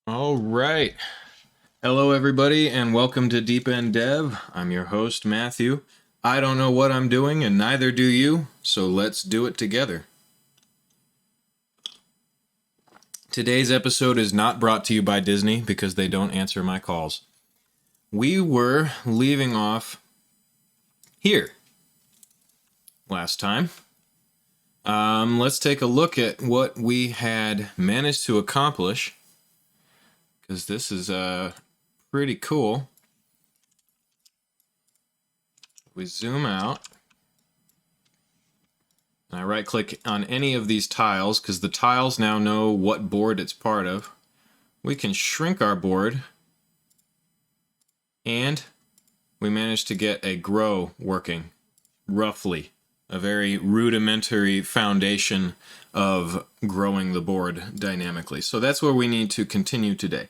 All right. Hello, everybody, and welcome to Deep End Dev. I'm your host, Matthew. I don't know what I'm doing, and neither do you, so let's do it together. Today's episode is not brought to you by Disney because they don't answer my calls. We were leaving off here last time. Let's take a look at what we had managed to accomplish, because this is pretty cool. We zoom out, and I right click on any of these tiles because the tiles now know what board it's part of. We can shrink our board, and we managed to get a grow working, roughly. A very rudimentary foundation of growing the board dynamically. So that's where we need to continue today.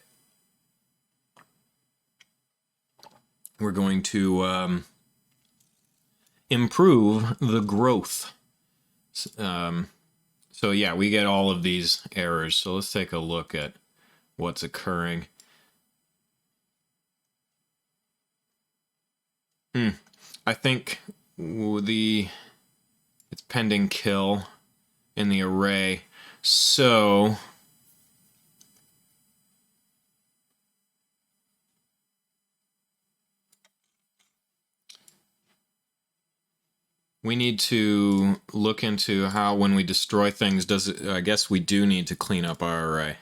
We're going to improve the growth. So yeah, we get all of these errors. So let's take a look at what's occurring. I think it's pending kill in the array. So we need to look into how when we destroy things, I guess we do need to clean up our array.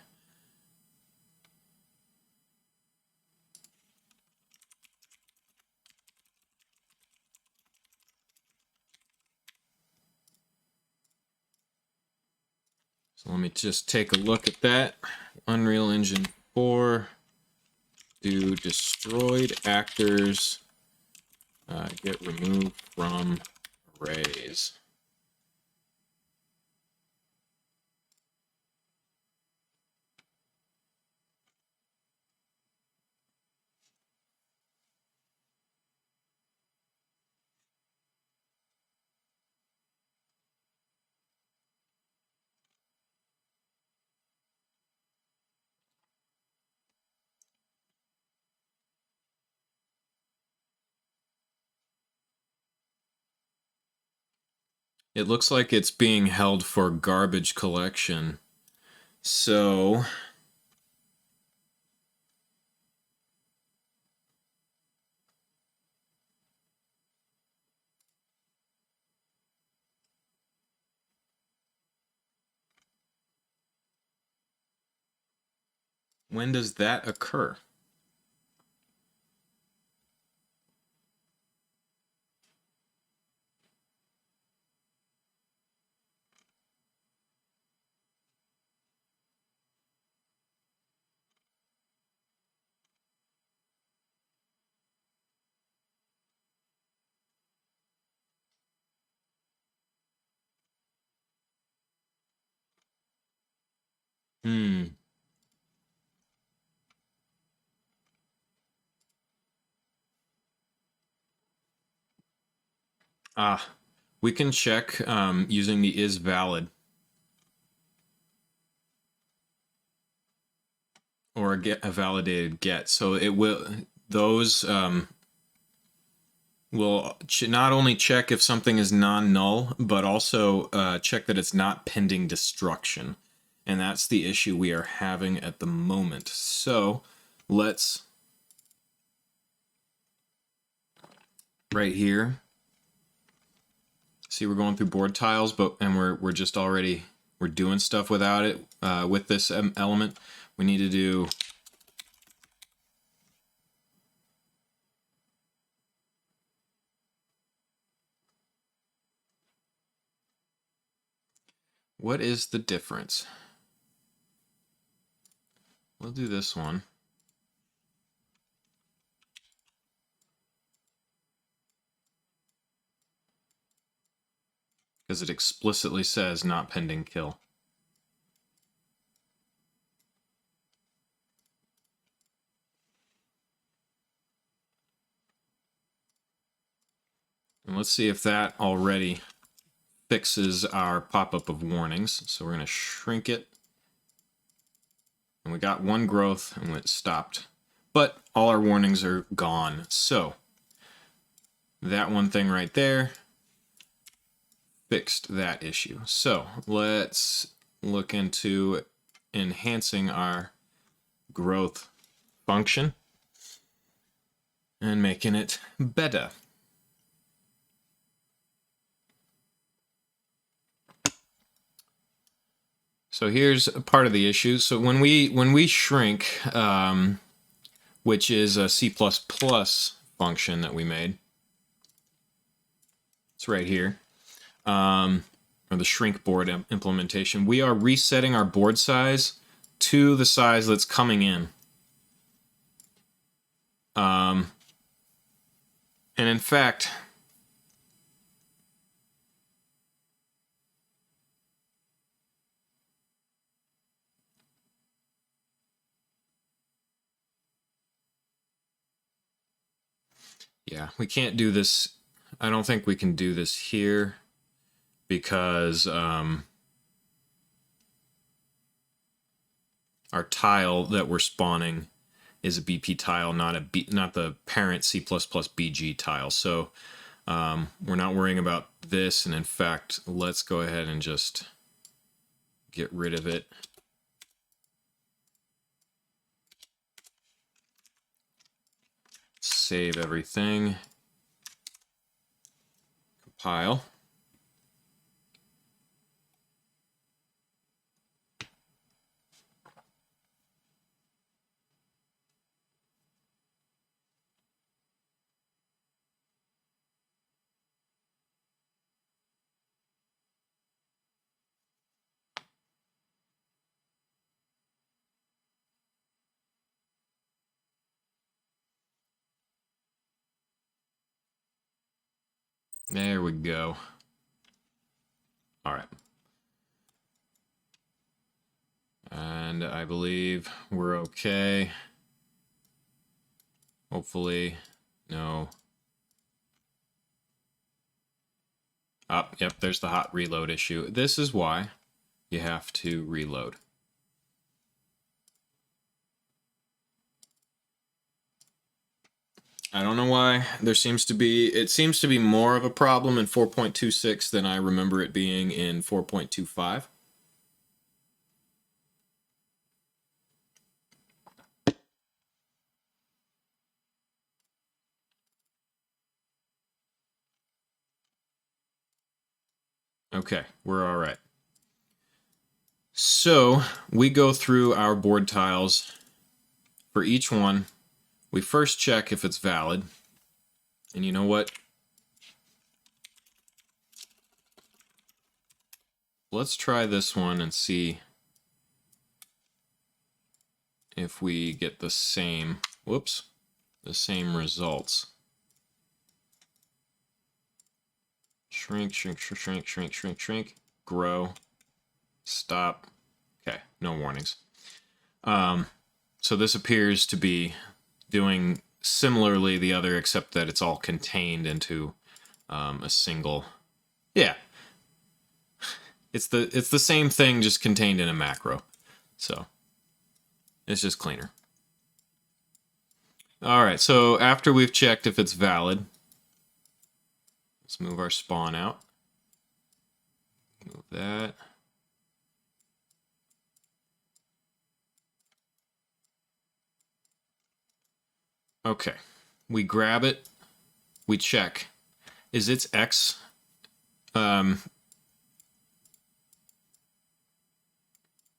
So let me just take a look at that. Unreal Engine 4, do destroyed actors get removed from arrays. It looks like it's being held for garbage collection. So when does that occur? We can check using the is valid or a validated get. So it will those will not only check if something is non-null, but also check that it's not pending destruction. And that's the issue we are having at the moment. So let's right here. See, we're going through board tiles, and we're just already we're doing stuff without it with this element. We need to do what is the difference? We'll do this one. Because it explicitly says not pending kill. And let's see if that already fixes our pop-up of warnings. So we're going to shrink it. And we got one growth and it stopped. But all our warnings are gone. So that one thing right there fixed that issue. So let's look into enhancing our growth function and making it better. So here's a part of the issue. So when we shrink, which is a C++ function that we made, it's right here, or the shrink board implementation, we are resetting our board size to the size that's coming in. And in fact, yeah, we can't do this. I don't think we can do this here because our tile that we're spawning is a BP tile, not the parent C++ BG tile. So we're not worrying about this. And in fact, let's go ahead and just get rid of it. Save everything. Compile. There we go. All right. And I believe we're okay. Hopefully, no. Yep, there's the hot reload issue. This is why you have to reload. I don't know why. It seems to be more of a problem in 4.26 than I remember it being in 4.25. Okay, we're all right. So we go through our board tiles. For each one, we first check if it's valid. And you know what? Let's try this one and see if we get the same, the same results. Shrink, shrink, shrink, shrink, shrink, shrink, grow, stop. Okay, no warnings. So this appears to be doing similarly the other, except that it's all contained into a single. Yeah, it's the same thing, just contained in a macro. So it's just cleaner. All right, so after we've checked if it's valid, let's move our spawn out. Move that. Okay, we grab it, we check. Is its X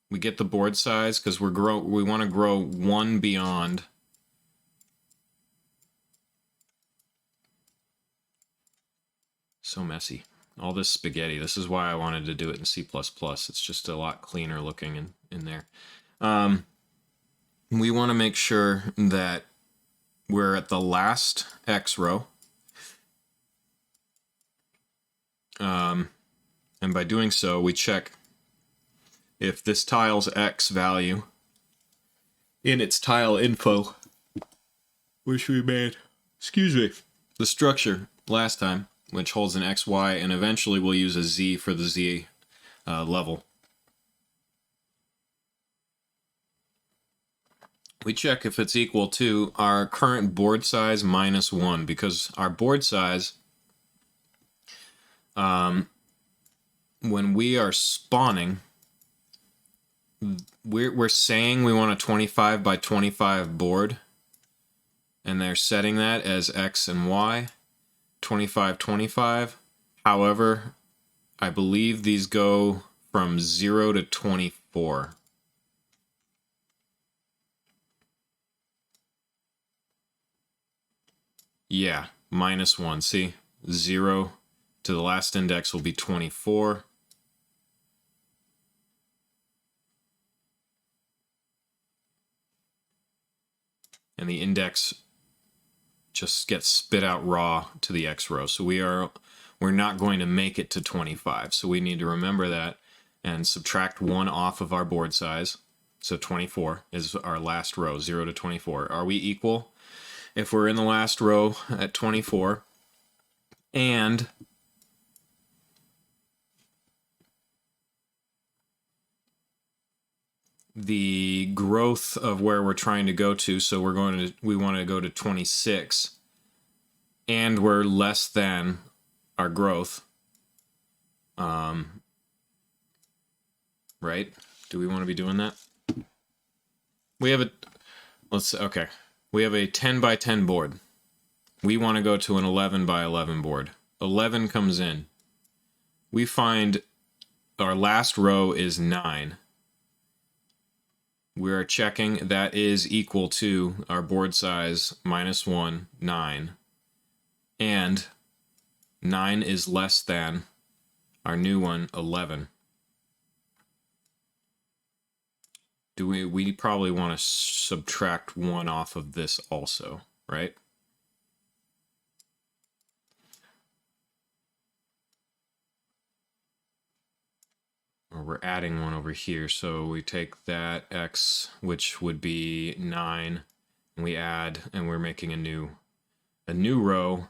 we get the board size because we want to grow one beyond. So messy. All this spaghetti. This is why I wanted to do it in C++. It's just a lot cleaner looking in there. We want to make sure that we're at the last X row. And by doing so, we check if this tile's X value in its tile info, which we made, the structure last time, which holds an X, Y, and eventually we'll use a Z for the Z level. we check if it's equal to our current board size minus 1, because our board size, when we are spawning, we're saying we want a 25 by 25 board, and they're setting that as X and Y, 25, 25. However, I believe these go from 0 to 24. Yeah, minus 1. See? 0 to the last index will be 24. And the index just gets spit out raw to the X row. So we're not going to make it to 25. So we need to remember that and subtract 1 off of our board size. So 24 is our last row, 0 to 24. Are we equal? If we're in the last row at 24, and the growth of where we're trying to go to, so we want to go to 26, and we're less than our growth, right? Do we want to be doing that? We have we have a 10 by 10 board. We want to go to an 11 by 11 board. 11 comes in. We find our last row is 9. We are checking that is equal to our board size minus 1, 9. And 9 is less than our new one, 11. We probably want to subtract 1 off of this also, right? Or we're adding 1 over here, so we take that X, which would be 9, and we add, and we're making a new row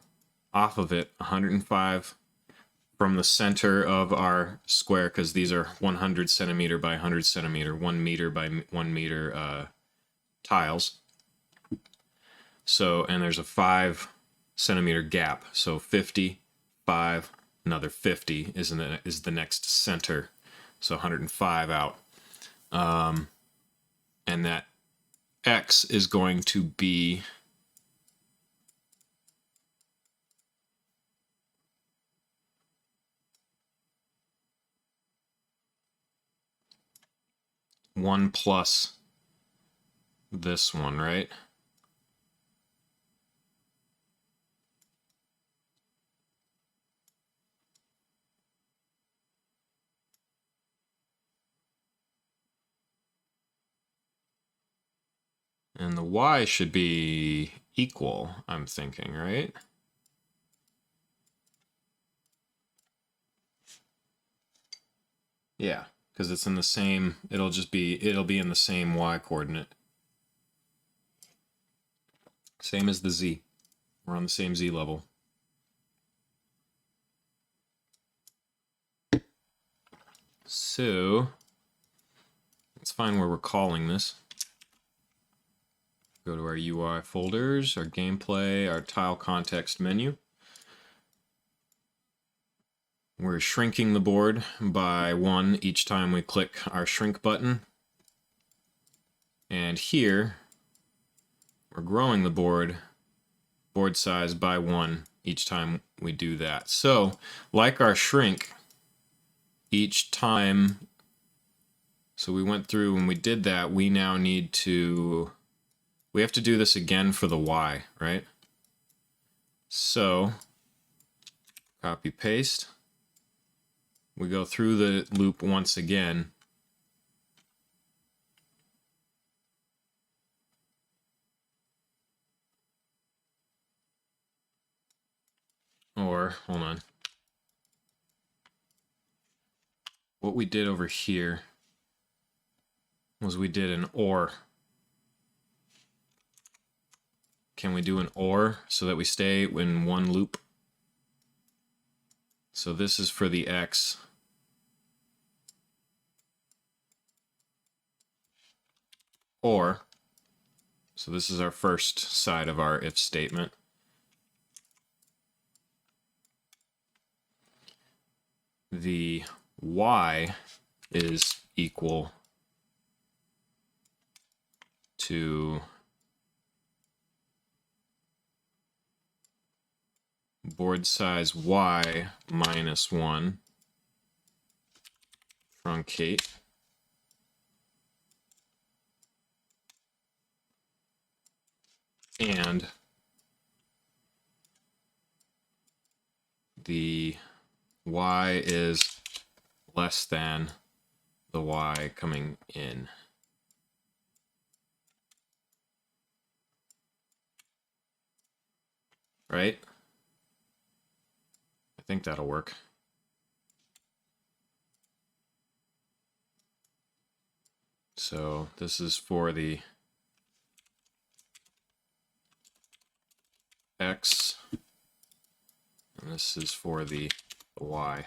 off of it, 105 from the center of our square, because these are 100 centimeter by 100 centimeter, 1 meter by 1 meter tiles. So, and there's a 5 centimeter gap. So 50, 5, another 50 is the next center. So 105 out. And that X is going to be 1 plus this one, right? And the Y should be equal, I'm thinking, right? Yeah, because it's in the same, it'll be in the same Y coordinate. Same as the Z. We're on the same Z level. So, let's find where we're calling this. Go to our UI folders, our gameplay, our tile context menu. We're shrinking the board by 1 each time we click our shrink button. And here, we're growing the board size by 1 each time we do that. So, like our shrink, each time, so we went through and we did that, we now need to, we have to do this again for the Y, right? So, copy paste. We go through the loop once again. Or, hold on. What we did over here was we did an OR. Can we do an OR so that we stay in one loop? So this is for the X. Or So this is our first side of our if statement. The y is equal to board size y minus 1 truncate and the y is less than the y coming in. Right? I think that'll work. So this is for the x, and this is for the y.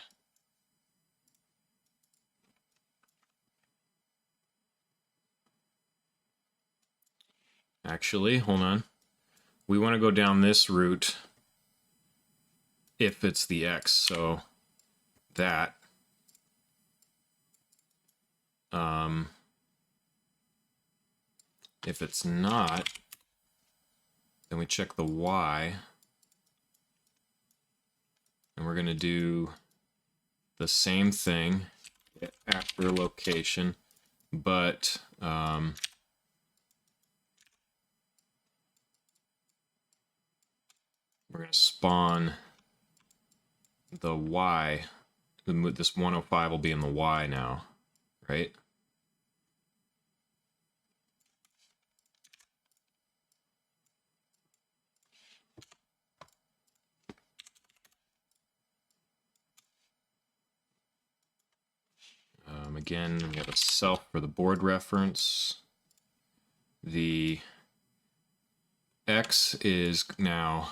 Actually, hold on. We want to go down this route if it's the x, so that if it's not, then we check the y, and we're going to do the same thing after location, but we're going to spawn the y. This 105 will be in the y now, right? Again, we have a self for the board reference. The x is now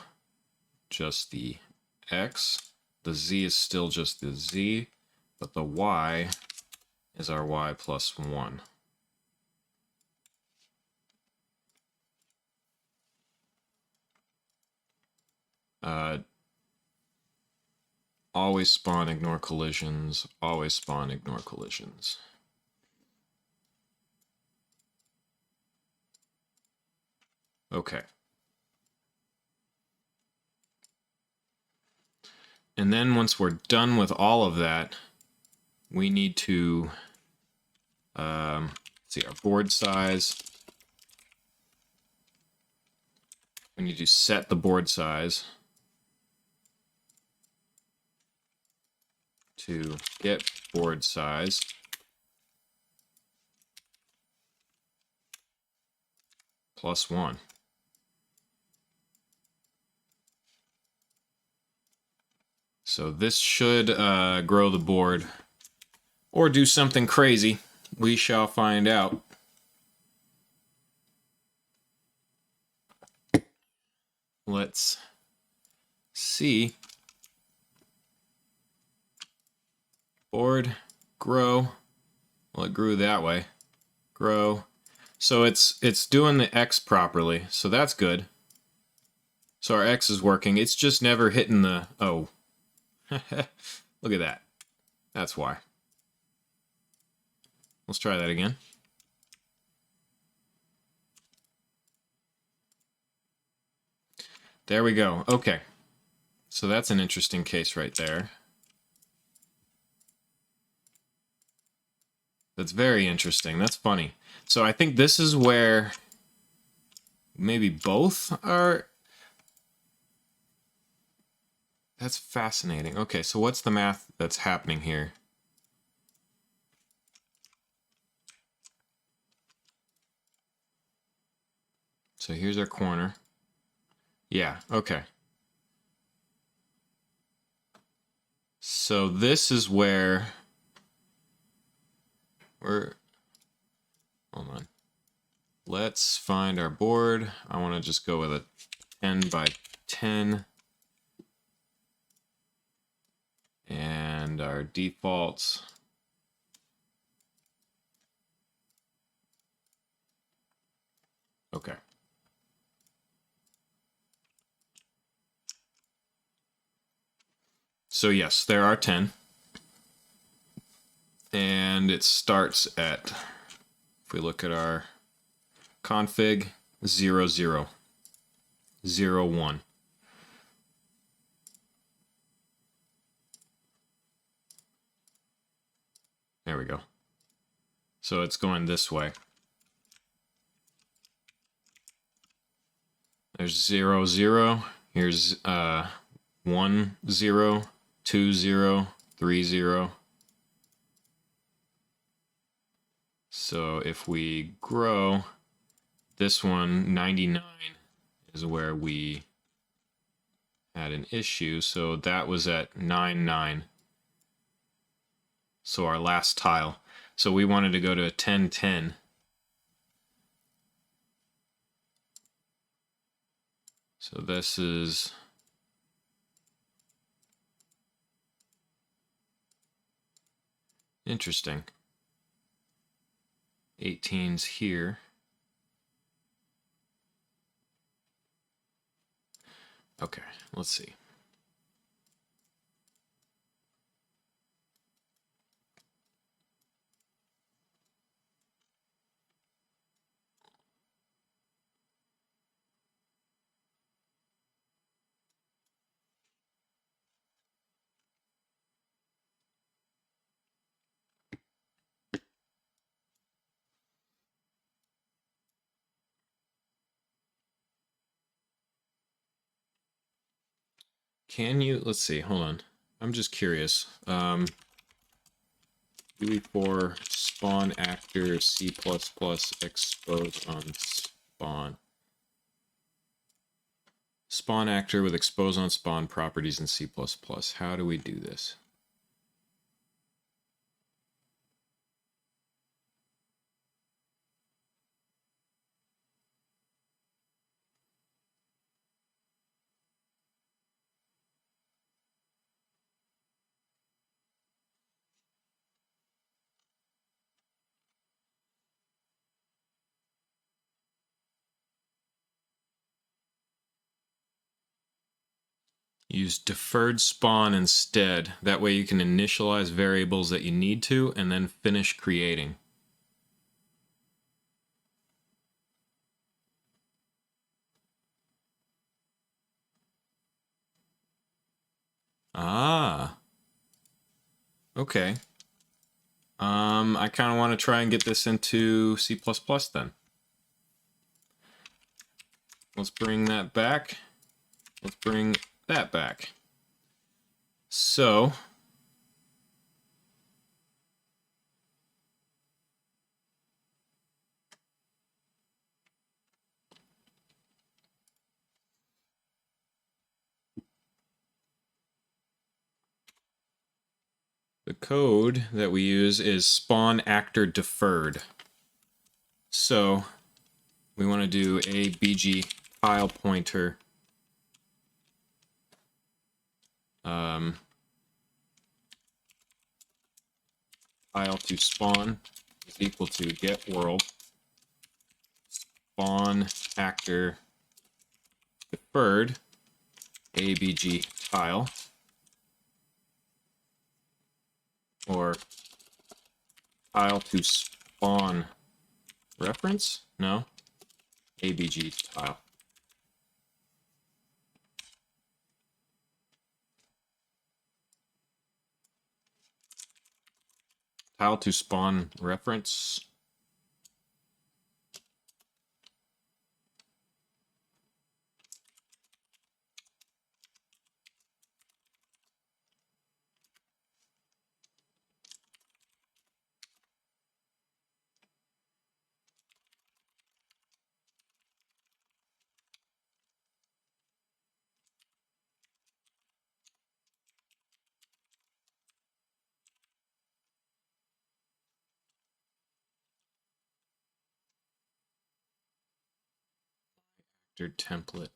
just the x. The z is still just the z, but the y is our y plus 1. Always spawn, ignore collisions. Always spawn, ignore collisions. Okay. And then once we're done with all of that, we need to see our board size. We need to set the board size to get board size plus 1. So this should grow the board or do something crazy. We shall find out. Let's see. Board, grow. Well, it grew that way. Grow. So it's doing the X properly, so that's good. So our X is working. It's just never hitting the O. Look at that. That's why. Let's try that again. There we go. Okay. So that's an interesting case right there. That's very interesting. That's funny. So I think this is where maybe both are. That's fascinating. Okay, so what's the math that's happening here? So here's our corner. Yeah, okay. So this is where we're, hold on. Let's find our board. I want to just go with a 10 by 10. And our defaults. Okay. So yes, there are 10. And it starts at, if we look at our config, 0, 0, 0, 1. There we go. So it's going this way. There's 0, 0. Here's 1, 0, 2, 0, 3, 0. So if we grow, this one, 99, is where we had an issue. So that was at 9, 9. So our last tile. So we wanted to go to a 10, 10. So this is interesting. 18's here. Okay, let's see. Can you, let's see, hold on. I'm just curious. UE4 spawn actor C++ expose on spawn. Spawn actor with expose on spawn properties in C++. How do we do this? Use deferred spawn instead. That way you can initialize variables that you need to and then finish creating. Ah. Okay. I kind of want to try and get this into C++ then. Let's bring that back. Let's bring that back. So, the code that we use is spawn actor deferred. So, we want to do a bg file pointer file to spawn is equal to get world spawn actor deferred abg tile, or tile to spawn reference? No, abg tile. Tile to spawn reference. Template.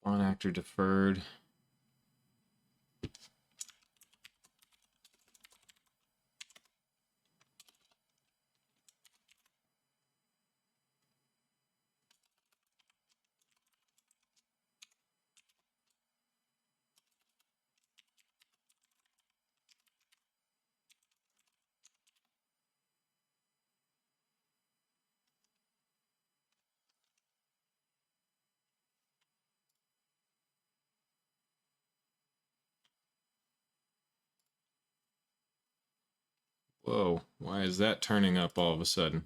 On actor deferred. Whoa, why is that turning up all of a sudden?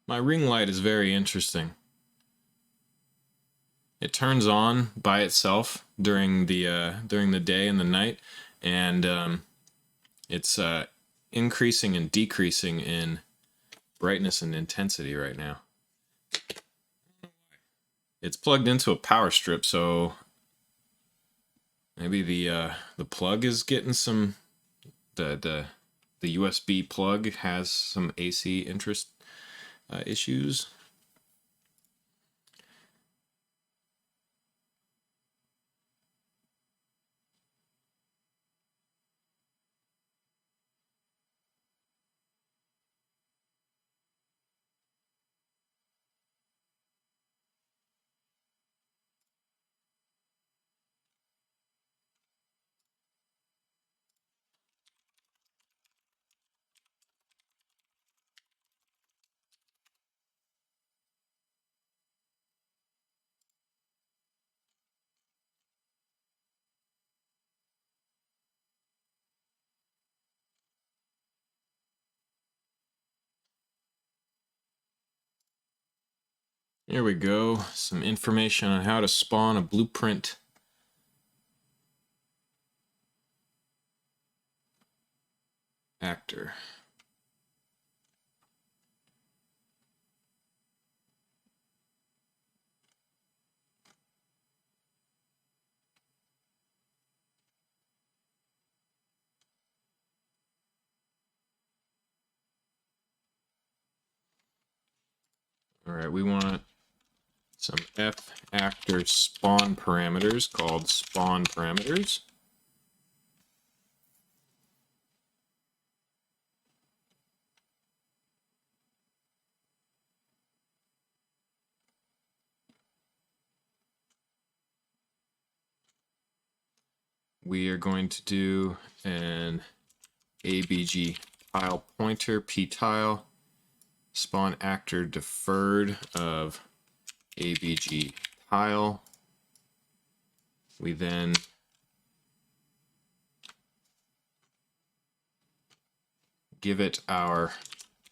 My ring light is very interesting. It turns on by itself during the day and the night, and it's increasing and decreasing in brightness and intensity right now. It's plugged into a power strip, so maybe the plug is getting some the USB plug has some AC interest issues. Here we go. Some information on how to spawn a blueprint actor. All right, we want some F actor spawn parameters called spawn parameters. We are going to do an ABG tile pointer p tile spawn actor deferred of ABG tile. We then give it our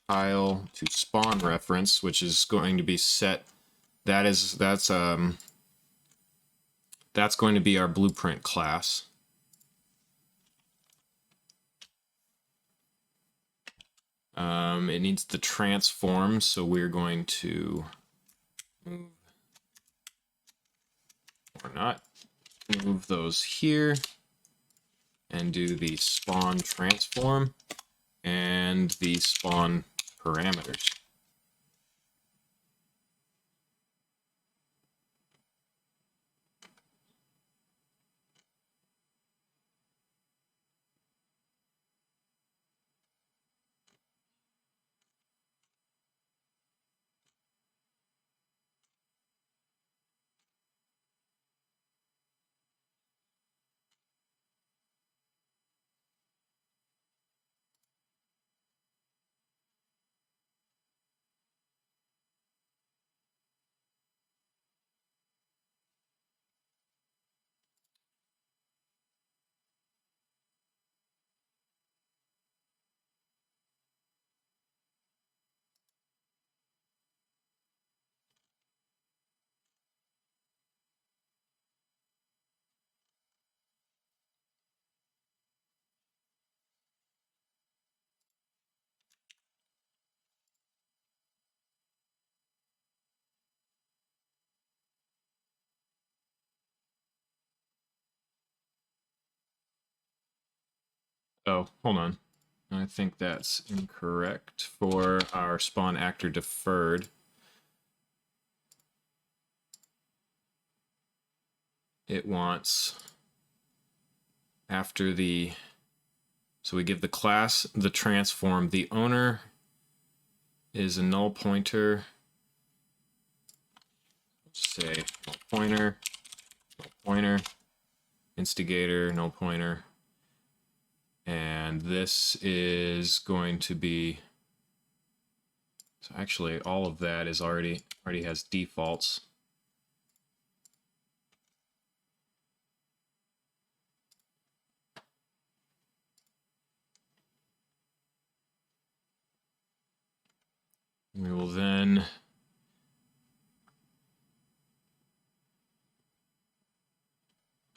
tile to spawn reference, which is going to be set. That's going to be our blueprint class. It needs the transform, so we're going to move or not move those here and do the spawn transform and the spawn parameters. Oh, hold on. I think that's incorrect for our spawn actor deferred. it wants after the, so we give the class the transform. The owner is a null pointer. Say null pointer, instigator, null pointer. And this is going to be, so actually all of that is already has defaults. We will then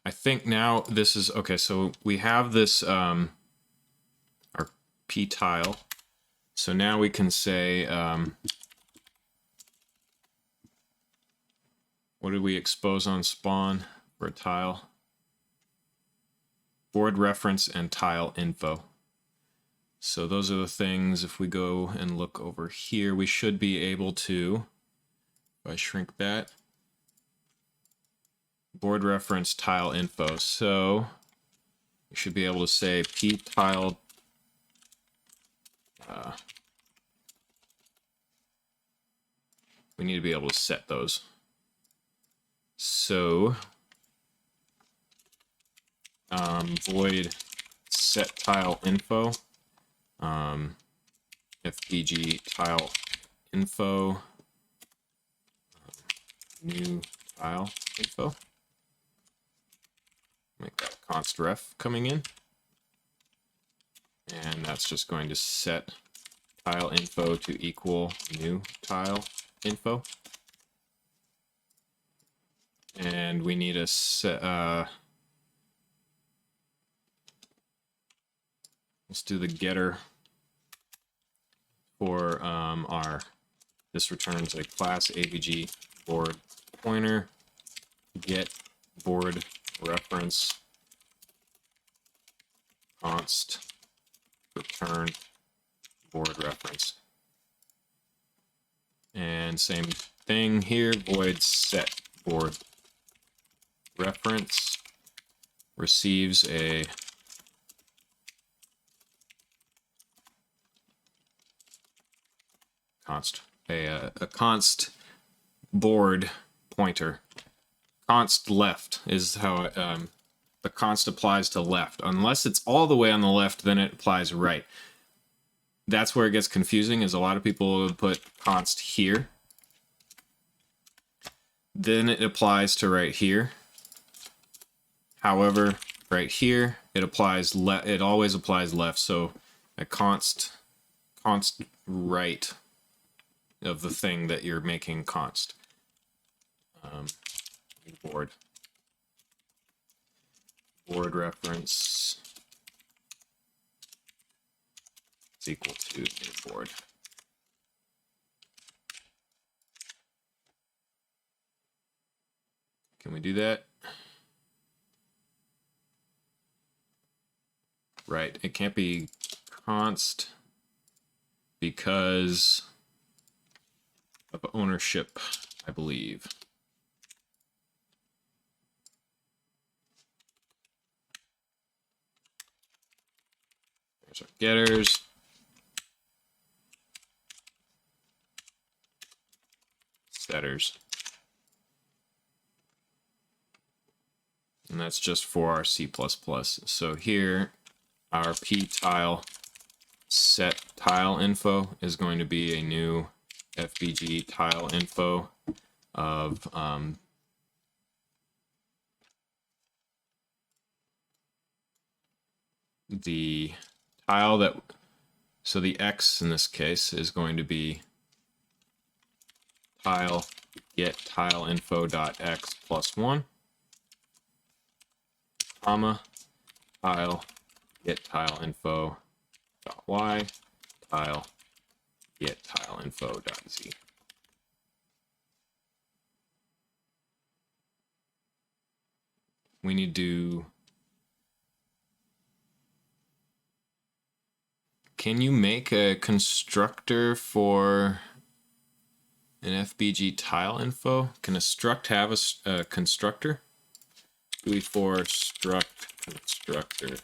I think now this is okay, so we have this our p tile. So now we can say what did we expose on spawn for a tile? Board reference and tile info. So those are the things. If we go and look over here, we should be able to, if I shrink that, board reference tile info. So we should be able to say p tile we need to be able to set those. So void set tile info, FPG tile info, new tile info. Make that const ref coming in. And that's just going to set tile info to equal new tile info. And we need a set, let's do the getter for this returns a class AVG board pointer get board reference const return board reference. And same thing here, void set board reference receives a const board pointer. Const left is how the const applies to left. Unless it's all the way on the left, then it applies right. That's where it gets confusing, is a lot of people will put const here. Then it applies to right here. However, right here, it applies it always applies left. So a const right of the thing that you're making const. Board reference is equal to new board. Can we do that? Right, it can't be const because of ownership, I believe. There's our getters. Setters. And that's just for our C++. So here, our p tile set tile info is going to be a new FBG tile info of the tile that, so the X in this case is going to be tile get tile info dot X plus 1, comma, tile get tile info dot Y, tile get tile info dot Z. We need to, can you make a constructor for an FBG tile info? Can a struct have a constructor? 2e4 struct constructor.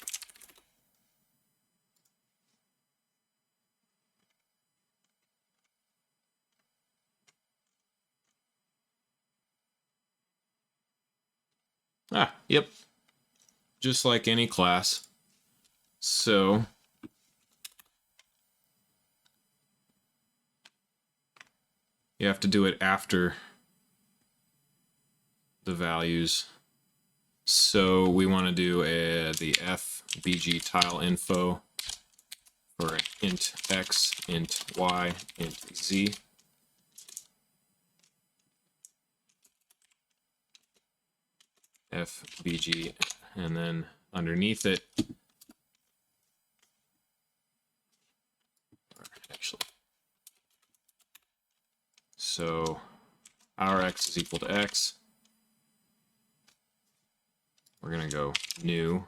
Ah, yep. Just like any class. So you have to do it after the values. So we want to do the fbg tile info for int x, int y, int z. fbg, and then underneath it, actually, so our x is equal to x. We're going to go new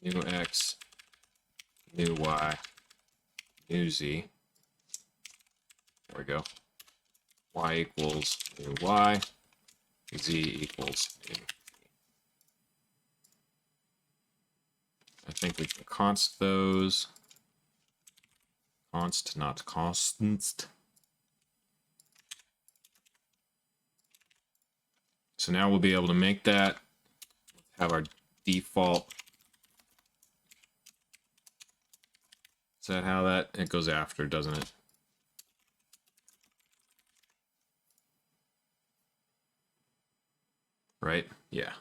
x, new y, new z. There we go. Y equals new y, z equals new. I think we can const those. Const, not const. So now we'll be able to make that, have our default. Is that how that, it goes after, doesn't it? Right? Yeah.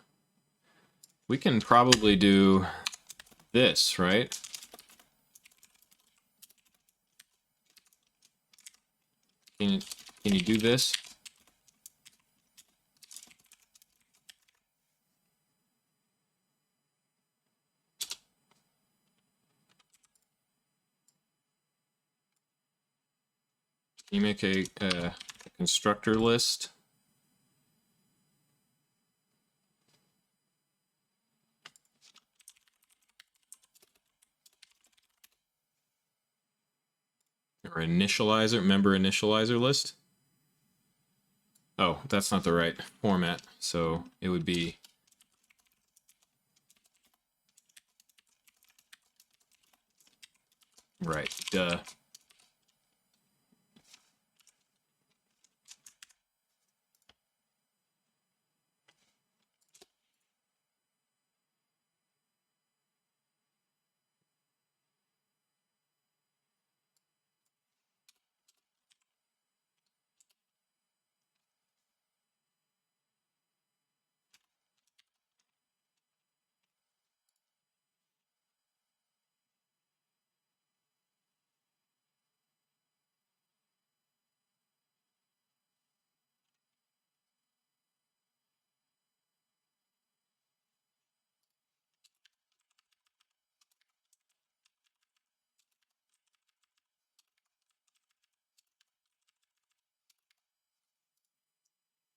We can probably do this, right? Can you do this? Can you make a constructor list? Or initializer, member initializer list? Oh, that's not the right format. So it would be right, duh.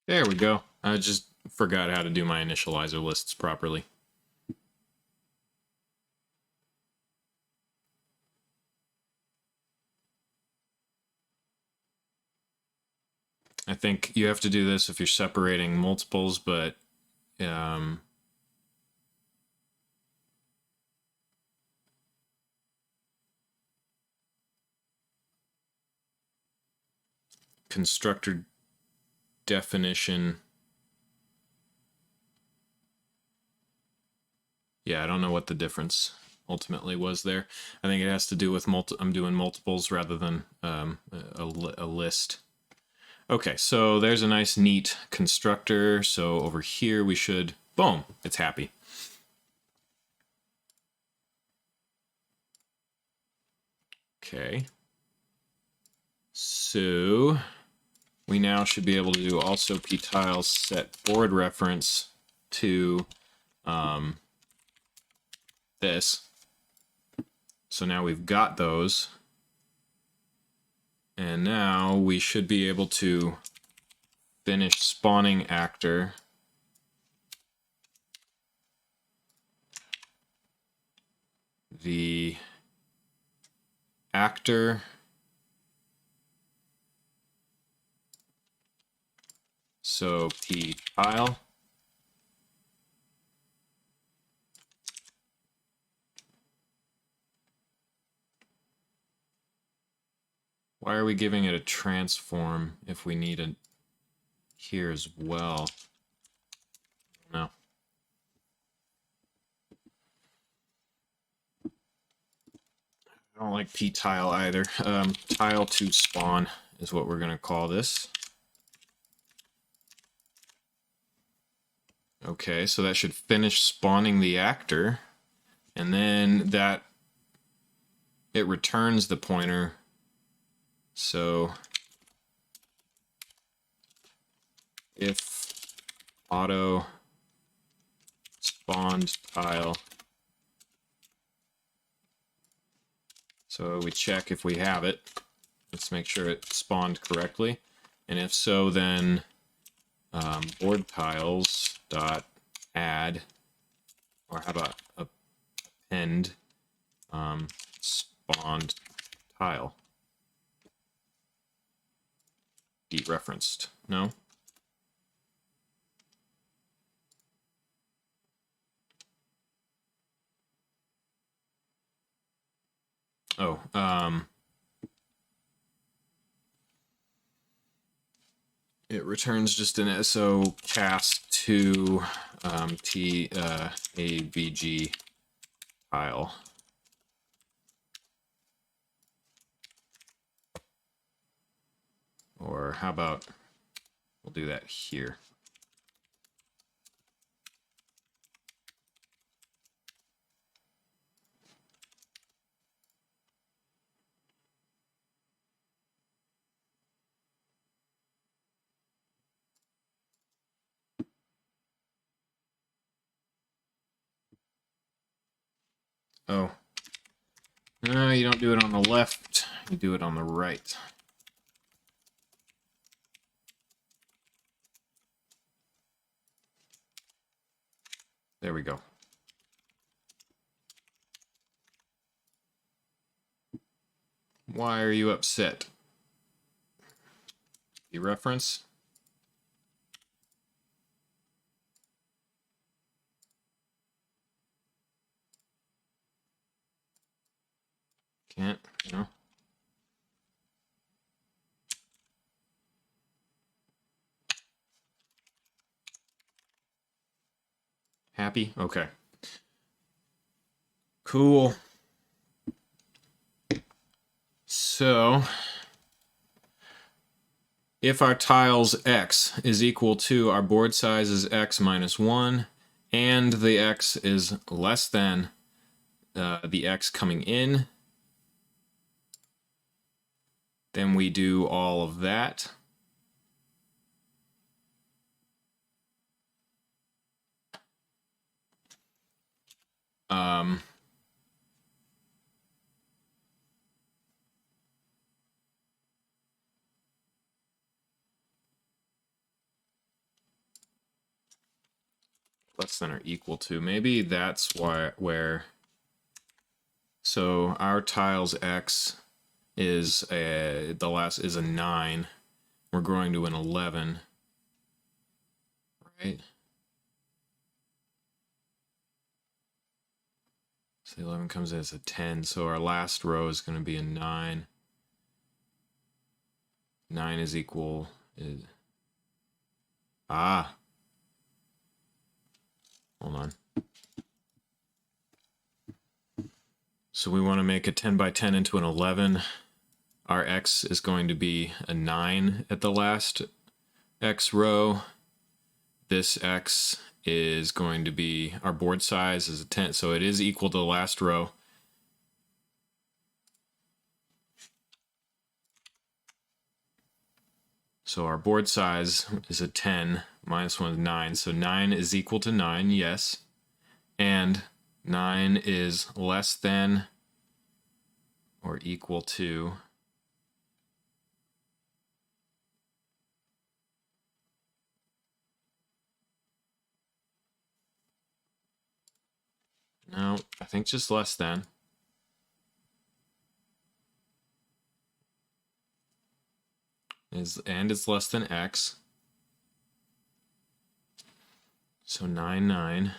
There we go. I just forgot how to do my initializer lists properly. I think you have to do this if you're separating multiples, but constructor definition. Yeah, I don't know what the difference ultimately was there. I think it has to do with I'm doing multiples rather than a list. Okay, so there's a nice neat constructor. So over here we should, boom, it's happy. Okay. So we now should be able to do also p-tiles set board reference to this. So now we've got those. And now we should be able to finish spawning actor. The actor so p tile Why are we giving it a transform if we need it here as well? No. I don't like p-tile either. Tile to spawn is what we're going to call this. Okay, so that should finish spawning the actor, and then that it returns the pointer. So if auto spawned tile, so we check if we have it. Let's make sure it spawned correctly, and if so, then board tiles dot add, or how about append spawned tile dereferenced. No. Oh, it returns just an SO cast to ABG tile. Or how about we'll do that here. Oh. No, you don't do it on the left, you do it on the right. There we go. Why are you upset? Dereference? Can't, no. Happy? Okay. Cool. So, if our tiles x is equal to our board size is x minus 1, and the x is less than the x coming in, then we do all of that. Less than or equal to. Maybe that's where. So our tiles x is the last is a 9. We're growing to an 11, right? So 11 comes in as a 10. So our last row is going to be a 9. 9 is equal. Hold on. So we want to make a 10 by 10 into an 11. Our x is going to be a 9 at the last x row. This x is going to be, our board size is a 10, so it is equal to the last row. So our board size is a 10, minus 1 is 9, so 9 is equal to 9, yes. And 9 is less than or equal to no, I think just less than. And it's less than x. So 9, 9.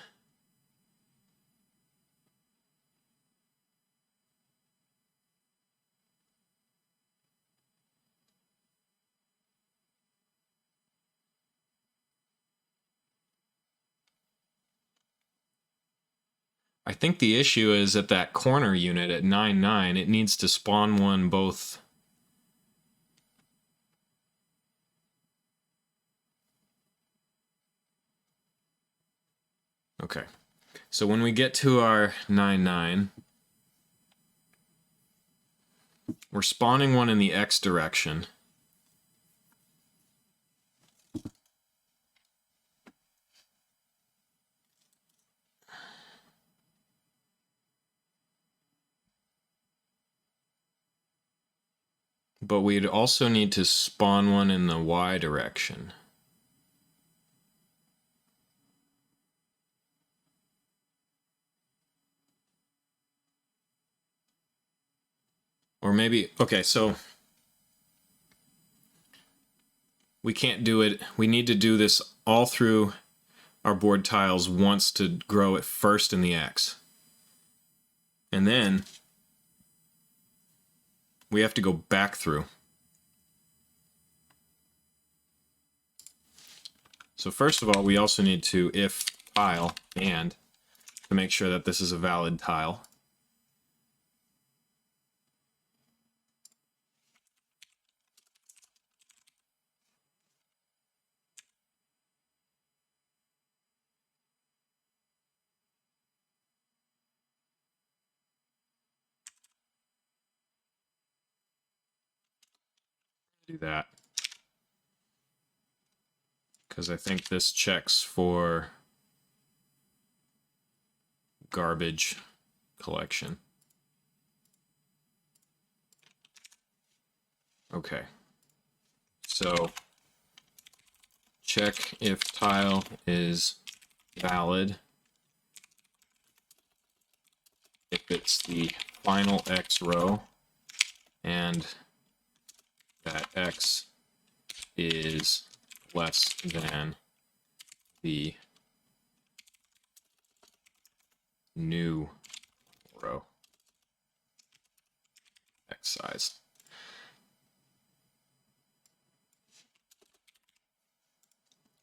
I think the issue is at that corner unit at 9, 9, it needs to spawn one both. Okay. So when we get to our 9, 9, we're spawning one in the X direction. But we'd also need to spawn one in the Y direction. Or maybe, okay, so we can't do it. We need to do this all through our board tiles once to grow it first in the X. And then we have to go back through. So first of all, we also need to if tile and to make sure that this is a valid tile. Do that. Because I think this checks for garbage collection. Okay. So check if tile is valid. If it's the final X row and that X is less than the new row X size.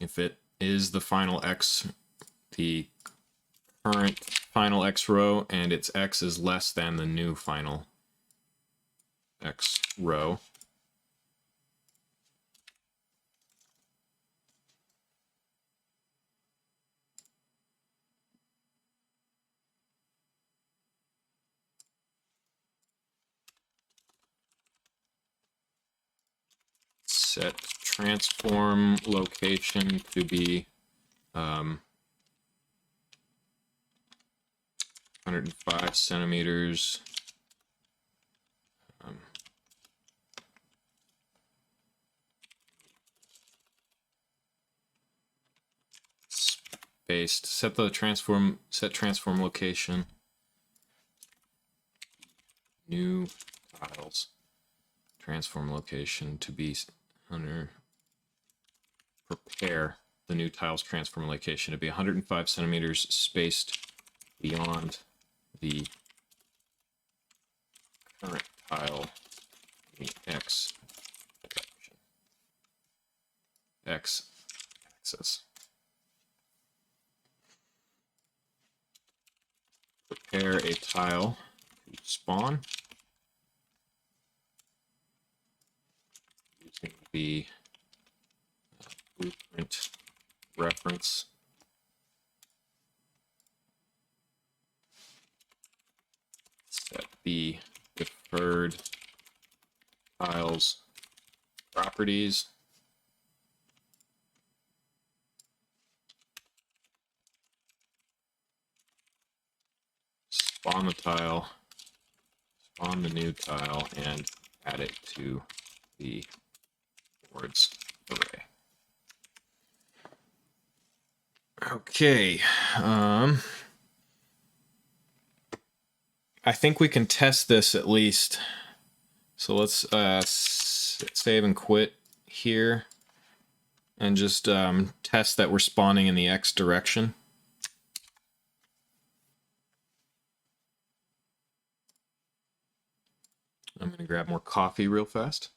If it is the final X, the current final X row, and its X is less than the new final X row, set transform location to be 105 centimeters. Spaced. Set transform location. New tiles. Transform location to be under. Prepare the new tiles transform location to be 105 centimeters spaced beyond the current tile in the X direction. X axis. Prepare a tile to spawn using the blueprint reference. Set the deferred tiles properties. Spawn the tile, spawn the new tile, and add it to the boards array. Okay, I think we can test this at least. So let's save and quit here and just test that we're spawning in the X direction. I'm going to grab more coffee real fast.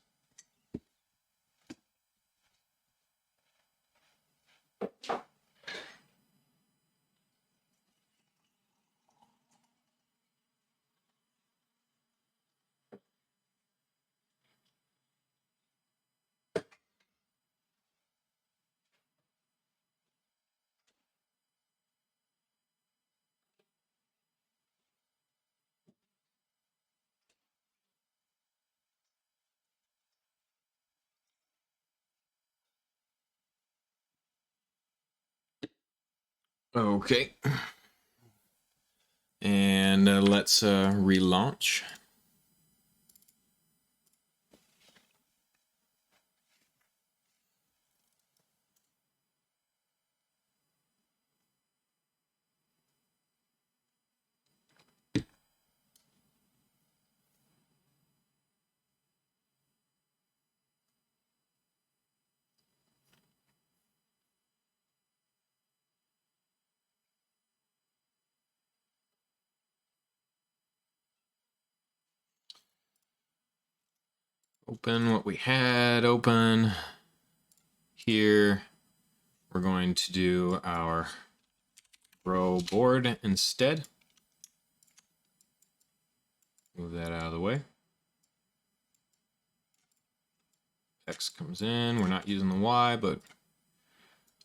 Okay. And let's relaunch. Open what we had open. Here, we're going to do our row board instead. Move that out of the way. X comes in. We're not using the Y, but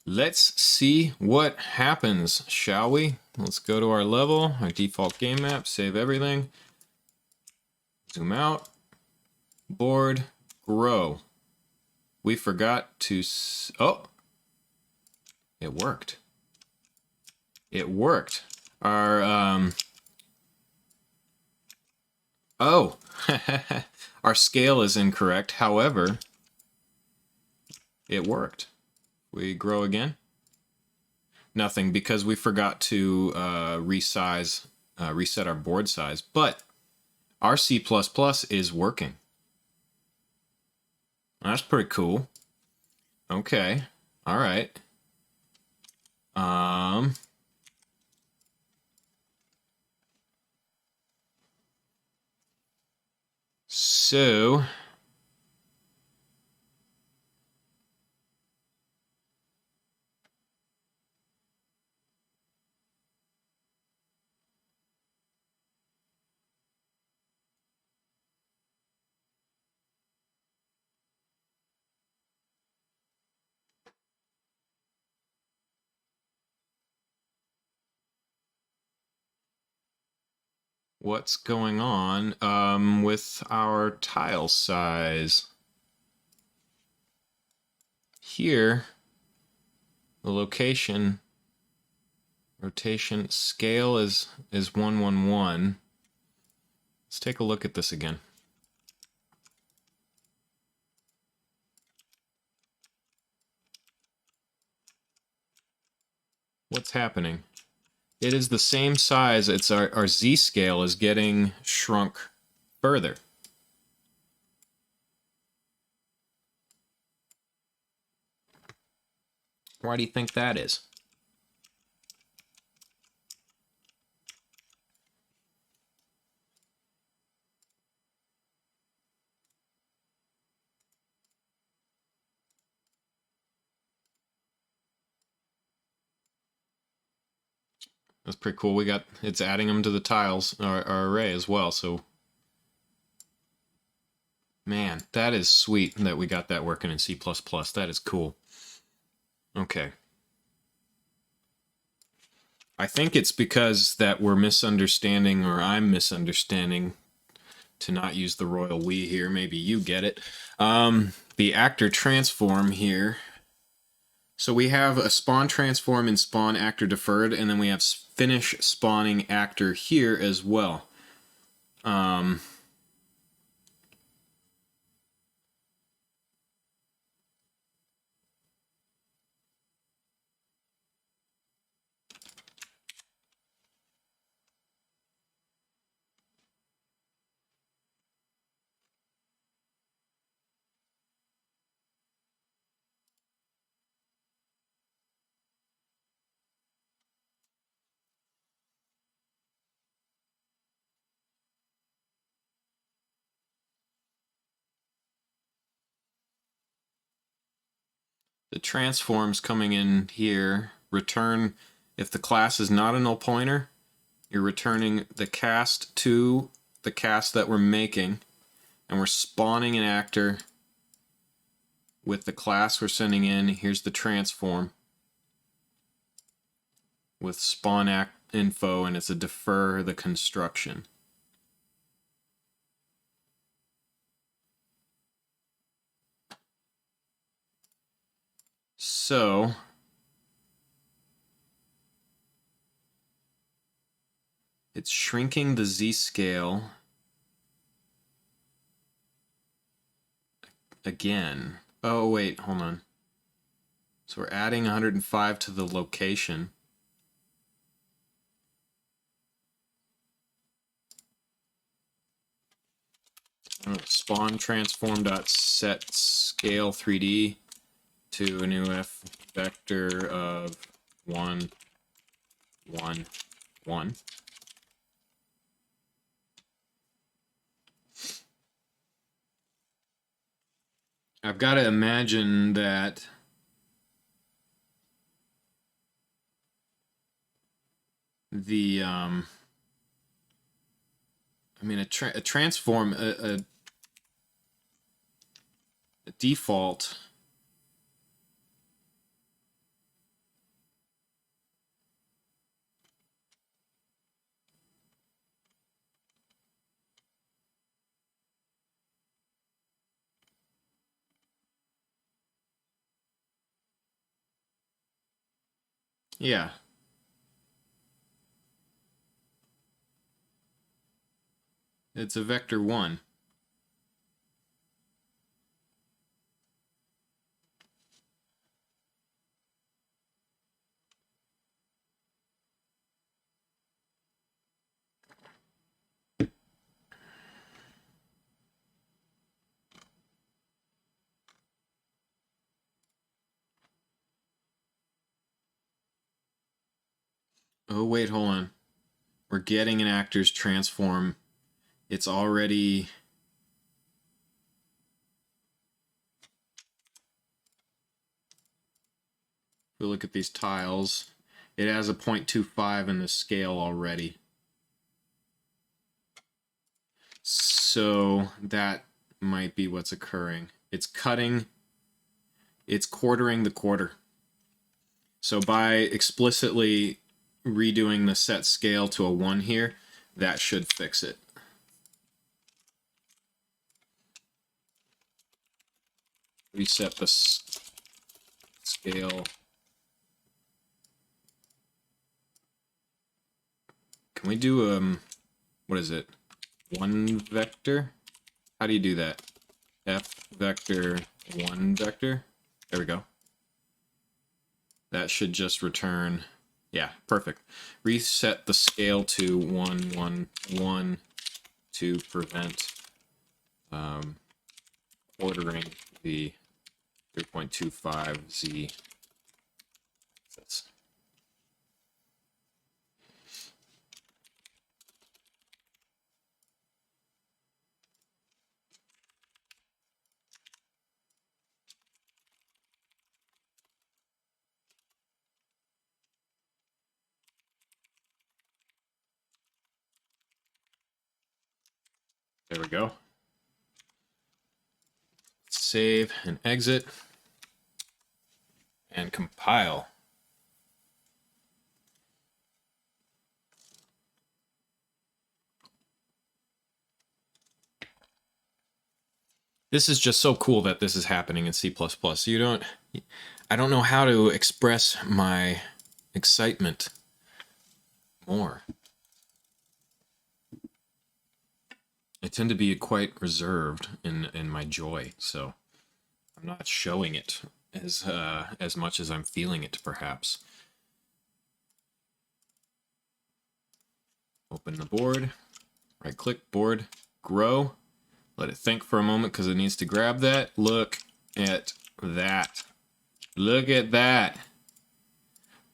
let's see what happens, shall we? Let's go to our level, our default game map, save everything. Zoom out. Board, grow. We forgot to... Oh! It worked. It worked. Our, Oh! Our scale is incorrect. However, it worked. We grow again. Nothing, because we forgot to reset our board size. But our C++ is working. That's pretty cool. Okay. All right. So what's going on with our tile size? Here, the location, rotation, scale is 111. Let's take a look at this again. What's happening? It is the same size. It's our Z scale is getting shrunk further. Why do you think that is? That's pretty cool. It's adding them to the tiles, our array as well. So, man, that is sweet that we got that working in C++. That is cool. Okay. I think it's because that we're misunderstanding, or I'm misunderstanding, to not use the royal we here. Maybe you get it. The actor transform here. So we have a spawn transform and spawn actor deferred, and then we have finish spawning actor here as well. The transforms coming in here return, if the class is not a null pointer, you're returning the cast to the cast that we're making, and we're spawning an actor with the class we're sending in. Here's the transform with spawn act info, and it's a defer the construction. So It's shrinking the z-scale again. Oh, wait, hold on. So we're adding 105 to the location. Spawn transform dot set scale 3D to a new f vector of 1, 1, 1. I've got to imagine that the I mean a transform a default yeah. It's a vector 1. Oh wait, hold on. We're getting an actor's transform. It's already we look at these tiles. It has a 0.25 in the scale already. So that might be what's occurring. It's cutting, it's quartering the quarter. So by explicitly redoing the set scale to a 1 here, that should fix it. Reset the scale. Can we do, what is it? 1 vector? How do you do that? F vector 1 vector? There we go. That should just return, yeah, perfect. Reset the scale to 1, 1, 1 to prevent ordering the 3.25 Z. There we go. Save and exit and compile. This is just so cool that this is happening in C++. I don't know how to express my excitement more. I tend to be quite reserved in my joy, so I'm not showing it as much as I'm feeling it, perhaps. Open the board, right-click, board, grow. Let it think for a moment because it needs to grab that. Look at that. Look at that.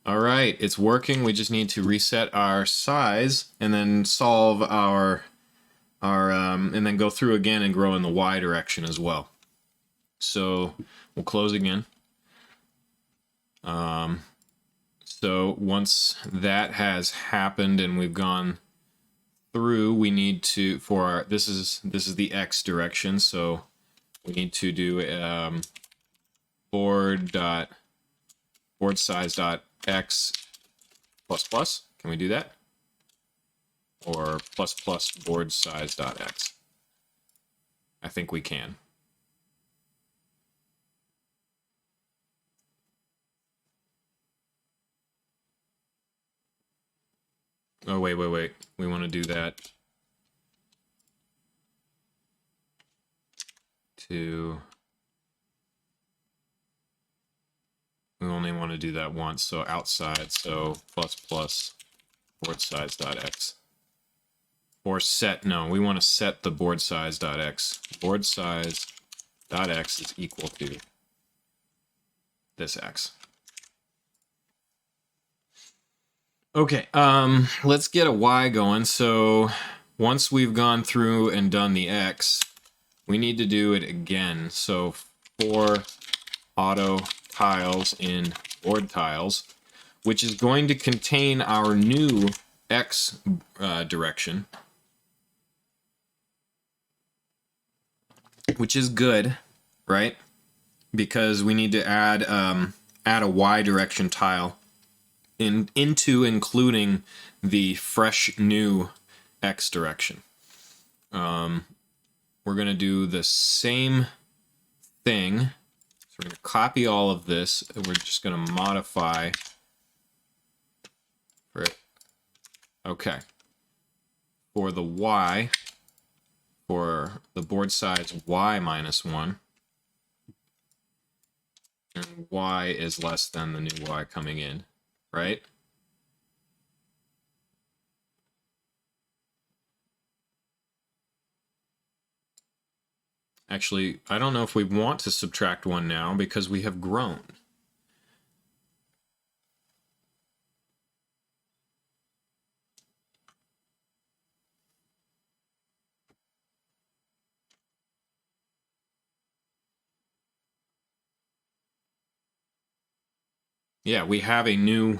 All right, it's working. We just need to reset our size and then solve our and then go through again and grow in the Y direction as well. So we'll close again. So once that has happened and we've gone through, we need to, for our, this is the X direction, so we need to do board size dot X plus plus. Can we do that? Or plus plus board size dot X. I think we can. Oh, wait. We want to do that to... We only want to do that once, so outside, so plus board size dot x. Or set, no, we want to set the board size dot x. Board size dot x is equal to this x. Okay, let's get a y going. So once we've gone through and done the x, we need to do it again. So for auto tiles in board tiles, which is going to contain our new x direction, which is good, right? Because we need to add a y direction tile into including the fresh new x direction. We're going to do the same thing. So we're going to copy all of this, and we're just going to modify for it. Okay. For the y, for the board size y minus 1, and y is less than the new y coming in, right? Actually, I don't know if we want to subtract 1 now because we have grown. Yeah, we have a new...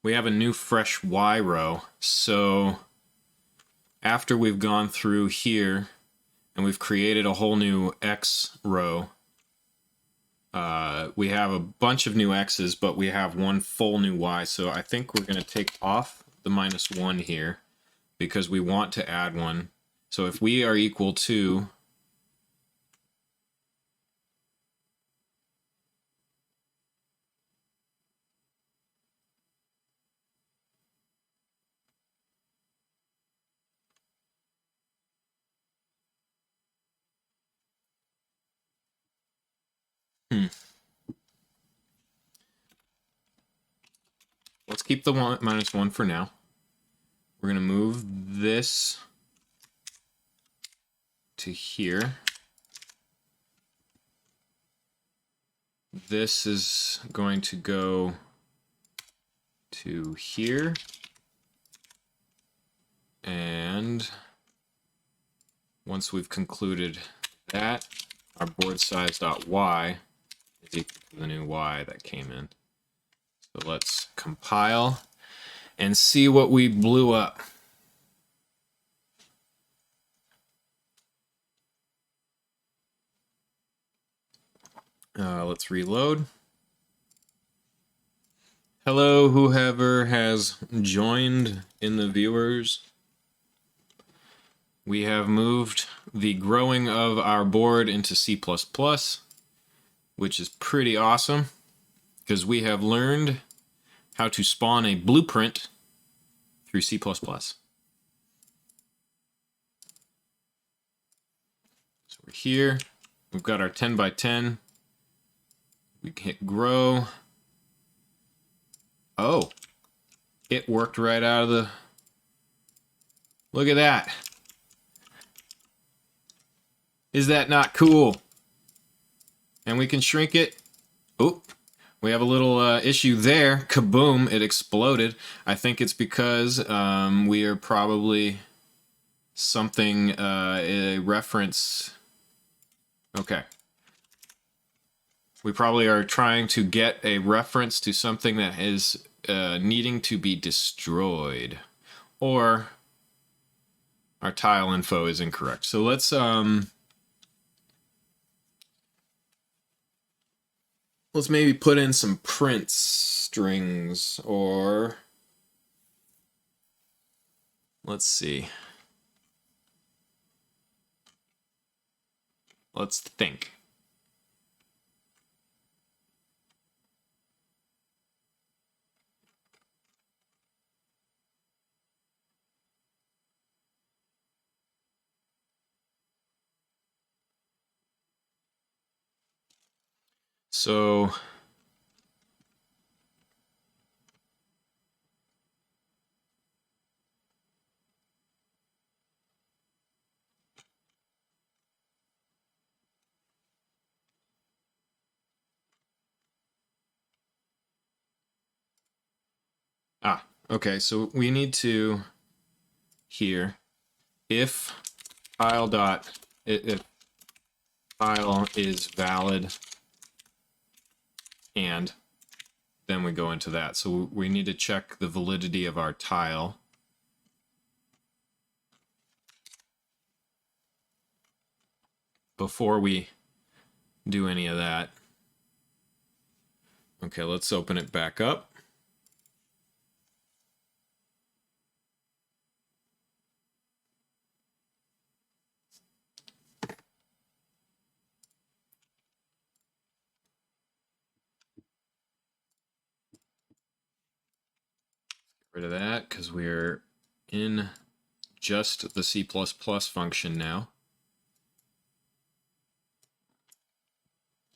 We have a new fresh y row. So after we've gone through here and we've created a whole new x row, we have a bunch of new x's, but we have one full new y. So I think we're going to take off the minus 1 here because we want to add one. So if we are equal to... Let's keep the minus 1 for now. We're going to move this to here. This is going to go to here. And once we've concluded that, our board size dot y is equal to the new y that came in. So let's compile and see what we blew up. Let's reload. Hello, whoever has joined in the viewers. We have moved the growing of our board into C++, which is pretty awesome because we have learned how to spawn a blueprint through C++. So we're here. We've got our 10 by 10. We can hit grow. Oh, it worked right out of the... Look at that. Is that not cool? And we can shrink it. Oh, we have a little issue there. Kaboom, it exploded. I think it's because we are probably something, a reference. Okay. We probably are trying to get a reference to something that is needing to be destroyed. Or our tile info is incorrect. So let's maybe put in some print strings, or let's see. Let's think. So okay, so we need to here if file dot if file is valid, and then we go into that. So we need to check the validity of our tile. Before we do any of that. Okay, let's open it back up. Get rid of that because we're in just the C++ function now.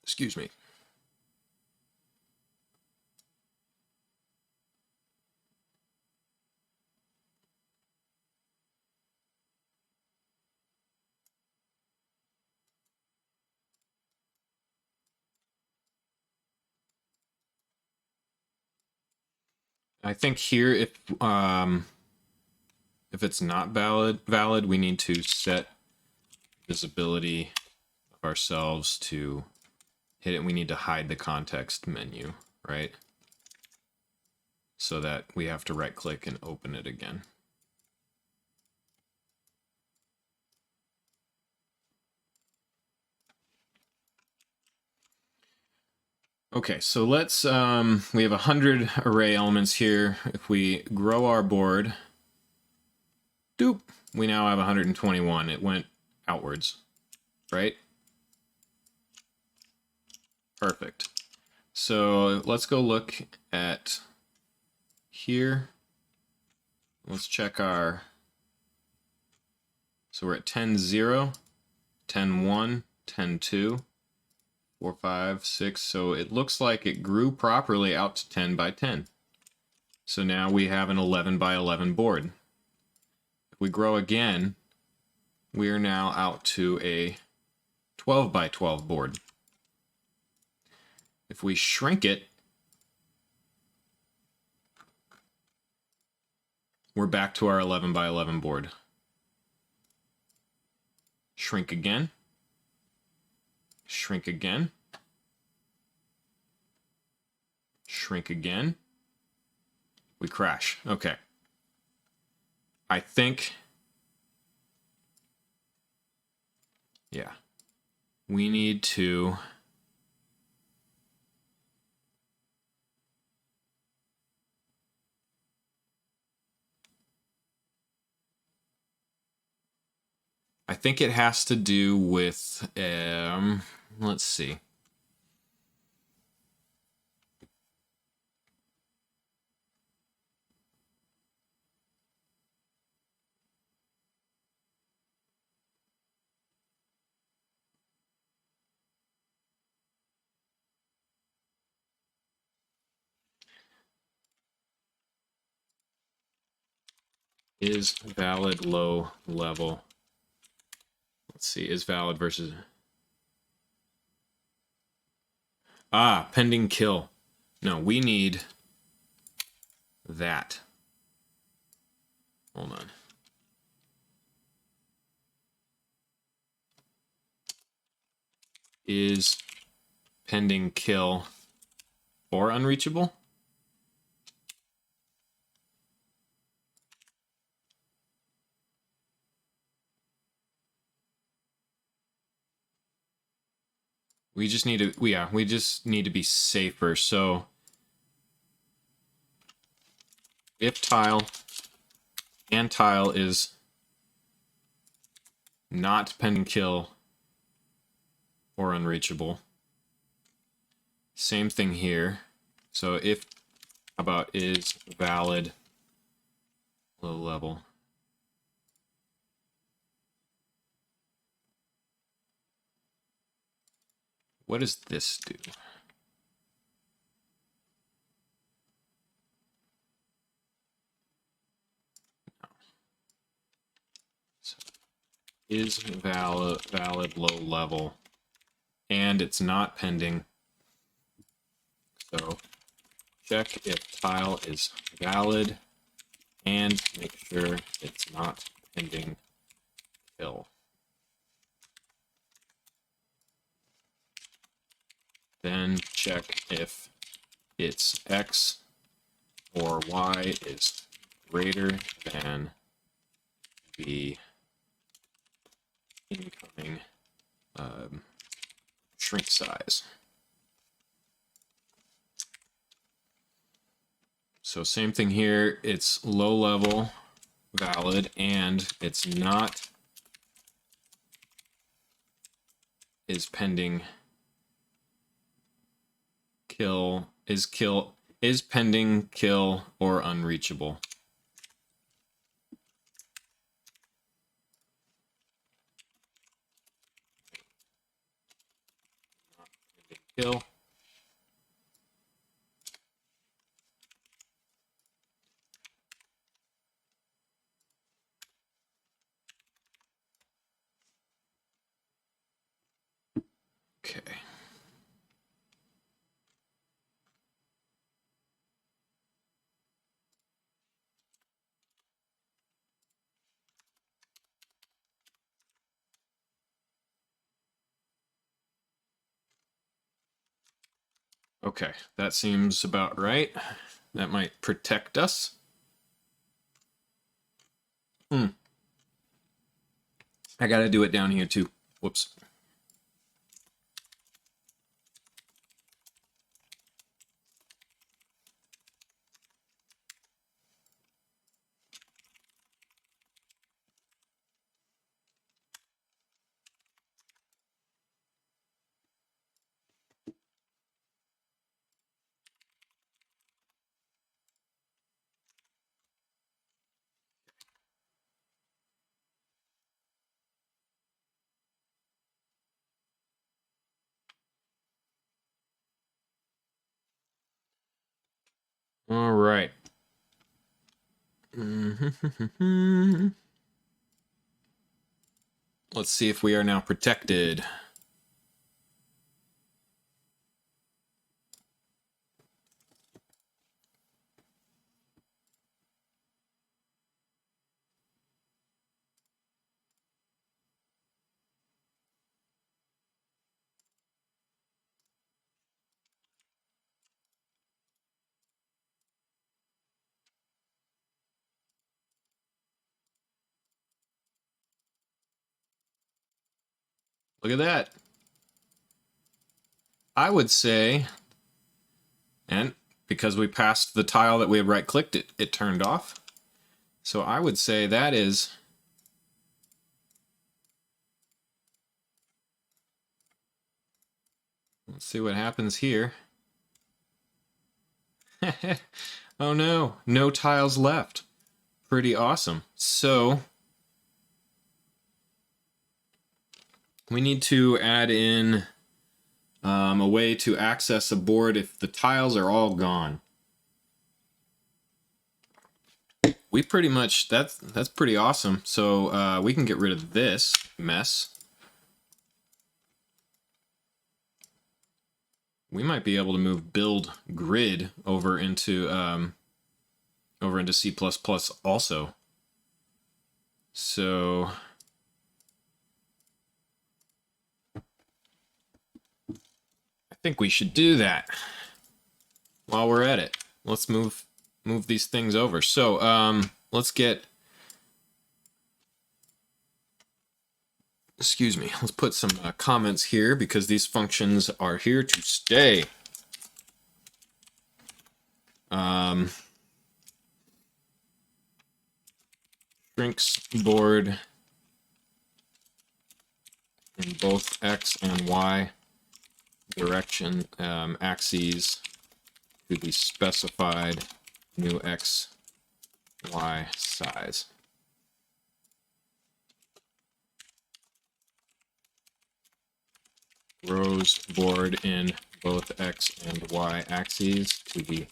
Excuse me. I think here, if it's not valid, we need to set visibility of ourselves to hit it. We need to hide the context menu, right? So that we have to right click and open it again. Okay, so let's, we have 100 array elements here. If we grow our board, doop, we now have 121. It went outwards, right? Perfect. So let's go look at here. Let's check our, so we're at 10, 0, 10, 1, 10, 2. 4, 5, 6. So it looks like it grew properly out to 10 by 10. So now we have an 11 by 11 board. If we grow again, we are now out to a 12 by 12 board. If we shrink it, we're back to our 11 by 11 board. Shrink again. Shrink again. Shrink again. We crash. Okay. I think, yeah, we need to I think it has to do with, let's see. Is valid low level. Let's see, is valid versus... pending kill. No, we need that. Hold on. Is pending kill or unreachable? We just need to, we just need to be safer. So if tile and tile is not pending kill or unreachable, same thing here. So if about is valid low level. What does this do? is valid low level, and it's not pending. So check if tile is valid and make sure it's not pending kill. Then check if its X or Y is greater than the incoming shrink size. So same thing here, it's low level, valid, and it's not is pending kill, is pending kill or unreachable. Kill. Okay. Okay, that seems about right. That might protect us. I gotta do it down here too. Whoops. All right. Let's see if we are now protected. Look at that. I would say, and because we passed the tile that we had right-clicked, it turned off. So I would say that is let's see what happens here. Oh no, no tiles left. Pretty awesome. So we need to add in a way to access a board if the tiles are all gone. We pretty much, that's pretty awesome. So we can get rid of this mess. We might be able to move build grid over into C++ also. So I think we should do that while we're at it. Let's move these things over. So let's get, excuse me, let's put some comments here because these functions are here to stay. Shrinks board in both X and Y direction axes to the specified new X, Y size. Grows board in both X and Y axes to the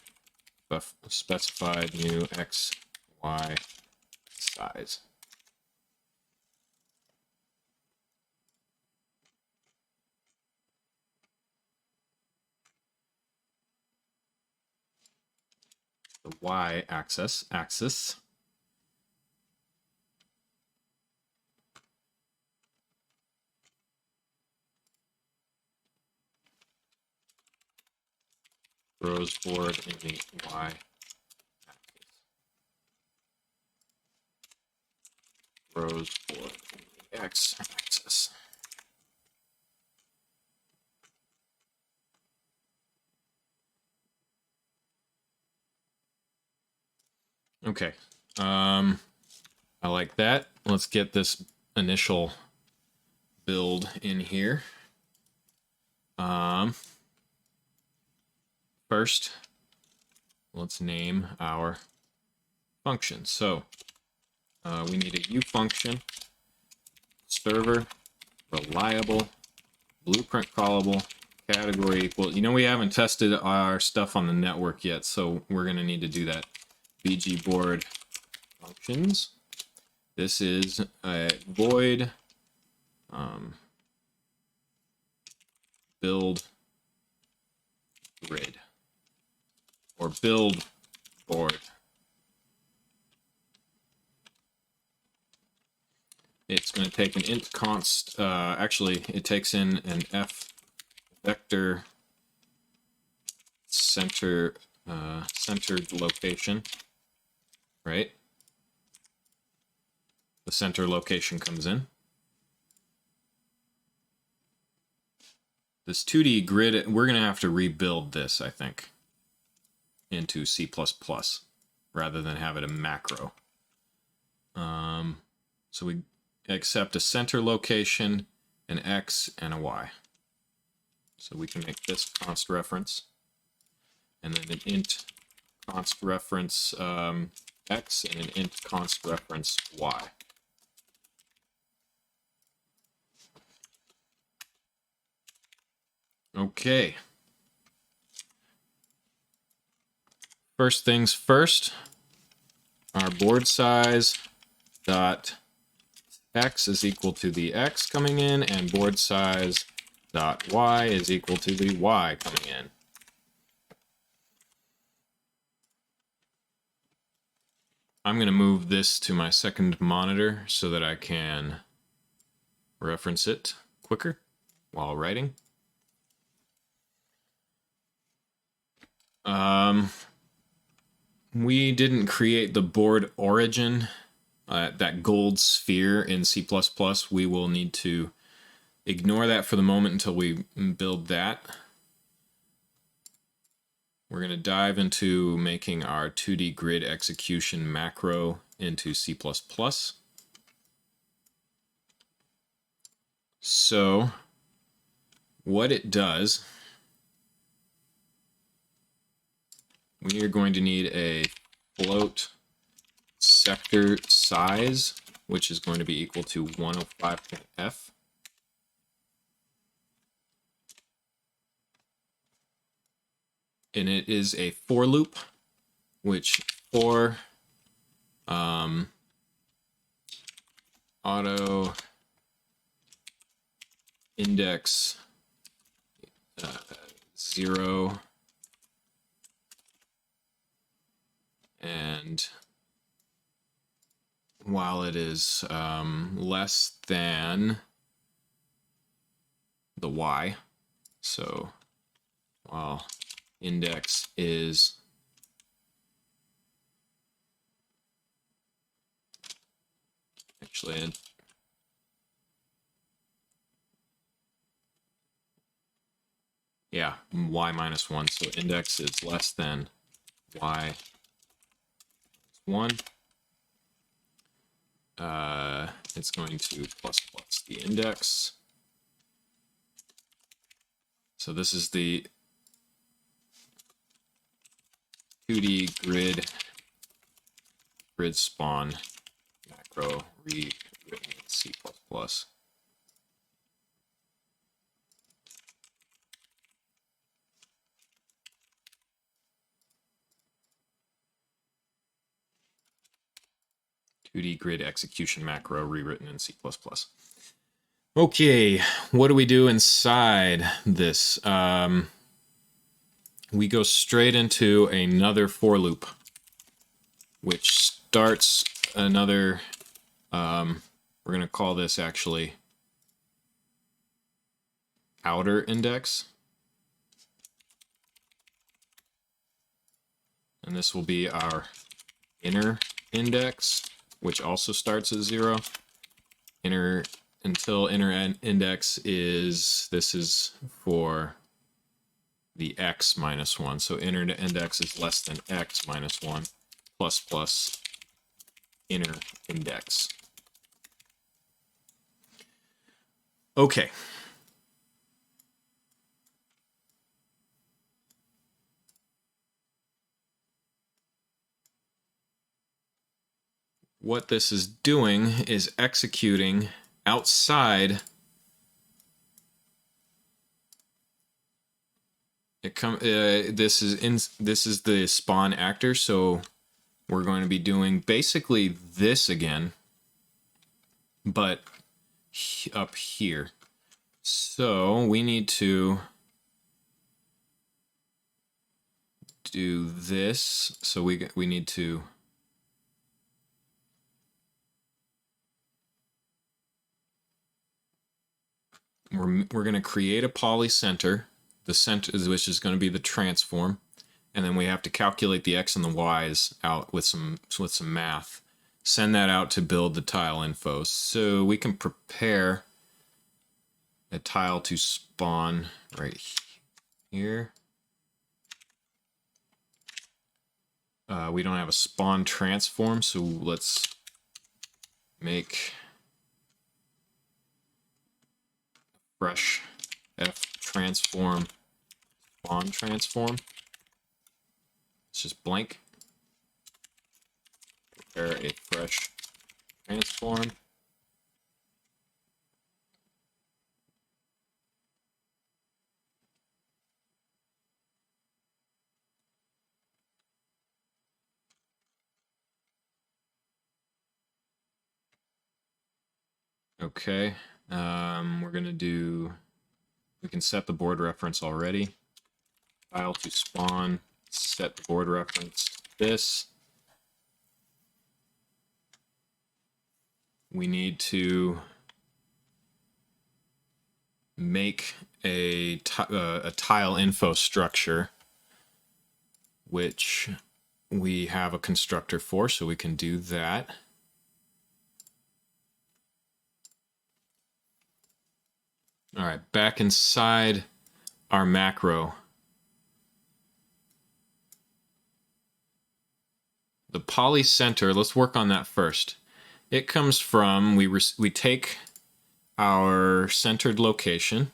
specified new X, Y size. the y-axis. Rows board in the y-axis. Rows board in the x-axis. Okay, I like that. Let's get this initial build in here. First, let's name our function. So we need a U function, server, reliable, blueprint callable, category equal. You know, we haven't tested our stuff on the network yet, so we're going to need to do that. BG board functions. This is a void build grid or build board. It's going to take an int const. Actually, it takes in an f vector centered location, right? The center location comes in. This 2D grid, we're going to have to rebuild this, I think, into C++ rather than have it a macro. So we accept a center location, an X, and a Y. So we can make this const reference, and then an int const reference X, and an int const reference Y. Okay. First things first, our board size dot X is equal to the X coming in, and board size dot Y is equal to the Y coming in. I'm going to move this to my second monitor so that I can reference it quicker while writing. We didn't create the board origin, that gold sphere in C++. We will need to ignore that for the moment until we build that. We're going to dive into making our 2D grid execution macro into C++. So what it does, we are going to need a float sector size, which is going to be equal to 105.f. And it is a for loop, which for auto index 0 and while it is less than the y, so while index is actually y minus 1, so index is less than y 1. It's going to plus the index. So this is the 2D grid spawn macro rewritten in C++. 2D grid execution macro rewritten in C++. Okay, what do we do inside this? We go straight into another for loop. which starts another, we're going to call this actually outer index. And this will be our inner index, which also starts at 0. Until inner index is, this is for the x minus 1. So inner index is less than x minus 1 plus plus inner index. Okay. What this is doing is executing outside. This is the spawn actor, so we're going to be doing basically this again, but up here. So we need to do this. So we need to we're going to create a polycenter, the center, which is going to be the transform, and then we have to calculate the x and the y's out with some math. Send that out to build the tile info. So we can prepare a tile to spawn right here. We don't have a spawn transform, so let's make fresh f transform spawn transform. It's just blank. Prepare a fresh transform. Okay, we're gonna do, we can set the board reference already. Tile to spawn, set the board reference to this. We need to make a tile info structure, which we have a constructor for, so we can do that. All right, back inside our macro. The polycenter, let's work on that first. It comes from, we take our centered location,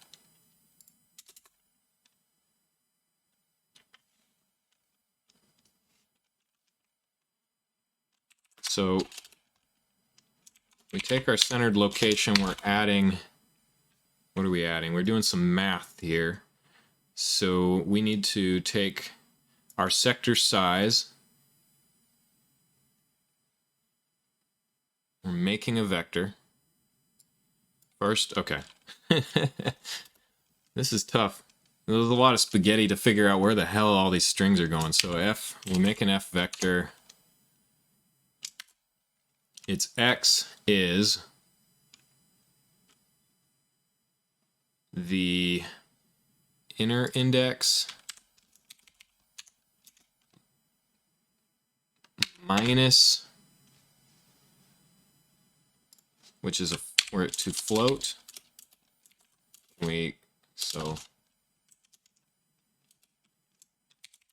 so we take our centered location, we're adding, what are we adding? We're doing some math here. So we need to take our sector size. We're making a vector. First, okay. This is tough. There's a lot of spaghetti to figure out where the hell all these strings are going. So f, we'll make an f vector. Its x is the inner index minus, which is for it to float. So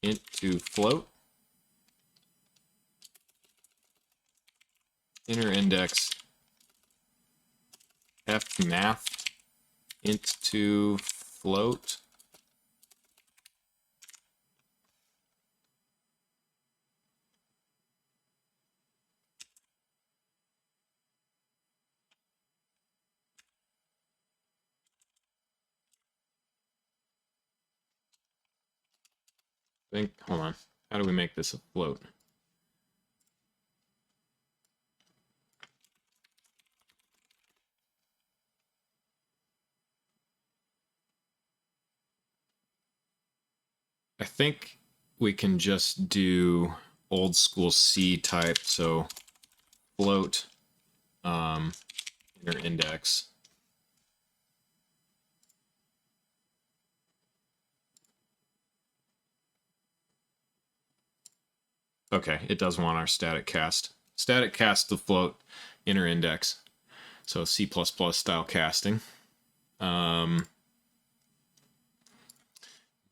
int to float, inner index f math int to float. Hold on. How do we make this a float? I think we can just do old school C type, so float inner index. Okay, it does want our static cast. Static cast the float inner index. So C++ style casting.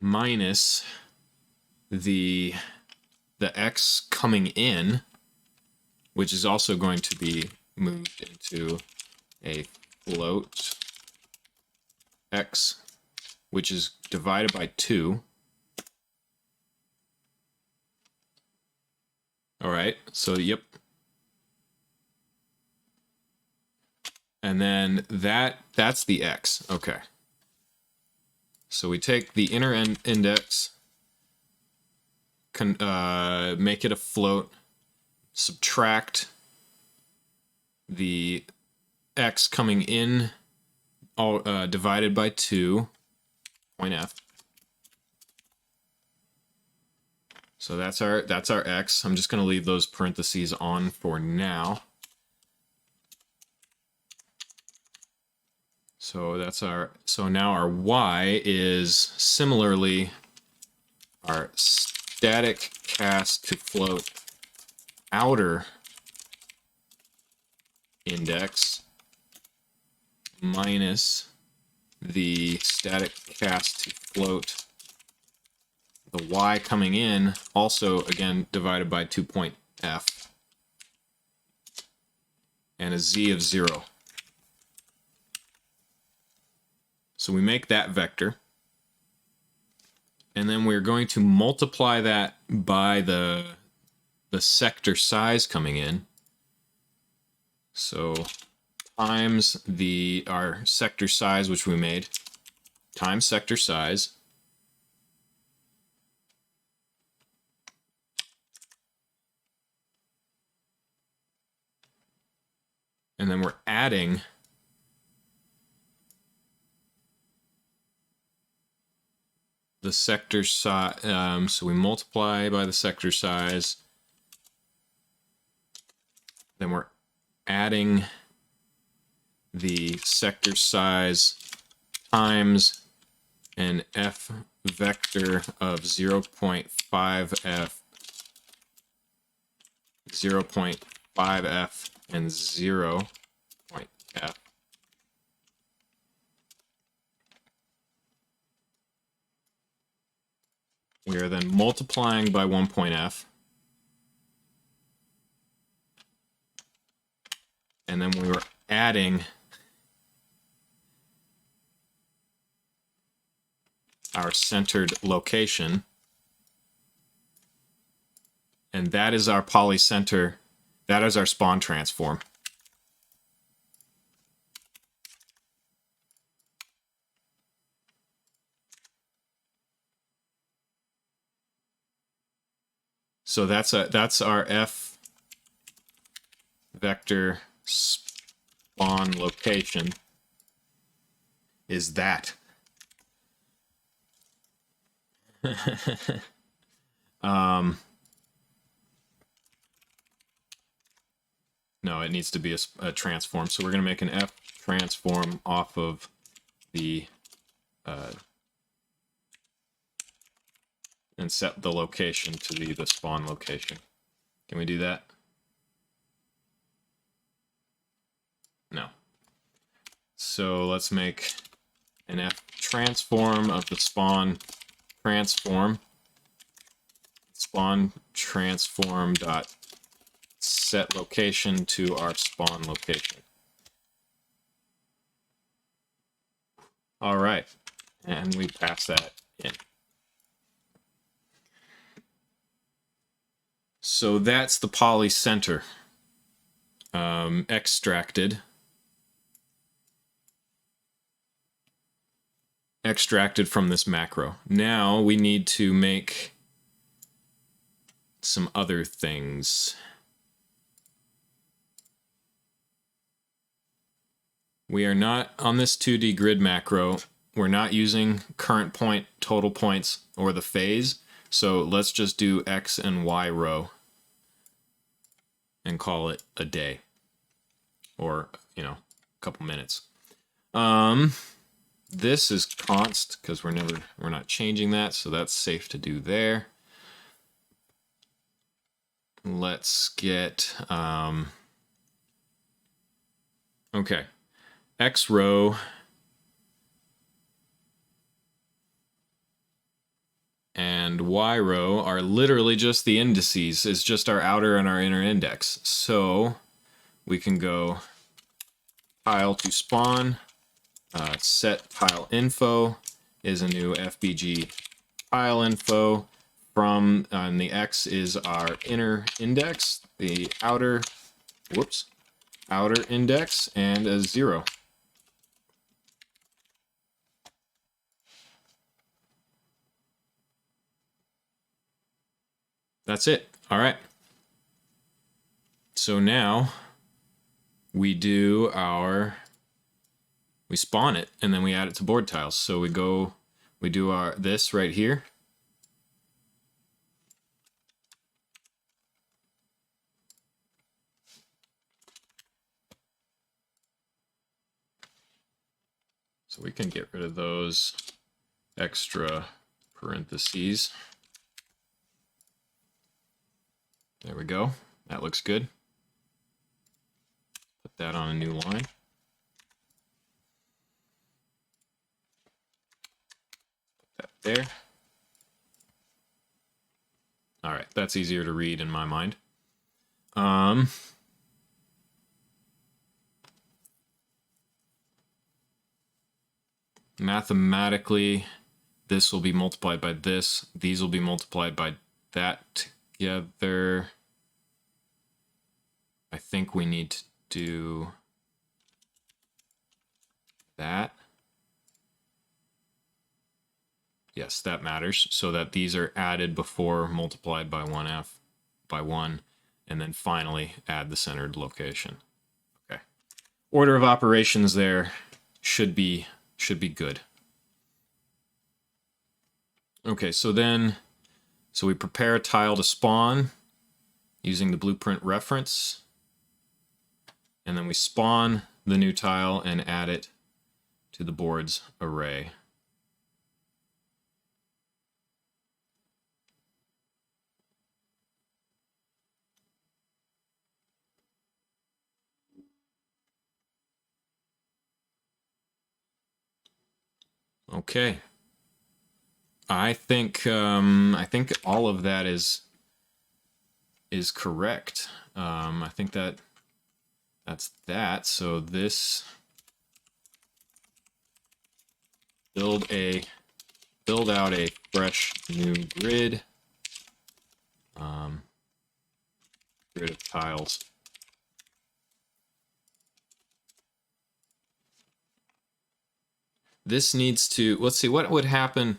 Minus the x coming in, which is also going to be moved into a float x, which is divided by 2. All right, so yep. And then that's the x. Okay. So we take the inner index, make it a float, subtract the x coming in, all divided by 2, point f. So that's our x. I'm just going to leave those parentheses on for now. So that's now our y is similarly our static cast to float outer index minus the static cast to float the y coming in, also again divided by 2 point f, and a z of 0. So we make that vector, and then we're going to multiply that by the sector size coming in. So times our sector size, which we made, times sector size. And then we're adding the sector size, so we multiply by the sector size, then we're adding the sector size times an f vector of 0.5f, 0.5f, and 0.f. We are then multiplying by 1 point f, and then we were adding our centered location, and that is our polycenter, that is our spawn transform. So that's our f vector spawn location is that. No, it needs to be a transform. So we're going to make an f transform off of the and set the location to be the spawn location. Can we do that? No. So let's make an f transform of the spawn transform. Spawn transform dot set location to our spawn location. All right, and we pass that in. So that's the polycenter extracted from this macro. Now we need to make some other things. We are not on this 2D grid macro. We're not using current point, total points, or the phase. So let's just do X and Y row. and call it a day, or, you know, a couple minutes. This is const because we're not changing that, so that's safe to do there. Let's get okay, X row and Y row are literally just the indices. It's just our outer and our inner index. So we can go tile to spawn, set tile info is a new FBG tile info. From the X is our inner index, the outer index, and a 0. That's it. All right. So now we spawn it and then we add it to board tiles. So we do this right here. So we can get rid of those extra parentheses. There we go. That looks good. Put that on a new line. Put that there. All right, that's easier to read in my mind. Mathematically, this will be multiplied by this. These will be multiplied by that together. I think we need to do that. Yes, that matters. So that these are added before multiplied by 1f by 1, and then finally add the centered location. Okay. Order of operations there should be good. Okay, so we prepare a tile to spawn using the blueprint reference, and then we spawn the new tile and add it to the board's array. Okay. I think all of that is correct. I think that's that. So this build out a fresh new grid. Grid of tiles. This needs to, let's see, what would happen?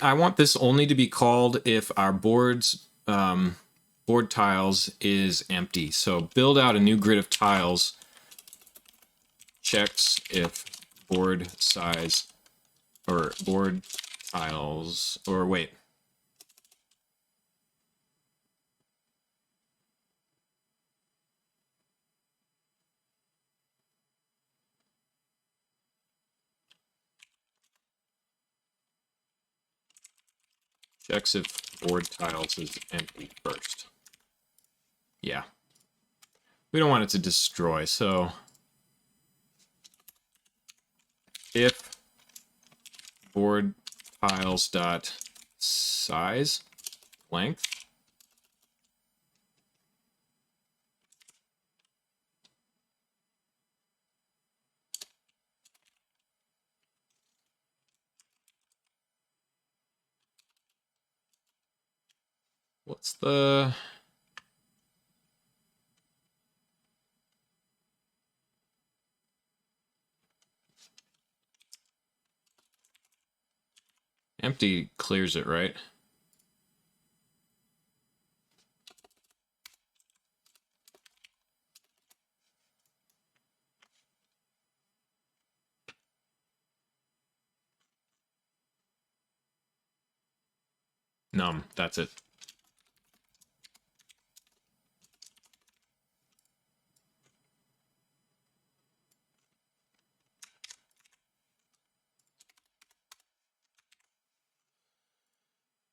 I want this only to be called if our board tiles is empty. So build out a new grid of tiles checks if board size or board tiles, or wait. Checks if board tiles is empty first. Yeah. We don't want it to destroy, so if board tiles dot size length what's the empty clears it, right? Num, that's it.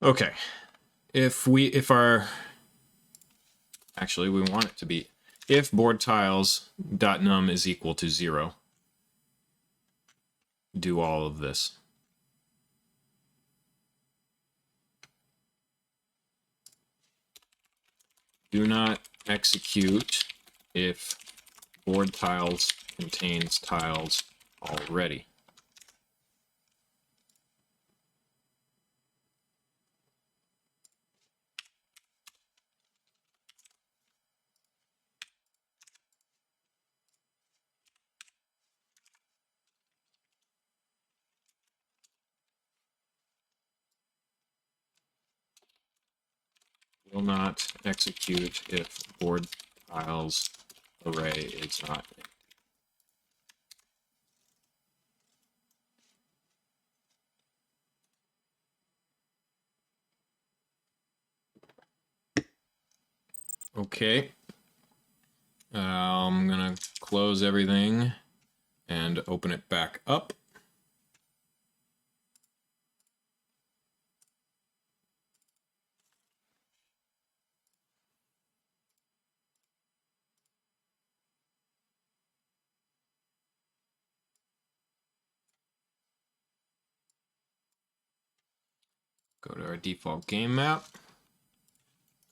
Okay. If actually we want it to be, if board tiles dot num is equal to 0, do all of this. Do not execute if board tiles contains tiles already. Will not execute if board tiles array is not. Okay. I'm gonna close everything and open it back up. Go to our default game map.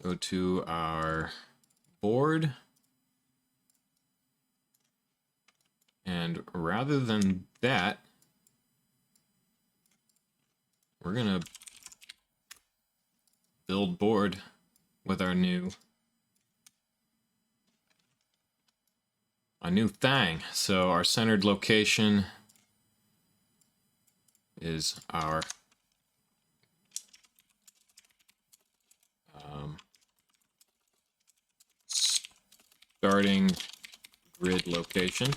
Go to our board. And rather than that, we're gonna build board with our new thing. So our centered location is our starting grid location.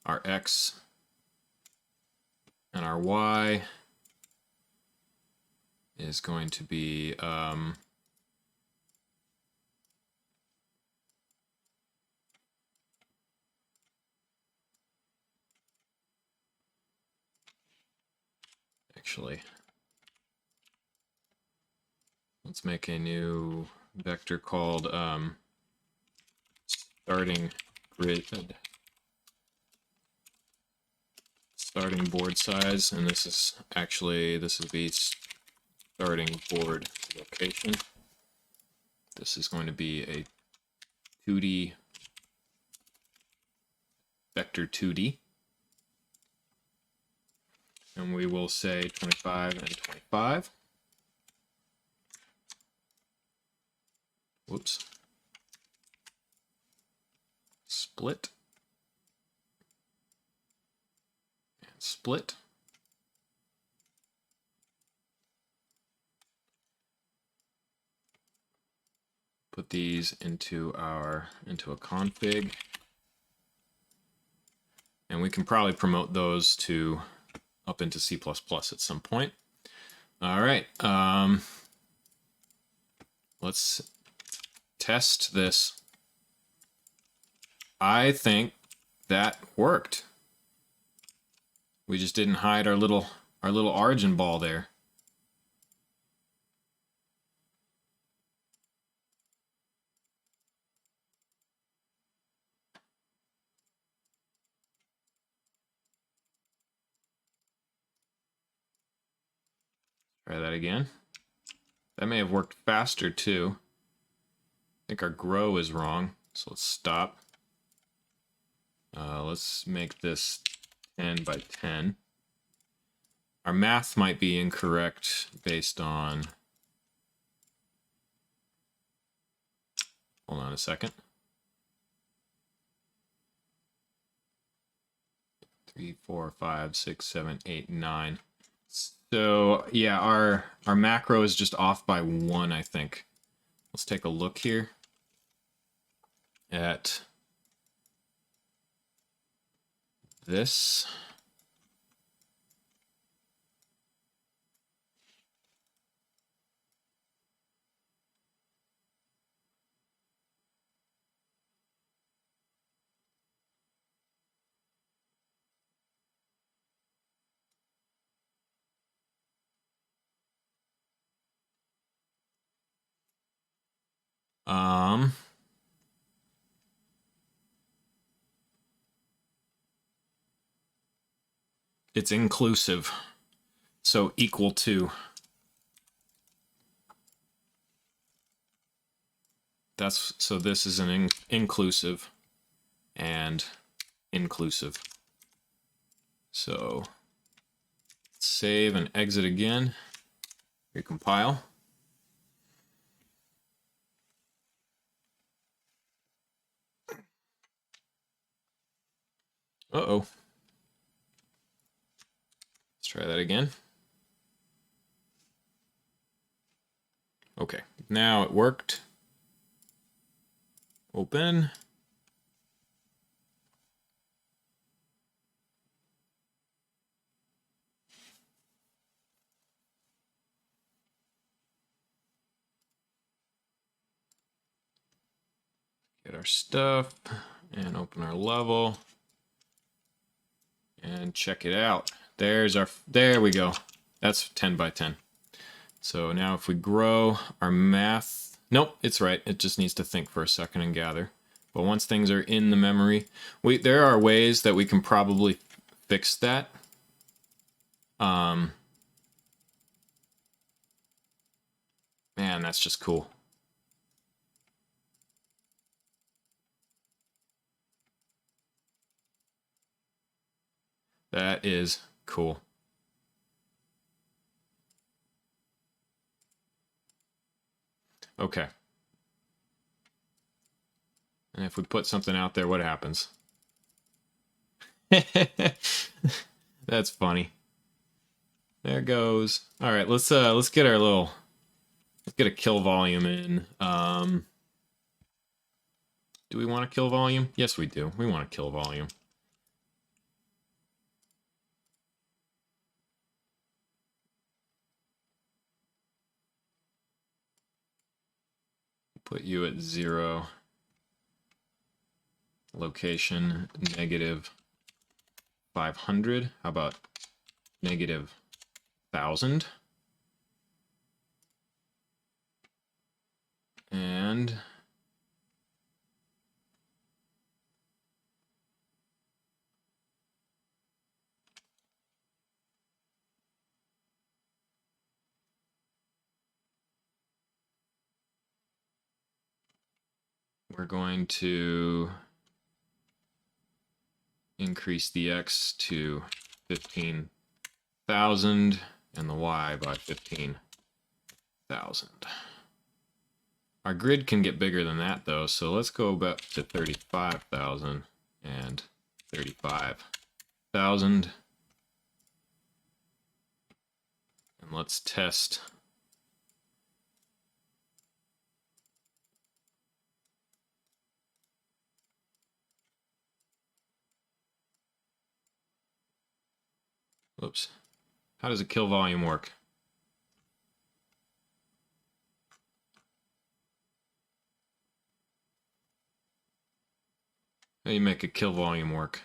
Our X and our Y is going to be actually, let's make a new vector called starting grid, starting board size, and this is the starting board location. This is going to be a 2D vector 2D, and we will say 25 and 25. Whoops. Split and split. Put these into a config, and we can probably promote those to up into C++ at some point. All right, let's test this. I think that worked. We just didn't hide our little origin ball there. Try that again. That may have worked faster too. I think our grow is wrong, so let's stop. Let's make this 10 by 10. Our math might be incorrect based on... Hold on a second. 3, 4, 5, 6, 7, 8, 9. So yeah, our macro is just off by 1, I think. Let's take a look here at this. Um, it's inclusive, so equal to. So this is an inclusive and inclusive. So save and exit again. Recompile. Uh-oh. Let's try that again. Okay, now it worked. Open. Get our stuff and open our level and check it out. There we go. That's 10 by 10. So now if we grow our math, nope, it's right. It just needs to think for a second and gather. But once things are in the memory, there are ways that we can probably fix that. Man, that's just cool. That is cool. Okay. And if we put something out there, what happens? That's funny. There it goes. All right, let's get let's get a kill volume in. Do we want to kill volume? Yes, we do. We want to kill volume. Put you at 0. Location negative 500. How about negative 1000? And we're going to increase the x to 15,000 and the y by 15,000. Our grid can get bigger than that though, so let's go back to 35,000 and 35,000. And let's test. Whoops. How does a kill volume work? How do you make a kill volume work?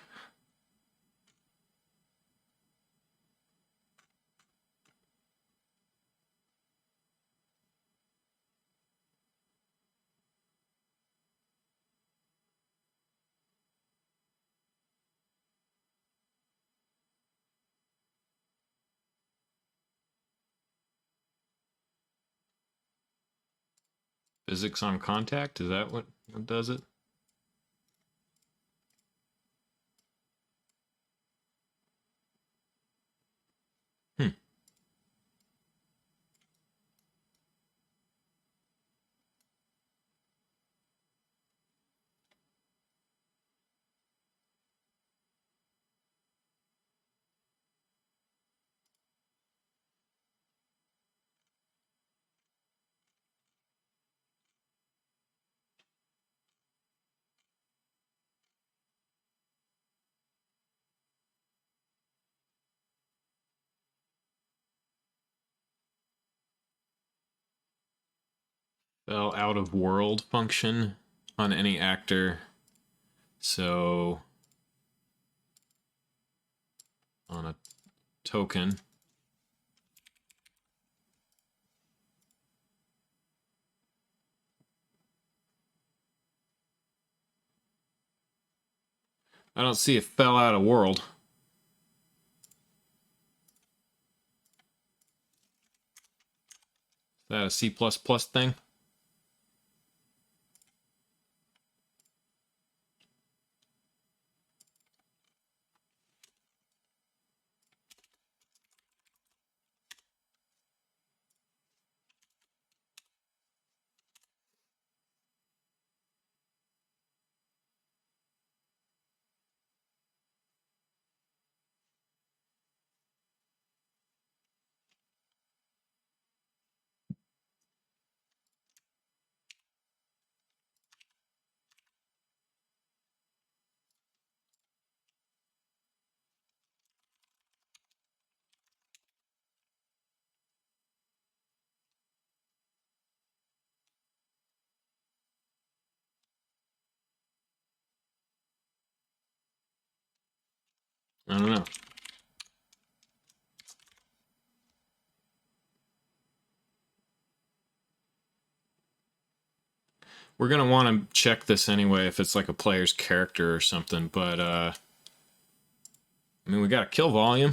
Physics on contact? Is that what does it? Fell out of world function on any actor. So on a token, I don't see it fell out of world. Is that a C++ thing? I don't know. We're going to want to check this anyway if it's like a player's character or something, but I mean, we got a kill volume.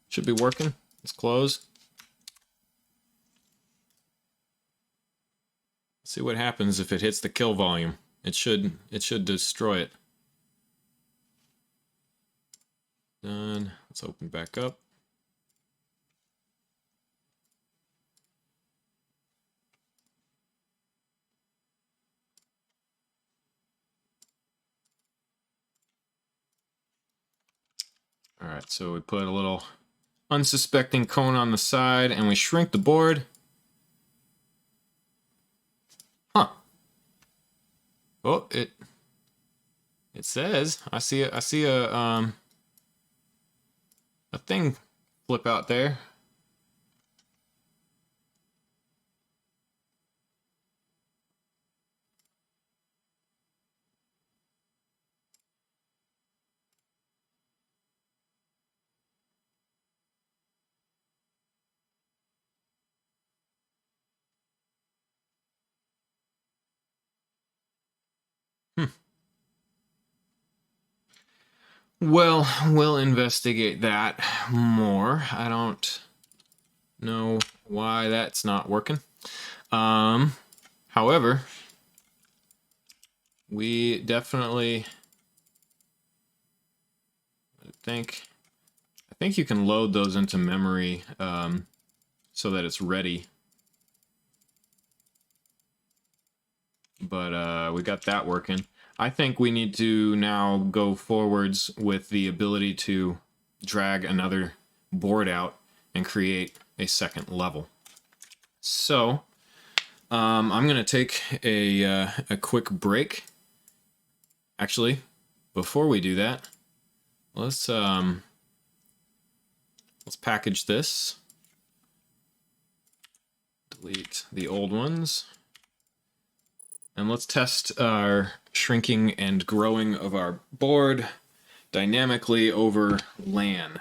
Should be working. Let's close. See what happens if it hits the kill volume. It should destroy it. Done. Let's open back up. All right, so we put a little unsuspecting cone on the side and we shrink the board. Huh. Oh, it says, I see a thing flip out there. Well, we'll investigate that more. I don't know why that's not working. However, we definitely I think you can load those into memory so that it's ready. But we got that working. I think we need to now go forwards with the ability to drag another board out and create a second level. So I'm going to take a quick break. Actually, before we do that, let's package this. Delete the old ones. And let's test our shrinking and growing of our board dynamically over LAN.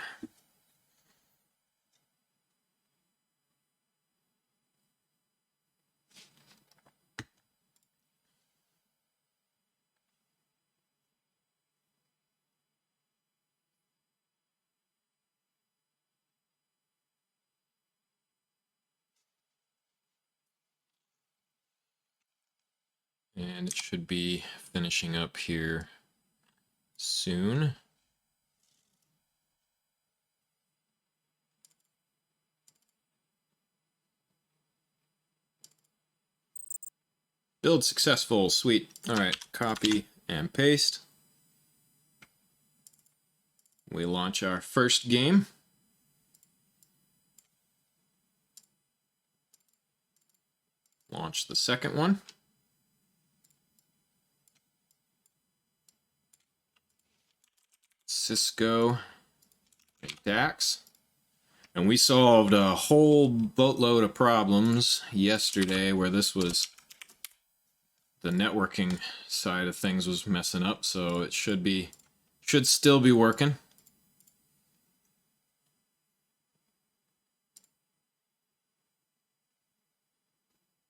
And it should be finishing up here soon. Build successful, sweet. All right, copy and paste. We launch our first game. Launch the second one. Cisco and DAX. And we solved a whole boatload of problems yesterday where this was the networking side of things was messing up, so it should still be working.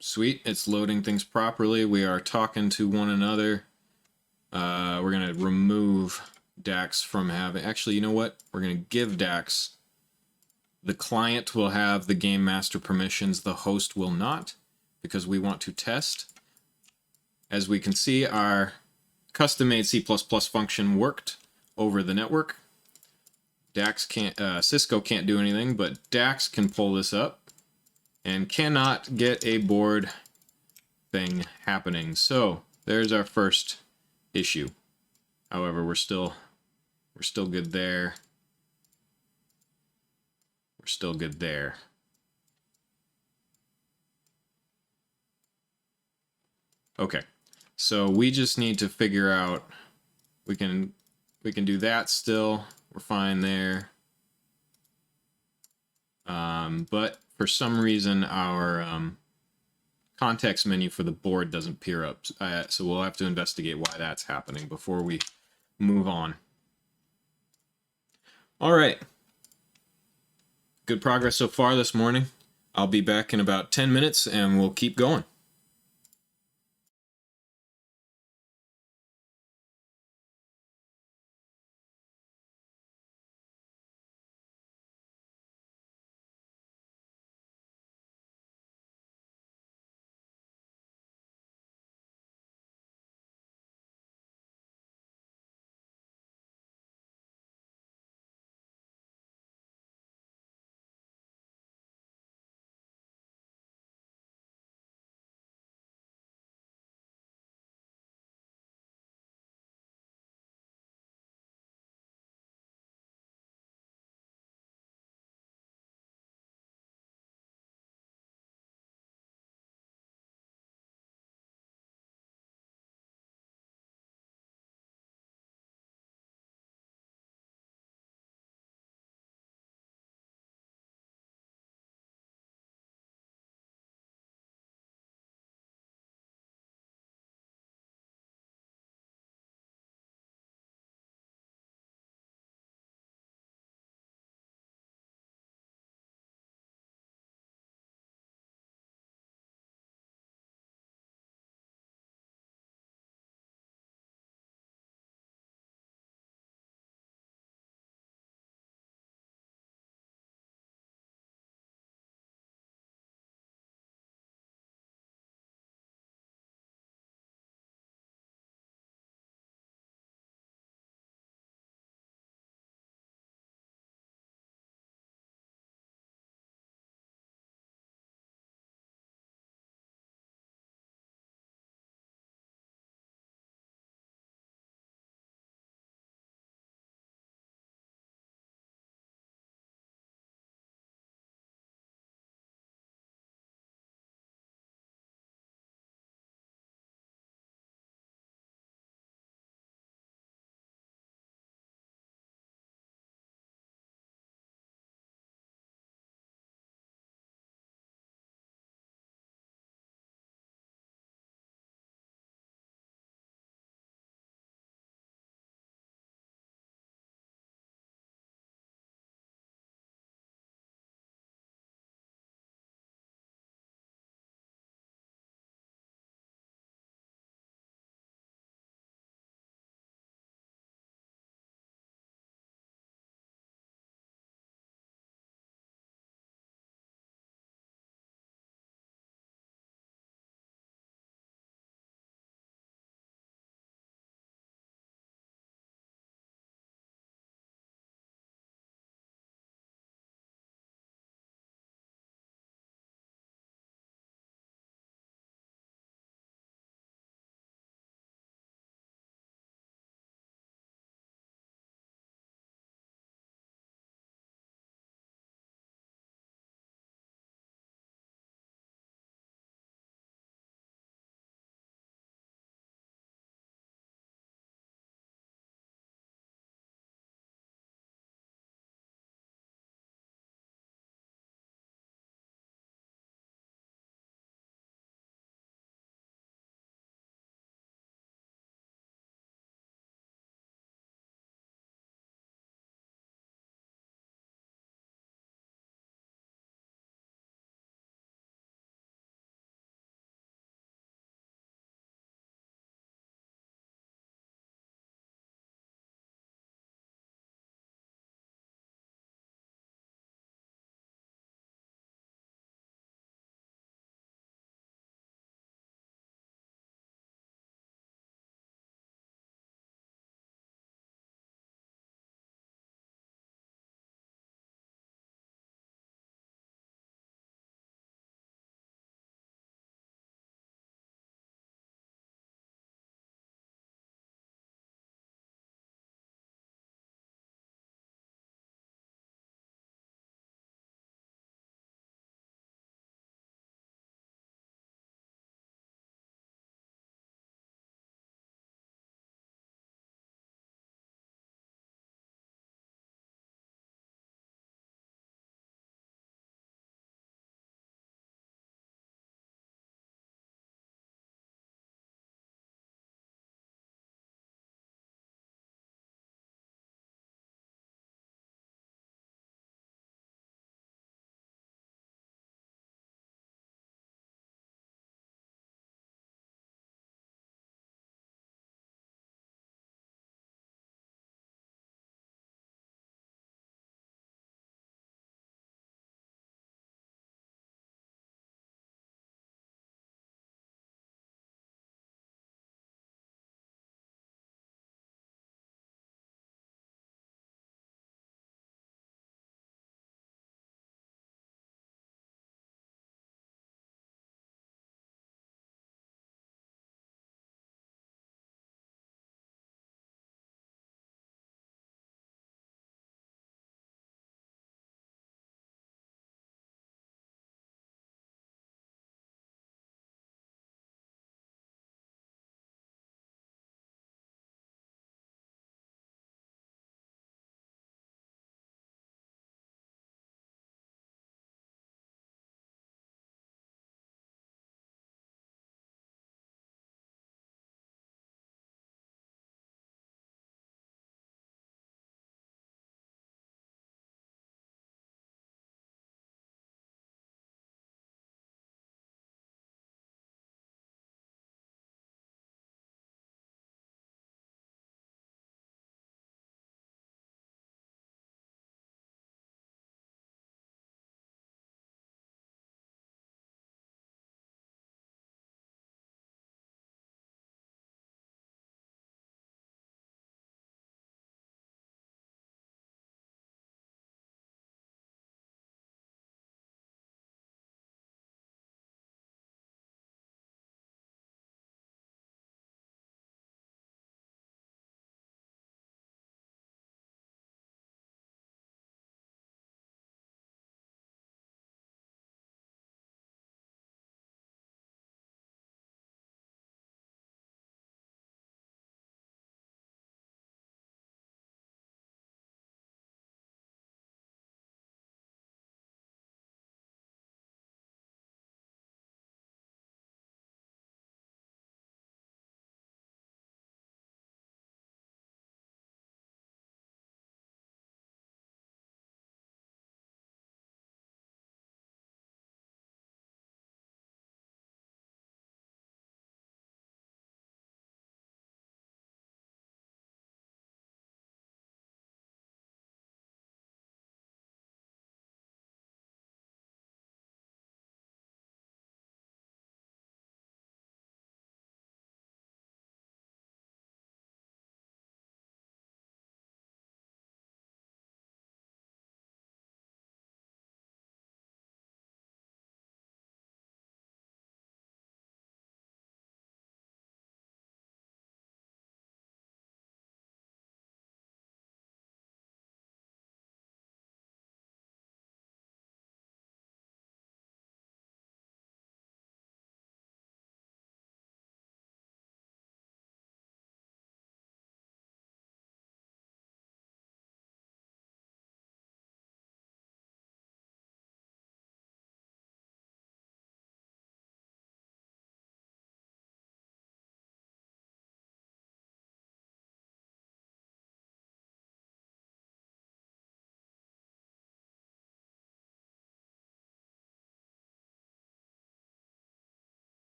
Sweet, it's loading things properly. We are talking to one another. We're going to remove DAX from having... Actually, you know what? We're going to give DAX. The client will have the game master permissions. The host will not, because we want to test. As we can see, our custom-made C++ function worked over the network. DAX can't, Cisco can't do anything, but DAX can pull this up and cannot get a board thing happening. So there's our first issue. However, we're still good there. We're still good there. Okay, so we just need to figure out, we can do that still. We're fine there. But for some reason our context menu for the board doesn't appear up. So we'll have to investigate why that's happening before we move on. All right. Good progress so far this morning. I'll be back in about 10 minutes and we'll keep going.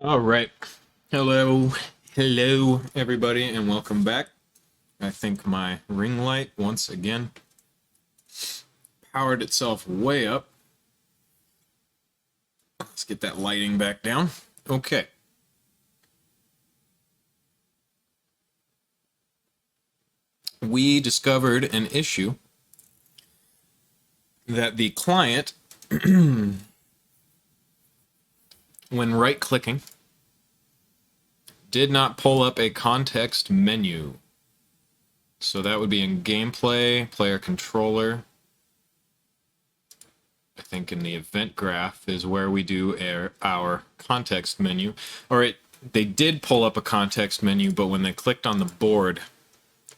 All right. Hello. Hello, everybody, and welcome back. I think my ring light, once again, powered itself way up. Let's get that lighting back down. Okay. We discovered an issue that the client, when right-clicking, did not pull up a context menu. So that would be in gameplay, player controller. I think in the event graph is where we do our context menu. All right, they did pull up a context menu, but when they clicked on the board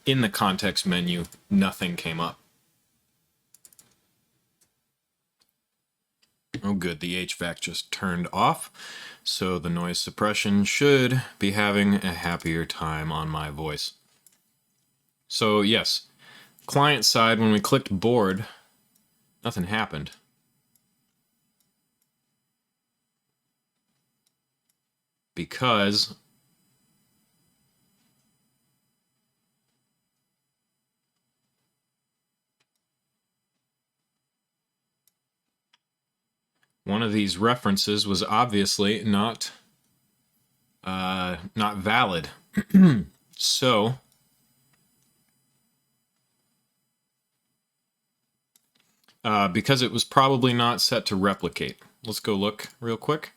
in the context menu, nothing came up. Oh good, the HVAC just turned off, so the noise suppression should be having a happier time on my voice. So yes, client side, when we clicked board, nothing happened. Because one of these references was obviously not valid. So because it was probably not set to replicate. Let's go look real quick.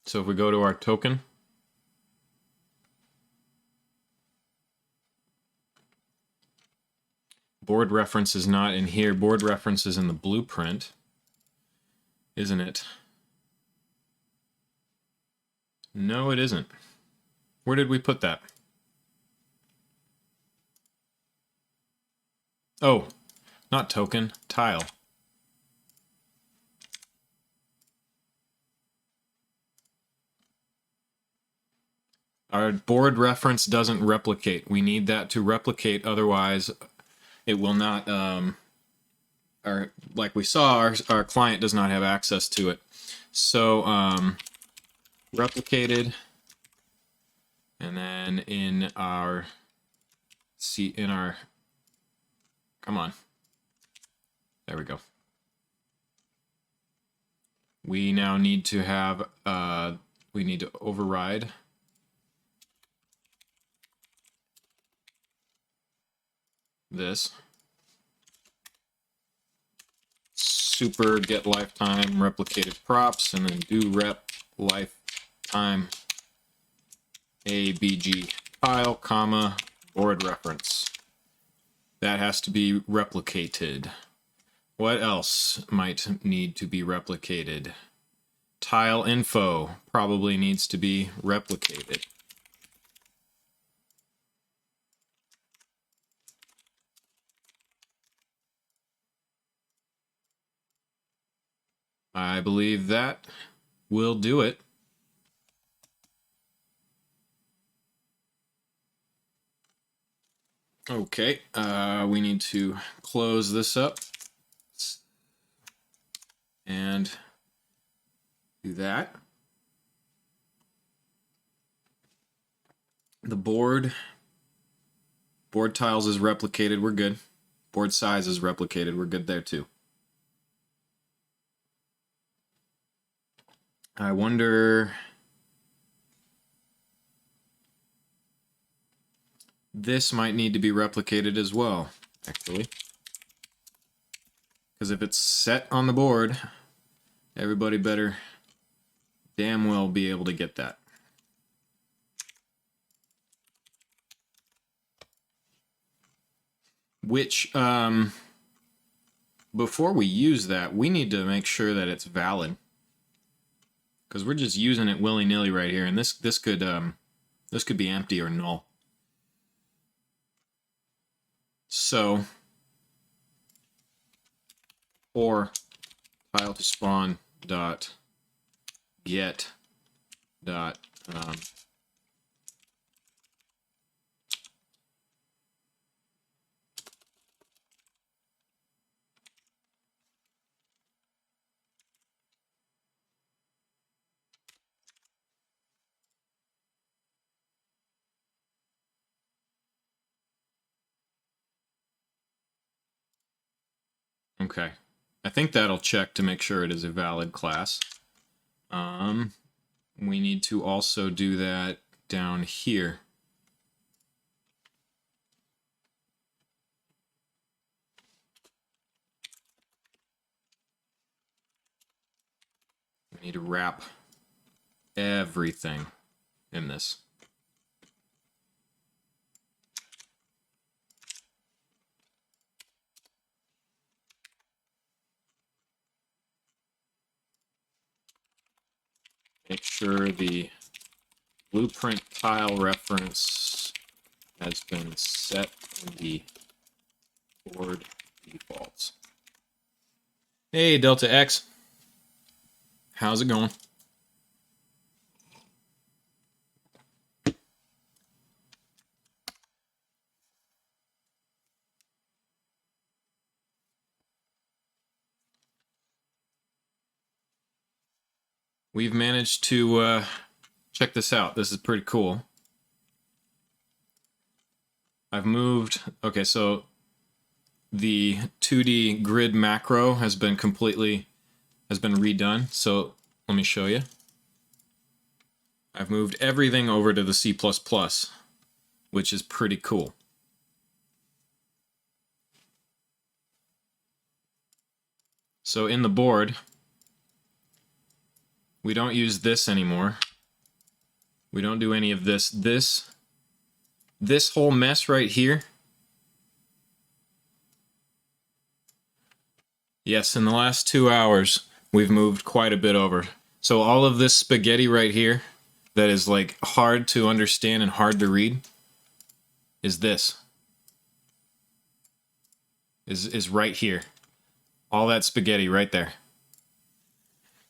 So if we go to our token, board reference is not in here. Board reference is in the blueprint, isn't it? No, it isn't. Where did we put that? Oh, not token, tile. Our board reference doesn't replicate. We need that to replicate, otherwise it will not, or like we saw, our client does not have access to it. So replicated, and then in our come on, there we go. We now need to have we need to override this super get lifetime replicated props, and then do rep lifetime abg file, comma, board reference. That has to be replicated. What else might need to be replicated? Tile info probably needs to be replicated. I believe that will do it. Okay, we need to close this up and do that. The board tiles is replicated, we're good. Board size is replicated, we're good there too. I wonder, this might need to be replicated as well, actually. Because if it's set on the board, everybody better damn well be able to get that. Which, before we use that, we need to make sure that it's valid. Because we're just using it willy-nilly right here, and this could be empty or null. So, or tile to spawn dot get dot Okay. I think that'll check to make sure it is a valid class. We need to also do that down here. We need to wrap everything in this. Make sure the blueprint tile reference has been set in the board defaults. Hey, Delta X. How's it going? We've managed to check this out. This is pretty cool. I've moved, okay, so the 2D grid macro has been redone. So let me show you. I've moved everything over to the C++, which is pretty cool. So in the board, we don't use this anymore. We don't do any of this. This whole mess right here. Yes, in the last 2 hours, we've moved quite a bit over. So all of this spaghetti right here that is like hard to understand and hard to read is this. Is right here. All that spaghetti right there.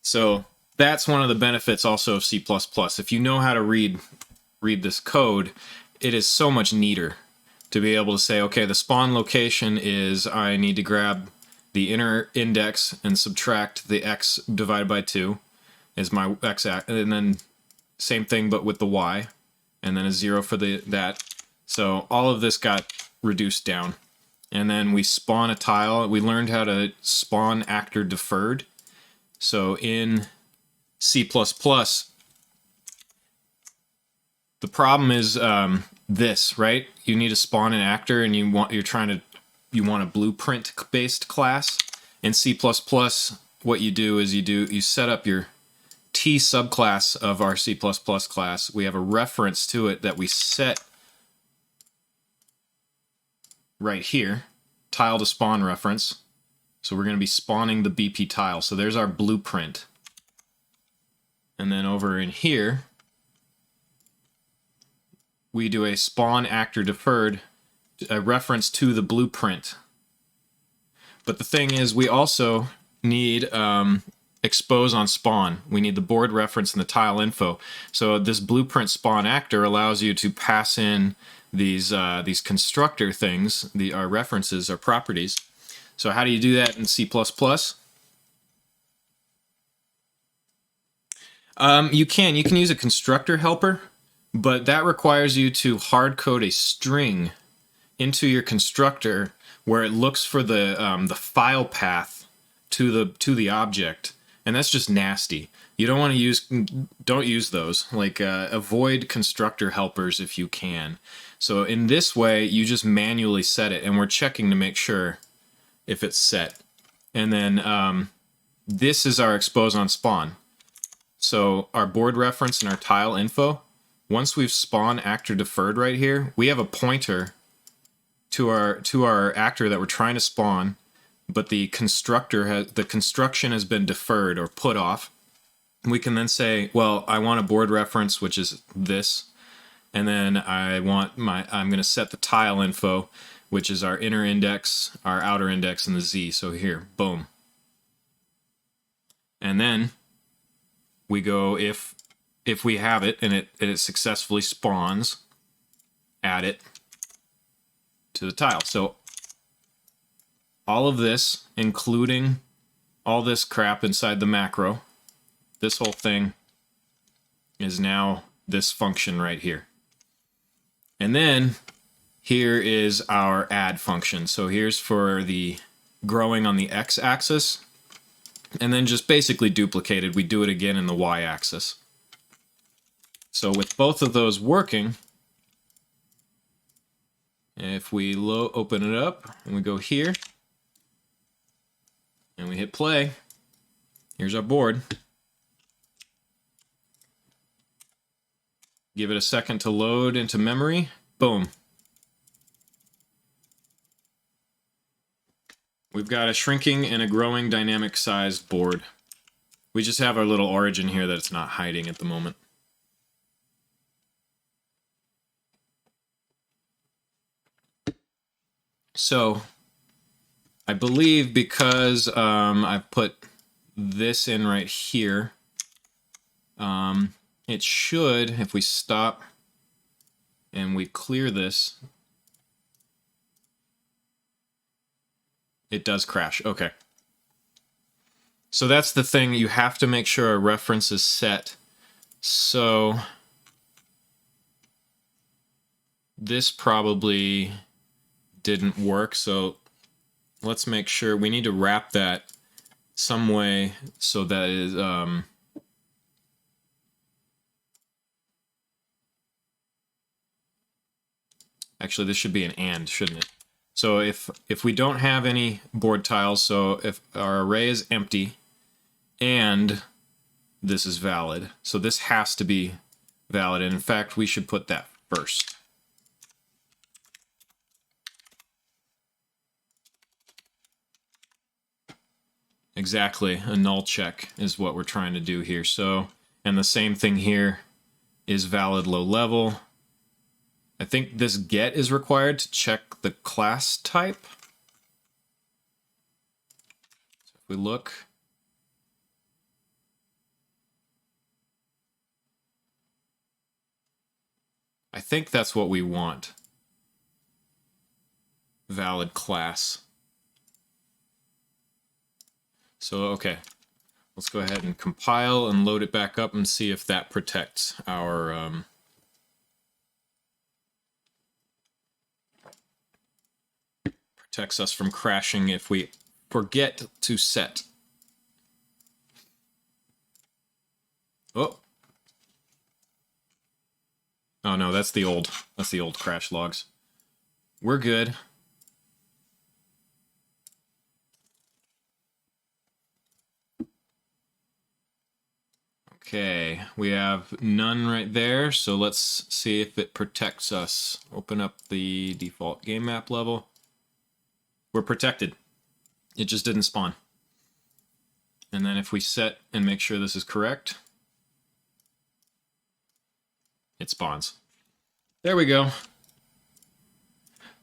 So that's one of the benefits also of C++. If you know how to read this code, it is so much neater to be able to say, okay, the spawn location is, I need to grab the inner index and subtract the x divided by 2 is my x, and then same thing but with the y, and then a 0 for that. So all of this got reduced down. And then we spawn a tile. We learned how to spawn actor deferred. So in C++, the problem is this, right? You need to spawn an actor, and you want a blueprint based class. In C++, what you do is you set up your T subclass of our C++ class. We have a reference to it that we set right here, tile to spawn reference. So we're going to be spawning the BP tile. So there's our blueprint. And then over in here, we do a spawn actor deferred, a reference to the blueprint. But the thing is, we also need expose on spawn. We need the board reference and the tile info. So this blueprint spawn actor allows you to pass in these constructor things, our references, our properties. So how do you do that in C++? You can use a constructor helper, but that requires you to hard code a string into your constructor where it looks for the file path to the object, and that's just nasty. You don't use those. Like avoid constructor helpers if you can. So in this way, you just manually set it, and we're checking to make sure if it's set. And then this is our expose on spawn. So our board reference and our tile info, once we've spawned actor deferred right here, we have a pointer to our actor that we're trying to spawn, but the construction has been deferred or put off. We can then say, well, I want a board reference, which is this, and then I'm going to set the tile info, which is our inner index, our outer index, and the z. So here, boom. And then we go, if we have it and it successfully spawns, add it to the tile. So all of this, including all this crap inside the macro, this whole thing is now this function right here. And then here is our add function. So here's for the growing on the x-axis, and then just basically duplicated. We do it again in the y-axis. So with both of those working, if we open it up and we go here and we hit play, here's our board. Give it a second to load into memory. Boom. We've got a shrinking and a growing dynamic sized board. We just have our little origin here that it's not hiding at the moment. So, I believe because I've put this in right here, it should, if we stop and we clear this, it does crash. Okay. So that's the thing, you have to make sure a reference is set. So this probably didn't work, so let's make sure we need to wrap that some way so that is actually this should be an and, shouldn't it? So if we don't have any board tiles, so if our array is empty and this is valid, so this has to be valid, and in fact we should put that first. Exactly, a null check is what we're trying to do here. So, and the same thing here is valid low level. I think this get is required to check the class type. So if we look, I think that's what we want. Valid class. So, okay, let's go ahead and compile and load it back up and see if that protects our protects us from crashing if we forget to set. Oh no, that's the old crash logs. We're good. Okay, we have none right there, so let's see if it protects us. Open up the default game map level. We're protected. It just didn't spawn. And then if we set and make sure this is correct, it spawns. There we go.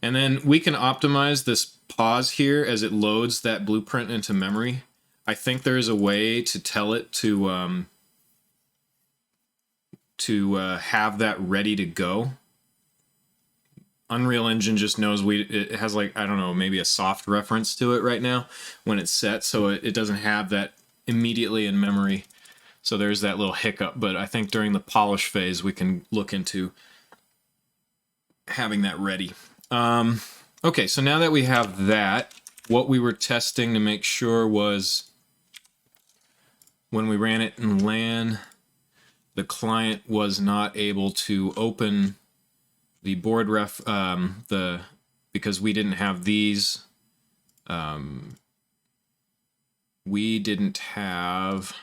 And then we can optimize this pause here as it loads that blueprint into memory. I think there is a way to tell it to have that ready to go. Unreal Engine just knows it has, like, I don't know, maybe a soft reference to it right now when it's set, so it doesn't have that immediately in memory. So there's that little hiccup, but I think during the polish phase we can look into having that ready. Okay, so now that we have that, what we were testing to make sure was when we ran it in LAN, the client was not able to open the board ref, because we didn't have these, we didn't have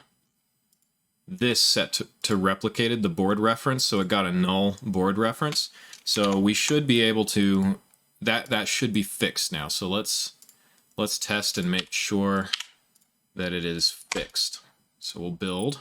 this set to replicated the board reference, so it got a null board reference. So we should be able to, that should be fixed now. So let's test and make sure that it is fixed. So we'll build.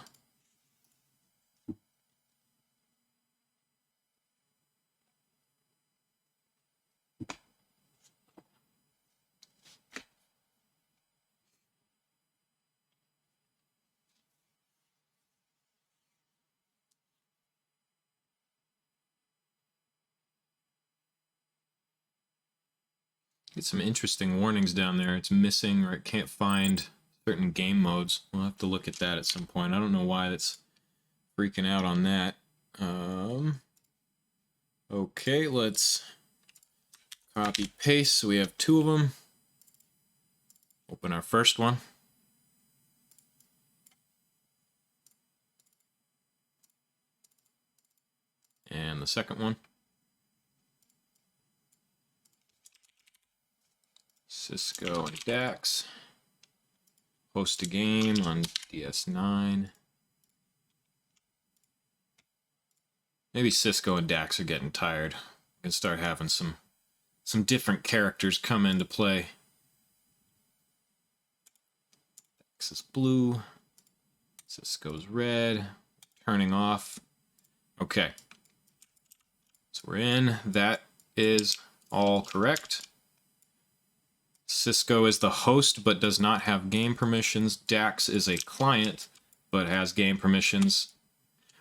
Get some interesting warnings down there. It's missing, or it can't find certain game modes. We'll have to look at that at some point. I don't know why that's freaking out on that. Okay, let's copy paste. So we have two of them. Open our first one. And the second one. Cisco and DAX. Host a game on DS9. Maybe Cisco and DAX are getting tired. We can start having some different characters come into play. DAX is blue. Cisco's red. Turning off. Okay. So we're in. That is all correct. Cisco is the host but does not have game permissions. DAX is a client but has game permissions.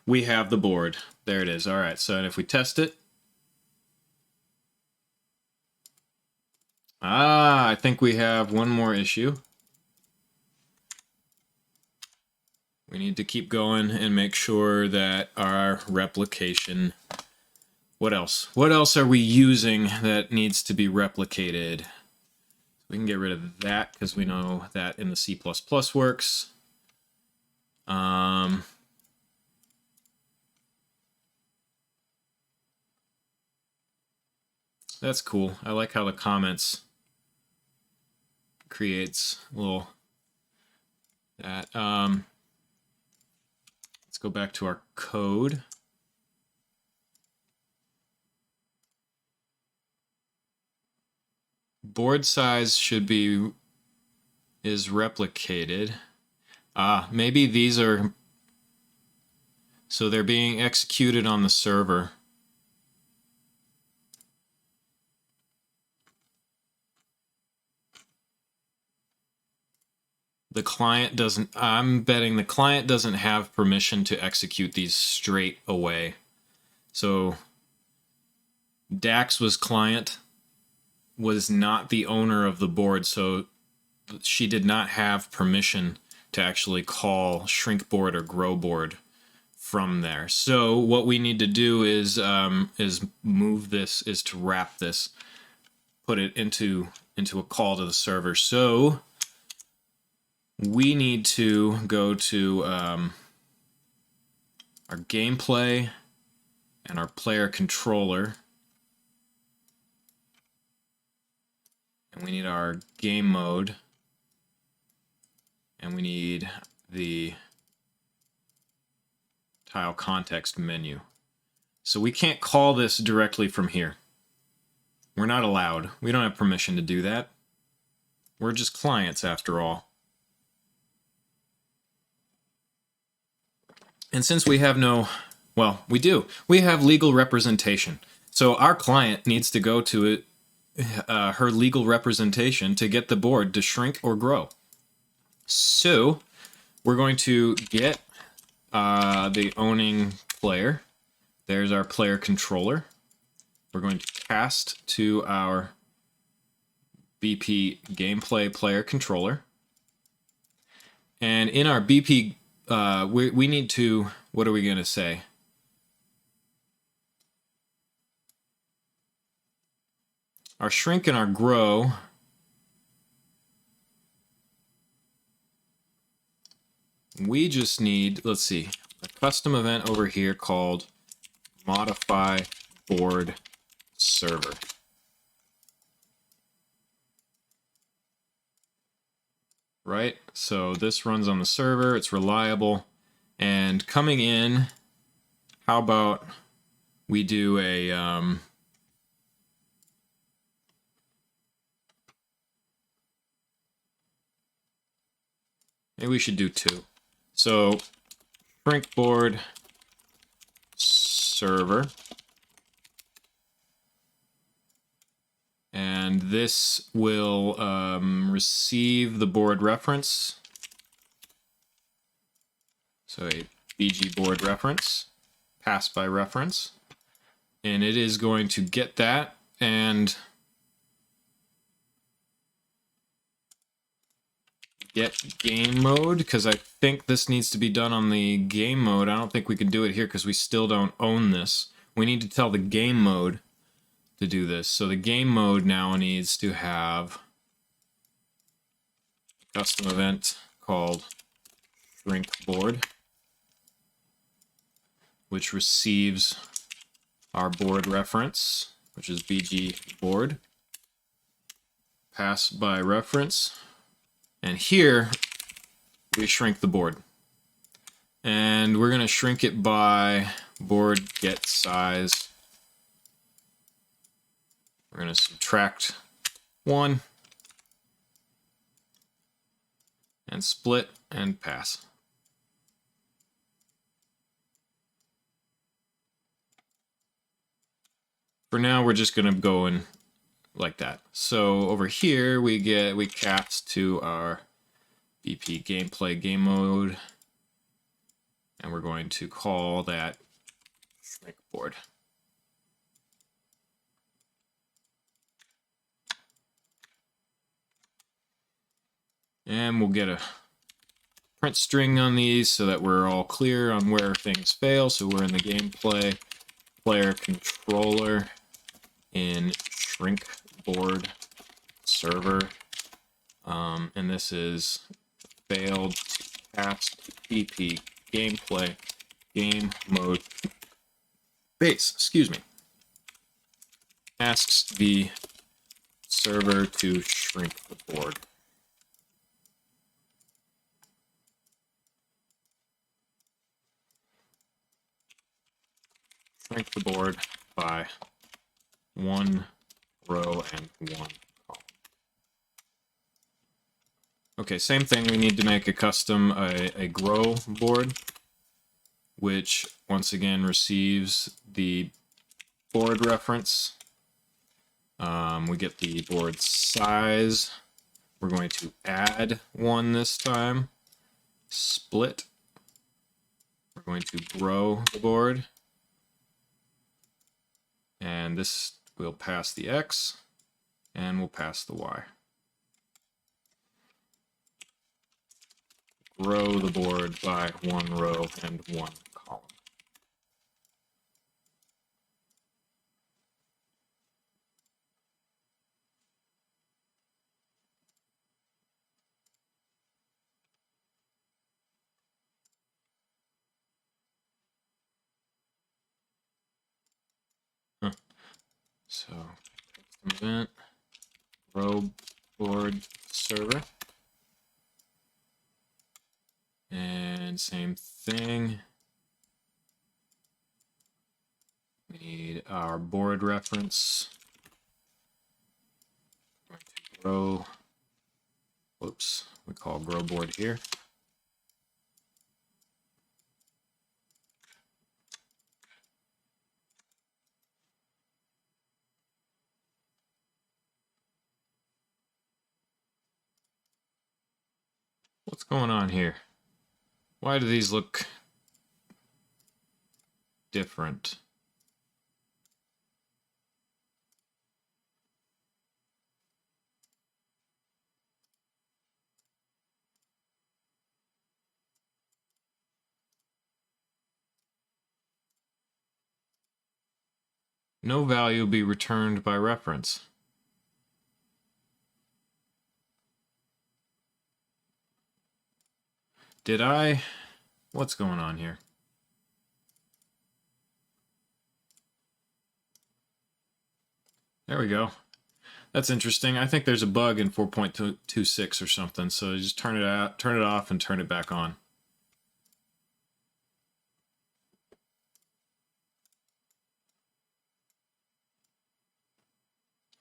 We have the board. There it is. All right, so if we test it. I think we have one more issue. We need to keep going and make sure that our replication... What else? What else are we using that needs to be replicated? We can get rid of that because we know that in the C++ works. That's cool. I like how the comments creates a little that. Let's go back to our code. Board size should be is replicated. Maybe these are so they're being executed on the server. The client doesn't, I'm betting the client doesn't have permission to execute these straight away. So DAX was client, was not the owner of the board, so she did not have permission to actually call shrink board or grow board from there. So what we need to do is move this, is to wrap this, put it into a call to the server. So we need to go to our gameplay and our player controller. And we need our game mode. And we need the tile context menu. So we can't call this directly from here. We're not allowed. We don't have permission to do that. We're just clients after all. And since we have no, well, we do. We have legal representation. So our client needs to go to it, her legal representation to get the board to shrink or grow. So we're going to get the owning player. There's our player controller. We're going to cast to our BP gameplay player controller. And in our BP, we need to, what are we going to say? Our shrink and our grow. We just need, let's see, a custom event over here called modify board server. Right? So this runs on the server, it's reliable. And coming in, how about we do a maybe we should do two. So shrink board server. And this will receive the board reference. So a BG board reference, pass by reference. And it is going to get that and get game mode, because I think this needs to be done on the game mode. I don't think we can do it here because we still don't own this. We need to tell the game mode to do this. So the game mode now needs to have custom event called shrink board, which receives our board reference, which is BG board, pass by reference, and here we shrink the board. And we're going to shrink it by board get size. We're going to subtract 1 and split and pass. For now, we're just going to go in like that. So over here, we cast to our BP gameplay game mode, and we're going to call that shrink board. And we'll get a print string on these so that we're all clear on where things fail. So we're in the gameplay player controller in shrink board server, and this is failed to cast BP gameplay game mode base. Excuse me. Asks the server to shrink the board. Shrink the board by 1 row and 1 column. Okay, same thing. We need to make a custom a grow board, which once again receives the board reference. We get the board size. We're going to add 1 this time. Split. We're going to grow the board. And this will pass the X, and we'll pass the Y. Grow the board by 1 row and 1 column. So, custom event, grow board server. And same thing. We need our board reference. We're going to grow, whoops, we call grow board here. What's going on here? Why do these look different? No value be returned by reference. What's going on here? There we go. That's interesting. I think there's a bug in 4.26 or something, so just turn it out, turn it off, and turn it back on.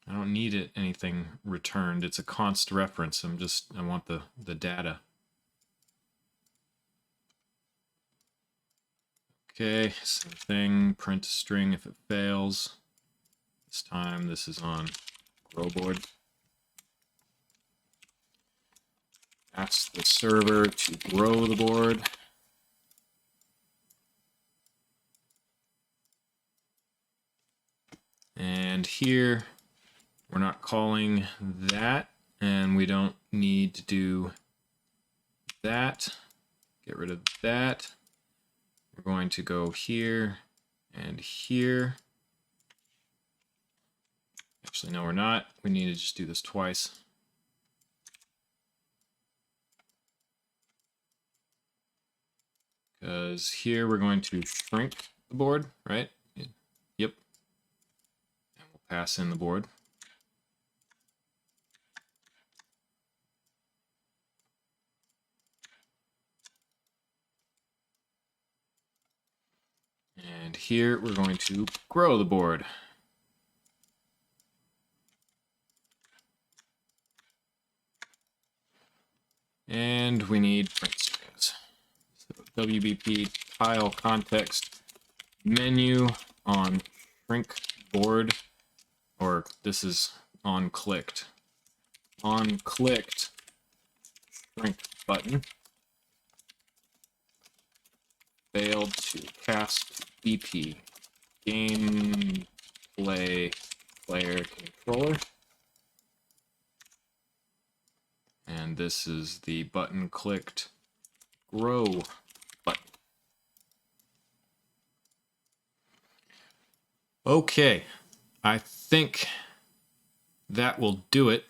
I don't need anything returned. It's a const reference. I want the data. Okay, same thing. Print a string if it fails. This time this is on grow board. Ask the server to grow the board. And here we're not calling that, and we don't need to do that. Get rid of that. We're going to go here and here. Actually, no, we're not. We need to just do this twice. Because here we're going to shrink the board, right? Yep. And we'll pass in the board. And here we're going to grow the board. And we need print strings. So WBP tile context menu on shrink board, or this is on clicked. On clicked shrink button. Failed to cast BP. Gameplay player controller. And this is the button clicked grow button. Okay, I think that will do it.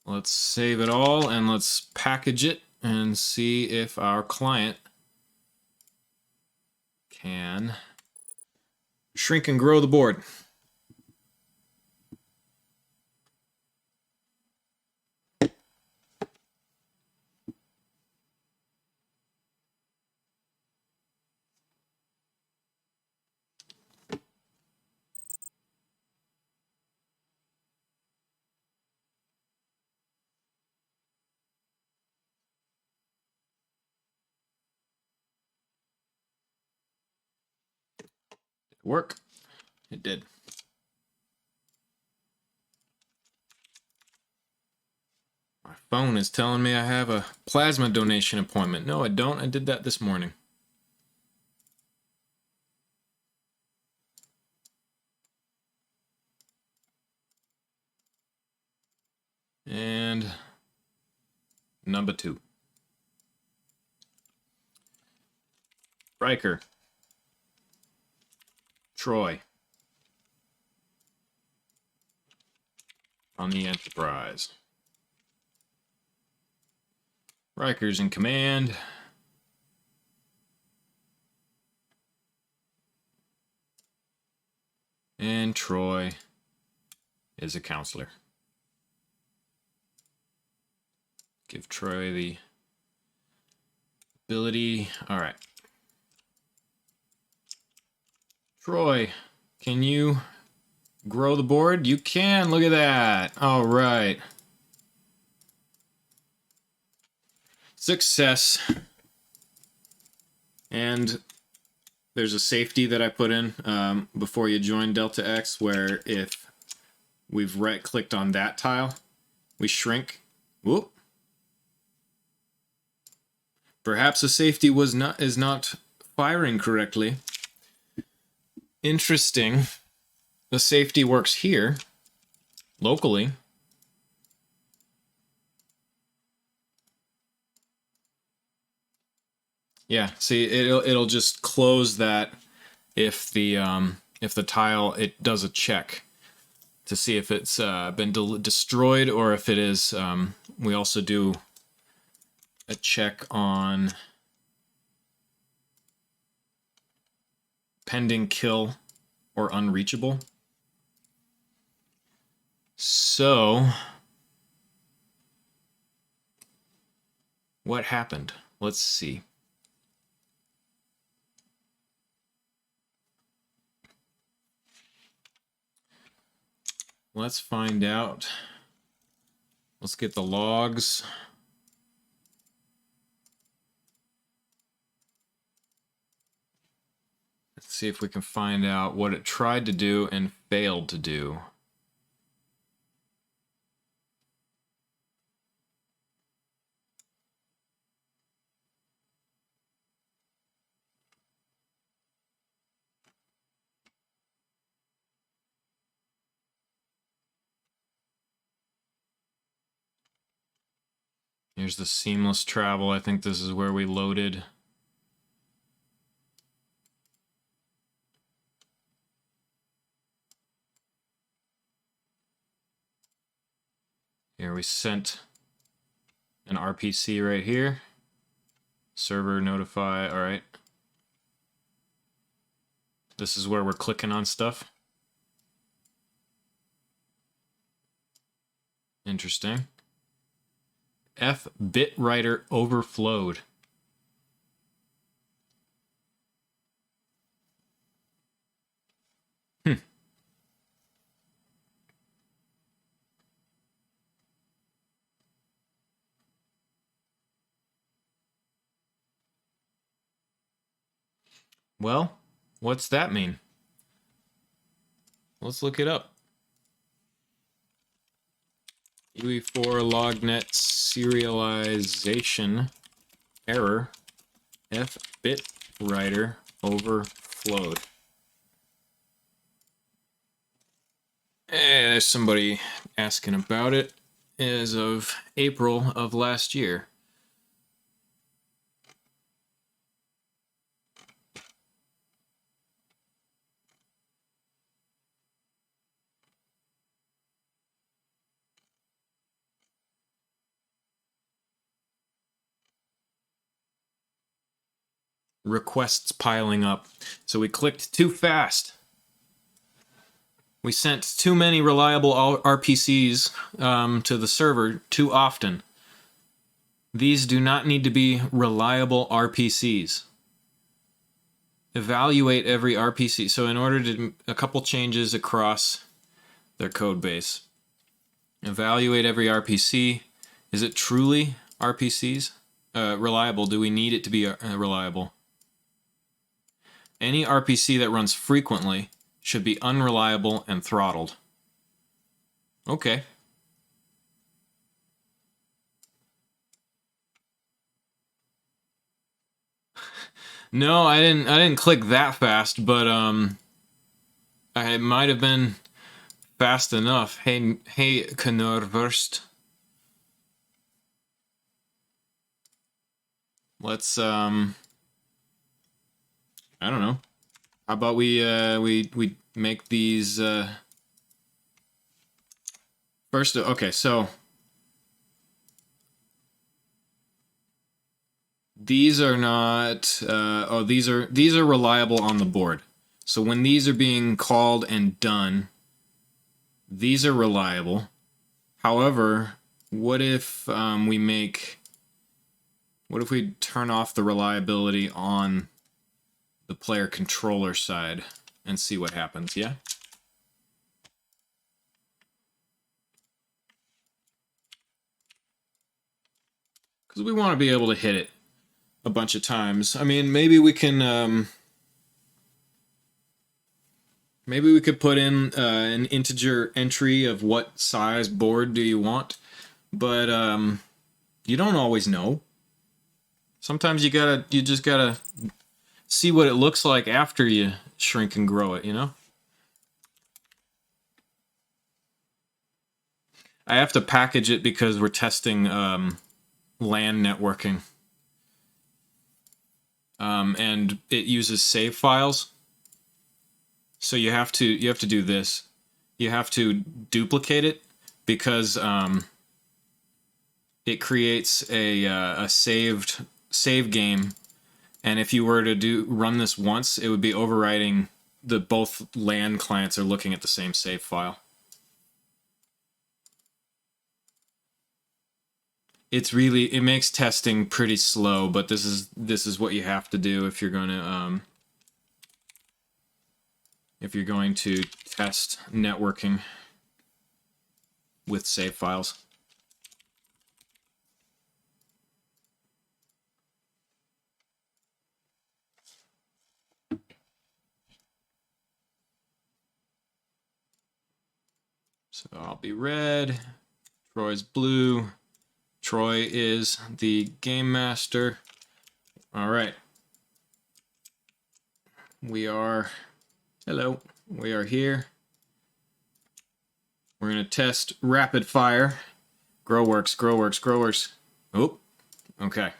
Let's save it all and let's package it and see if our client can shrink and grow the board. Did it work? It did. My phone is telling me I have a plasma donation appointment. No, I don't. I did that this morning. And number 2. Riker. Troy. On the Enterprise. Riker's in command. And Troy is a counselor. Give Troy the ability. All right. Troy, can you grow the board? You can. Look at that. All right. Success. And there's a safety that I put in before you join Delta X, where if we've right-clicked on that tile, we shrink. Whoop. Perhaps the safety is not firing correctly. Interesting. The safety works here, locally. Yeah, see, it'll just close that if the tile, it does a check to see if it's been destroyed or if it is. We also do a check on pending kill or unreachable. So, what happened? Let's see. Let's find out. Let's get the logs. Let's see if we can find out what it tried to do and failed to do. Here's the seamless travel. I think this is where we loaded. Here we sent an RPC right here. Server notify, all right. This is where we're clicking on stuff. Interesting. F bit writer overflowed. Well, what's that mean? Let's look it up. UE4 lognet serialization error. F bit writer overflowed. There's somebody asking about it as of April of last year. Requests piling up. So we clicked too fast. We sent too many reliable RPCs to the server too often. These do not need to be reliable RPCs. Evaluate every RPC. So in order to a couple changes across their code base. Evaluate every RPC. Is it truly RPCs? Reliable. Do we need it to be reliable? Any RPC that runs frequently should be unreliable and throttled. Okay. No, I didn't click that fast, but it might have been fast enough. Hey Knurwurst. Let's I don't know. How about we make these first? Okay, so these are not. These are reliable on the board. So when these are being called and done, these are reliable. However, what if we make? What if we turn off the reliability on the player controller side and see what happens? Yeah. Because we want to be able to hit it a bunch of times. I mean, maybe we can. Maybe we could put in an integer entry of what size board do you want, but you don't always know. Sometimes you just gotta see what it looks like after you shrink and grow it, you know? I have to package it because we're testing LAN networking. And it uses save files. So you have to do this. You have to duplicate it because it creates a save game, and if you were to run this once, it would be overriding both LAN clients are looking at the same save file. It makes testing pretty slow, but this is what you have to do if you're going to test networking with save files. So I'll be red, Troy's blue, Troy is the game master. All right. We are here. We're going to test rapid fire. GrowWorks. Oh, okay.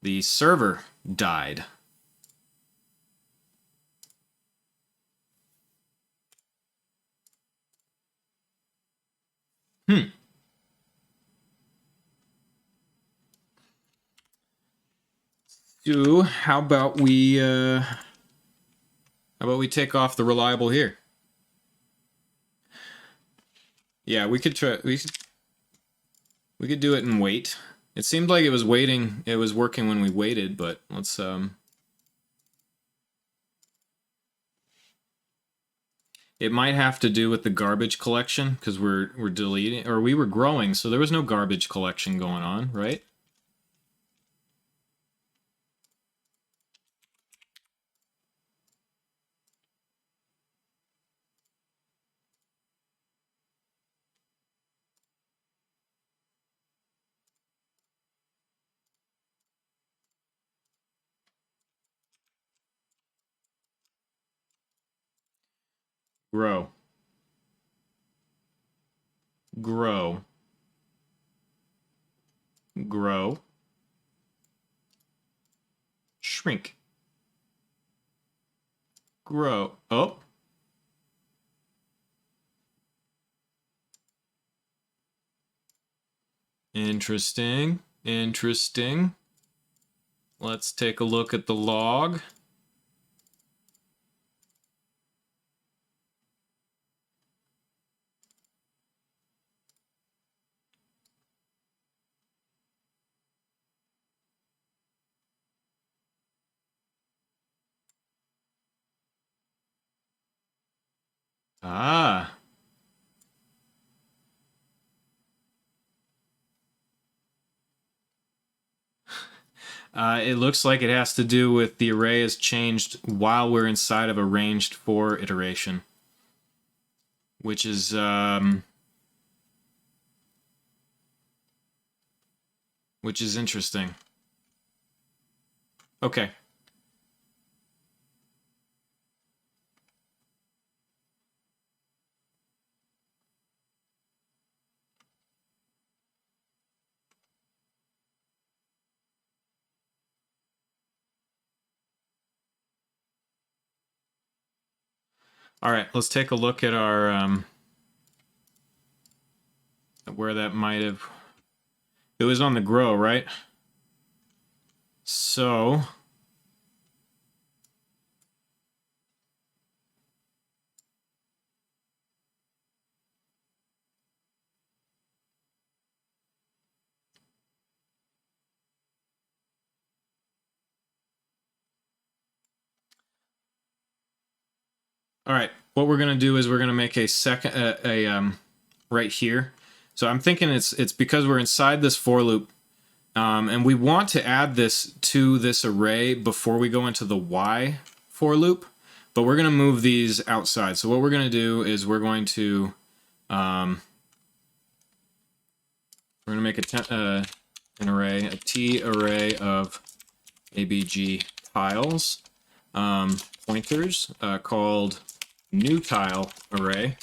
The server died. So how about we take off the reliable here? Yeah, we could try. We could do it and wait. It seemed like it was waiting. It was working when we waited, but let's It might have to do with the garbage collection because we're deleting, or we were growing, so there was no garbage collection going on, right? Grow. Grow. Grow. Shrink. Grow. Oh. Interesting. Interesting. Let's take a look at the log. Ah. It looks like it has to do with the array has changed while we're inside of a ranged for iteration, which is interesting. Okay. All right, let's take a look at our where that might have. It was on the grow, right? So all right, what we're gonna do is we're gonna make a second right here. So I'm thinking it's because we're inside this for loop, and we want to add this to this array before we go into the y for loop, but we're gonna move these outside. So what we're gonna do is we're going to make an array, a t array of abg tiles, pointers called new tile array.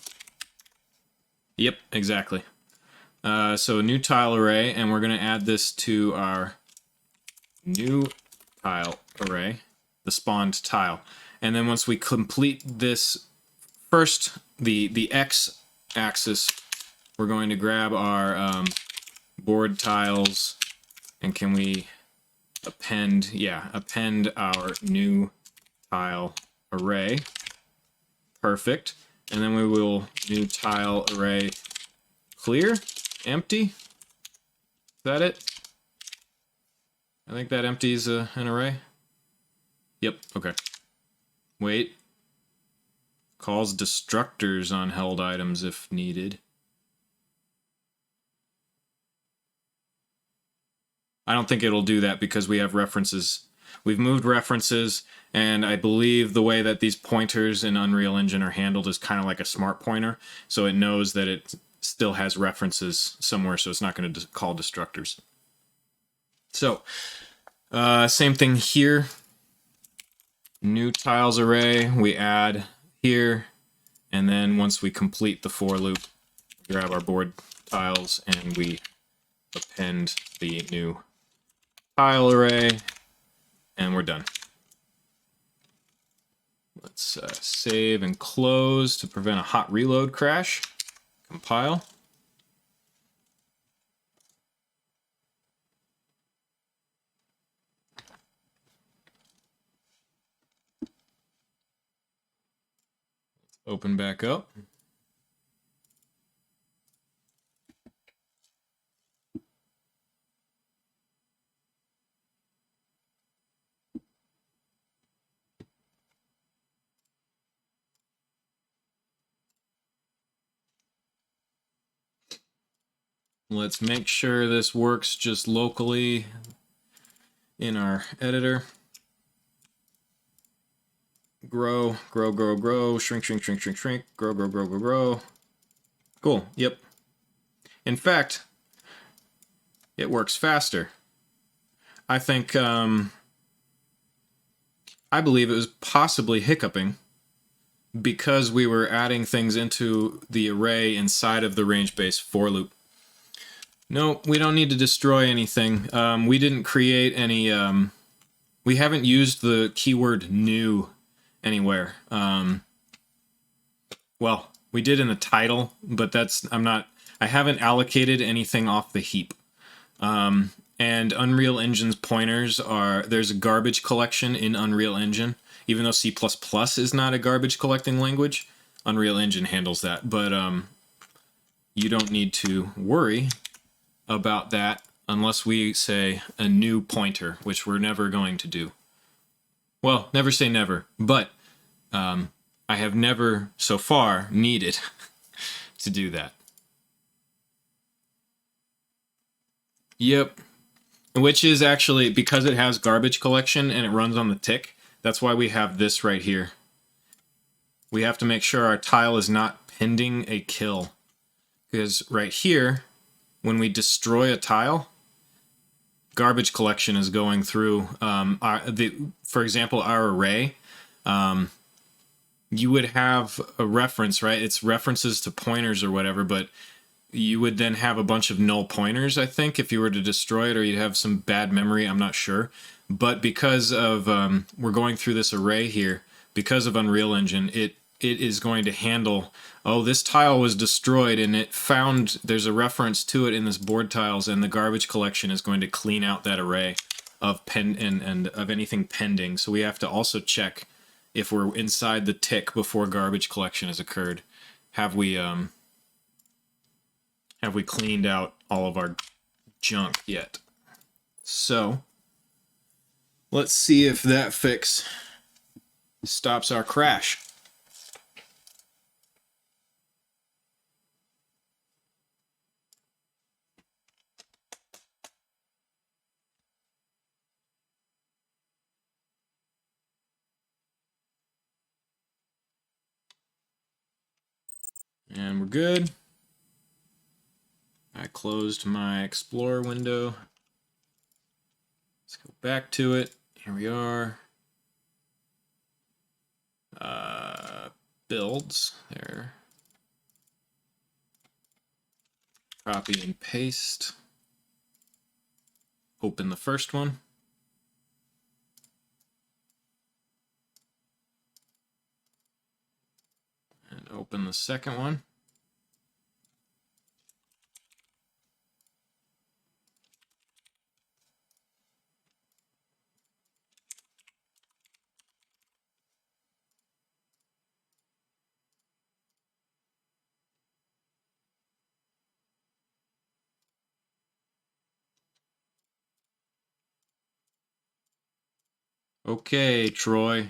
Yep, exactly. So a new tile array, and we're going to add this to our new tile array, the spawned tile. And then once we complete this first, the x axis, we're going to grab our board tiles, and can we append, append our new tile array. Perfect. And then we will new tile array clear, empty. Is that it? I think that empties an array. Yep, okay. Wait. Calls destructors on held items if needed. I don't think it'll do that because we have references. We've moved references, and I believe the way that these pointers in Unreal Engine are handled is kind of like a smart pointer, so it knows that it still has references somewhere, so it's not going to call destructors. So, same thing here. New tiles array, we add here, and then once we complete the for loop, we grab our board tiles and we append the new tile array, and we're done. Let's save and close to prevent a hot reload crash. Compile. Open back up. Let's make sure this works just locally in our editor. Grow, grow, grow, grow, shrink, shrink, shrink, shrink, shrink, grow, grow, grow, grow, grow. Cool, yep. In fact, it works faster. I think, I believe it was possibly hiccuping because we were adding things into the array inside of the range-based for loop. No, we don't need to destroy anything. We didn't create any, we haven't used the keyword new anywhere. Well, we did in the title, but that's, I haven't allocated anything off the heap. And Unreal Engine's pointers there's a garbage collection in Unreal Engine. Even though C++ is not a garbage collecting language, Unreal Engine handles that. But you don't need to worry about that unless we say a new pointer, which we're never going to do. Well, never say never, but I have never so far needed to do that. Yep. Which is actually, because it has garbage collection and it runs on the tick, that's why we have this right here. We have to make sure our tile is not pending a kill. Because right here, when we destroy a tile, garbage collection is going through, for example, our array. You would have a reference, right? It's references to pointers or whatever, but you would then have a bunch of null pointers, I think, if you were to destroy it, or you'd have some bad memory, I'm not sure. But because of, we're going through this array here, because of Unreal Engine, it is going to handle, oh, this tile was destroyed, and it found, there's a reference to it in this board tiles, and the garbage collection is going to clean out that array of of anything pending. So we have to also check if we're inside the tick before garbage collection has occurred. Have we cleaned out all of our junk yet? So let's see if that fix stops our crash. And we're good. I closed my Explorer window. Let's go back to it. Here we are. Builds there. Copy and paste. Open the first one. And open the second one. Okay, Troy.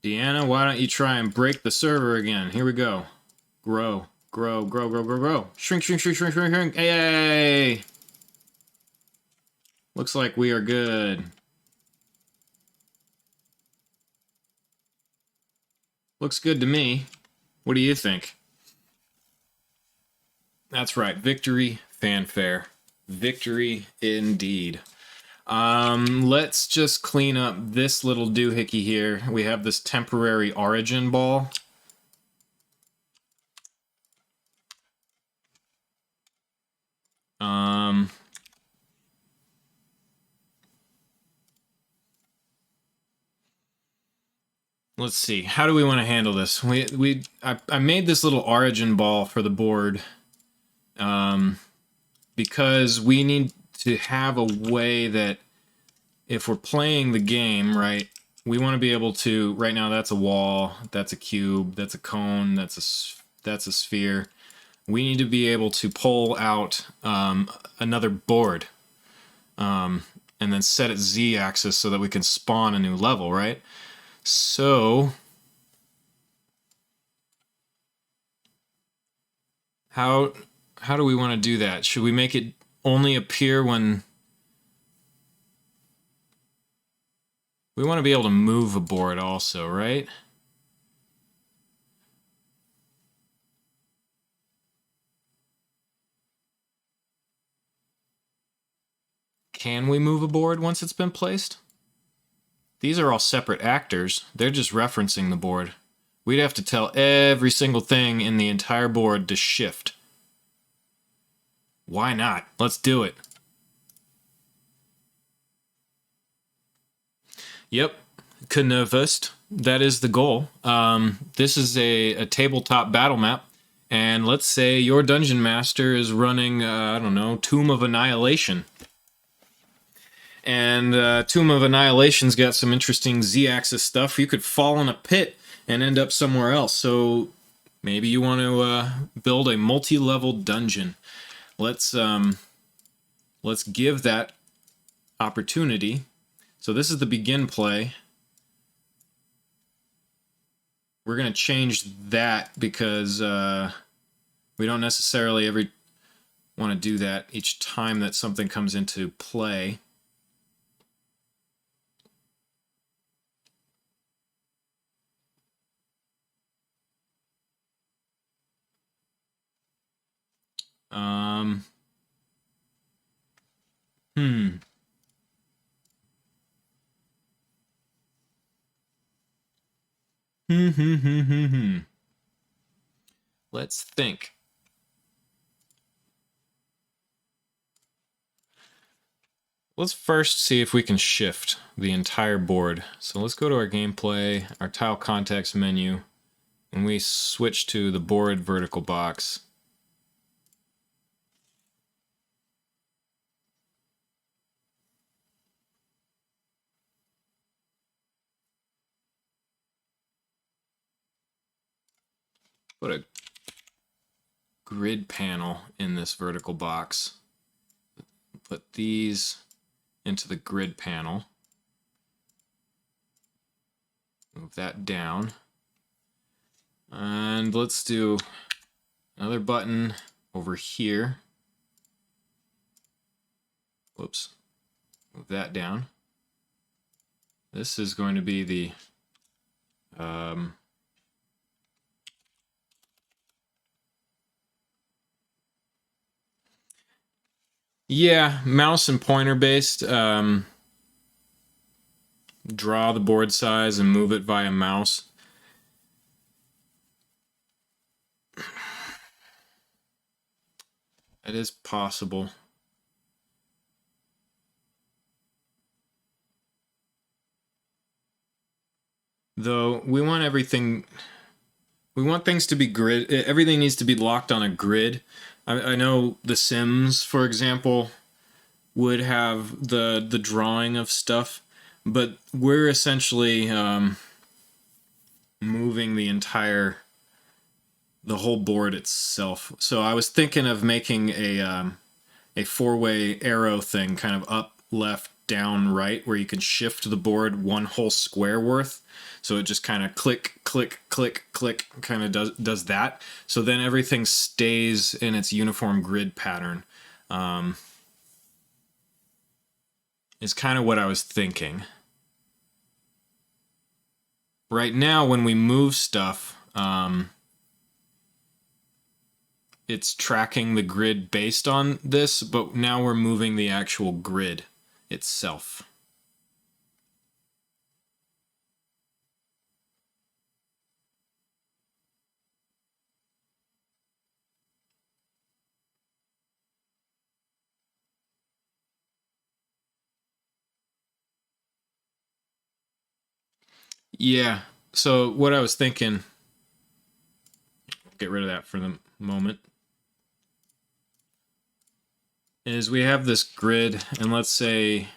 Deanna, why don't you try and break the server again? Here we go. Grow, grow, grow, grow, grow, grow. Shrink, shrink, shrink, shrink, shrink, shrink. Hey! Looks like we are good. Looks good to me. What do you think? That's right. Victory, fanfare. Victory indeed. Let's just clean up this little doohickey here. We have this temporary origin ball. Let's see. How do we want to handle this? I made this little origin ball for the board because we need to have a way that if we're playing the game, right, we want to be able to, right now that's a wall, that's a cube, that's a cone, that's a sphere. We need to be able to pull out another board and then set its z-axis so that we can spawn a new level, right? So how do we want to do that? Should we make it only appear when we want to be able to move a board also, right? Can we move a board once it's been placed? These are all separate actors. They're just referencing the board. We'd have to tell every single thing in the entire board to shift. Why not? Let's do it. Yep, Canvast. That is the goal. This is a tabletop battle map. And let's say your dungeon master is running, I don't know, Tomb of Annihilation. And Tomb of Annihilation's got some interesting z-axis stuff. You could fall in a pit and end up somewhere else. So maybe you want to build a multi-level dungeon. Let's give that opportunity. So this is the begin play. We're going to change that because we don't necessarily ever want to do that each time that something comes into play. Let's think. Let's first see if we can shift the entire board. So let's go to our gameplay, our tile context menu, and we switch to the board vertical box. Put a grid panel in this vertical box. Put these into the grid panel. Move that down. And let's do another button over here. Whoops. Move that down. This is going to be the yeah, mouse and pointer based. Draw the board size and move it via mouse. It is possible. Though we want everything, we want things to be grid. Everything needs to be locked on a grid. I know The Sims, for example, would have the drawing of stuff, but we're essentially moving the whole board itself. So I was thinking of making a four-way arrow thing, kind of up, left, down, right, where you can shift the board one whole square worth. So it just kind of click, click, click, click, kind of does that. So then everything stays in its uniform grid pattern. Is kind of what I was thinking. Right now, when we move stuff, it's tracking the grid based on this, but now we're moving the actual grid itself. Yeah, so what I was thinking, get rid of that for the moment, is we have this grid, and let's say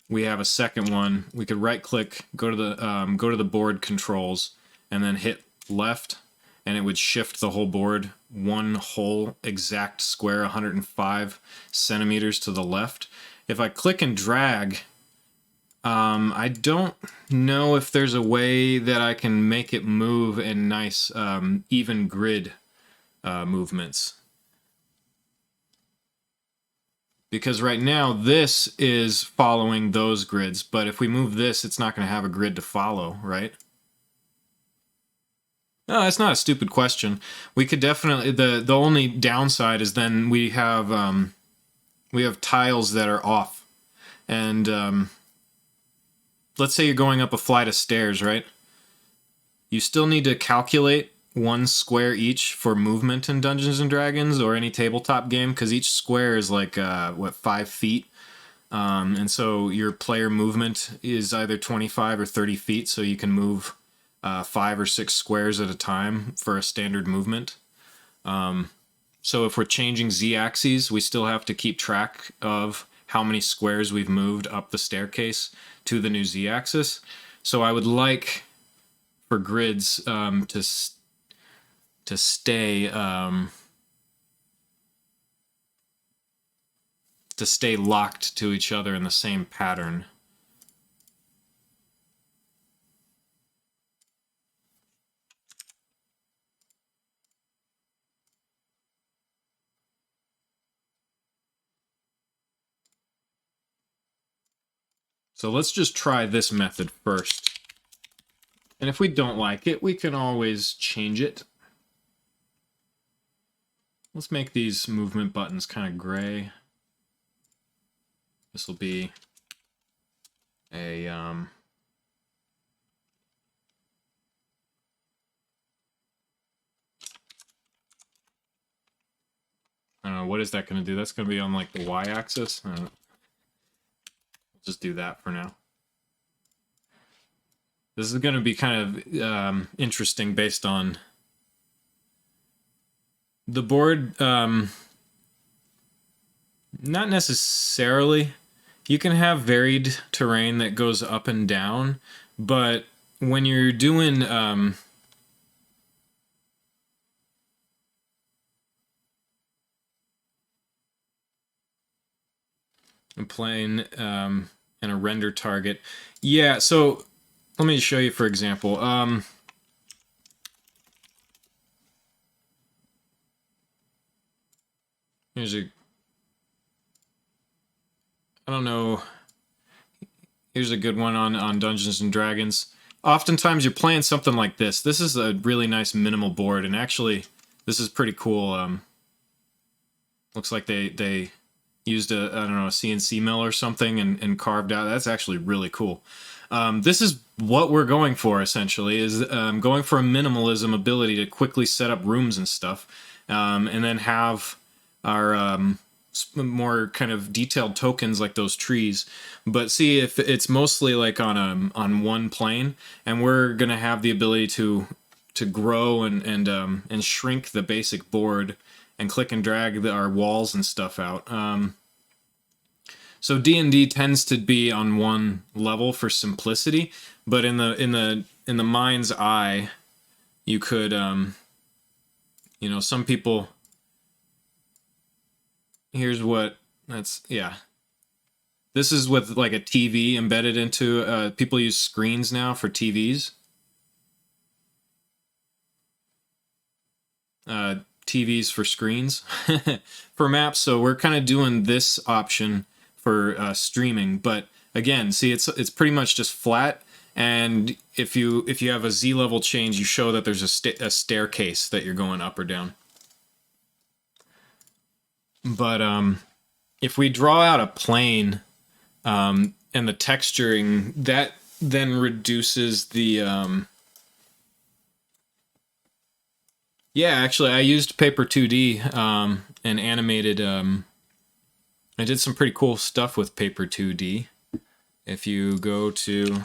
we have a second one. We could right click, go to the board controls, and then hit left, and it would shift the whole board one whole exact square 105 centimeters to the left. If I click and drag, I don't know if there's a way that I can make it move in nice even grid movements. Because right now this is following those grids, but if we move this, it's not going to have a grid to follow, right? No, that's not a stupid question. We could definitely, the only downside is then we have tiles that are off. And let's say you're going up a flight of stairs, right? You still need to calculate one square each for movement in Dungeons and Dragons or any tabletop game, because each square is like, 5 feet? And so your player movement is either 25 or 30 feet, so you can move 5 or 6 squares at a time for a standard movement. So if we're changing z-axes, we still have to keep track of how many squares we've moved up the staircase to the new z-axis. So I would like for grids to stay locked to each other in the same pattern. So let's just try this method first. And if we don't like it, we can always change it. Let's make these movement buttons kind of gray. This will be a I don't know, what is that going to do? That's going to be on like the y-axis. We'll just do that for now. This is going to be kind of interesting based on the board. Not necessarily. You can have varied terrain that goes up and down, but when you're doing playing in a render target, yeah. So let me show you, for example. Here's a, I don't know. Here's a good one on Dungeons and Dragons. Oftentimes you're playing something like this. This is a really nice minimal board, and actually this is pretty cool. Looks like they used a, I don't know, a CNC mill or something and carved out. That's actually really cool. This is what we're going for, essentially, is going for a minimalism ability to quickly set up rooms and stuff, and then have our more kind of detailed tokens like those trees. But see, if it's mostly like on one plane, and we're gonna have the ability to grow and shrink the basic board and click and drag our walls and stuff out. So D&D tends to be on one level for simplicity, but in the mind's eye, you could, you know, some people. Here's what that's, yeah. This is with like a TV embedded into. People use screens now for TVs. TVs for screens for maps. So we're kind of doing this option for streaming, but again, see, it's pretty much just flat. And if you have a Z level change, you show that there's a staircase that you're going up or down. But if we draw out a plane and the texturing, that then reduces the yeah, actually, I used Paper 2D and animated. I did some pretty cool stuff with Paper 2D. If you go to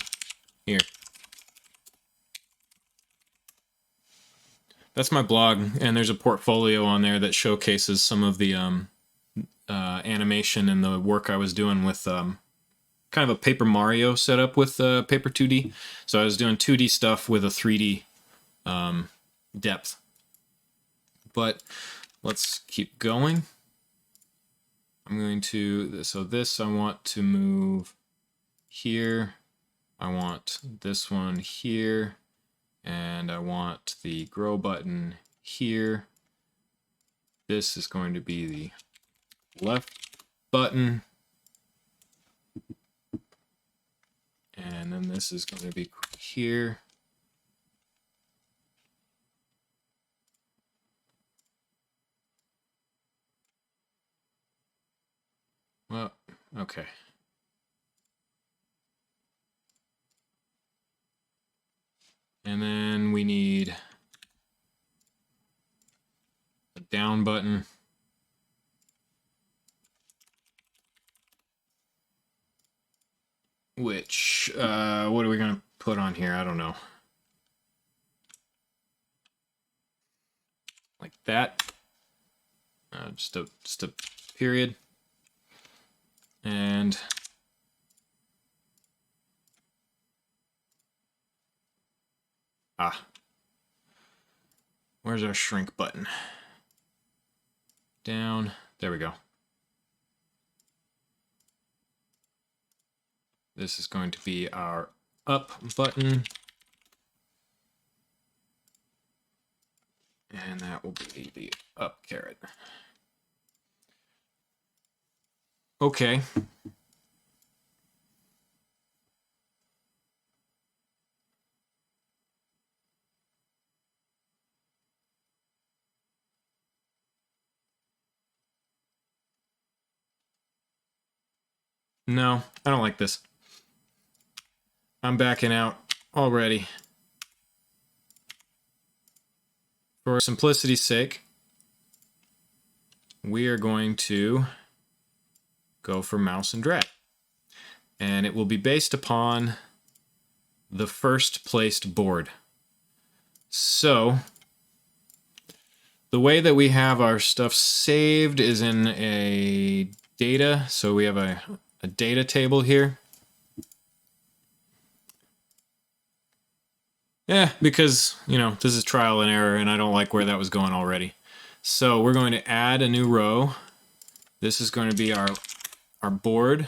here, that's my blog, and there's a portfolio on there that showcases some of the animation and the work I was doing with kind of a Paper Mario setup with Paper 2D. So I was doing 2D stuff with a 3D depth. But let's keep going. I'm going to, so this I want to move here. I want this one here. And I want the grow button here. This is going to be the left button. And then this is going to be here. Well, okay. And then we need a down button. Which, what are we going to put on here? I don't know. Like that. Just a period. And where's our shrink button? Down. There we go. This is going to be our up button. And that will be the up caret. Okay. No, I don't like this. I'm backing out already. For simplicity's sake, we are going to go for mouse and drag. And it will be based upon the first placed board. So the way that we have our stuff saved is in a data. So we have a data table here. Yeah, because, you know, this is trial and error and I don't like where that was going already. So we're going to add a new row. This is going to be our board.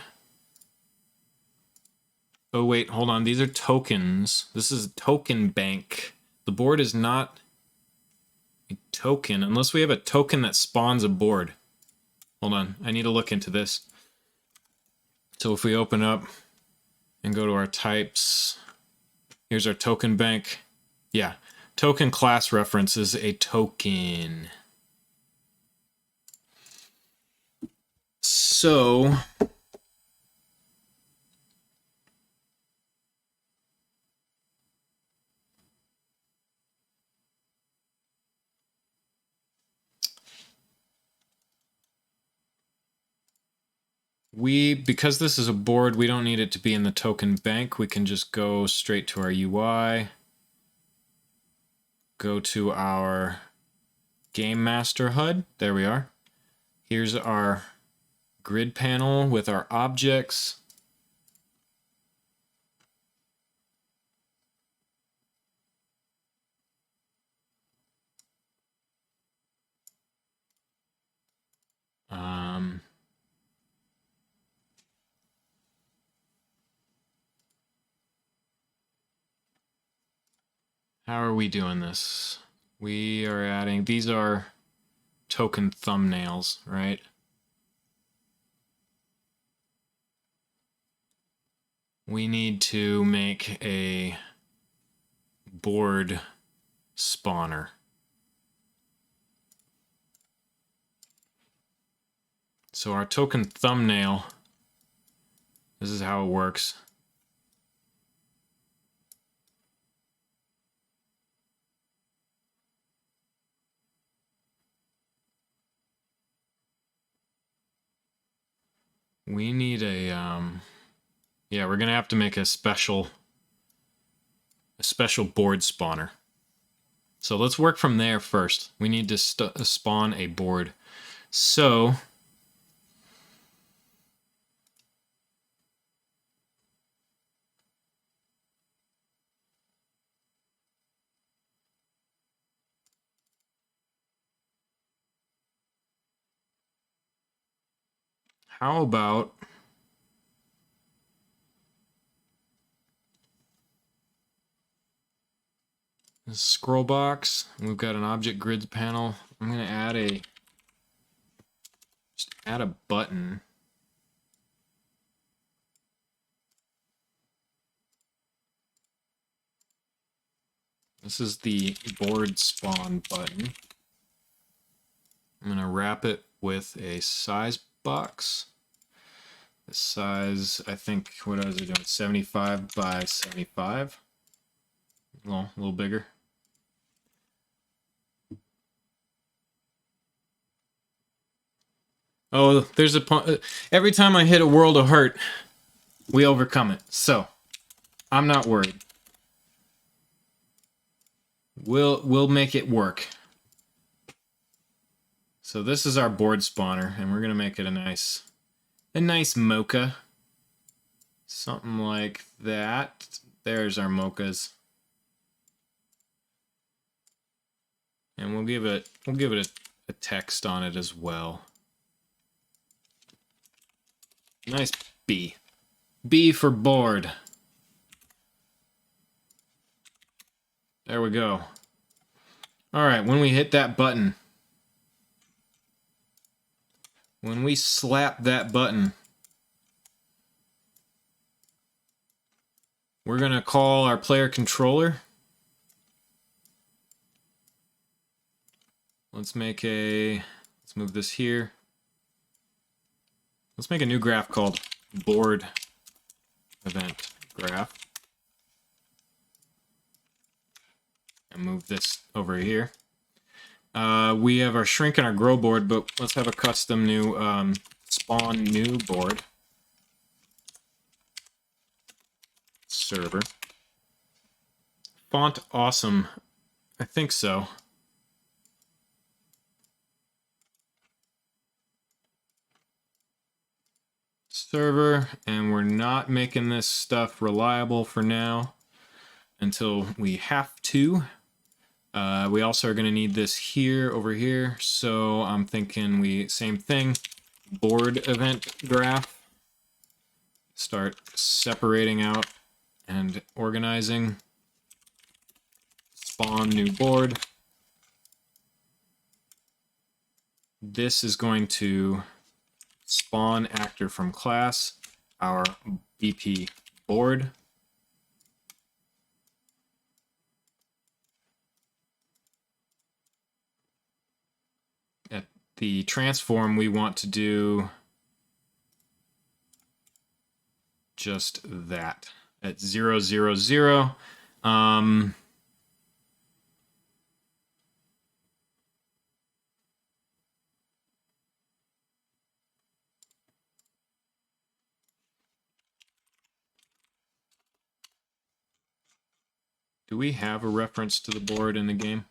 Oh, wait, hold on. These are tokens. This is a token bank. The board is not a token unless we have a token that spawns a board. Hold on. I need to look into this. So if we open up and go to our types, here's our token bank. Yeah, token class reference is a token. So because this is a board, we don't need it to be in the token bank. We can just go straight to our UI, go to our Game Master HUD. There we are. Here's our grid panel with our objects. How are we doing this? We are adding, these are token thumbnails, right? We need to make a board spawner. So our token thumbnail, this is how it works. We need a, yeah, we're gonna have to make a special board spawner. So let's work from there first. We need to spawn a board. So How about this scroll box? We've got an object grids panel. I'm going to add just add a button. This is the board spawn button. I'm going to wrap it with a size box. The size, I think, what was I doing? 75 by 75. A little bigger. Oh, there's every time I hit a world of hurt, we overcome it. So, I'm not worried. We'll make it work. So this is our board spawner, and we're gonna make it a nice mocha. Something like that. There's our mochas. And we'll give it a text on it as well. Nice B. B for board. There we go. Alright, when we hit that button, when we slap that button, we're going to call our player controller. Let's move this here. Let's make a new graph called board event graph. And move this over here. We have our shrink and our grow board, but let's have a custom new spawn new board server. Font awesome. I think so. Server, and we're not making this stuff reliable for now until we have to. We also are going to need this here, over here, so I'm thinking same thing, board event graph, start separating out and organizing, spawn new board. This is going to spawn actor from class, our BP board. At the transform, we want to do just that at 0, 0, 0. Do we have a reference to the board in the game?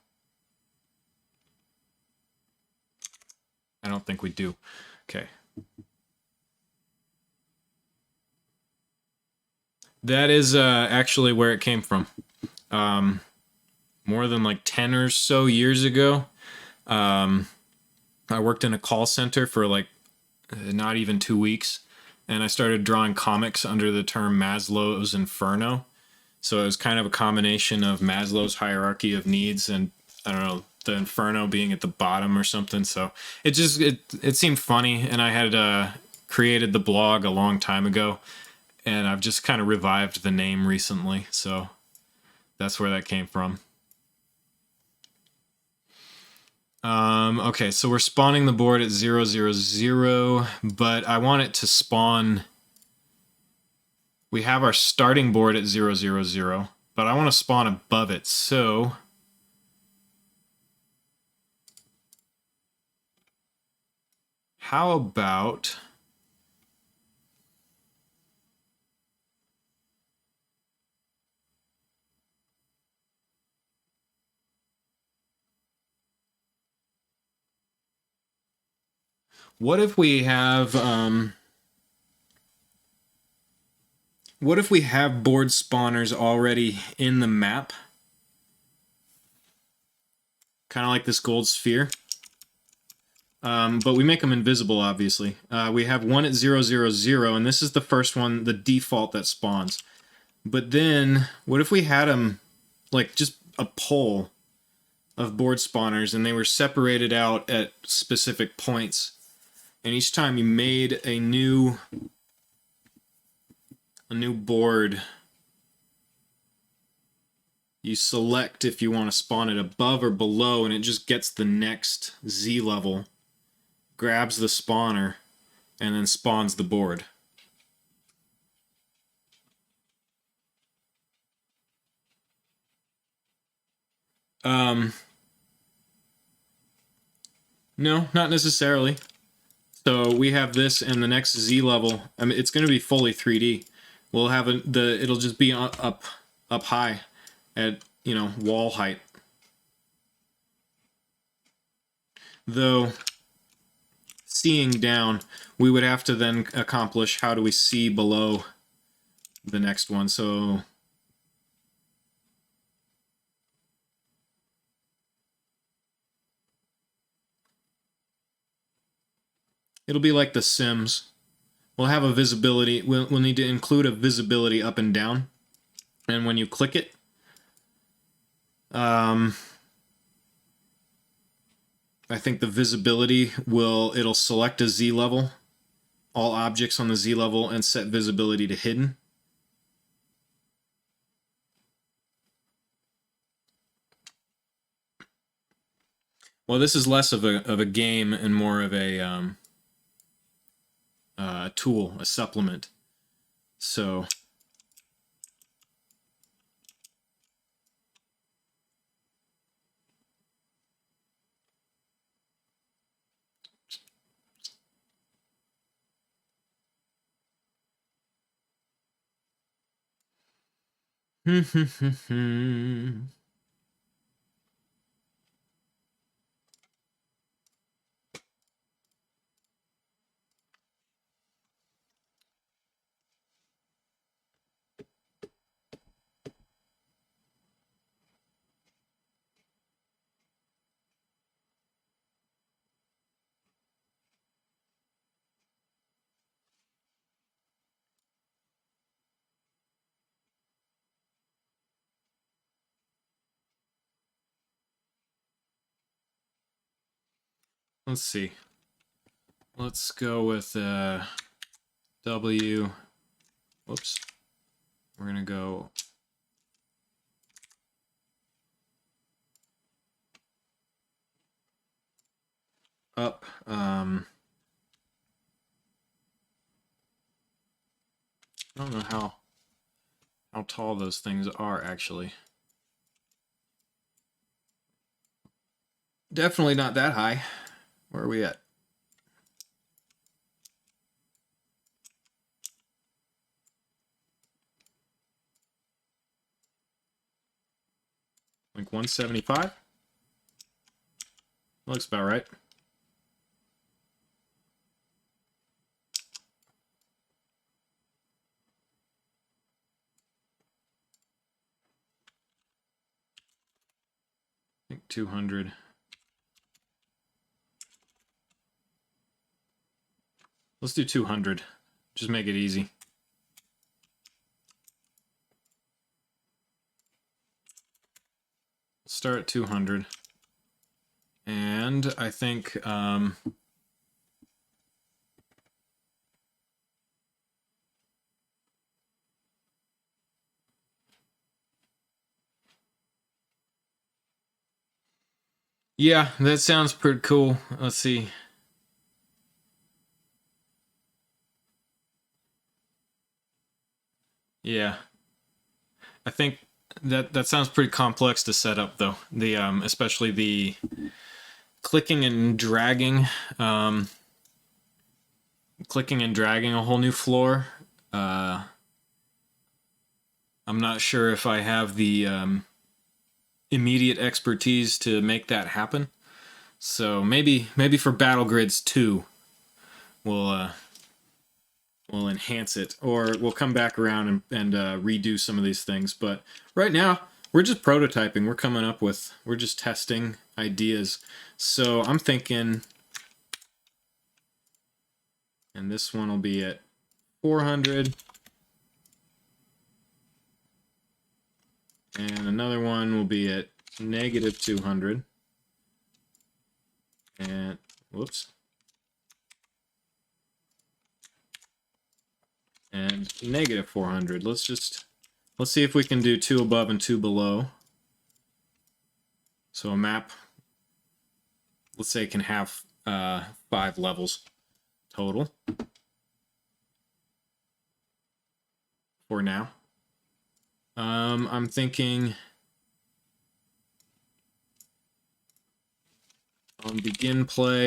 I don't think we do. Okay. That is actually where it came from. More than like 10 or so years ago, I worked in a call center for like not even 2 weeks, and I started drawing comics under the term Maslow's Inferno. So it was kind of a combination of Maslow's hierarchy of needs and, I don't know, the Inferno being at the bottom or something. So it seemed funny, and I had created the blog a long time ago, and I've just kind of revived the name recently. So that's where that came from. Okay, so we're spawning the board at 0, 0, 0, but I want it to spawn. We have our starting board at 0, 0, 0, but I want to spawn above it. So how about what if we have board spawners already in the map? Kind of like this gold sphere. but we make them invisible, obviously. We have one at 0, 0, 0, and this is the first one, the default that spawns. But then, what if we had them, like, just a poll of board spawners, and they were separated out at specific points, and each time you made a new board, you select if you want to spawn it above or below, and it just gets the next Z level, grabs the spawner, and then spawns the board. No, not necessarily. So we have this, and the next Z level, I mean, it's going to be fully 3D. We'll have it'll just be up high at, you know, wall height. Though, seeing down, we would have to then accomplish how do we see below the next one. So it'll be like The Sims. We'll have a visibility. We'll need to include a visibility up and down. And when you click it, I think the visibility it'll select a Z level, all objects on the Z level, and set visibility to hidden. Well, this is less of a game and more of a tool, a supplement. So let's see. Let's go with W. Whoops. We're going to go up. I don't know how tall those things are, actually. Definitely not that high. Where are we at? Like 175? Looks about right. I think 200. Let's do 200. Just make it easy. Start at 200. And I think yeah, that sounds pretty cool. Let's see. Yeah. I think that sounds pretty complex to set up, though. The especially the clicking and dragging a whole new floor. I'm not sure if I have the immediate expertise to make that happen. So maybe for BattleGrids 2, we'll enhance it, or we'll come back around and redo some of these things. But right now, we're just prototyping. We're just testing ideas. So I'm thinking And this one will be at 400. And another one will be at negative 200. And, whoops. And negative 400. Let's see if we can do 2 above and 2 below. So a map, let's say, can have 5 levels total for now. I'm thinking on begin play,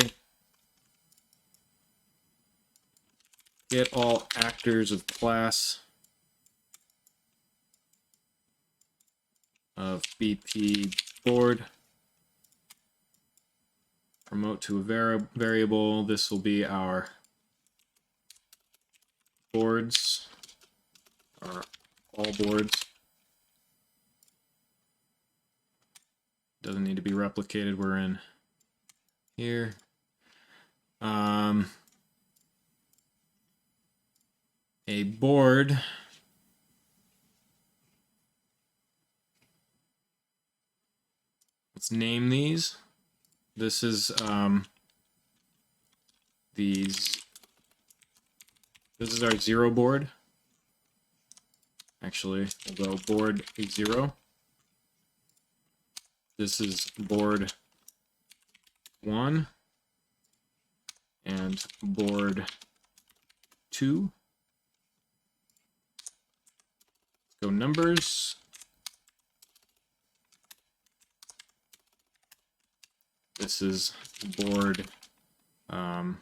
get all actors of class of BP board. Promote to a variable. This will be our boards, or all boards. Doesn't need to be replicated. We're in here. A board let's name these. This is this is our 0 board. Actually, we'll go board 0. This is board 1 and board 2. Go numbers. This is board in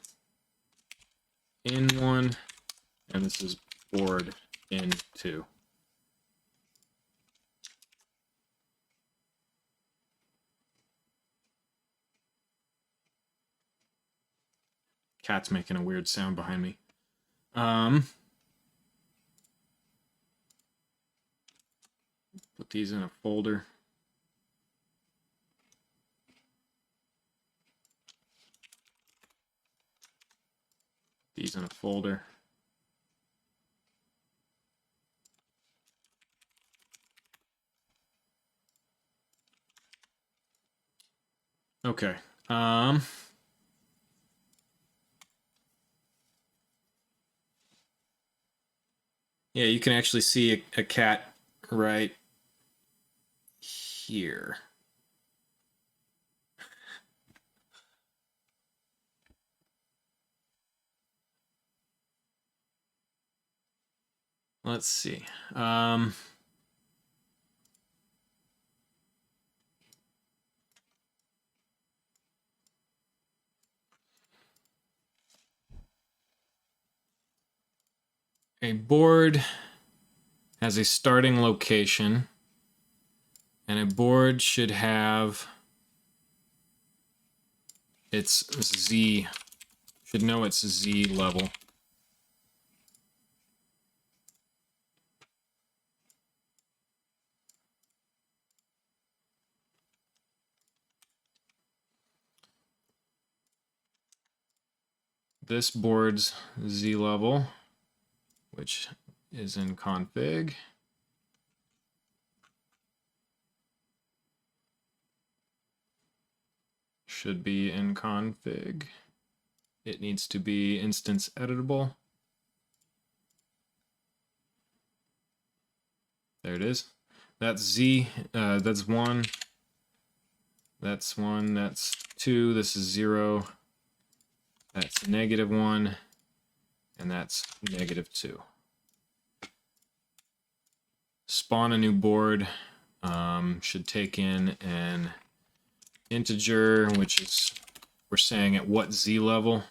1, and this is board in 2. Cat's making a weird sound behind me. Put these in a folder. These in a folder. Okay. Yeah, you can actually see a cat right here. Let's see. A board has a starting location, and a board should have its Z, should know its Z level. This board's Z level, which is in config, should be in config. It needs to be instance editable. There it is. That's Z, that's 1, that's 1, that's 2, this is 0, that's -1, and that's -2. Spawn a new board, should take in an integer, which is, we're saying at what Z level.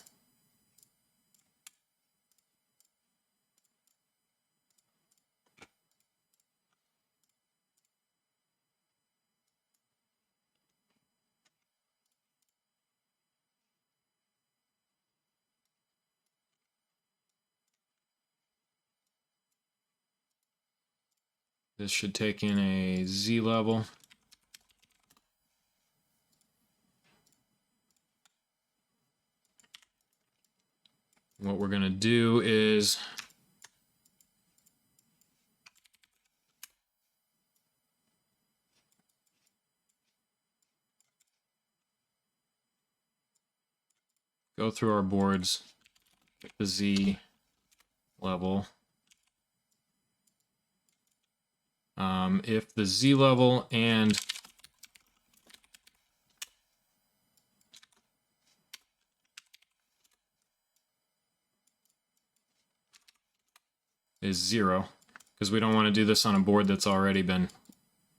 This should take in a Z level. what we're going to do is go through our boards, pick the Z level. If the Z level and is 0, because we don't want to do this on a board that's already been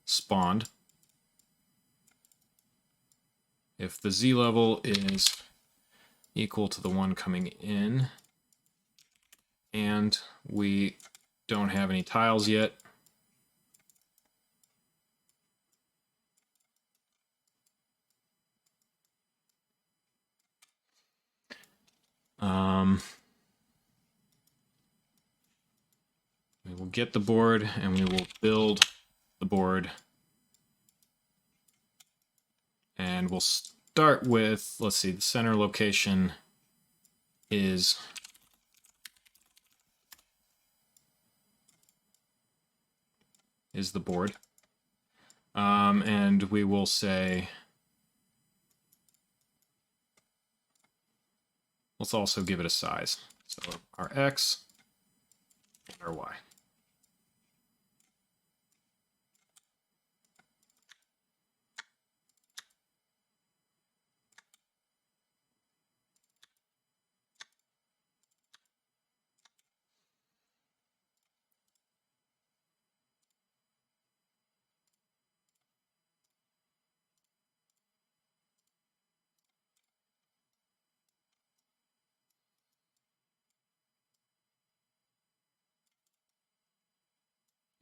spawned. If the Z level is equal to the one coming in, and we don't have any tiles yet, we will get the board and we will build the board. And we'll start with, let's see, the center location is the board. And we will say, let's also give it a size. So our X and our Y.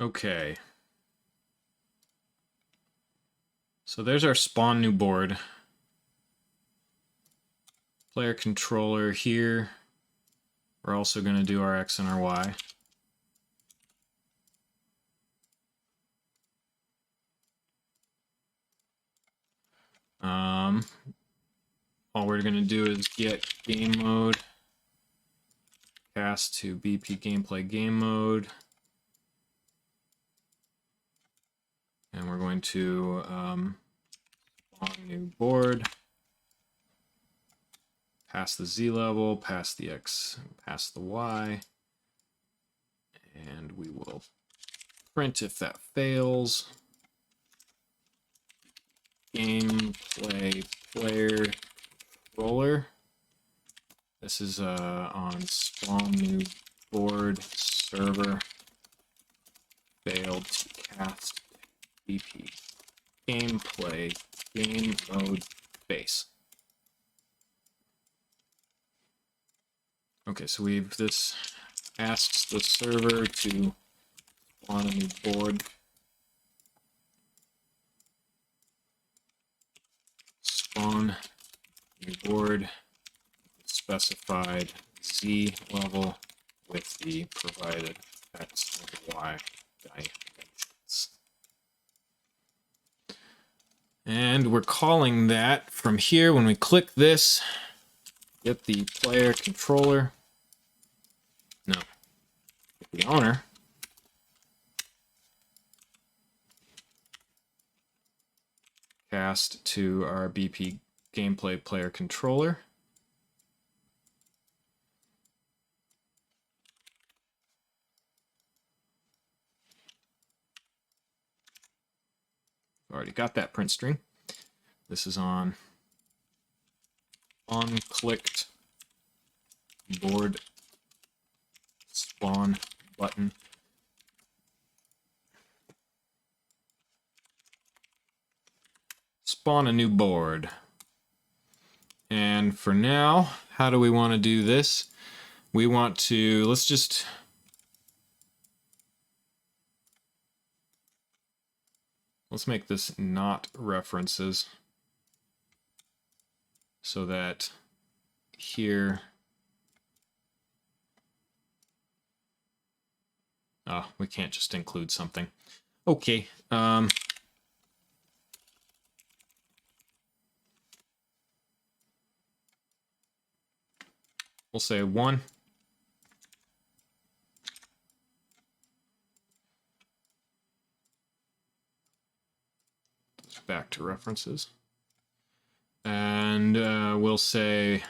Okay. So there's our spawn new board. Player controller here. We're also going to do our X and our Y. All we're going to do is get game mode, cast to BP gameplay game mode, and we're going to spawn new board, pass the Z level, pass the X, pass the Y, and we will print if that fails. Gameplay player controller. This is on spawn new board server failed to cast BP gameplay game mode base. Okay, so this asks the server to spawn a new board. Spawn new board specified Z level with the provided X and Y dimensions. And we're calling that from here when we click this, get the player controller. No, get the owner. Cast to our BP gameplay player controller. Already got that print string. This is on clicked board spawn button. Spawn a new board. And for now, how do we want to do this? We want to, let's make this not references so that here, we can't just include something. Okay, we'll say 1. of references. And we'll say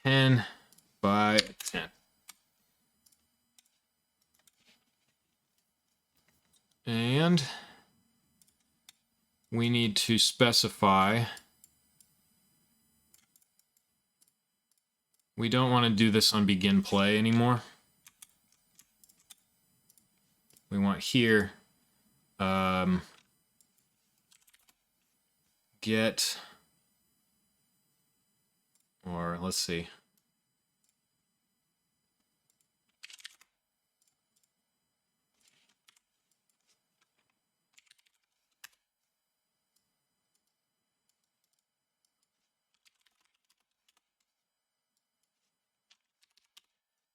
10 by 10. And we need to specify, we don't want to do this on begin play anymore. We want here, get, or let's see.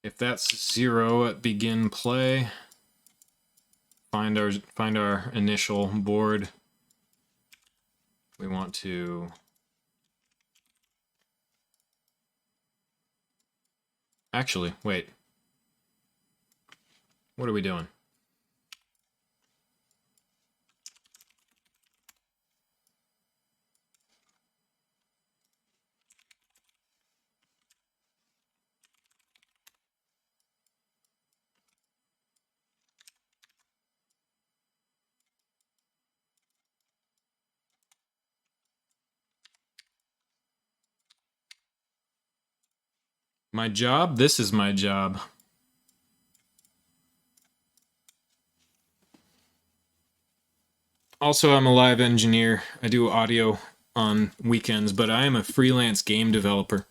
If that's 0 at begin play, find our initial board. We want to actually wait. What are we doing? My job? This is my job. Also, I'm a live engineer. I do audio on weekends, but I am a freelance game developer.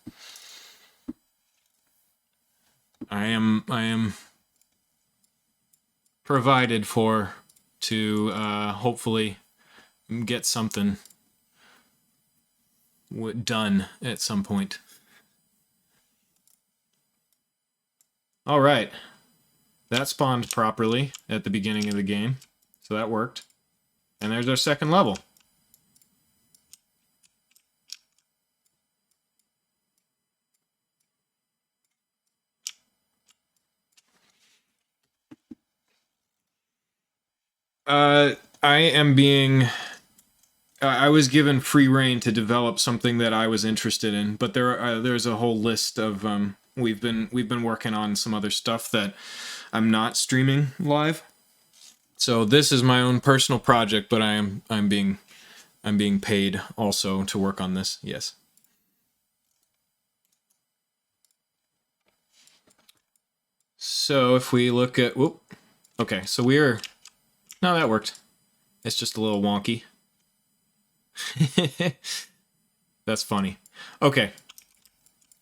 I am provided for to hopefully get something done at some point. All right, that spawned properly at the beginning of the game, so that worked. And there's our second level. I was given free rein to develop something that I was interested in, but there's a whole list of we've been working on some other stuff that I'm not streaming live. So this is my own personal project, but I'm being paid also to work on this. Yes. So if we look at okay, so no, that worked. It's just a little wonky. That's funny. Okay.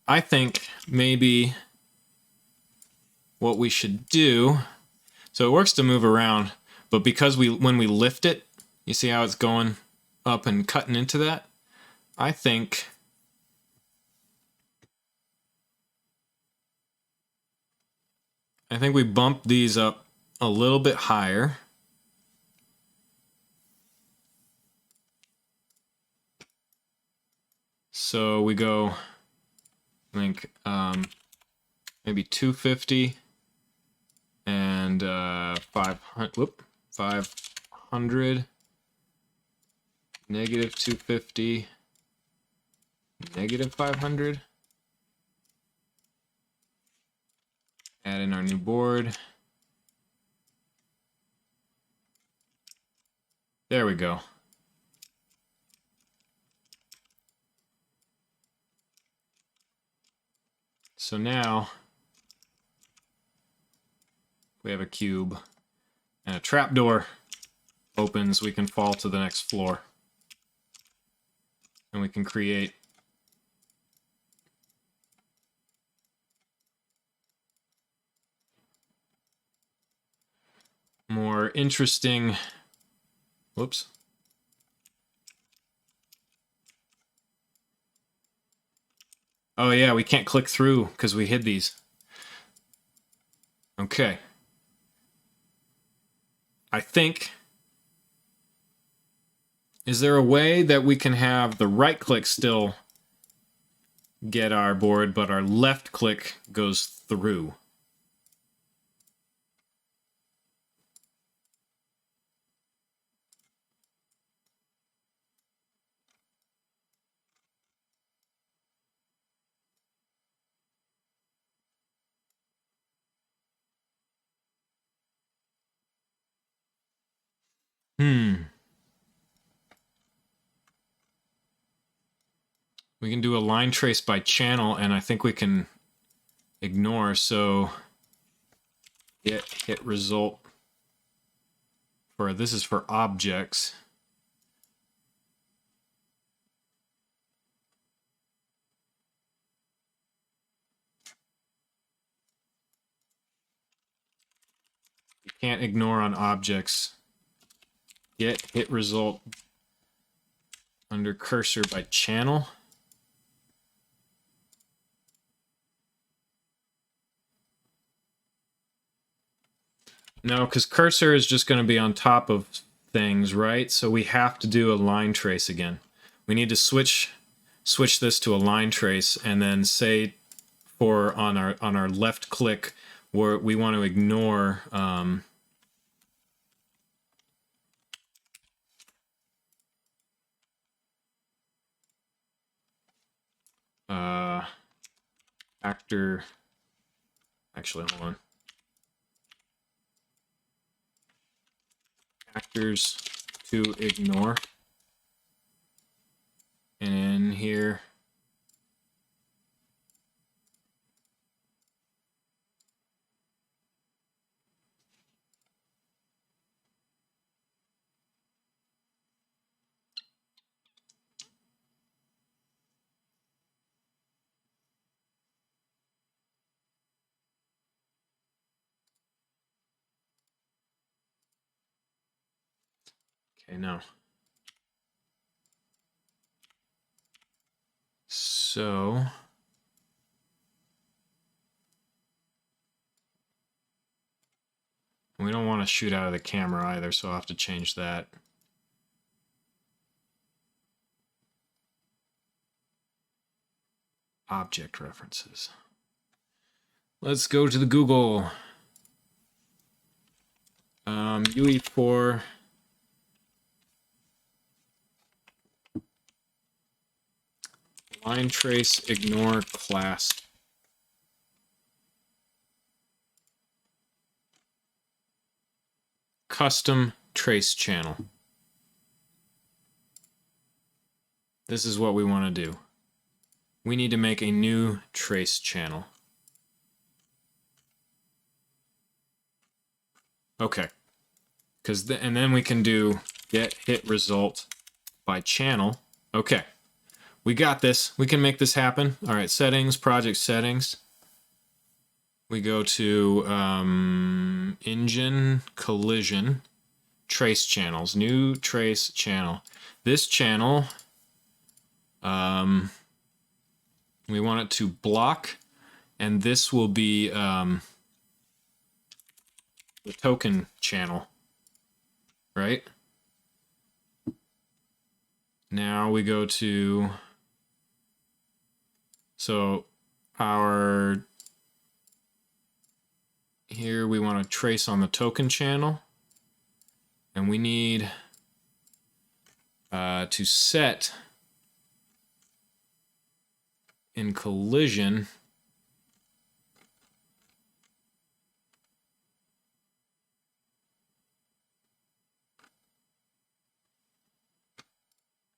I think maybe what we should do, so it works to move around, but because when we lift it, you see how it's going up and cutting into that? I think we bump these up a little bit higher. So we go, I think, maybe 250 and 500, negative 250, negative 500. Add in our new board. There we go. So now we have a cube and a trapdoor opens, we can fall to the next floor. And we can create more interesting, whoops. Oh yeah, we can't click through because we hid these. Okay. I think, is there a way that we can have the right click still get our board, but our left click goes through? We can do a line trace by channel, and I think we can ignore. So get hit result for this is for objects. You can't ignore on objects. Get hit result under cursor by channel. No, because cursor is just going to be on top of things, right? So we have to do a line trace again. We need to switch this to a line trace, and then say for on our left click where we want to ignore actor. Actually, hold on. Actors to ignore. And in here, okay, no. So we don't want to shoot out of the camera either, so I'll have to change that. Object references. Let's go to the Google. UE4 line trace ignore class. Custom trace channel. This is what we want to do. We need to make a new trace channel. Okay. And then we can do get hit result by channel. Okay. We got this. We can make this happen. All right, settings, project settings. We go to engine, collision, trace channels, new trace channel. This channel, we want it to block, and this will be the token channel, right? Now we go to, so here we want to trace on the token channel, and we need to set in collision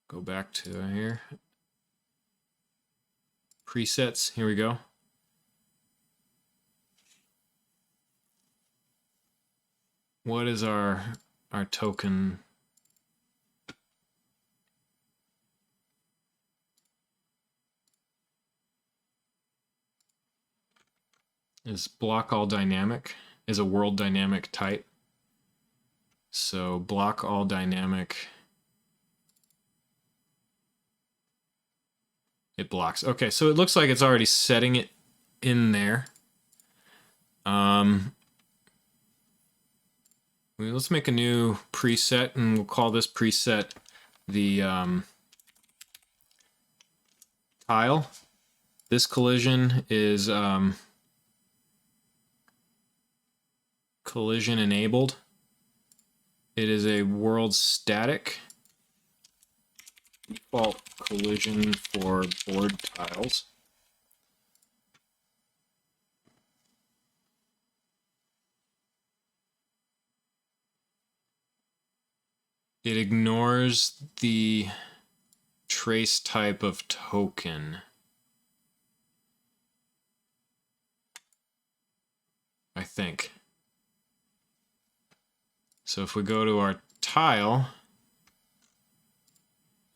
go back to here, presets, here we go. What is our token? Is block all dynamic, is a world dynamic type. So block all dynamic, it blocks. Okay, so it looks like it's already setting it in there. Let's make a new preset, and we'll call this preset the tile. This collision is collision enabled. It is a world static default collision for board tiles. it ignores the trace type of token. I think. So if we go to our tile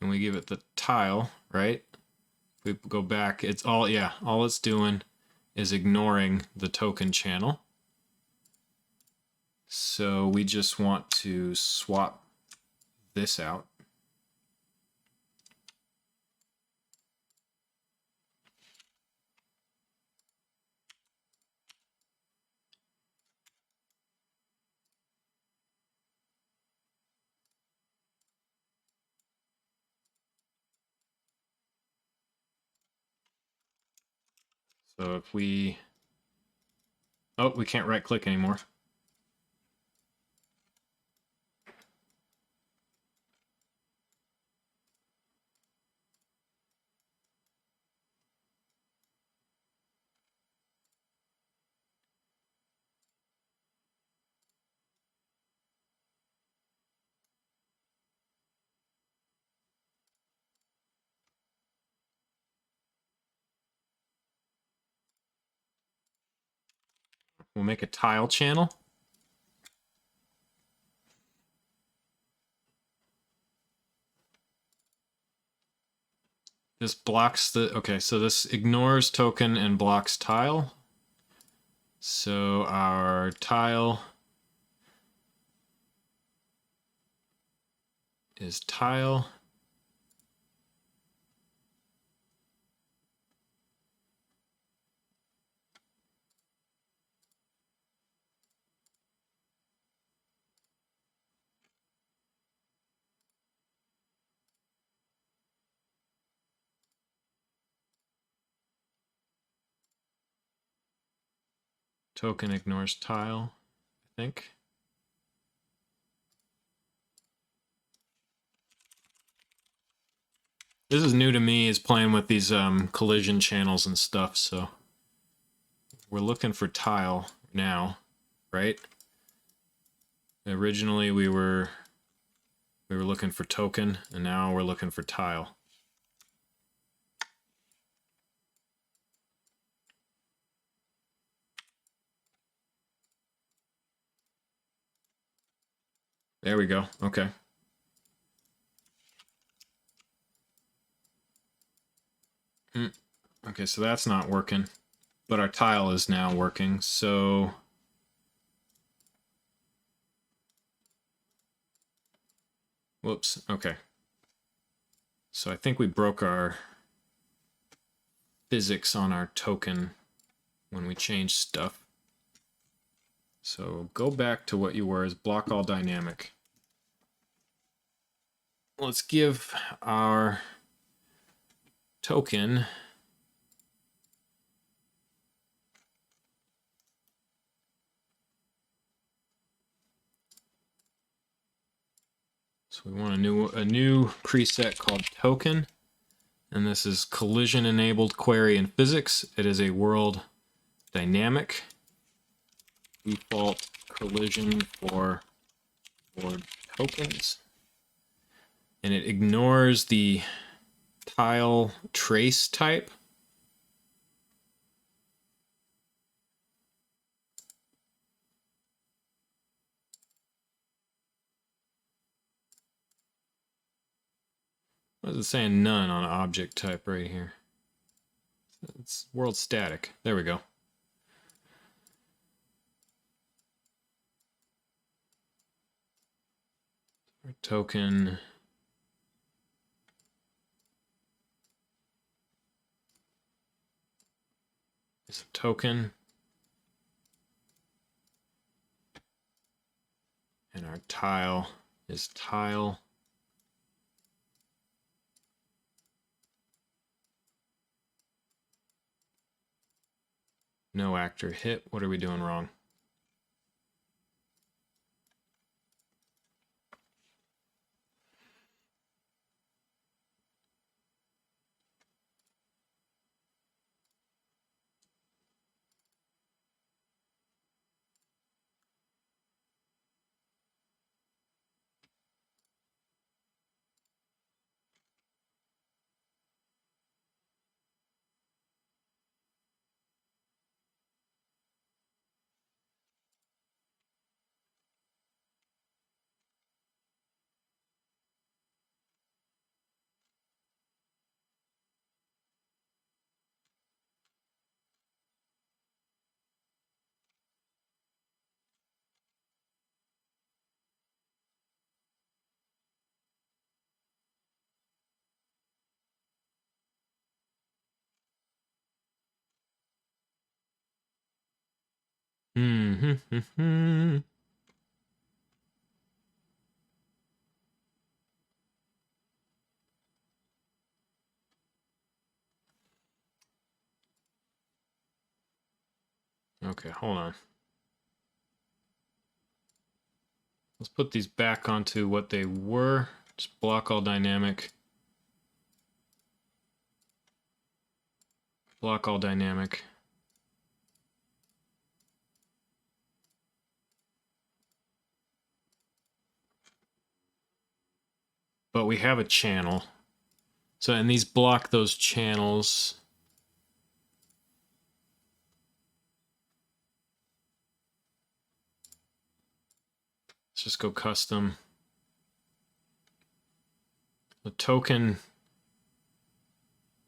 and we give it the tile, right? If we go back, it's all, yeah, all it's doing is ignoring the token channel. So we just want to swap this out. So if we, oh, we can't right click anymore. We'll make a tile channel. This blocks the, okay, so this ignores token and blocks tile. So our tile is tile. Token ignores tile, I think. This is new to me, is playing with these collision channels and stuff, so we're looking for tile now, right? Originally we were looking for token, and now we're looking for tile. There we go. Okay. Okay, so that's not working, but our tile is now working. So whoops. Okay. So I think we broke our physics on our token when we changed stuff. So go back to what you were as block all dynamic. Let's give our token so we want a new preset called token, and this is collision enabled query in physics. It is a world dynamic default collision for tokens, and it ignores the tile trace type. What is it saying? None on object type right here. It's world static. There we go. Our token is a token, and our tile is tile. No actor hit. What are we doing wrong? Mm-hmm. Okay, hold on. Let's put these back onto what they were. Just block all dynamic. Block all dynamic. But we have a channel. So, and these block those channels. Let's just go custom. The token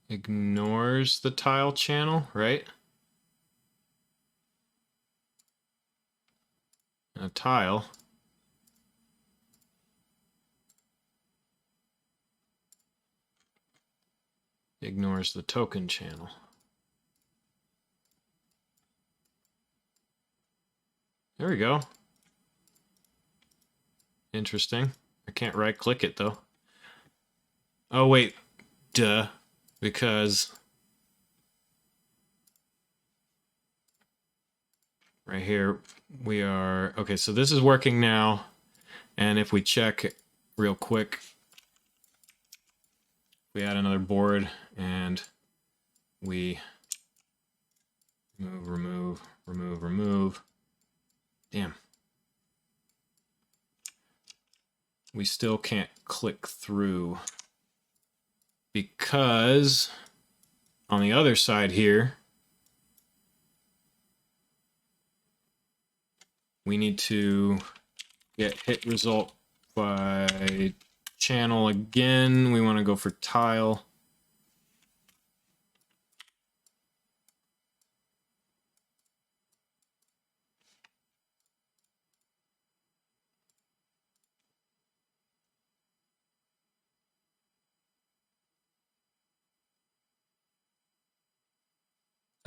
ignores the tile channel, right? And a tile ignores the token channel. There we go. Interesting. I can't right click it though. Oh wait, duh, because right here we are, okay, so this is working now. And if we check real quick, we add another board and we remove. Damn. We still can't click through because on the other side here, we need to get hit result by channel again. We want to go for tile.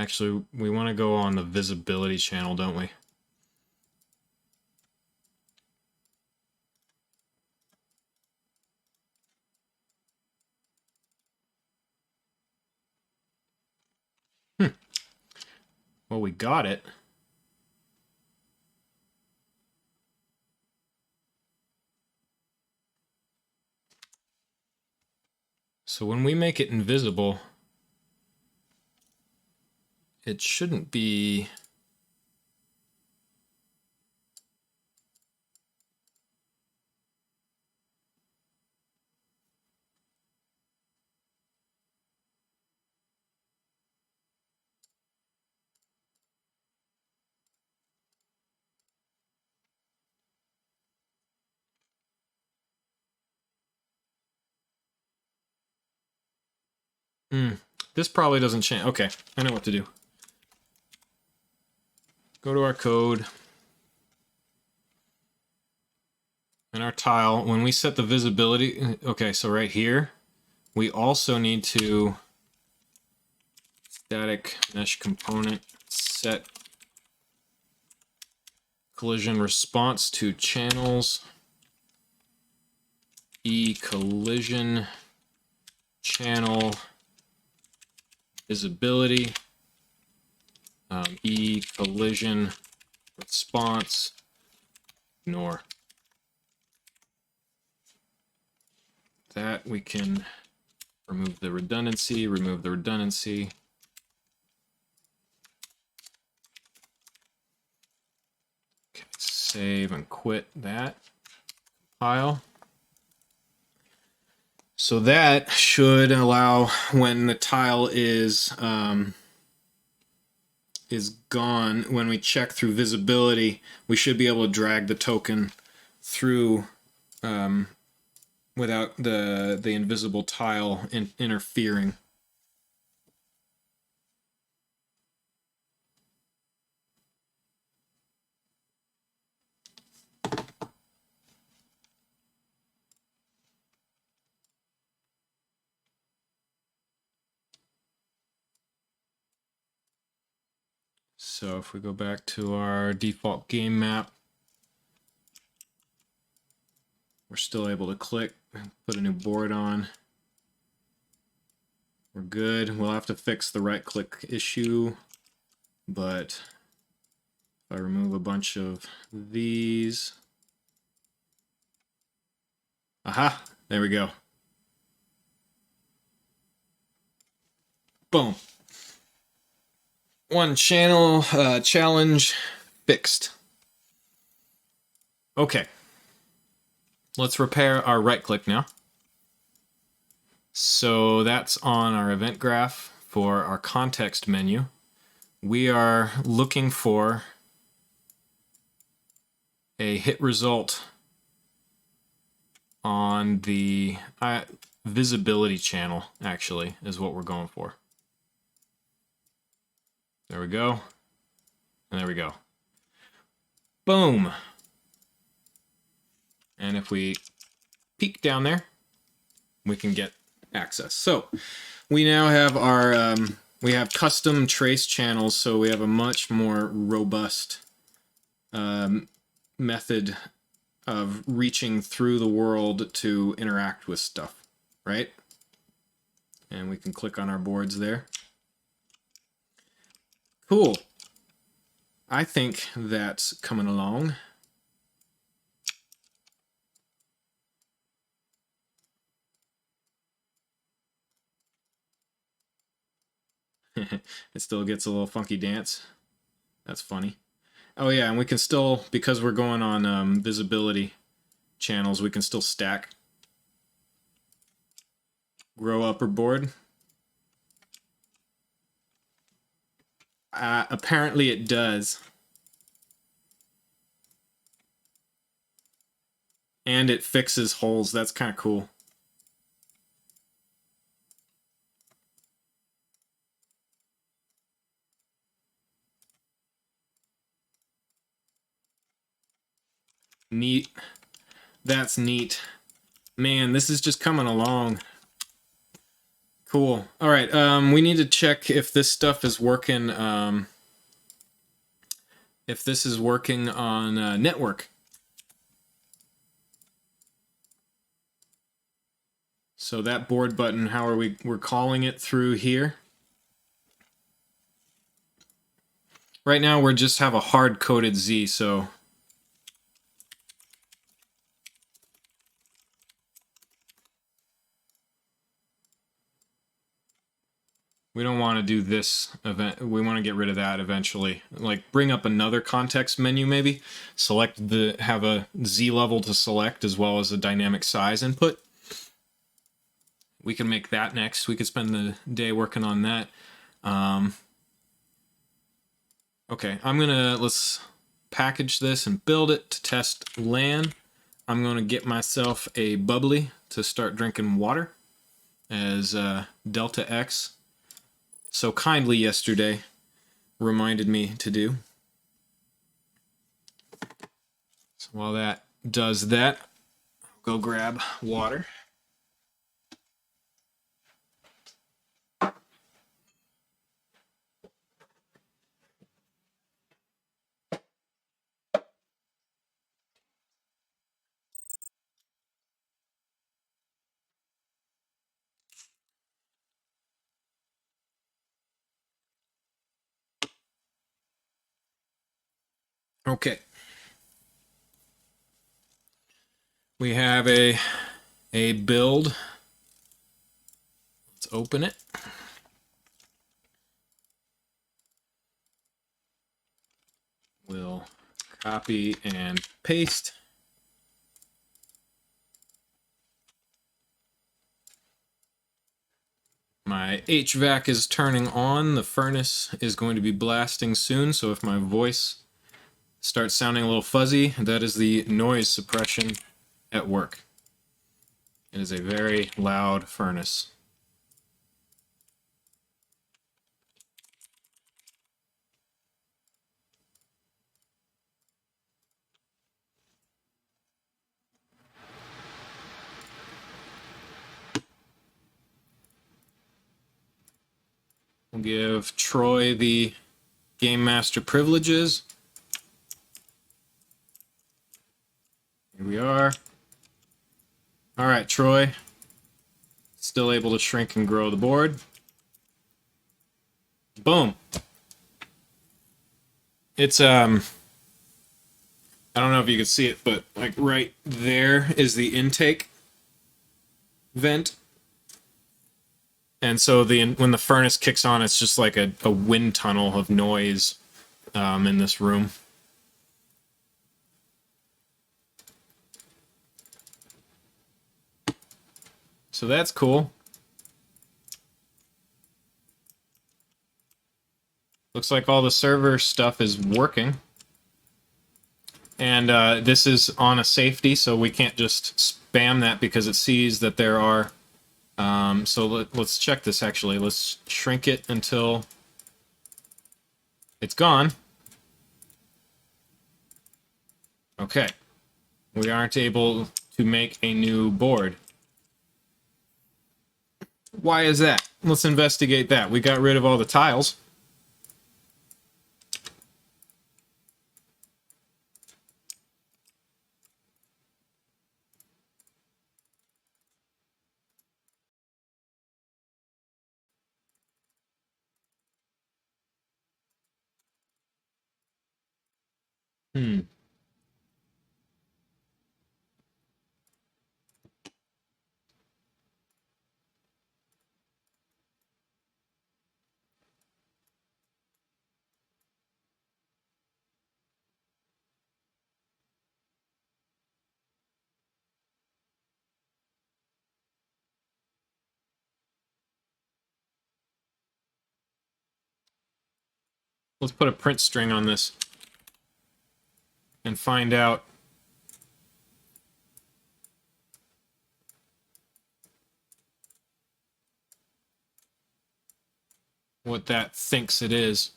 Actually, we want to go on the visibility channel, don't we? Well, we got it. So when we make it invisible, it shouldn't be... This probably doesn't change. Okay, I know what to do. Go to our code. And our tile, when we set the visibility, okay, so right here, we also need to static mesh component set collision response to channels collision channel visibility collision response ignore. That we can remove the redundancy, Okay, save and quit that file. So that should allow when the tile is gone, when we check through visibility, we should be able to drag the token through without the invisible tile interfering. So if we go back to our default game map, we're still able to click, put a new board on. We're good. We'll have to fix the right click issue, but if I remove a bunch of these, aha, there we go. Boom. One channel challenge fixed. Okay. Let's repair our right click now. So that's on our event graph for our context menu. We are looking for a hit result on the visibility channel, actually, is what we're going for. There we go. And there we go. Boom. And if we peek down there, we can get access. So we now have our, we have custom trace channels, so we have a much more robust method of reaching through the world to interact with stuff, right? And we can click on our boards there. Cool. I think that's coming along. It still gets a little funky dance. That's funny. Oh yeah, and we can still, because we're going on visibility channels, we can still stack. Grow upper board. Apparently it does. And it fixes holes. That's kind of cool. Neat. That's neat. Man, this is just coming along. Cool. All right, we need to check if this stuff is working, if this is working on network. So that board button, how are we're calling it through here. Right now we just have a hard-coded Z, so we don't want to do this event. We want to get rid of that eventually. Like bring up another context menu maybe. Select have a Z level to select as well as a dynamic size input. We can make that next. We could spend the day working on that. Okay, let's package this and build it to test LAN. I'm gonna get myself a bubbly to start drinking water as Delta X so kindly yesterday reminded me to do. So while that does that, I'll go grab water. Okay. We have a build. Let's open it. We'll copy and paste. My HVAC is turning on. The furnace is going to be blasting soon, so if my voice starts sounding a little fuzzy, that is the noise suppression at work. It is a very loud furnace. We'll give Troy the Game Master privileges. Here we are. All right, Troy. Still able to shrink and grow the board. Boom. It's, I don't know if you can see it, but like right there is the intake vent. And so when the furnace kicks on, it's just like a wind tunnel of noise in this room. So that's cool. Looks like all the server stuff is working. And this is on a safety, so we can't just spam that because it sees that there are... so let's check this, actually. Let's shrink it until it's gone. Okay. We aren't able to make a new board. Why is that? Let's investigate that. We got rid of all the tiles. Let's put a print string on this and find out what that thinks it is.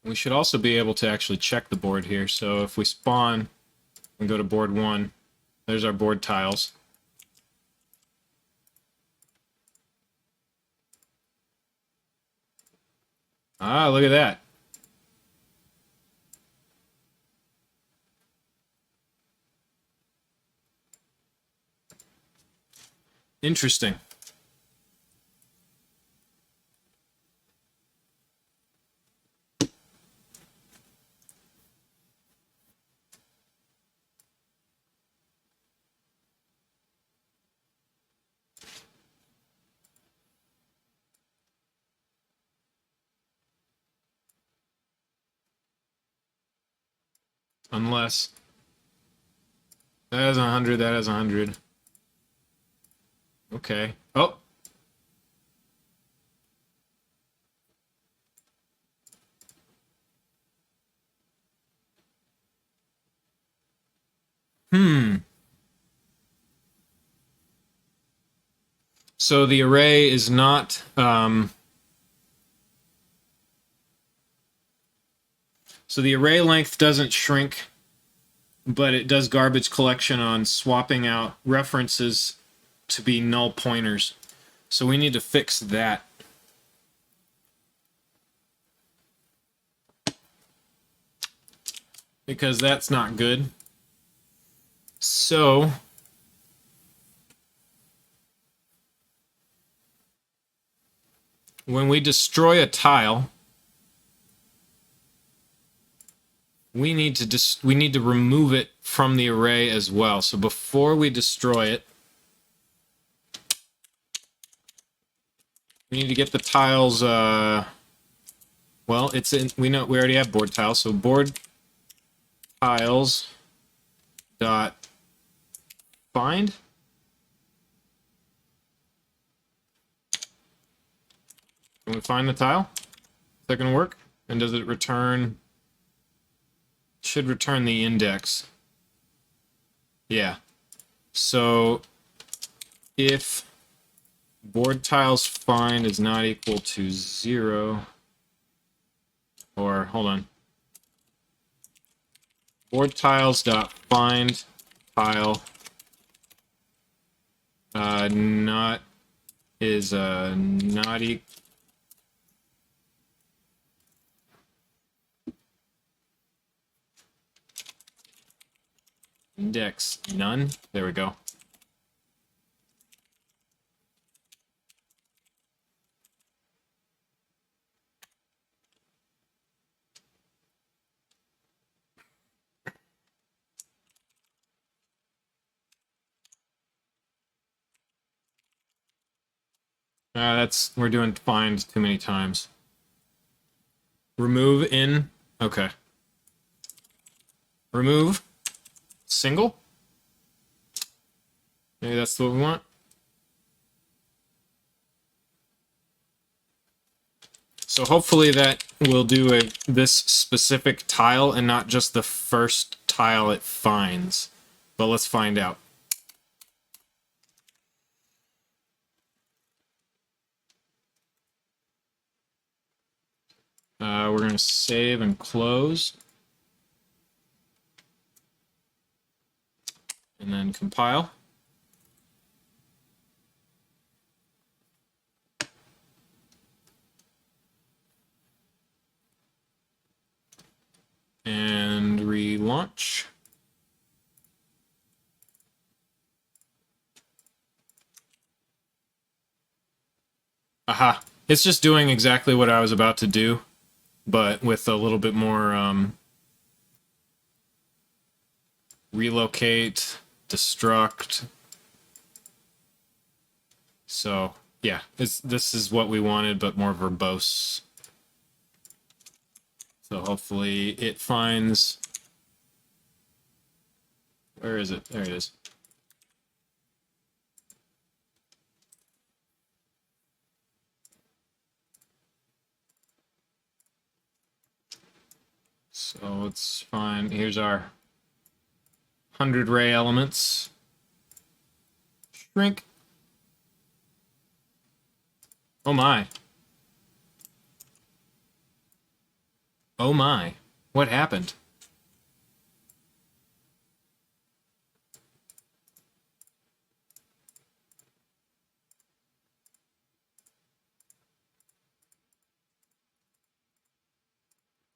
We should also be able to actually check the board here. So if we spawn and go to board 1, there's our board tiles. Ah, look at that. Interesting. Unless that has 100, that has 100. Okay. Oh. So the array is not... so the array length doesn't shrink, but it does garbage collection on swapping out references to be null pointers. So we need to fix that. Because that's not good. So when we destroy a tile, we need to remove it from the array as well. So before we destroy it, we need to get the tiles. Well, it's in. We already have board tiles. So board tiles dot find. Can we find the tile? Is that going to work? And does it return? Should return the index. Yeah. So if board tiles find is not equal to 0, or hold on, board tiles dot find tile not is not equal. index none. There we go. We're doing find too many times. Remove in, okay. Remove single. Maybe that's what we want. So hopefully that will do this specific tile and not just the first tile it finds. But let's find out. We're going to save and close. And then compile. And relaunch. Aha. It's just doing exactly what I was about to do, but with a little bit more relocate, destruct. So, yeah, this is what we wanted, but more verbose. So hopefully it finds... Where is it? There it is. So let's find... Here's our 100 ray elements. Shrink. Oh my. Oh my. What happened?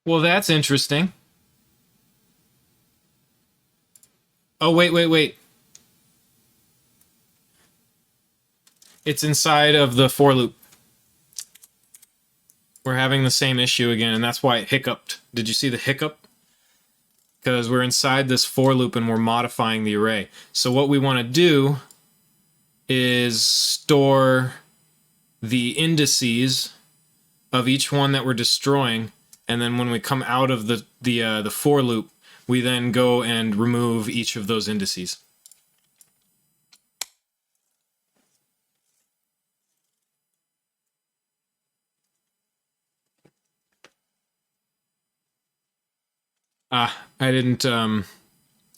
Well, that's interesting. Oh, wait. It's inside of the for loop. We're having the same issue again, and that's why it hiccuped. Did you see the hiccup? Because we're inside this for loop and we're modifying the array. So what we want to do is store the indices of each one that we're destroying, and then when we come out of the for loop, we then go and remove each of those indices. I didn't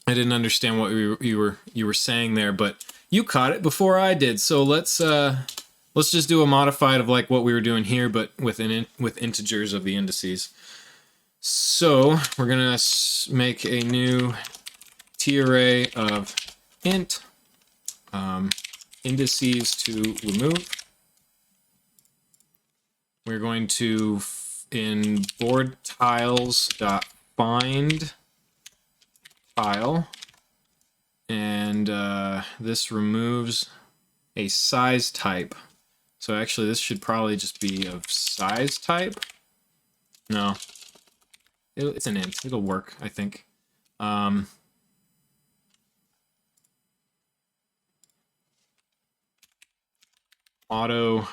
understand what you were saying there, but you caught it before I did. So let's just do a modified of like what we were doing here, but with integers of the indices. So we're gonna make a new t-array of int indices to remove. We're going to in board tiles.find tile, and this removes a size type. So actually this should probably just be of size type. No, it's an int. It'll work, I think. Auto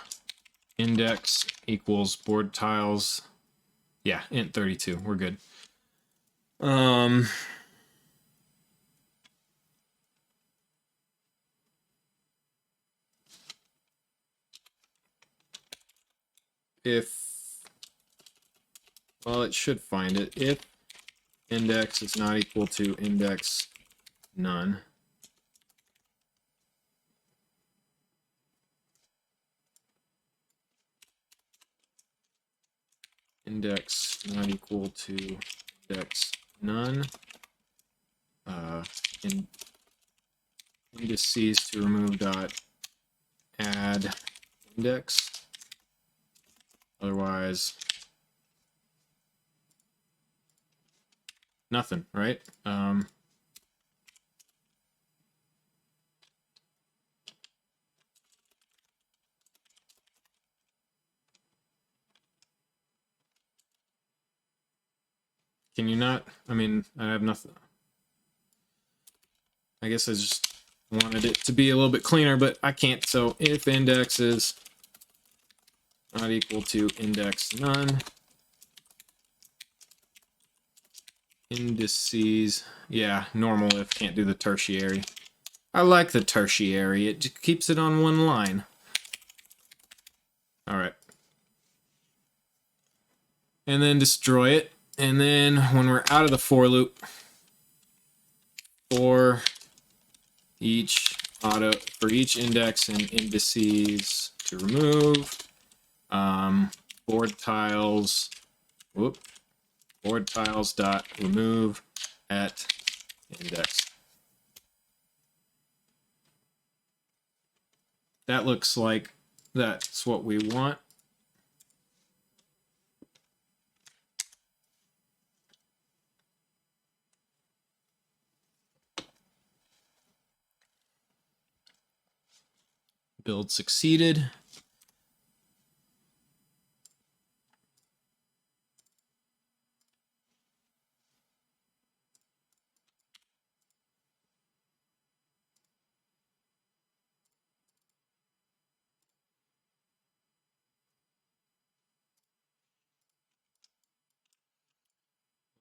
index equals board tiles. Yeah, int 32. We're good. Well, it should find it. If index is not equal to index none, index not equal to index none, indices to remove dot add index. Otherwise, nothing, right? Can you not? I mean, I have nothing. I guess I just wanted it to be a little bit cleaner, but I can't. So if index is not equal to index none, indices, yeah, normal if, can't do the tertiary. I like the tertiary, it just keeps it on one line. All right. And then destroy it. And then when we're out of the for loop, for each index and indices to remove, board tiles dot remove at index. That looks like that's what we want. Build succeeded.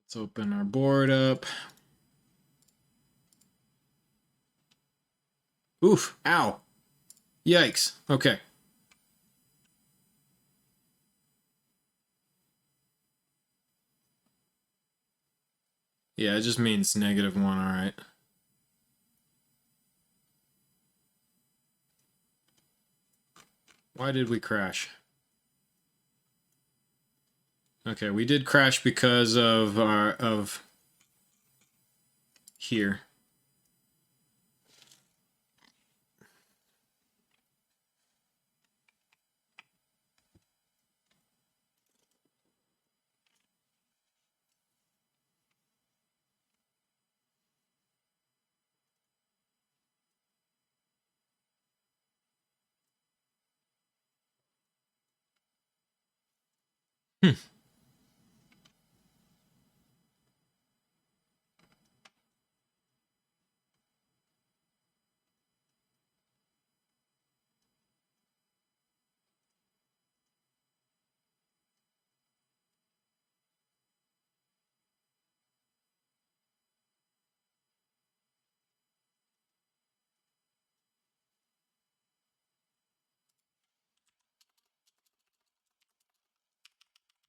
Let's open our board up. Oof, ow. Yikes. Okay. Yeah, it just means -1, all right. Why did we crash? Okay, we did crash because of here.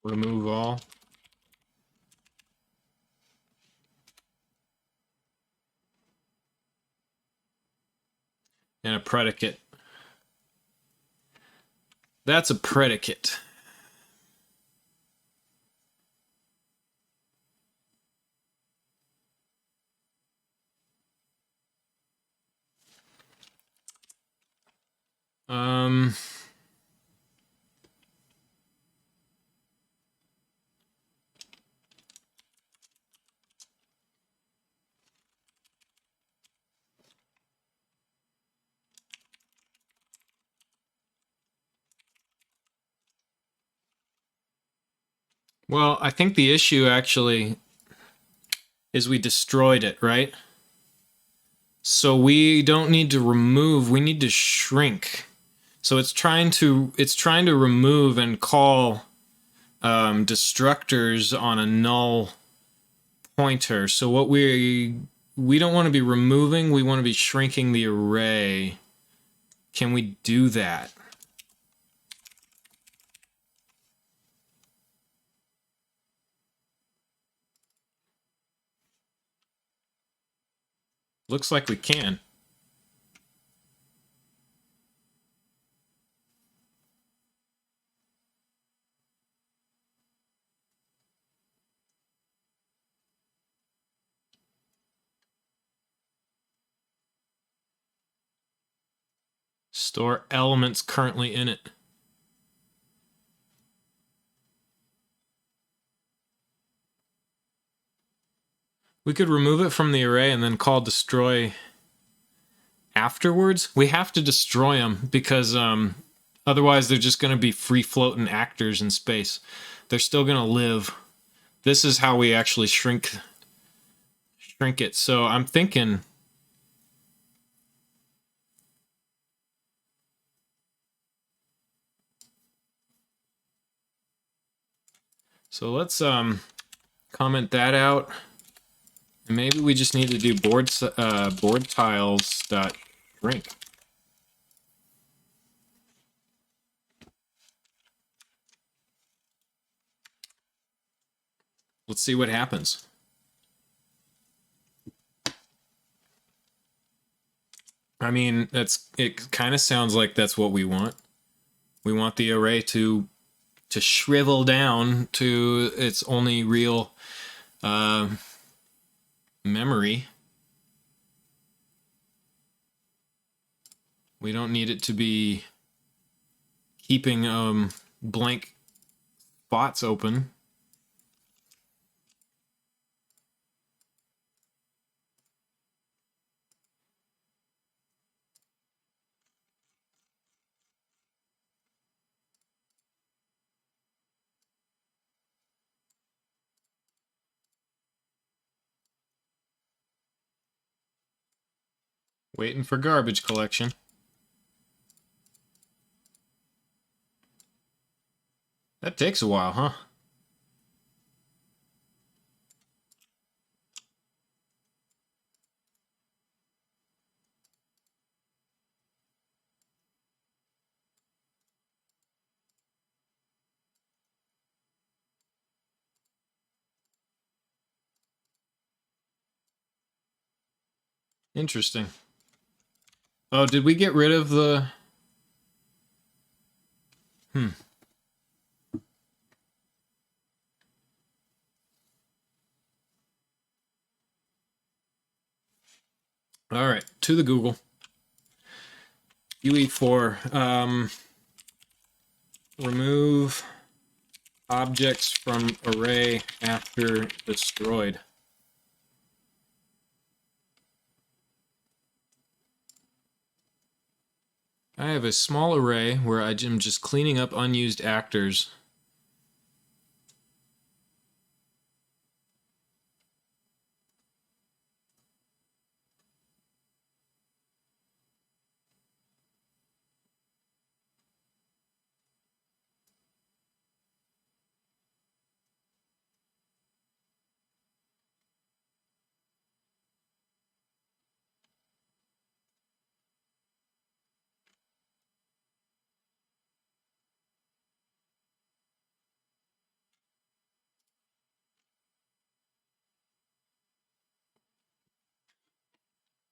Remove all. And a predicate. That's a predicate. Well, I think the issue actually is we destroyed it, right? So we don't need to remove, we need to shrink. So it's trying to remove and call destructors on a null pointer. So what we don't want to be removing, we want to be shrinking the array. Can we do that? Looks like we can. Store elements currently in it. We could remove it from the array and then call destroy afterwards. We have to destroy them because otherwise they're just going to be free floating actors in space. They're still going to live. this is how we actually shrink it. So I'm thinking, so let's comment that out, and maybe we just need to do board tiles dot shrink. Let's see what happens. I mean, it kind of sounds like that's what we want. We want the array to shrivel down to its only real memory. We don't need it to be keeping blank spots open. Waiting for garbage collection. That takes a while, huh? Interesting. Oh, did we get rid of the... All right, to the Google. UE4. Remove objects from array after destroyed. I have a small array where I am just cleaning up unused actors.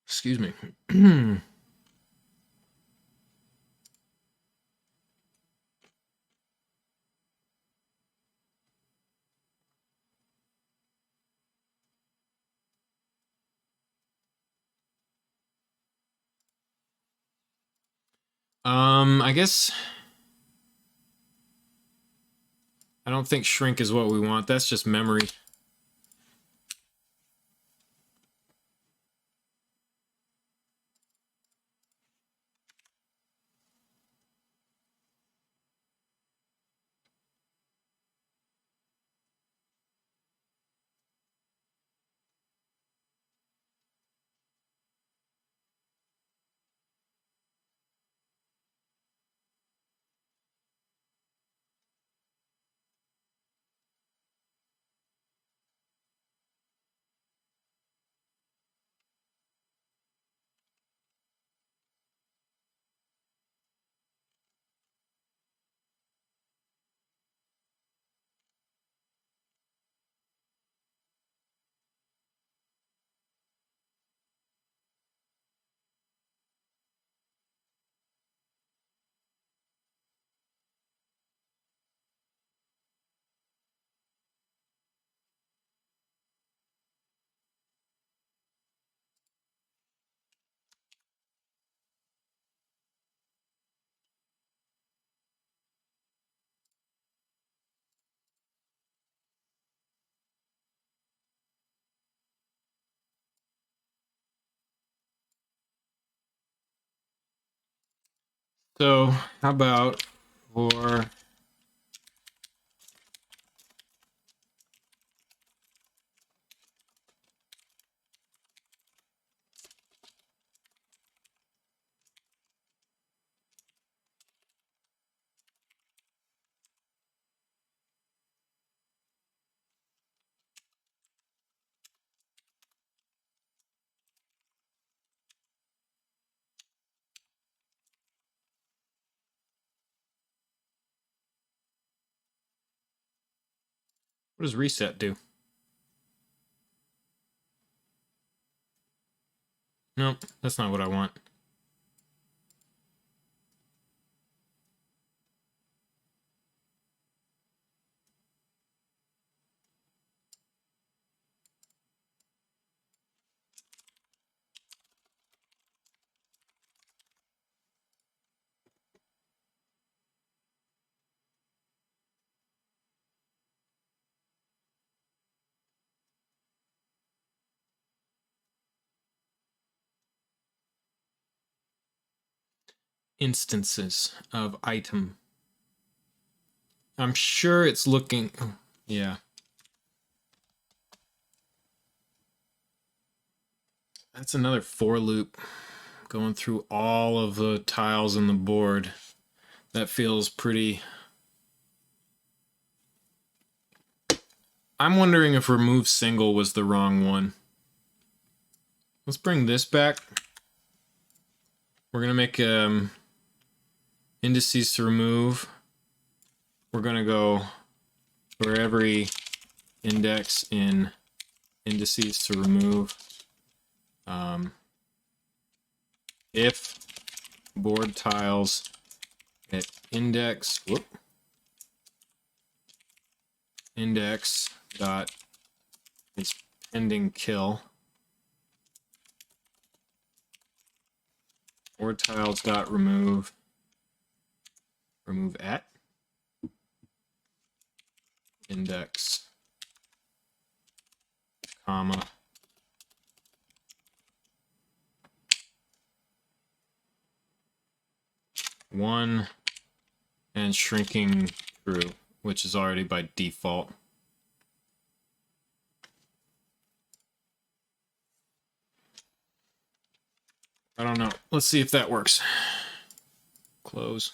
Excuse me. I guess I don't think shrink is what we want. That's just memory. So how about for What does reset do? Nope, that's not what I want. Instances of item. I'm sure it's looking... Yeah. That's another for loop going through all of the tiles in the board. That feels pretty... I'm wondering if remove single was the wrong one. Let's bring this back. We're going to make indices to remove. We're going to go for every index in indices to remove. If board tiles at index dot is pending kill, board tiles dot remove at index comma one and shrinking through, which is already by default. I don't know. Let's see if that works. Close.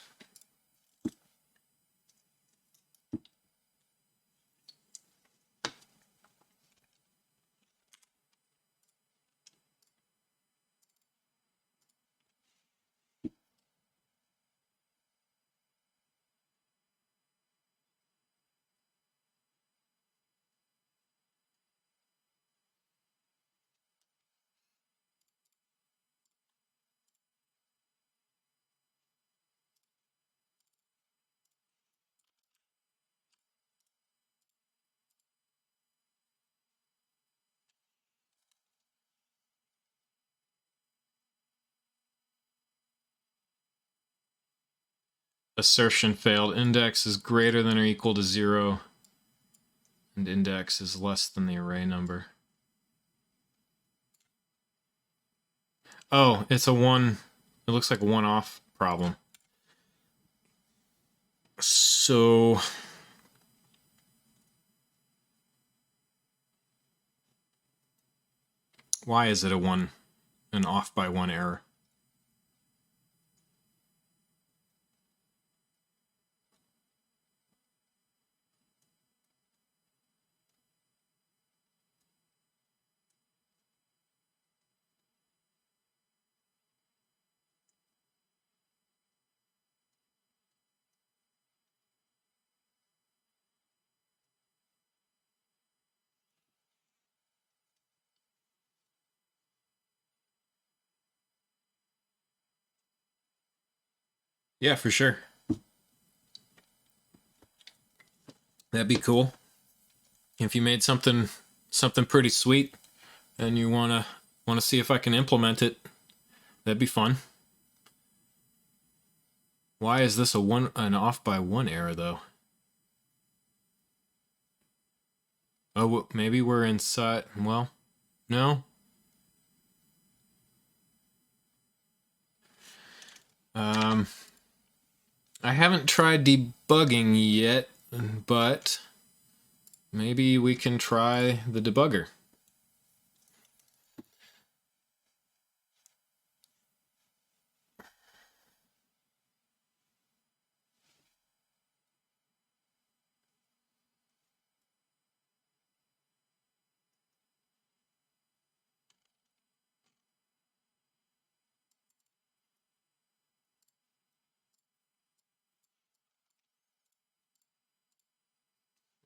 Assertion failed. Index is greater than or equal to 0, and index is less than the array number. Oh, it's a one. It looks like a one-off problem. So why is it an off by one error? Yeah, for sure. That'd be cool. If you made something pretty sweet and you wanna see if I can implement it, that'd be fun. Why is this an off by one error though? Oh, maybe we're inside. Well, no. I haven't tried debugging yet, but maybe we can try the debugger.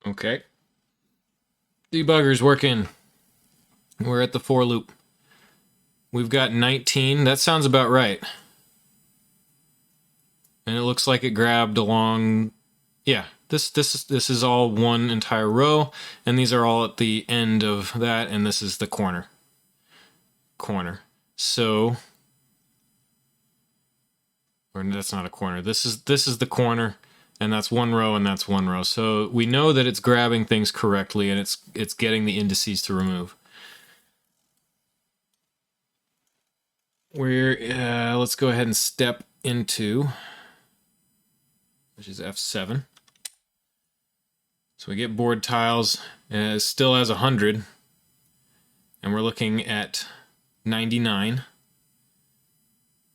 Okay. Debugger's working. We're at the for loop. We've got 19. That sounds about right. And it looks like it grabbed along. Yeah, this is all one entire row, and these are all at the end of that, and this is the corner. So, or that's not a corner. This is the corner, and that's one row, and that's one row. So we know that it's grabbing things correctly, and it's getting the indices to remove. Let's go ahead and step into, which is F7. So we get board tiles, and it still has 100, and we're looking at 99,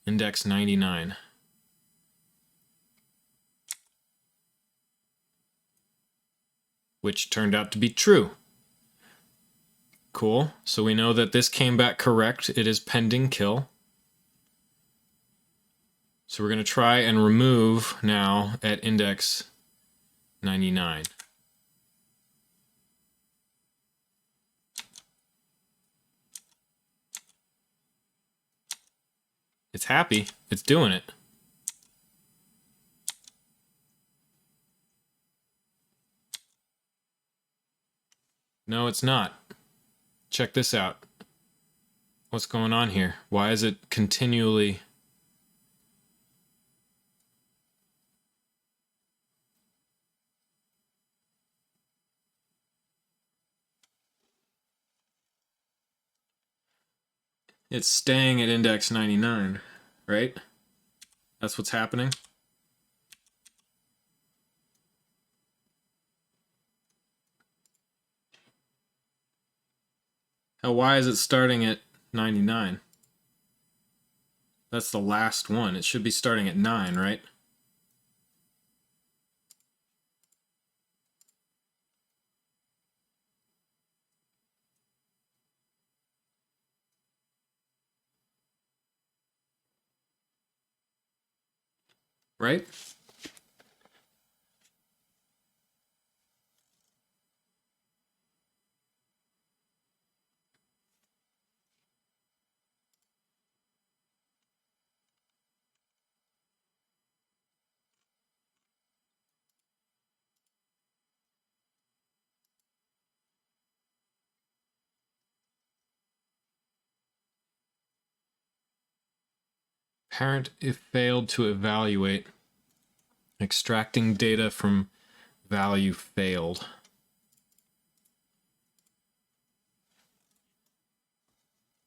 index 99. Which turned out to be true. Cool. So we know that this came back correct. It is pending kill. So we're going to try and remove now at index 99. It's happy. It's doing it. No, it's not. Check this out. What's going on here? Why is it continually... It's staying at index 99, right? That's what's happening. Now, why is it starting at 99? That's the last one. It should be starting at 9, right? Right? Parent if failed to evaluate. Extracting data from value failed.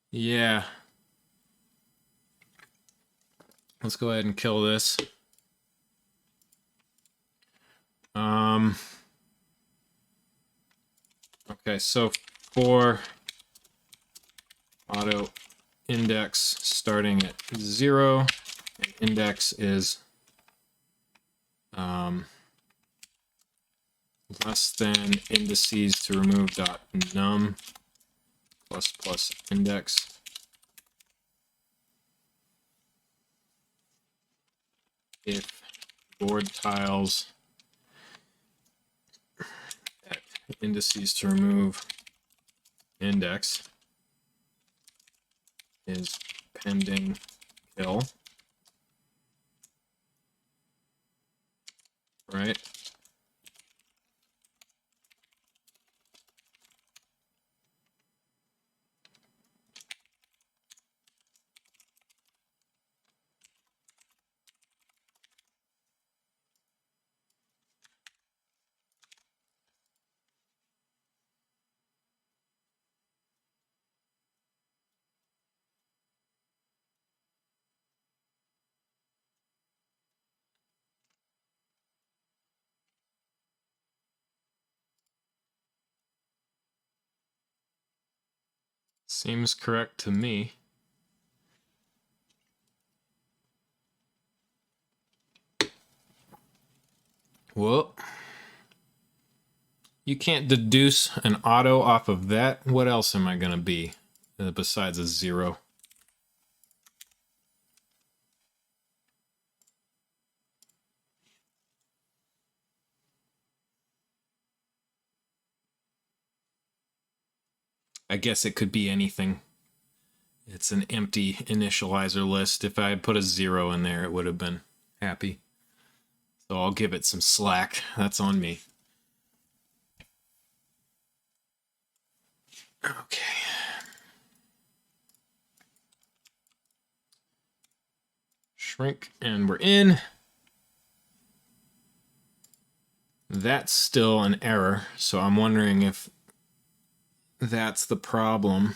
Yeah. Let's go ahead and kill this. Okay, so for auto index starting at 0, and index is less than indices to remove dot num plus index. If board tiles at indices to remove index is pending kill, right? Seems correct to me. Well, you can't deduce an auto off of that. What else am I going to be besides a 0? I guess it could be anything. It's an empty initializer list. If I had put a 0 in there, it would have been happy. So I'll give it some slack. That's on me. Okay. Shrink, and we're in. That's still an error, so I'm wondering if that's the problem.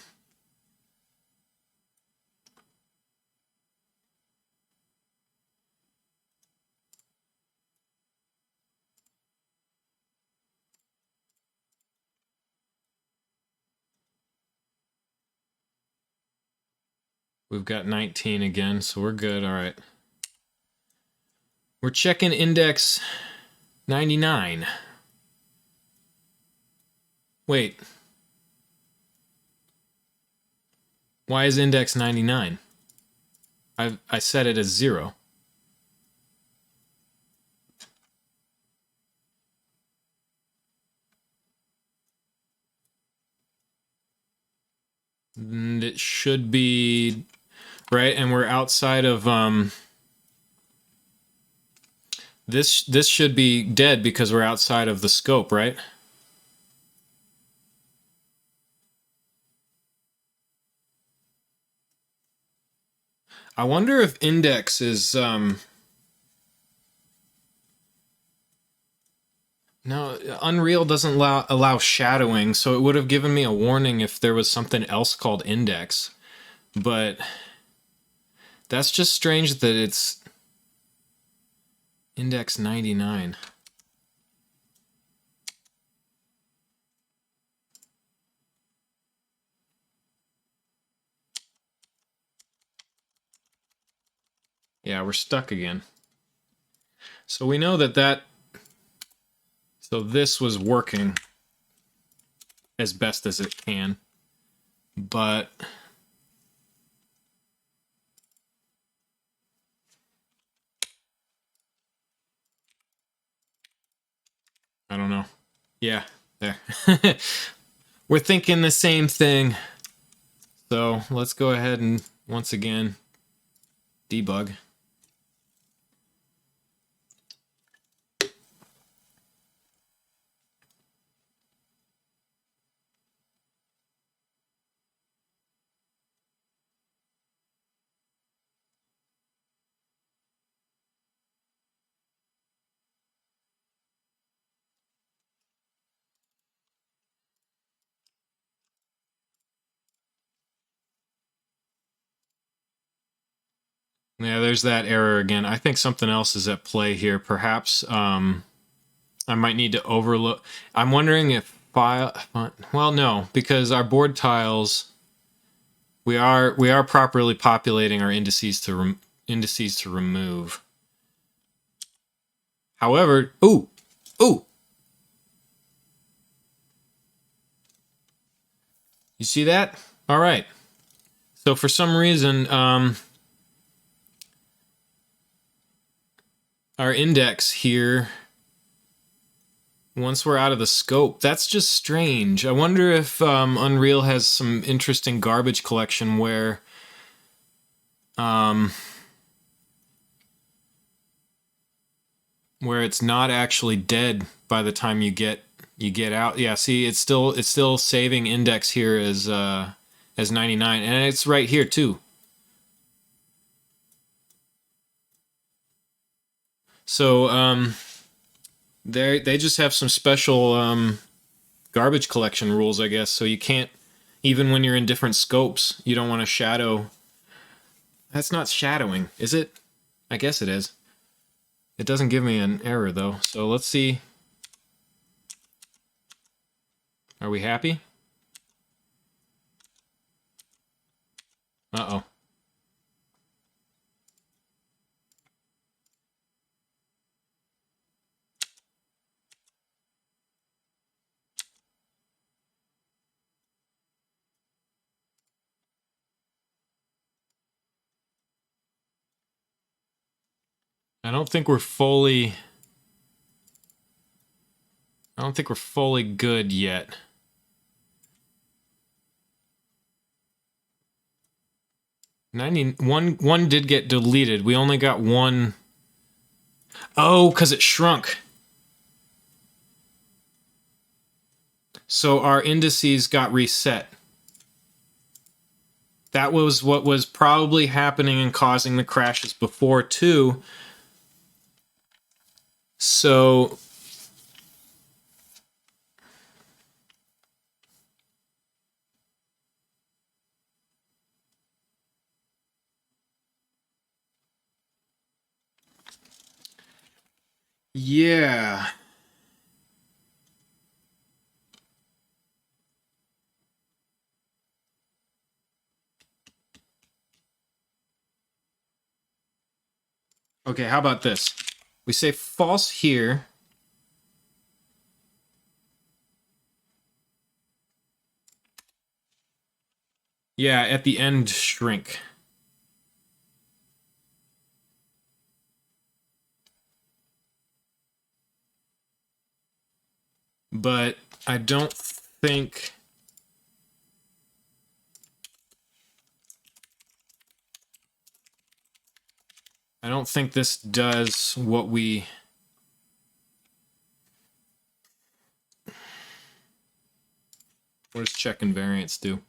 We've got 19 again, so we're good. All right. We're checking index 99. Wait. Why is index 99? I set it as 0. And it should be right, and we're outside of this should be dead because we're outside of the scope, right? I wonder if index is no, Unreal doesn't allow shadowing, so it would have given me a warning if there was something else called index. But that's just strange that it's index 99. Yeah, we're stuck again. So we know so this was working as best as it can, but I don't know. Yeah, there. We're thinking the same thing. So let's go ahead and once again debug. Yeah, there's that error again. I think something else is at play here. Perhaps I might need to overlook. I'm wondering if well, no, because our board tiles, we are properly populating our indices to remove. However, ooh, you see that? All right. So for some reason, our index here, once we're out of the scope, that's just strange. I wonder if Unreal has some interesting garbage collection where it's not actually dead by the time you get out. Yeah, see, it's still saving index here as 99, and it's right here too. So they just have some special garbage collection rules, I guess. So you can't, even when you're in different scopes, you don't want to shadow. That's not shadowing, is it? I guess it is. It doesn't give me an error though. So let's see. Are we happy? Uh-oh. I don't think we're fully good yet. one did get deleted. We only got one. Oh, because it shrunk. So our indices got reset. That was what was probably happening and causing the crashes before too. So yeah. Okay, how about this? We say false here. Yeah, at the end, shrink. But I don't think... I don't think this does what we... What does check invariance do?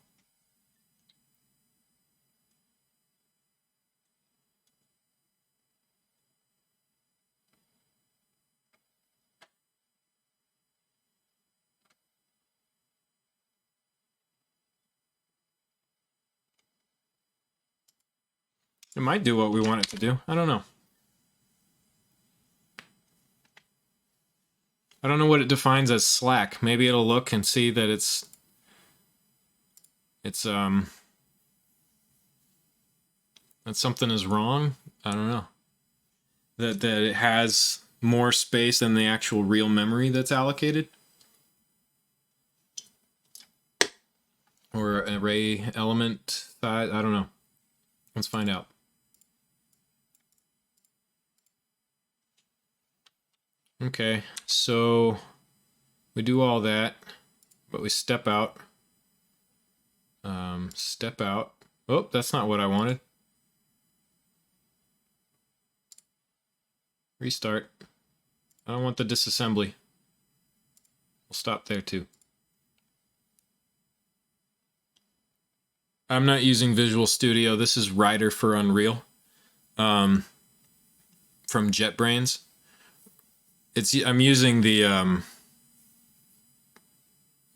It might do what we want it to do. I don't know. I don't know what it defines as slack. Maybe it'll look and see that it's that something is wrong. I don't know. That it has more space than the actual real memory that's allocated. Or array element size. I don't know. Let's find out. Okay, so we do all that, but we step out. Step out. Oh, that's not what I wanted. Restart. I don't want the disassembly. We'll stop there too. I'm not using Visual Studio. This is Rider for Unreal from JetBrains. I'm using the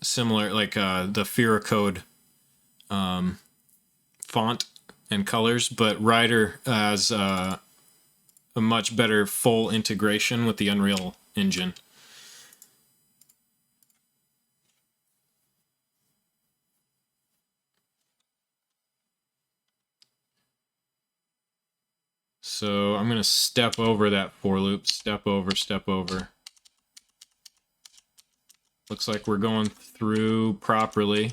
similar, like the Firacode font and colors, but Rider has a much better full integration with the Unreal Engine. So I'm going to step over that for loop, step over, step over. Looks like we're going through properly.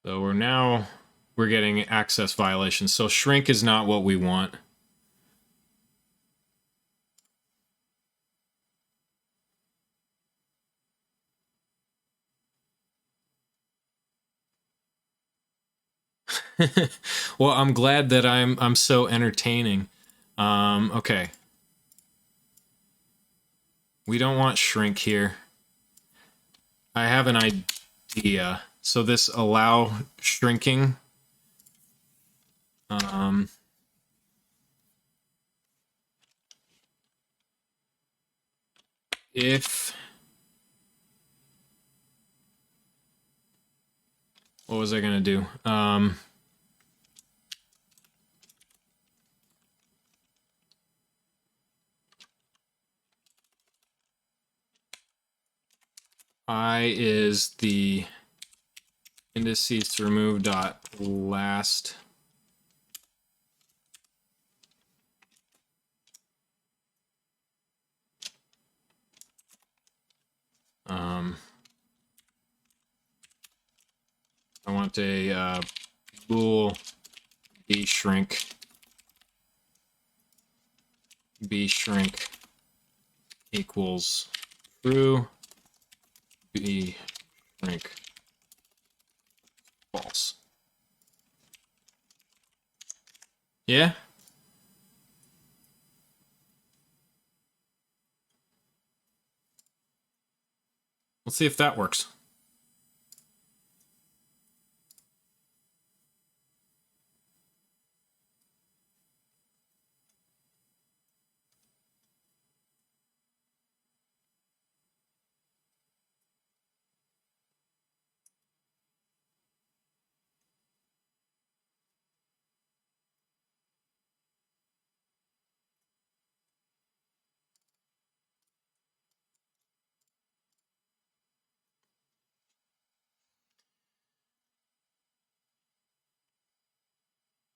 So we're getting access violations. So shrink is not what we want. Well, I'm glad that I'm so entertaining. Okay. We don't want shrink here. I have an idea. So this allow shrinking. If what was I gonna do? I is the indices to remove dot last. I want a bool deshrink. B shrink equals true, B shrink false. Yeah? Let's see if that works.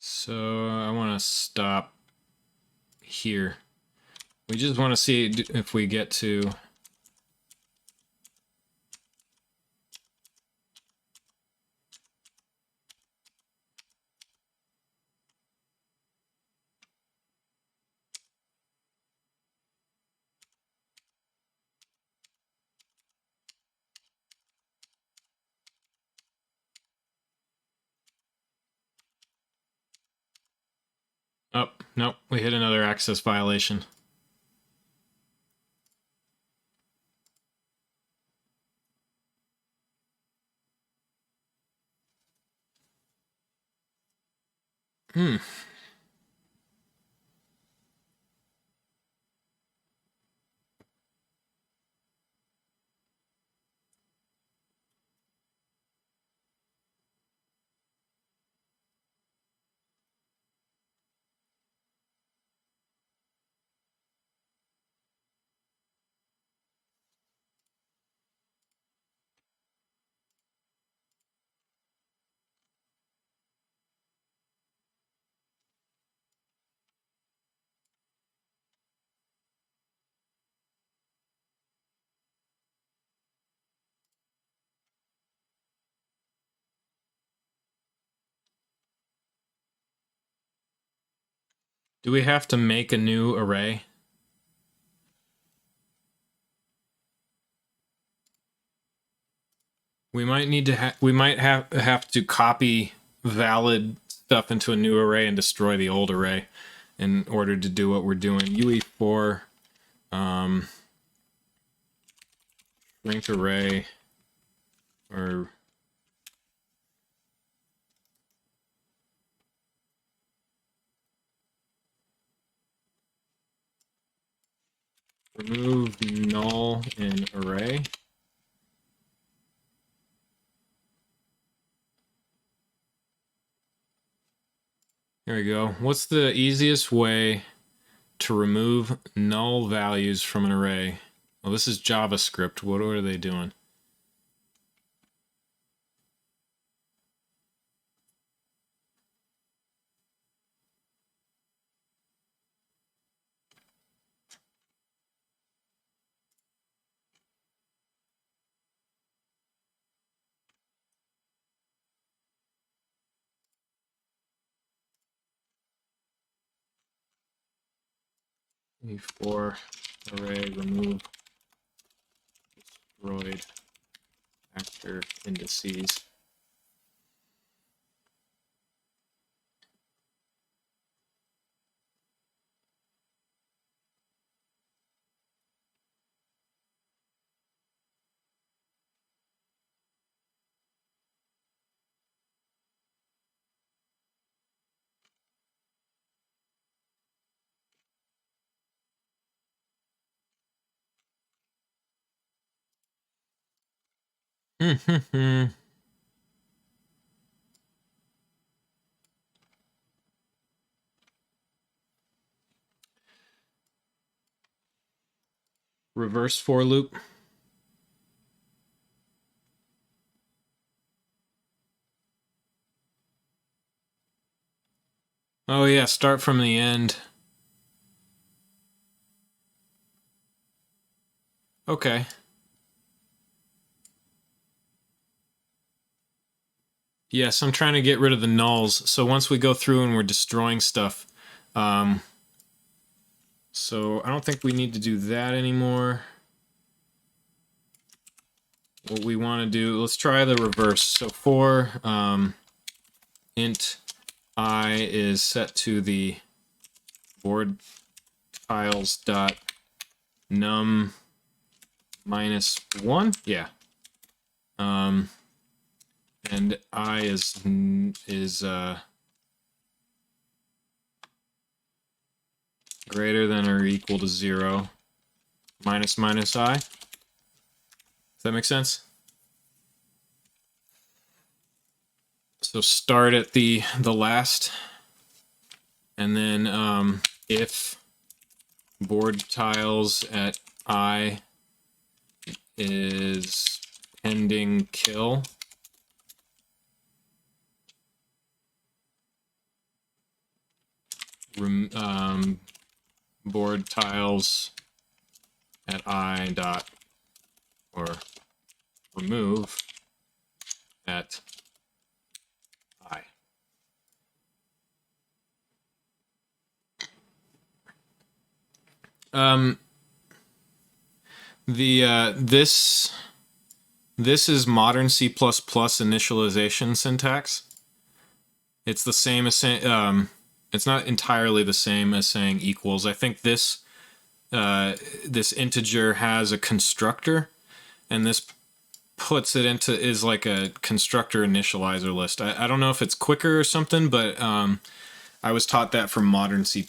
So I want to stop here. We just want to see if we get to... Oh, nope, we hit another access violation. Hmm. Do we have to make a new array? We might need to we might have to copy valid stuff into a new array and destroy the old array in order to do what we're doing. UE4 shrink array or remove null in array. There we go. What's the easiest way to remove null values from an array? Well, this is JavaScript. What are they doing? E4 array remove destroyed actor indices. Reverse for loop. Oh yeah, start from the end. Okay. Yes, I'm trying to get rid of the nulls. So once we go through and we're destroying stuff, So I don't think we need to do that anymore. What we want to do, let's try the reverse. So for int I is set to the board tiles dot num -1. Yeah. And I is greater than or equal to 0 minus I. Does that make sense? So start at the last, and then if board tiles at I is pending kill, board tiles at I dot or remove at I. This is modern C++ initialization syntax. It's the same as saying it's not entirely the same as saying equals. I think this this integer has a constructor, and this puts it into is like a constructor initializer list. I don't know if it's quicker or something, but I was taught that from modern C++.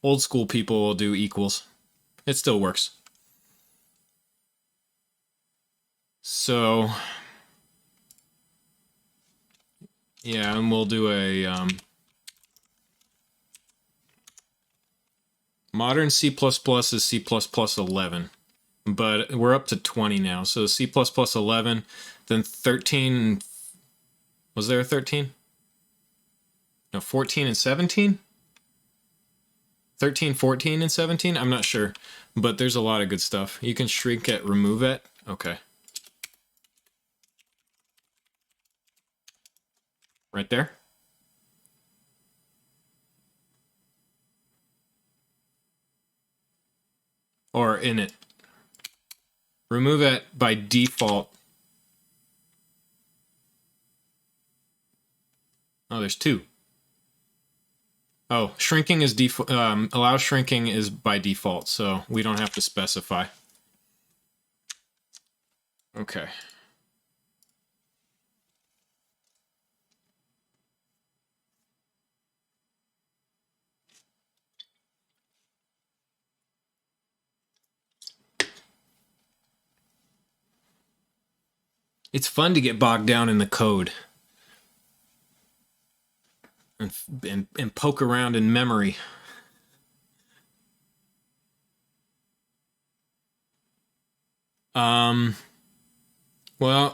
Old school people will do equals. It still works. So yeah, and we'll do a modern C++ is C++ 11, but we're up to 20 now. So C++ 11, then 13. Was there a 13? No, 14 and 17? 13, 14, and 17? I'm not sure, but there's a lot of good stuff. You can shrink it, remove it. Okay. Right there. Or in it. Remove it by default. Oh, there's two. Oh, shrinking is default. Allow shrinking is by default, so we don't have to specify. Okay. It's fun to get bogged down in the code and poke around in memory. Well,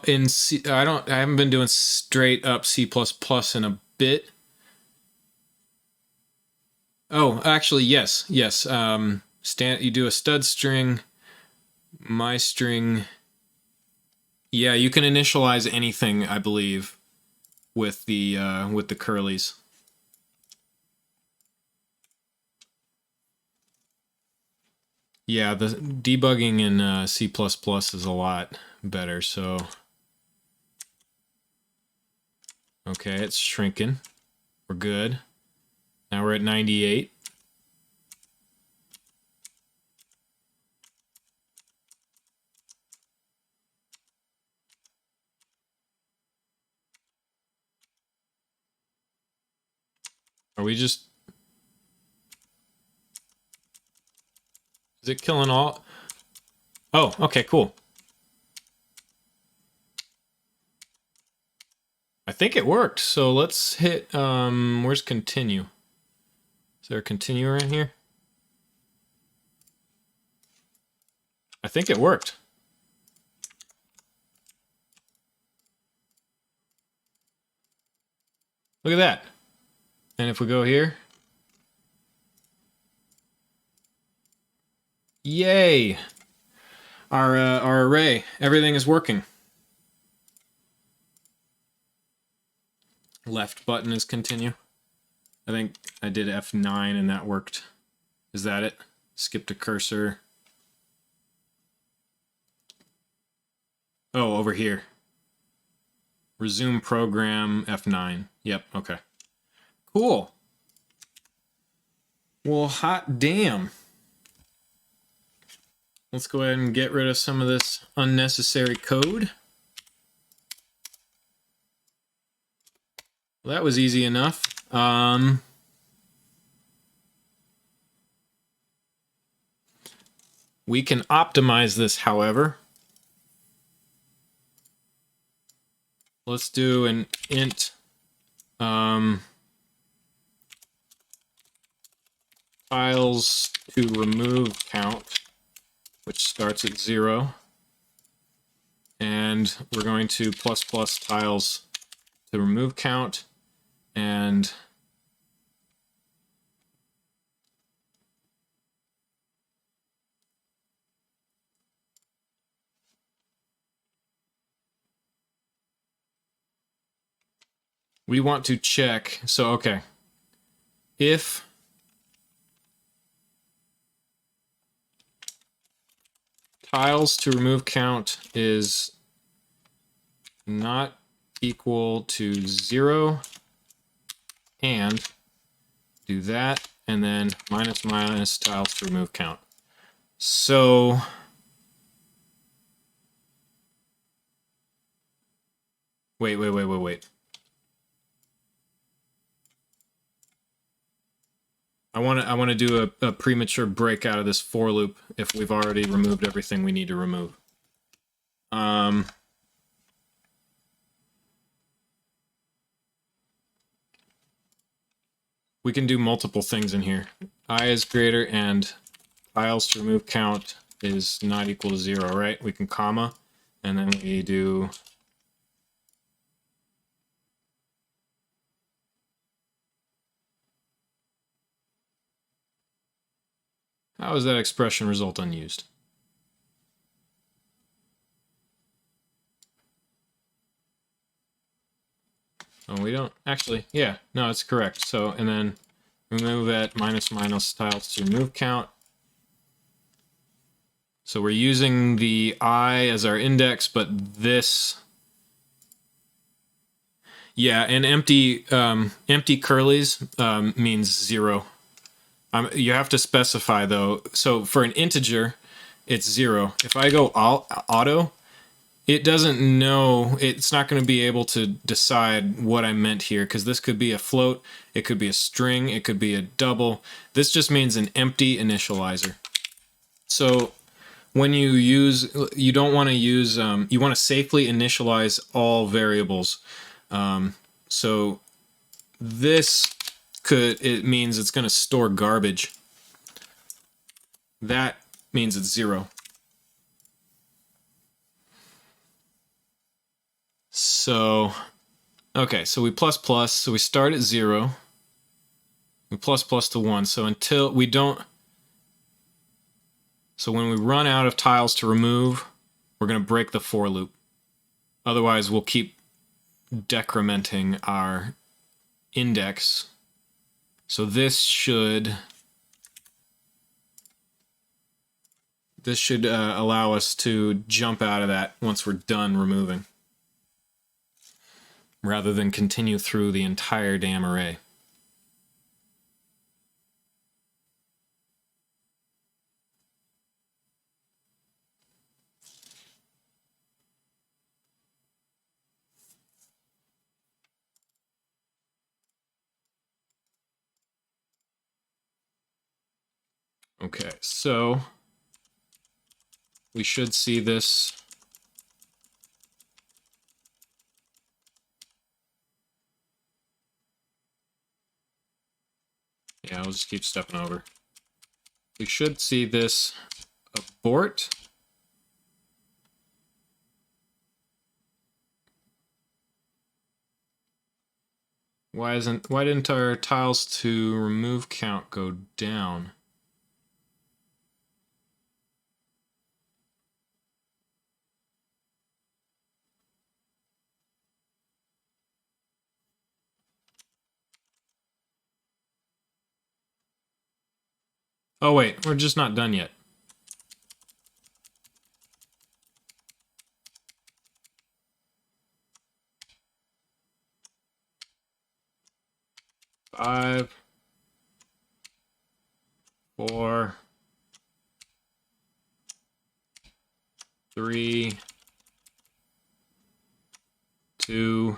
in C, I haven't been doing straight up C++ in a bit. Oh, actually, yes. You do a stud string, my string. Yeah, you can initialize anything, I believe, with the curlies. Yeah, the debugging in C++ is a lot better, so... Okay, it's shrinking. We're good. Now we're at 98. Are we just... Is it killing all? Oh, okay, cool. I think it worked. So let's hit, where's continue? Is there a continue around here? I think it worked. Look at that. And if we go here, yay! Our array, everything is working. Left button is continue. I think I did F9 and that worked. Is that it? Skip to cursor. Oh, over here. Resume program F9. Yep, okay. Cool. Well, hot damn. Let's go ahead and get rid of some of this unnecessary code. Well, that was easy enough. We can optimize this, however. Let's do an int tiles to remove count, which starts at 0. And we're going to plus plus tiles to remove count, and we want to check. So, okay. If tiles to remove count is not equal to 0, and do that, and then minus minus tiles to remove count. So wait. I want to do a premature break out of this for loop if we've already removed everything we need to remove. We can do multiple things in here. I is greater and tiles to remove count is not equal to 0, right? We can comma, and then we do how is that expression result unused? Oh, we don't actually. Yeah, no, it's correct. So, and then remove at minus minus tiles to remove count. So we're using the I as our index, but this, yeah, and empty curlies means 0. You have to specify though. So for an integer, it's 0. If I go auto, it doesn't know, it's not going to be able to decide what I meant here, because this could be a float, it could be a string, it could be a double. This just means an empty initializer. So when you use, you don't want to use, you want to safely initialize all variables. So this it means it's going to store garbage. That means it's 0. So, okay, so we plus plus, so we start at 0. We plus plus to 1, so until we don't, so when we run out of tiles to remove, we're going to break the for loop. Otherwise, we'll keep decrementing our index. So this should allow us to jump out of that once we're done removing, rather than continue through the entire damn array. Okay, so we should see this. Yeah, I'll just keep stepping over. We should see this abort. Why didn't our tiles to remove count go down? Oh wait, we're just not done yet. Five, 4, 3, 2,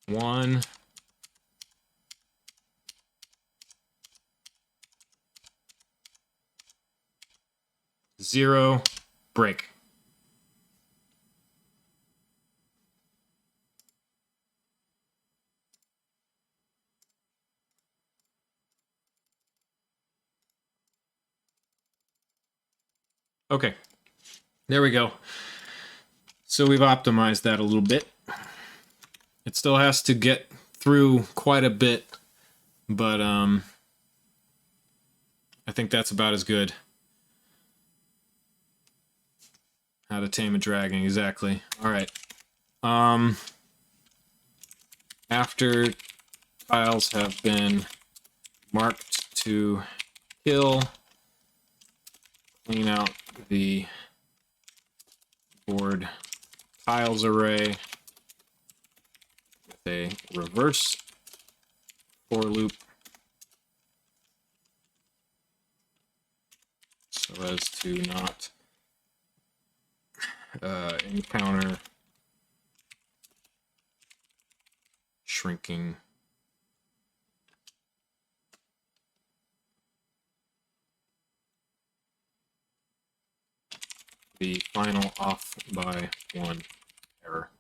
1, 0, break. Okay, there we go. So we've optimized that a little bit. It still has to get through quite a bit, but I think that's about as good. How to tame a dragon, exactly. All right. After tiles have been marked to kill, clean out the board tiles array with a reverse for loop so as to not encounter shrinking the final off by 1 error.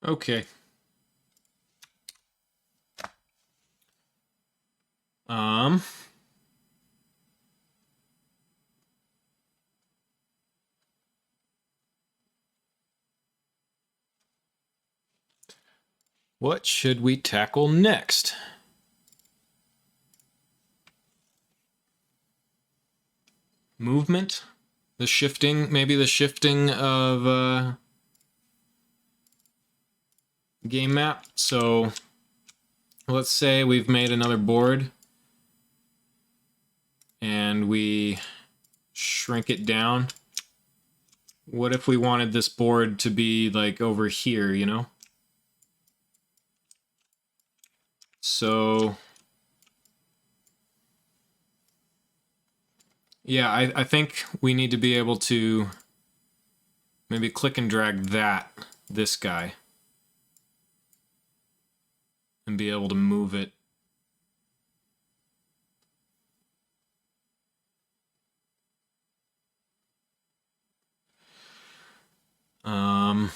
Okay. What should we tackle next? Movement? The shifting, maybe the shifting of game map. So let's say we've made another board and we shrink it down. What if we wanted this board to be like over here, you know? So yeah, I think we need to be able to maybe click and drag this guy, and be able to move it. Um,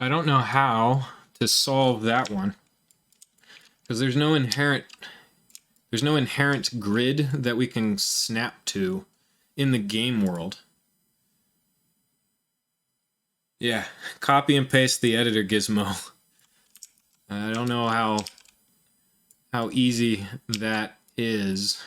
I don't know how to solve that one, because there's no inherent grid that we can snap to in the game world. Yeah, copy and paste the editor gizmo. I don't know how easy that is.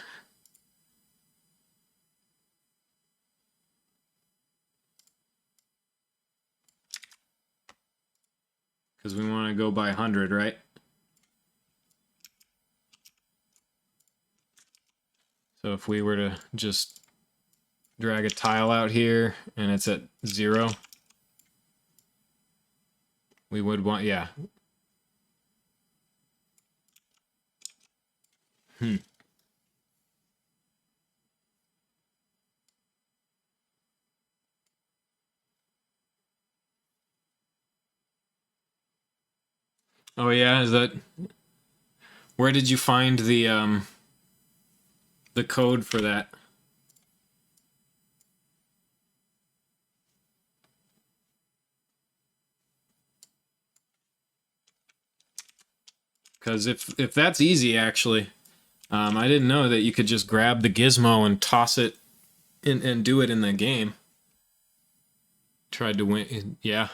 Because we want to go by 100, right? So if we were to just drag a tile out here and it's at 0, we would want, yeah. Oh yeah, is that, where did you find the code for that? Because if that's easy, actually, I didn't know that you could just grab the gizmo and toss it and do it in the game. Tried to win, yeah.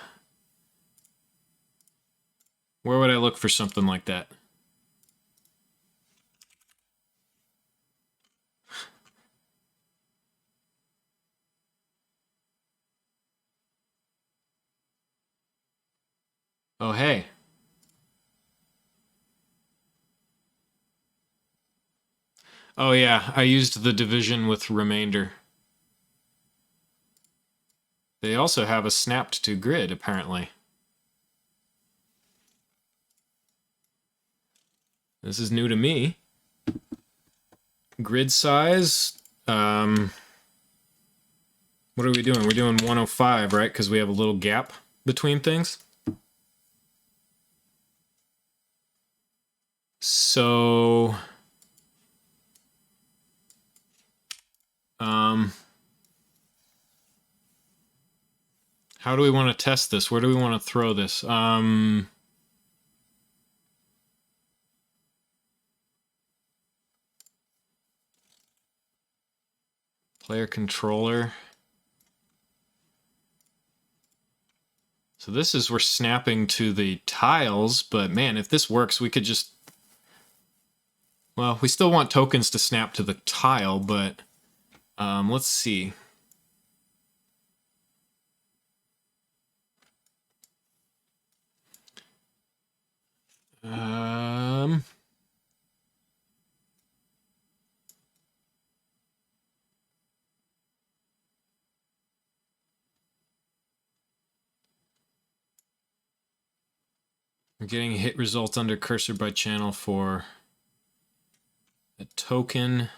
Where would I look for something like that? Oh, hey. Oh, yeah, I used the division with remainder. They also have a snapped to grid, apparently. This is new to me. Grid size. What are we doing? We're doing 105, right? Because we have a little gap between things. So, how do we want to test this? Where do we want to throw this? Player controller. So this is, we're snapping to the tiles, but man, if this works, we could just, well, we still want tokens to snap to the tile, but let's see. We're getting hit results under cursor by channel for a token.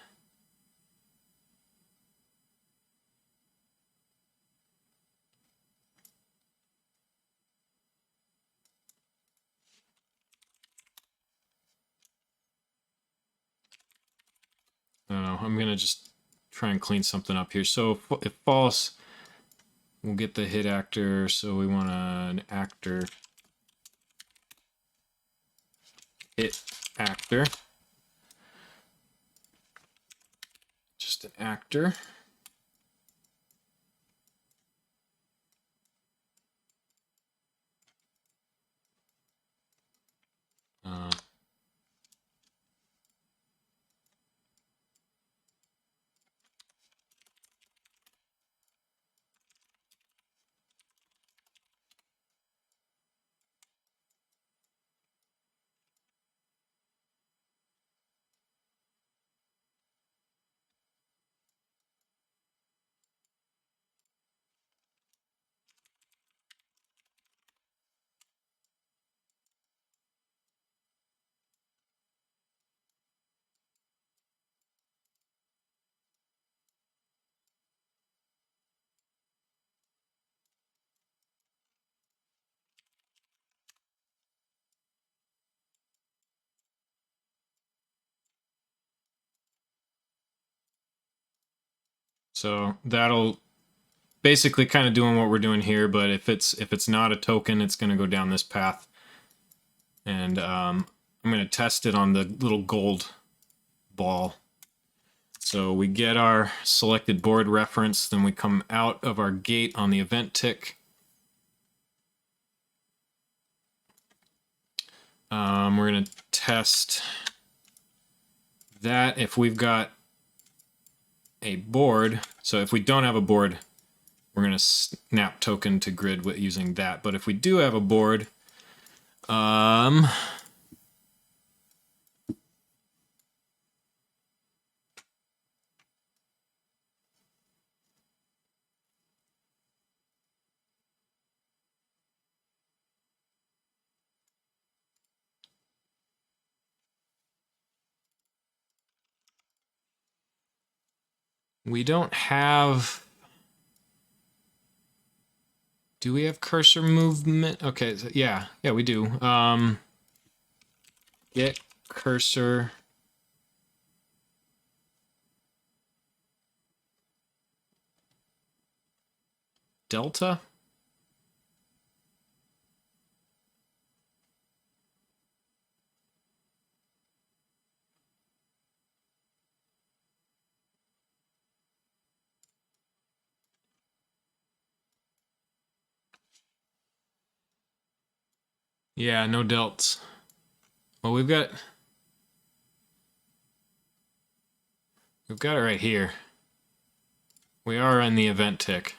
I don't know. I'm going to just try and clean something up here. So if false, we'll get the hit actor. So we want an actor. Hit actor. Just an actor. So that'll basically kind of doing what we're doing here, but if it's not a token, it's going to go down this path. And I'm going to test it on the little gold ball. So we get our selected board reference, then we come out of our gate on the event tick. We're going to test that if we've got a board. So if we don't have a board, we're going to snap token to grid using that. But if we do have a board, we don't have... Do we have cursor movement? Okay, so yeah, we do. Get cursor delta. Yeah, no delts. Well, we've got it right here. We are in the event tick.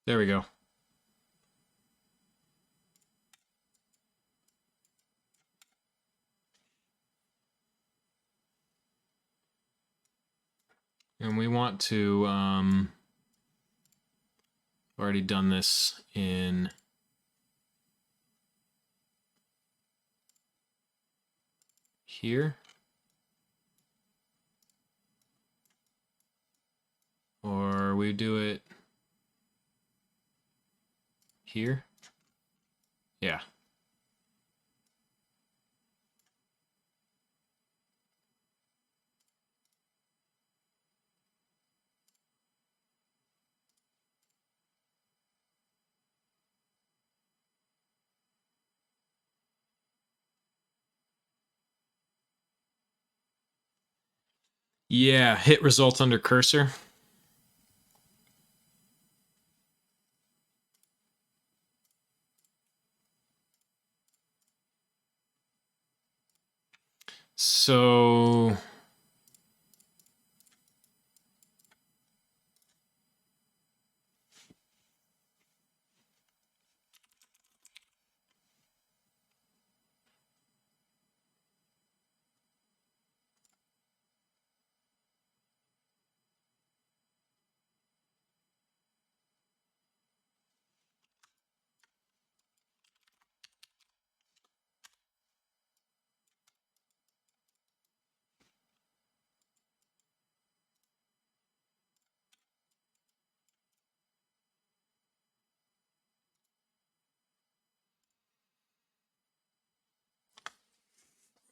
There we go. And we want to, already done this in here. Or we do it here. Yeah. Yeah, hit results under cursor. So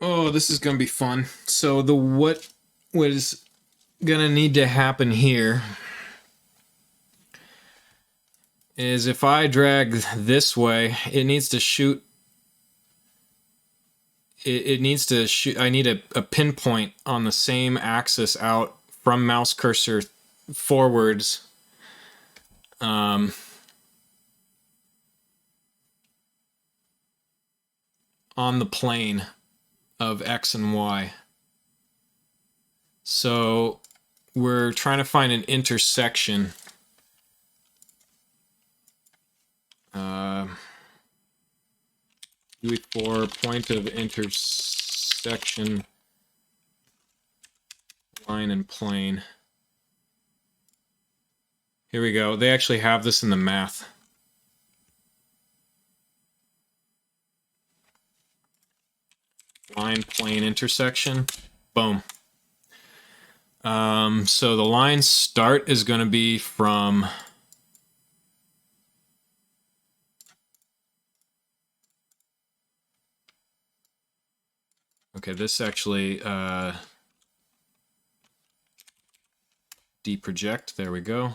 oh, this is gonna be fun. So what is gonna need to happen here is if I drag this way, it needs to shoot. It needs to shoot. I need a pinpoint on the same axis out from mouse cursor forwards. On the plane of X and Y. So we're trying to find an intersection. For point of intersection, line and plane. Here we go. They actually have this in the math. Line, plane, intersection. Boom. So the line start is going to be from this actually deproject. There we go.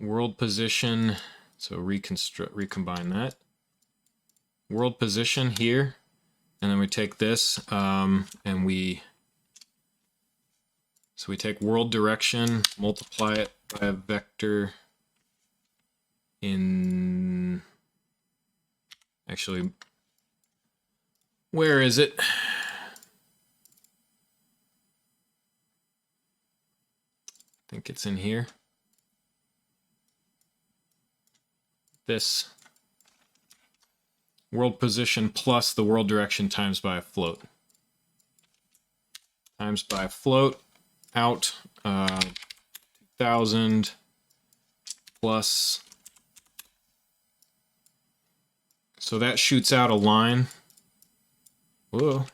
World position. So recombine that. World position here, and then we take this and we take world direction, multiply it by a vector in, actually, where is it? I think it's in here. This world position plus the world direction times by a float. Times by a float out 2000 plus. So that shoots out a line. Whoa.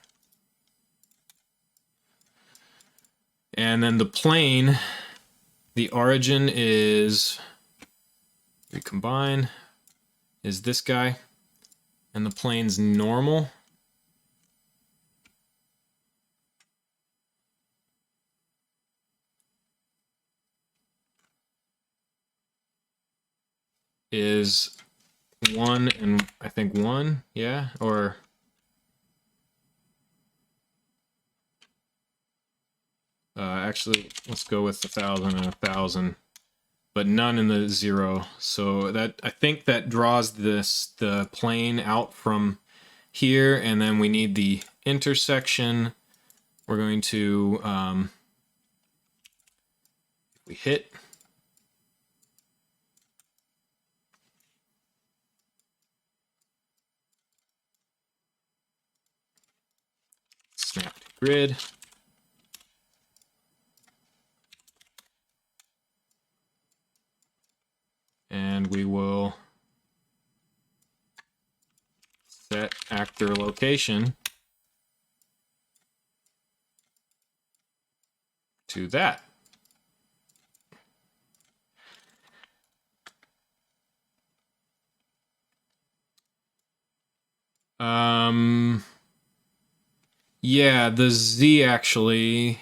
And then the plane, the origin is, recombine, is this guy. And the plane's normal. Is 1 and I think 1, yeah? Or actually, let's go with 1,000 and 1,000, but none in the 0. So that, I think that draws the plane out from here, and then we need the intersection. We're going to we hit snap to grid. And we will set actor location to that. Yeah, the Z actually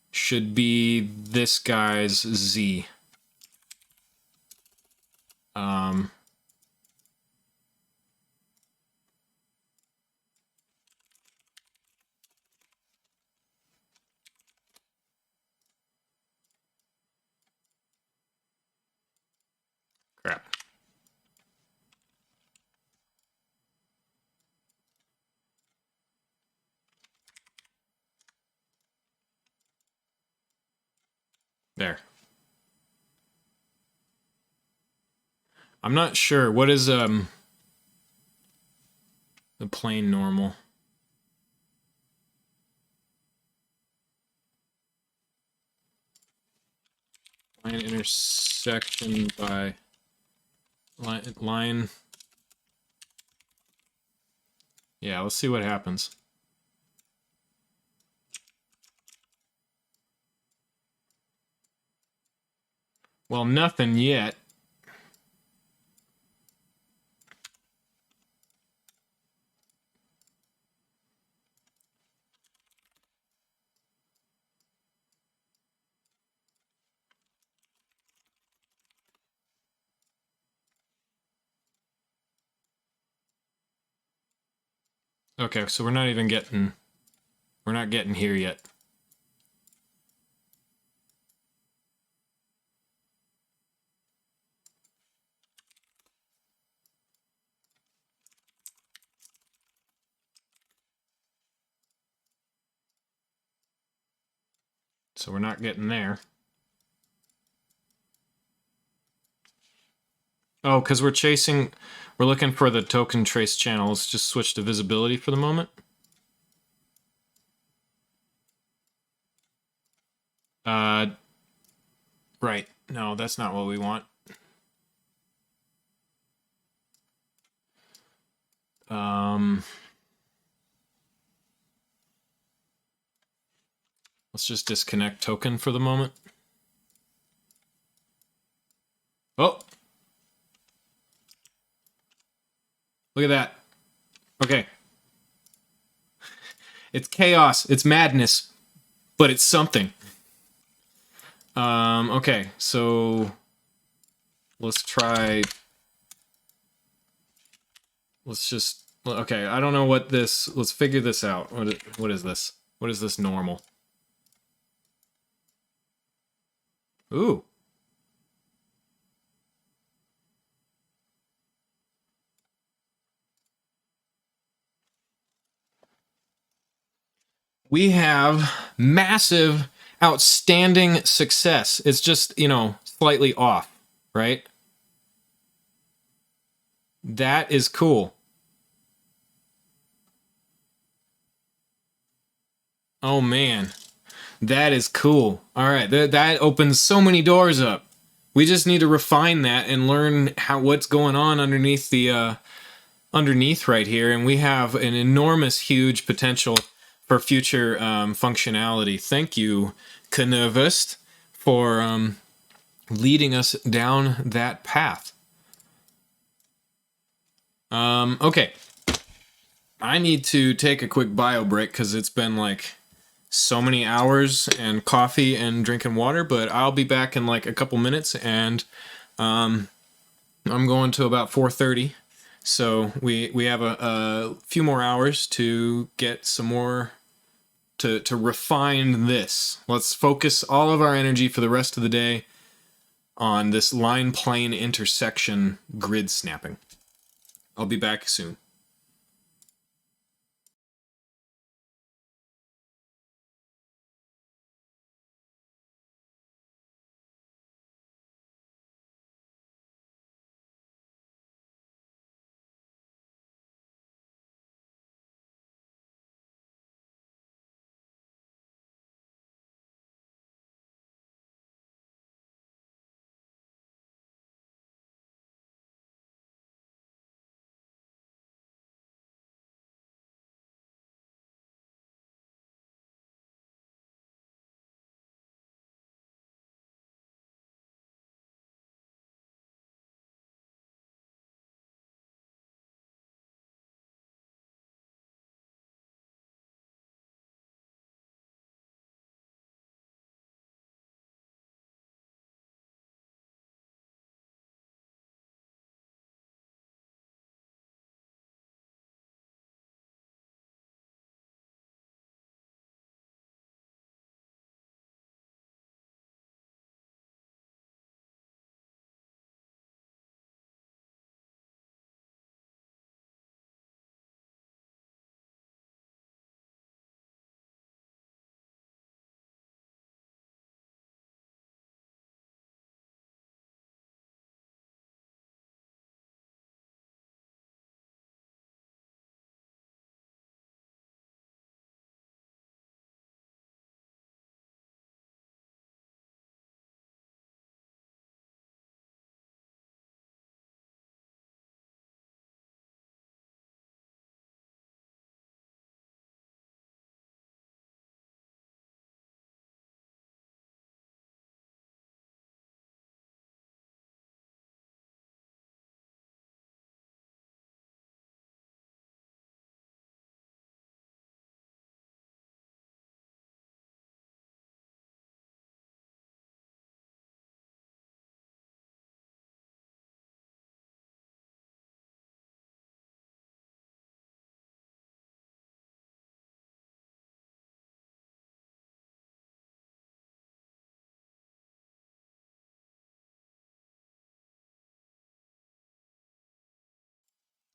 should be this guy's Z. Crap. There. I'm not sure. What is the plane normal? Line intersection by line. Yeah, let's see what happens. Well, nothing yet. Okay, so we're not getting here yet. So we're not getting there. Oh, because we're looking for the token trace channel. Let's just switch to visibility for the moment. Right. No, that's not what we want. Let's just disconnect token for the moment. Oh! Look at that. Okay. It's chaos. It's madness. But it's something. Okay, so let's try. Let's just. Okay, I don't know what this. Let's figure this out. What is this? What is this normal? Ooh. We have massive, outstanding success. It's just, slightly off, right? That is cool. Oh, man. That is cool. All right, that opens so many doors up. We just need to refine that and learn what's going on underneath the underneath right here, and we have an enormous, huge potential for future functionality. Thank you, Canvas, for leading us down that path. Okay. I need to take a quick bio break because it's been like so many hours and coffee and drinking water, but I'll be back in like a couple minutes, and I'm going to about 4:30. So we have a few more hours to get some more to refine this. Let's focus all of our energy for the rest of the day on this line plane intersection grid snapping. I'll be back soon.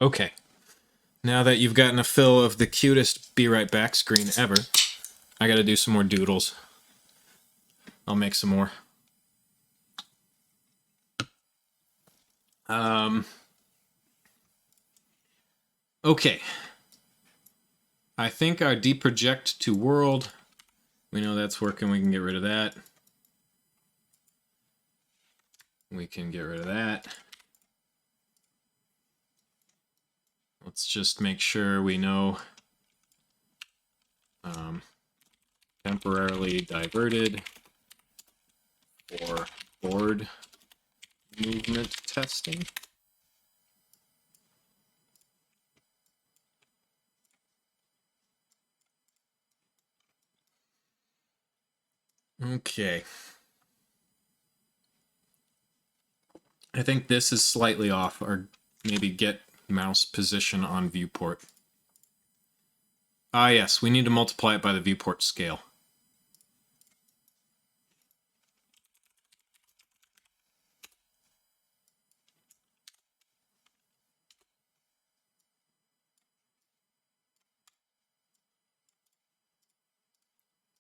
Okay. Now that you've gotten a fill of the cutest be right back screen ever, I gotta do some more doodles. I'll make some more. Okay. I think our deproject to world, we know that's working. We can get rid of that. We can get rid of that. Let's just make sure we know temporarily diverted for board movement testing. Okay. I think this is slightly off, or maybe get mouse position on viewport. Ah, yes, we need to multiply it by the viewport scale.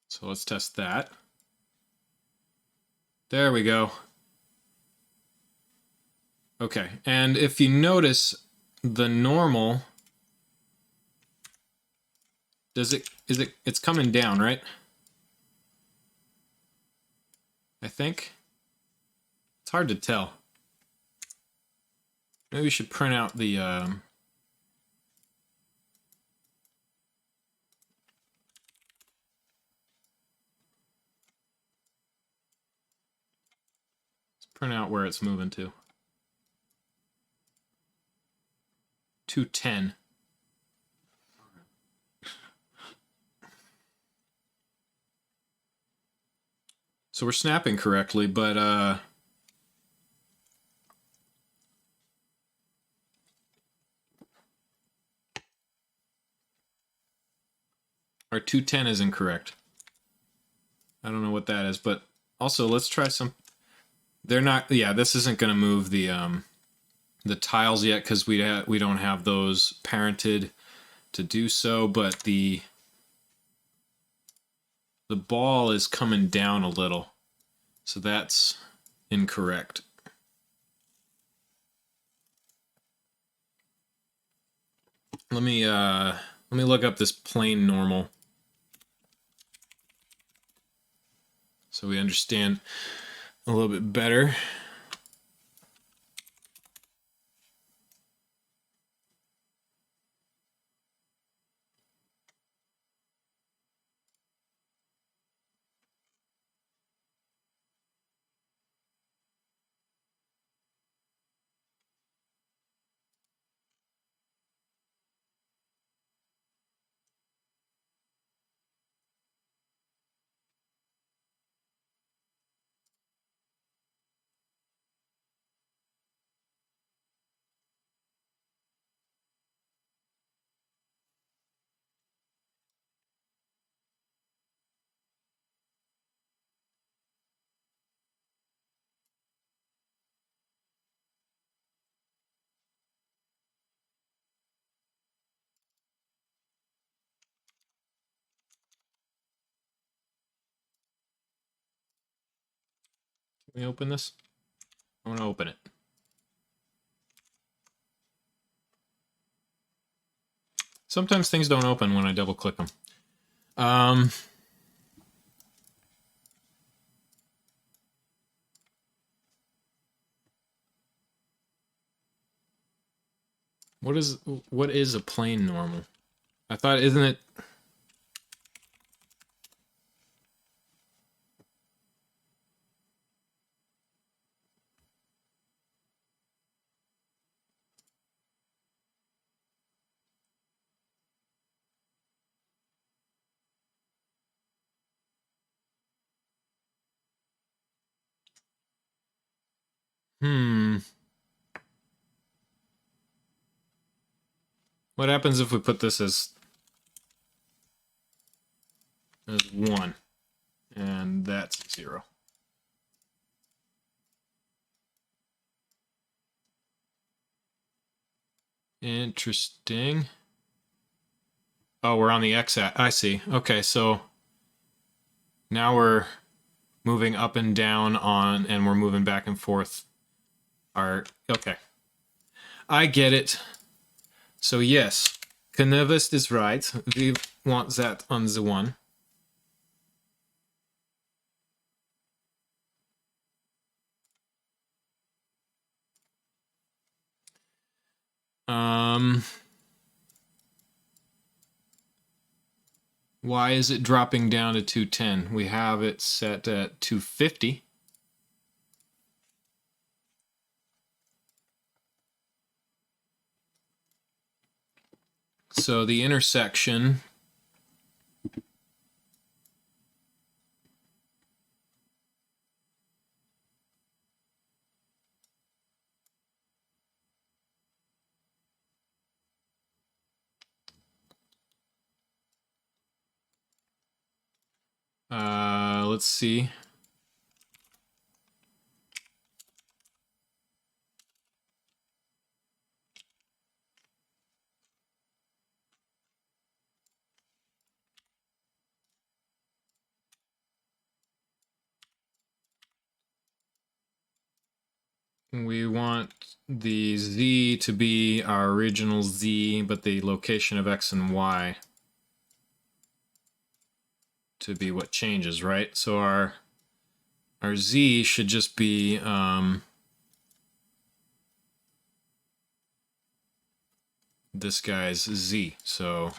So let's test that. There we go. Okay, and if you notice, the normal, it's coming down, right? I think. It's hard to tell. Maybe we should print out the print out where it's moving to. 210. So we're snapping correctly, but our 210 is incorrect. I don't know what that is, but also let's try some. They're not. Yeah, this isn't going to move the tiles yet because we don't have those parented to do so. But the ball is coming down a little, so that's incorrect. Let me look up this plane normal so we understand a little bit better. Can we open this? I want to open it. Sometimes things don't open when I double click them. What is a plane normal? I thought, isn't it? What happens if we put this as 1 and that's 0? Interesting. Oh, we're on the x-axis. I see. Okay, so now we're moving up and down on, and we're moving back and forth. Okay. I get it. So yes, Knevest is right. We want that on the 1. Why is it dropping down to 210? We have it set at 250. So the intersection let's see. We want the z to be our original z, but the location of x and y to be what changes, right? So our z should just be this guy's z. So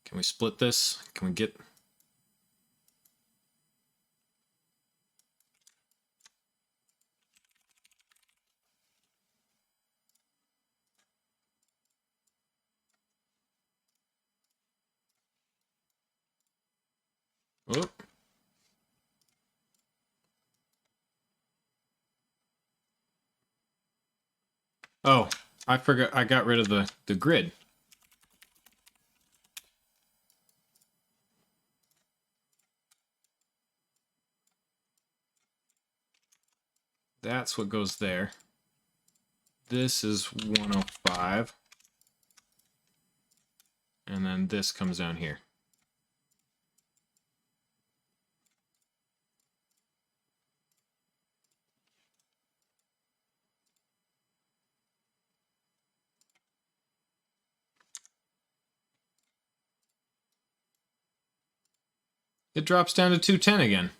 can we split this? Can we get... Oh. Oh, I forgot. I got rid of the grid. That's what goes there. This is 105. And then this comes down here. It drops down to 210 again.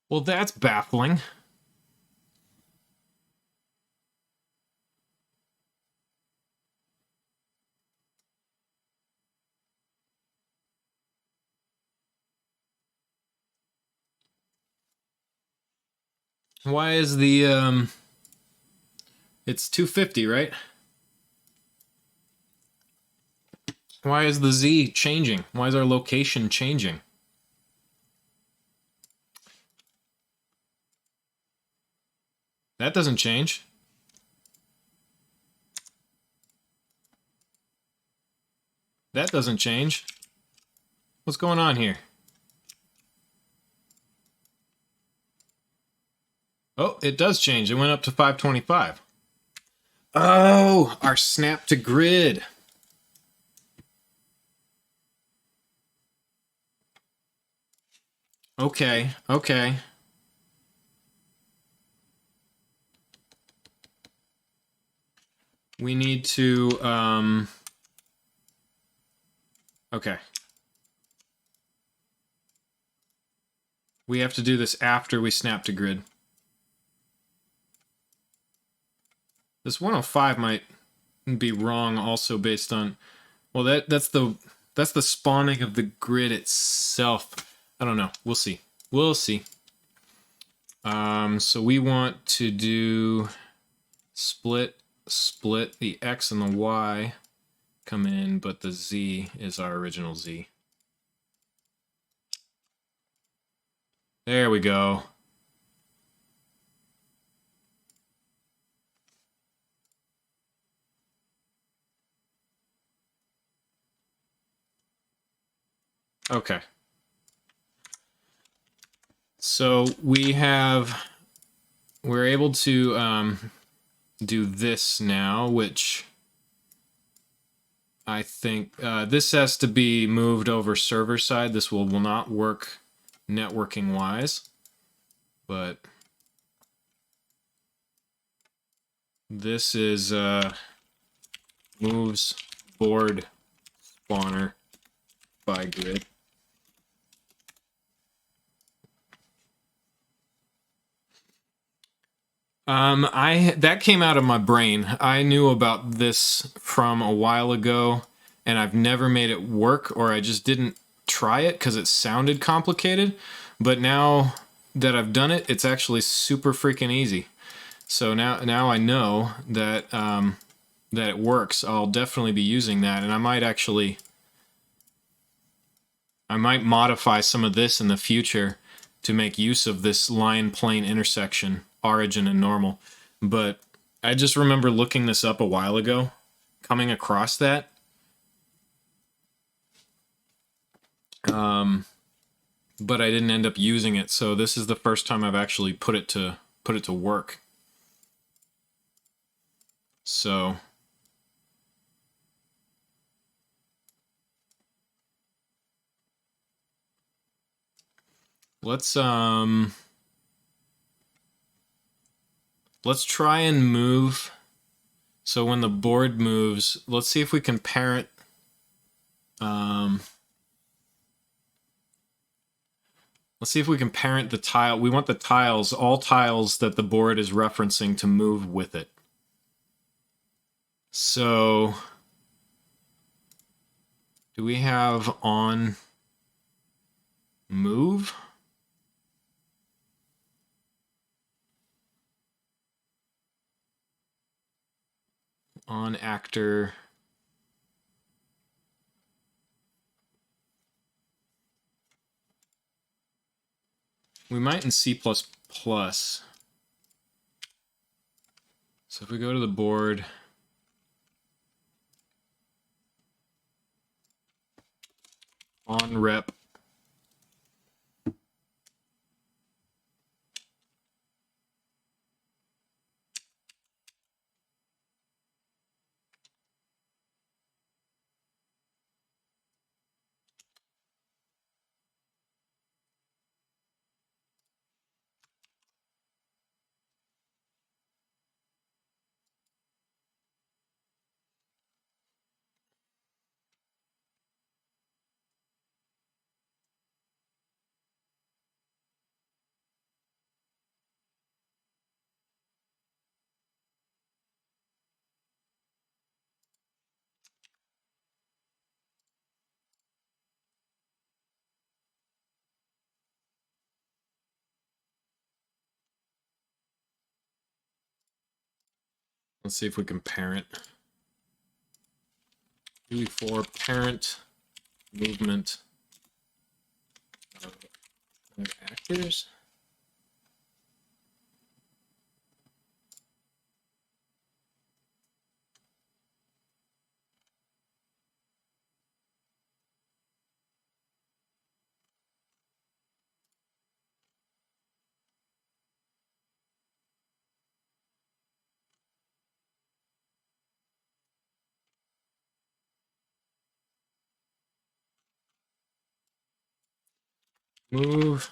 Well, that's baffling. Why is the it's 250, right? Why is the Z changing? Why is our location changing? That doesn't change. That doesn't change. What's going on here? Oh, it does change. It went up to 525. Oh, our snap to grid. Okay, okay. We need to, okay. We have to do this after we snap to grid. This 105 might be wrong also based on, well, that's the spawning of the grid itself. I don't know. We'll see. We'll see. So we want to do split the X and the Y come in, but the Z is our original Z. There we go. Okay. So we're able to do this now, which I think this has to be moved over server side. This will not work networking wise, but this is moves board spawner by grid. That came out of my brain. I knew about this from a while ago, and I've never made it work, or I just didn't try it because it sounded complicated. But now that I've done it, it's actually super freaking easy. So now I know that that it works. I'll definitely be using that, and I might modify some of this in the future to make use of this line plane intersection, origin and normal. But I just remember looking this up a while ago, coming across that. But I didn't end up using it, so this is the first time I've actually put it to work. So let's try and move. So when the board moves, let's see if we can parent. Let's see if we can parent the tile. We want the tiles, all tiles that the board is referencing, to move with it. So Do we have on move? On actor. We might in C++. So if we go to the board, on rep, let's see if we can parent. UE4 parent movement of actors. Move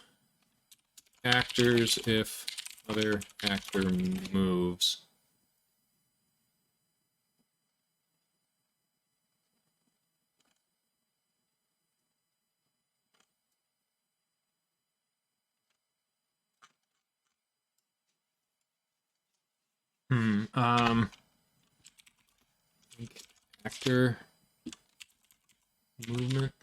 actors if other actor moves. Actor movement.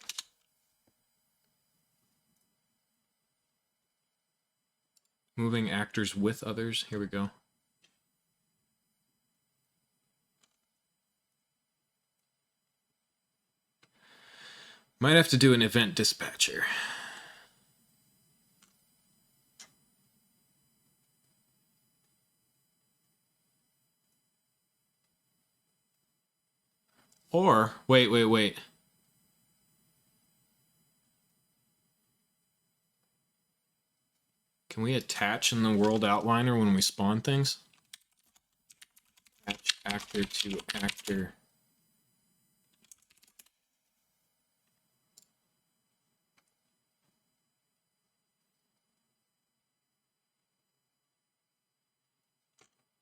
Moving actors with others. Here we go. Might have to do an event dispatcher. Or, wait. Can we attach in the world outliner when we spawn things? Attach actor to actor.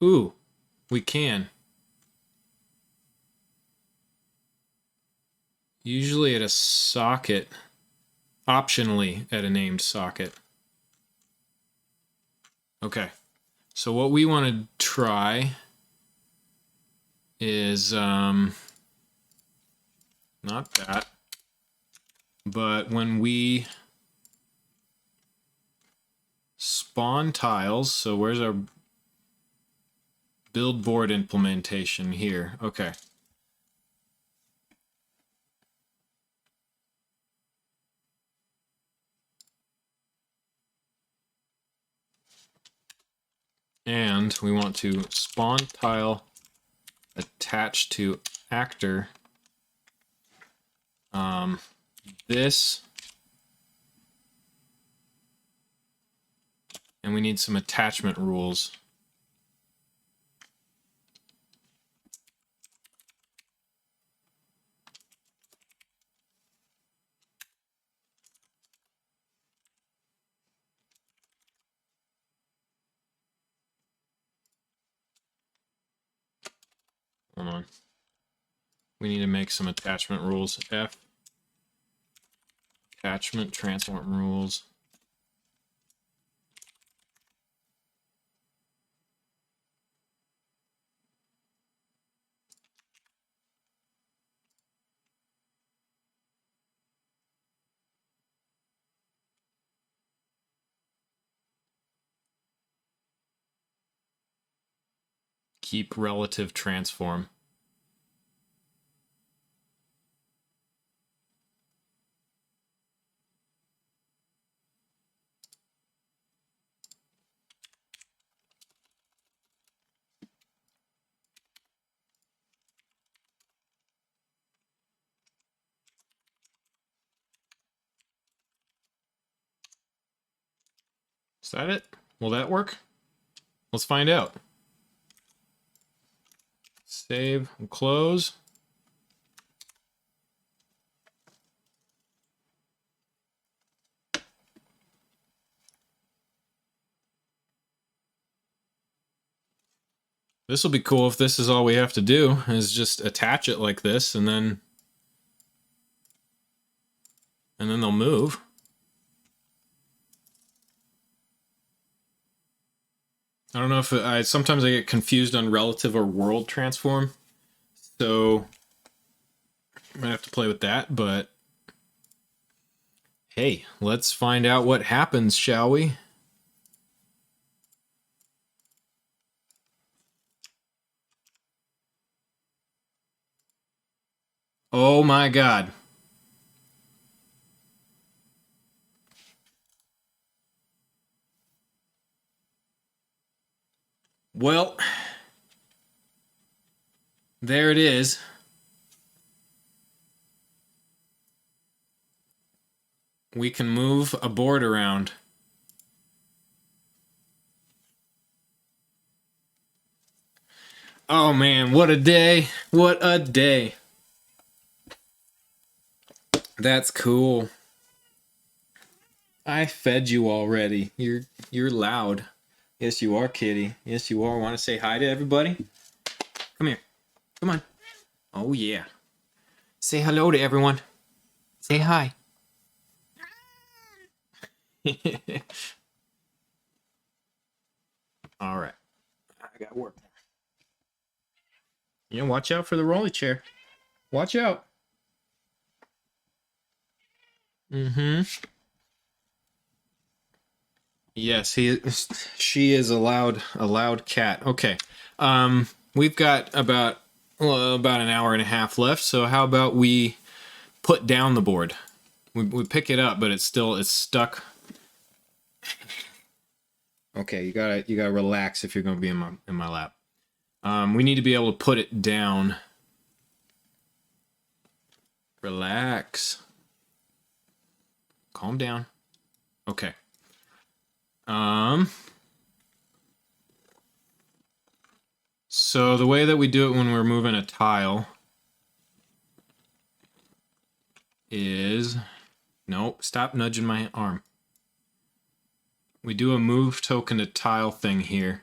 Ooh, we can. Usually at a socket, optionally at a named socket. Okay, so what we want to try is not that, but when we spawn tiles, so where's our build board implementation here? Okay. And we want to spawn tile attached to actor. This, and we need some attachment rules. Hold on. We need to make some attachment rules. F, attachment transform rules. Keep relative transform. Is that it? Will that work? Let's find out. Save and close. This will be cool if this is all we have to do, is just attach it like this, and then they'll move. I don't know if sometimes I get confused on relative or world transform, so I'm gonna have to play with that, but hey, let's find out what happens, shall we? Oh my god. Well, there it is. We can move a board around. Oh man, what a day. What a day. That's cool. I fed you already. You're loud. Yes, you are, kitty. Yes, you are. Want to say hi to everybody? Come here. Come on. Oh yeah. Say hello to everyone. Say hi. All right. I got work. You know, watch out for the rolly chair. Watch out. Mm-hmm. Yes, she is a loud cat. Okay. We've got about an hour and a half left, so how about we put down the board? We pick it up, but it's stuck. Okay, you gotta relax if you're gonna be in my lap. We need to be able to put it down. Relax. Calm down. Okay. So the way that we do it when we're moving a tile is... Nope, stop nudging my arm. We do a move token to tile thing here.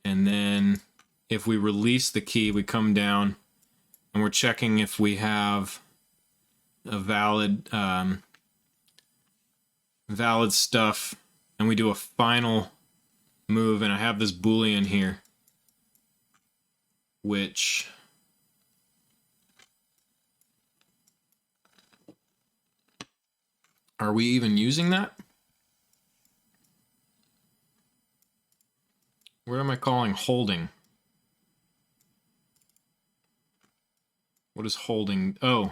And then if we release the key, we come down and we're checking if we have a valid stuff, and we do a final move, and I have this Boolean here, which are we even using that? What am I calling holding? What is holding? Oh.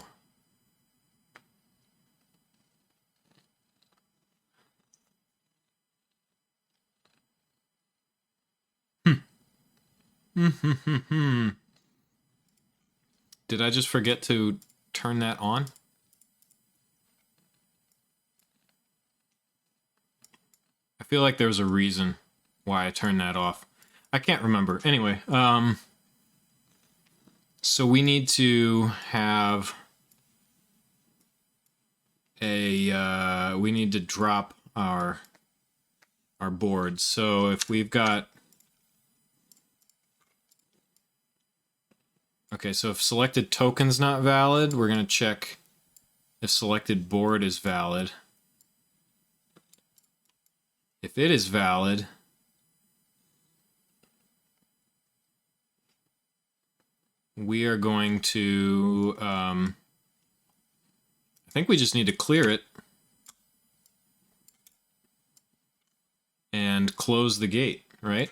Did I just forget to turn that on? I feel like there's a reason why I turned that off. I can't remember. Anyway, so we need to have we need to drop our boards. So if we've got... Okay, so if selected token's not valid, we're going to check if selected board is valid. If it is valid, we are going to... I think we just need to clear it and close the gate, right?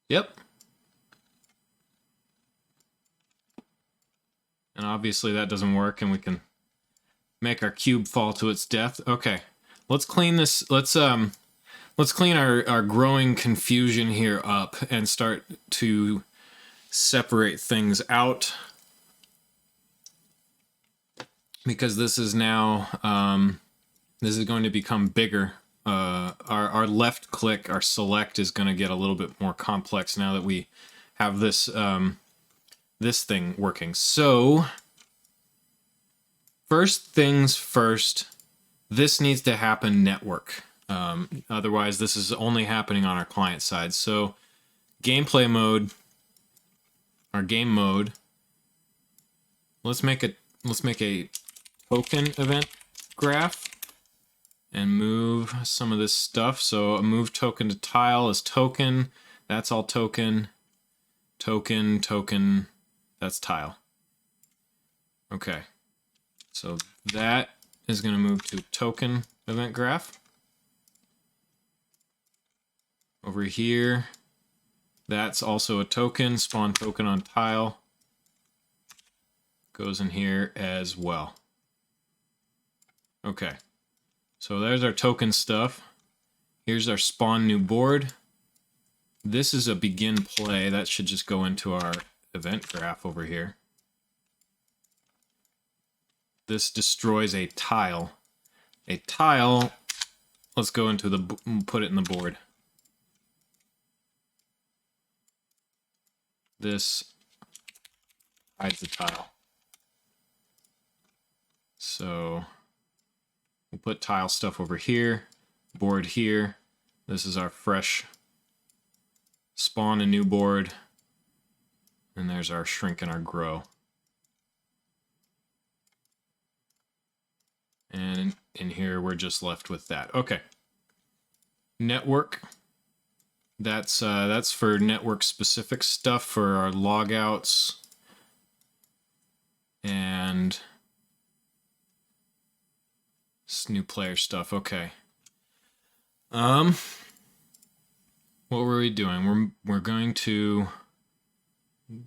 Yep. And obviously that doesn't work, and we can make our cube fall to its death. Okay. Let's clean this. Let's clean our growing confusion here up and start to separate things out, because this is now this is going to become bigger. Our left click, our select, is going to get a little bit more complex now that we have this this thing working. So first things first, this needs to happen network. Otherwise, this is only happening on our client side. So gameplay mode, our game mode. Let's make a token event graph and move some of this stuff. So a move token to tile is token. That's all token. Token, token. That's tile. Okay. So that is going to move to token event graph. Over here, that's also a token. Spawn token on tile. Goes in here as well. Okay. So there's our token stuff. Here's our spawn new board. This is a begin play. That should just go into our event graph over here. This destroys a tile. A tile, let's go into the, put it in the board. This hides the tile. So we'll put tile stuff over here, board here. This is our fresh spawn a new board. And there's our shrink and our grow. And in here, we're just left with that. Okay. Network. That's for network specific stuff for our logouts. And this new player stuff. Okay. What were we doing? We're going to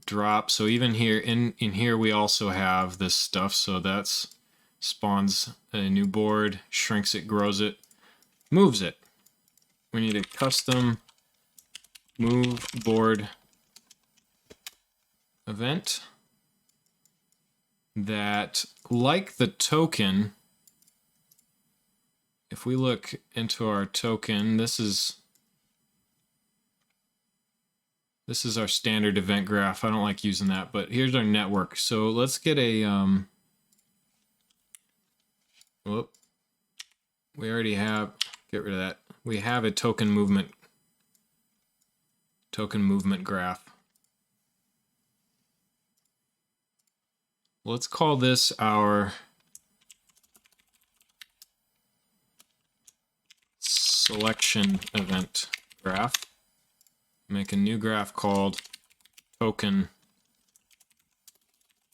drop. So even here in here we also have this stuff. So that's spawns a new board, shrinks it, grows it, moves it. We need a custom move board event that, like the token, if we look into our token, this is our standard event graph. I don't like using that, but here's our network. So let's get a whoop. We already have, get rid of that. We have a token movement graph. Let's call this our selection event graph. Make a new graph called token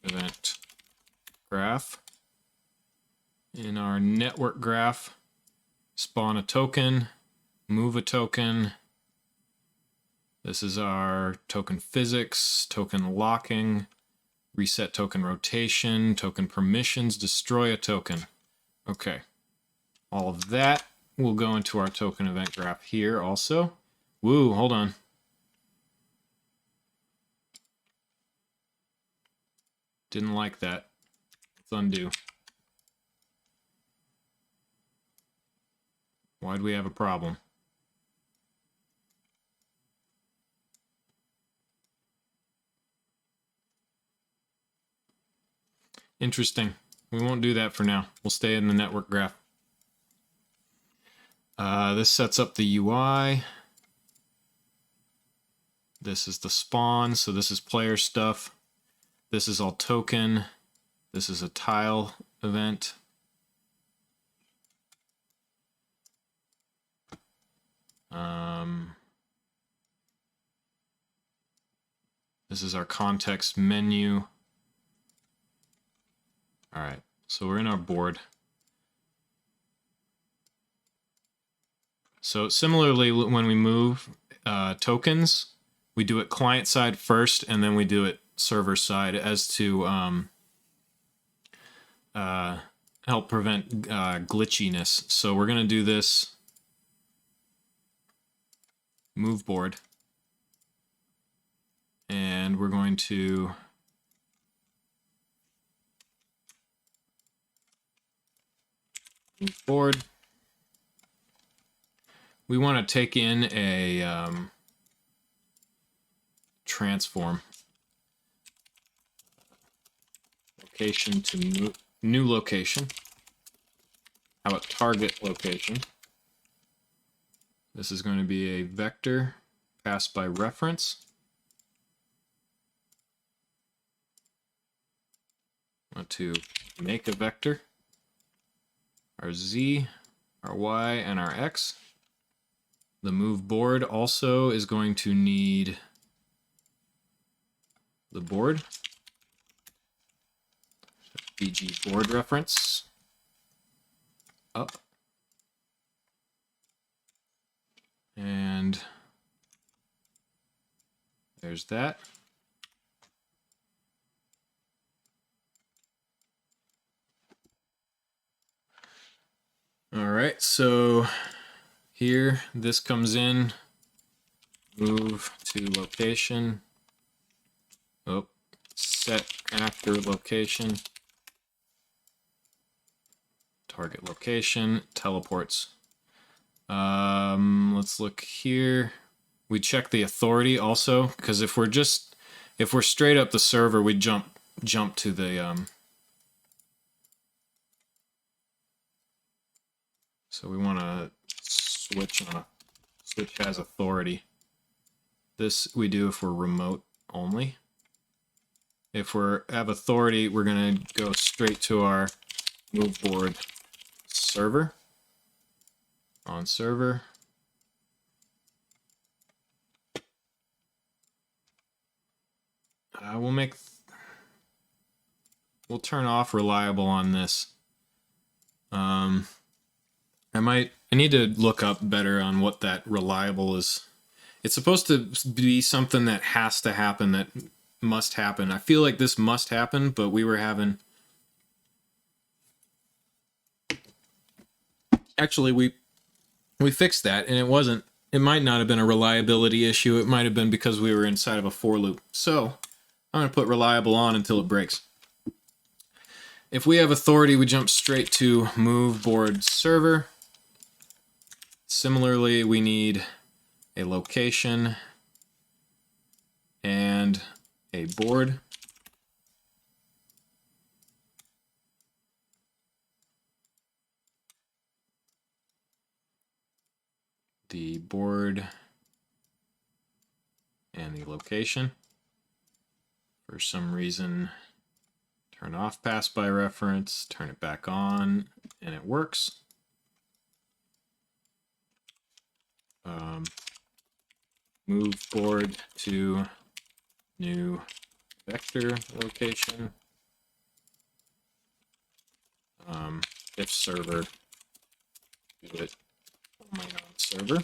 event graph. In our network graph, spawn a token, move a token. This is our token physics, token locking, reset token rotation, token permissions, destroy a token. Okay. All of that will go into our token event graph here also. Woo, hold on. Didn't like that. Let's undo. Why do we have a problem? Interesting. We won't do that for now. We'll stay in the network graph. This sets up the UI. This is the spawn, so this is player stuff. This is all token. This is a tile event. This is our context menu. All right, so we're in our board. So similarly, when we move tokens, we do it client side first, and then we do it server side as to help prevent glitchiness. So we're going to do this move board, and we're going to move board. We want to take in a transform location to new location. How about target location? This is going to be a vector passed by reference. Want to make a vector. Our Z, our Y, and our X. The move board also is going to need the board. BG board reference. Up. And there's that. All right, so here this comes in, move to location, set actor location, target location, teleports. Let's look here. We check the authority also, because if we're straight up the server, we jump to the so we want to switch has authority. This we do if we're remote only. If we have authority, we're going to go straight to our move board server. On server. We'll turn off reliable on this. I need to look up better on what that reliable is. It's supposed to be something that has to happen, that must happen. I feel like this must happen, but we were having... Actually, we fixed that, and it might not have been a reliability issue. It might have been because we were inside of a for loop. So I'm going to put reliable on until it breaks. If we have authority, we jump straight to move board server. Similarly, we need a location and a board. The board and the location. For some reason, turn off pass by reference, turn it back on, and it works. Move board to new vector location. If server, do it on my own server. I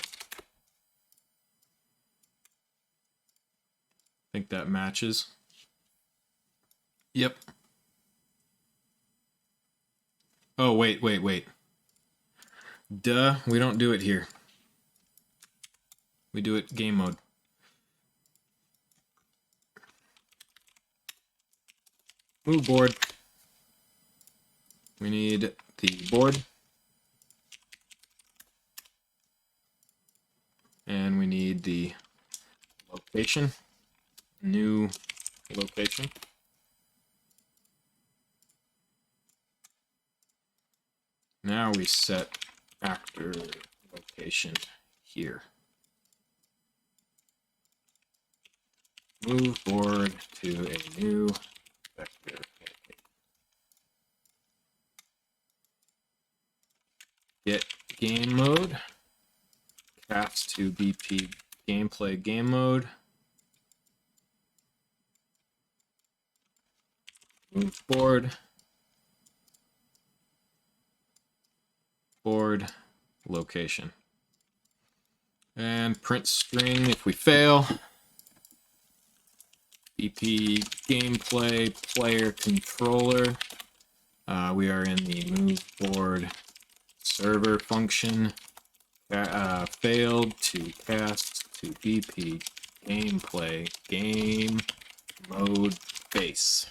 think that matches. Yep. Oh, wait. Duh, we don't do it here. We do it game mode. Move board. We need the board. And we need the location. New location. Now we set actor location here. Move board to a new vector. Get game mode. Cast to BP gameplay game mode. Move board. Board location. And print string if we fail. BP gameplay player controller. We are in the move board server function. Failed to cast to BP gameplay game mode base.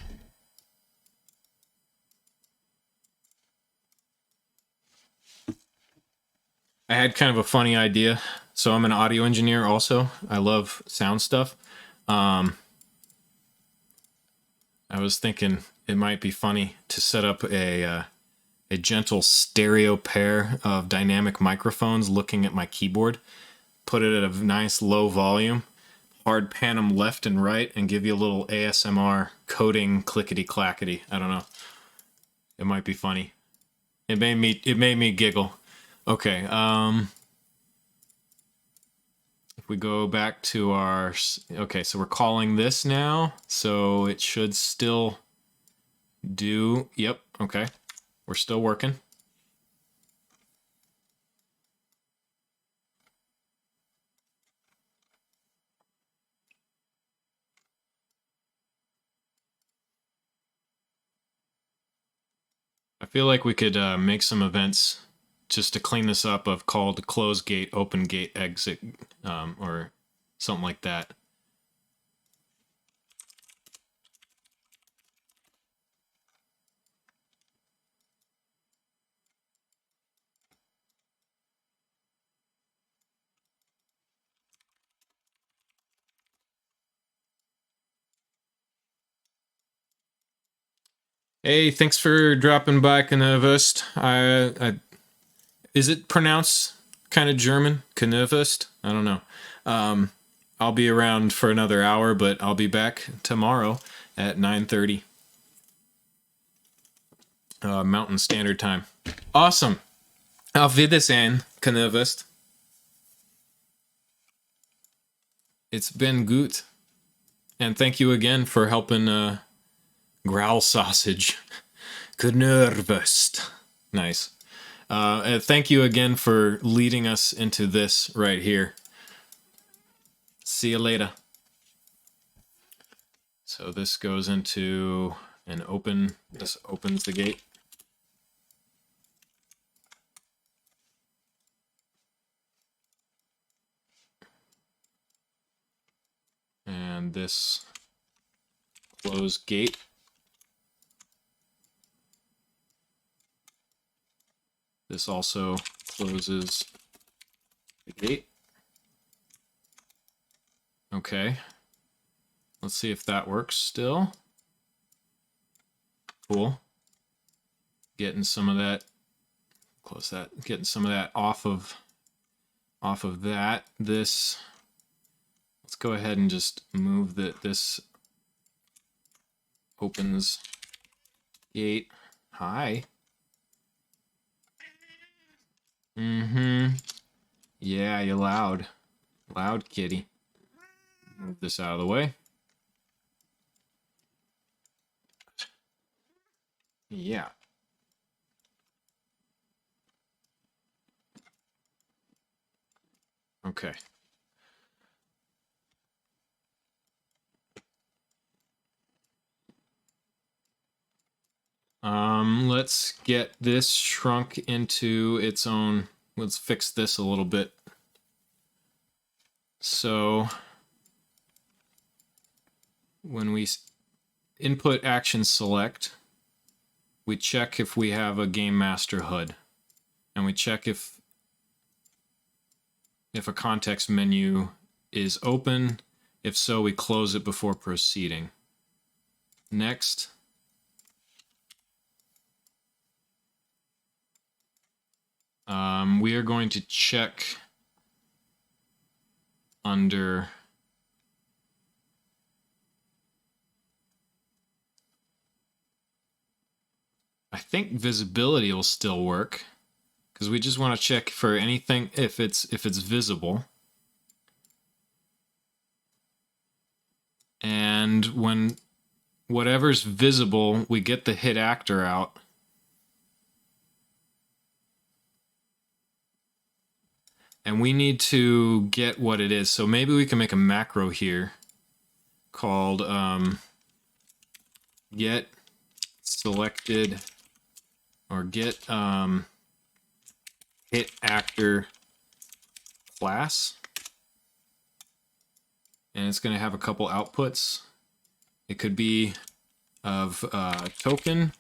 I had kind of a funny idea. So I'm an audio engineer also. I love sound stuff. I was thinking it might be funny to set up a gentle stereo pair of dynamic microphones looking at my keyboard, put it at a nice low volume, hard pan them left and right, and give you a little ASMR coding clickety-clackety. I don't know. It might be funny. It made me giggle. Okay, if we go back to our... Okay, so we're calling this now, so it should still do... Yep, okay. We're still working. I feel like we could make some events just to clean this up of called close gate, open gate, exit, or something like that. Hey, thanks for dropping by, Knurvust. Is it pronounced kind of German? Knurvust? I don't know. I'll be around for another hour, but I'll be back tomorrow at 9:30 Mountain Standard Time. Awesome. Auf Wiedersehen, Knurvust. It's been gut. And thank you again for helping Growl Sausage. Knurvust. Nice. Thank you again for leading us into this right here. See you later. So this goes into an open, this opens the gate. And this close gate. This also closes the gate. Okay. Let's see if that works still. Cool. Getting some of that, close that, getting some of that off of that. This, let's go ahead and just move this opens gate. Hi. Yeah, you're loud. Loud kitty. Move this out of the way. Yeah. Okay. Let's get this shrunk into its own. Let's fix this a little bit. So when we input action select, we check if we have a game master HUD, and we check if a context menu is open. If so, we close it before proceeding. Next. We are going to check under I think visibility will still work because we just want to check for anything if it's visible. And when whatever's visible, we get the hit actor out. And we need to get what it is. So maybe we can make a macro here called get selected or get hit actor class, and it's going to have a couple outputs. It could be of token,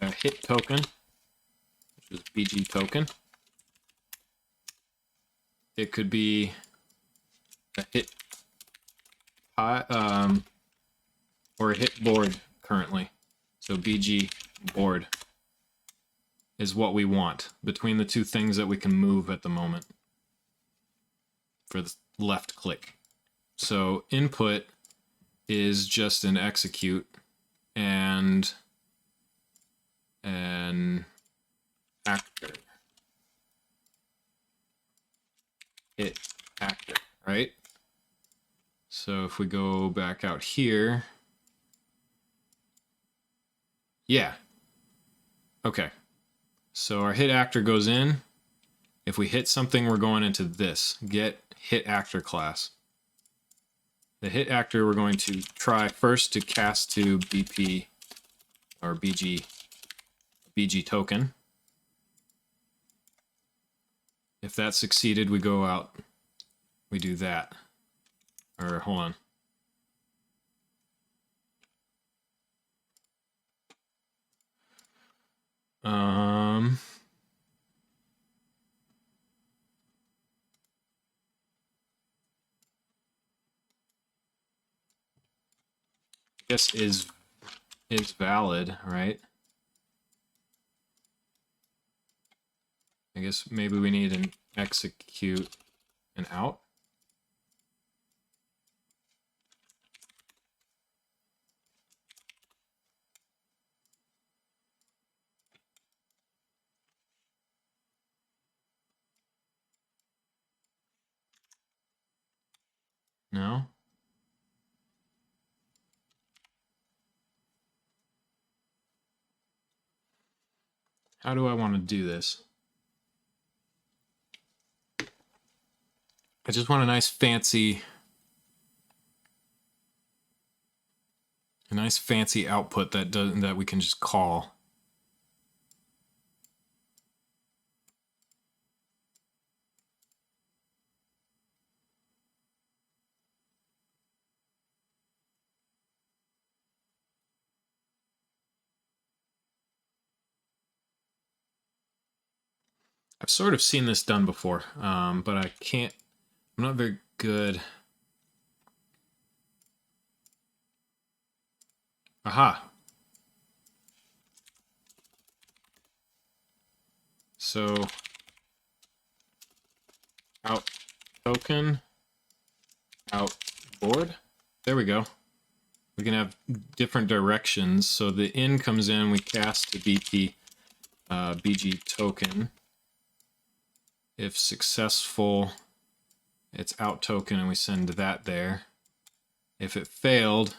a hit token, which is BG token. It could be a hit or a hit board currently. So BG board is what we want between the two things that we can move at the moment for the left click. So input is just an execute and an actor. Hit actor, right? So if we go back out here, yeah. Okay. So our hit actor goes in. If we hit something, we're going into this, get hit actor class. The hit actor we're going to try first to cast to BP or BG token. If that succeeded, we go out, we do that. Or hold on. I guess is valid, right? I guess maybe we need an execute and out. No? How do I want to do this? I just want a nice fancy output that we can just call. I've sort of seen this done before, but I can't, I'm not very good. Aha. So out token, out board. There we go. We can have different directions. So the in comes in, we cast to BP BG token. If successful, it's out token and we send that there. If it failed,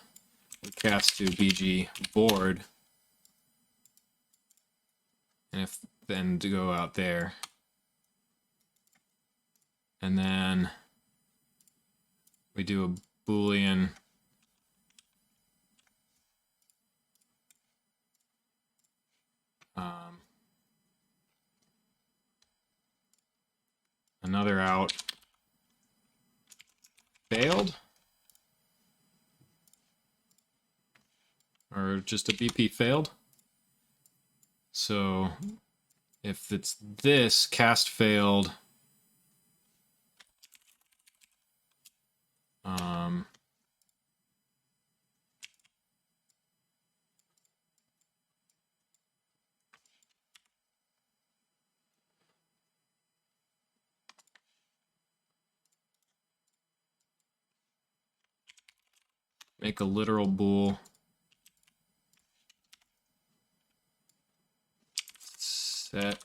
we cast to BG board. And if then to go out there. And then we do a Boolean another out failed, or just a BP failed. So if it's this, cast failed, make a literal bool, set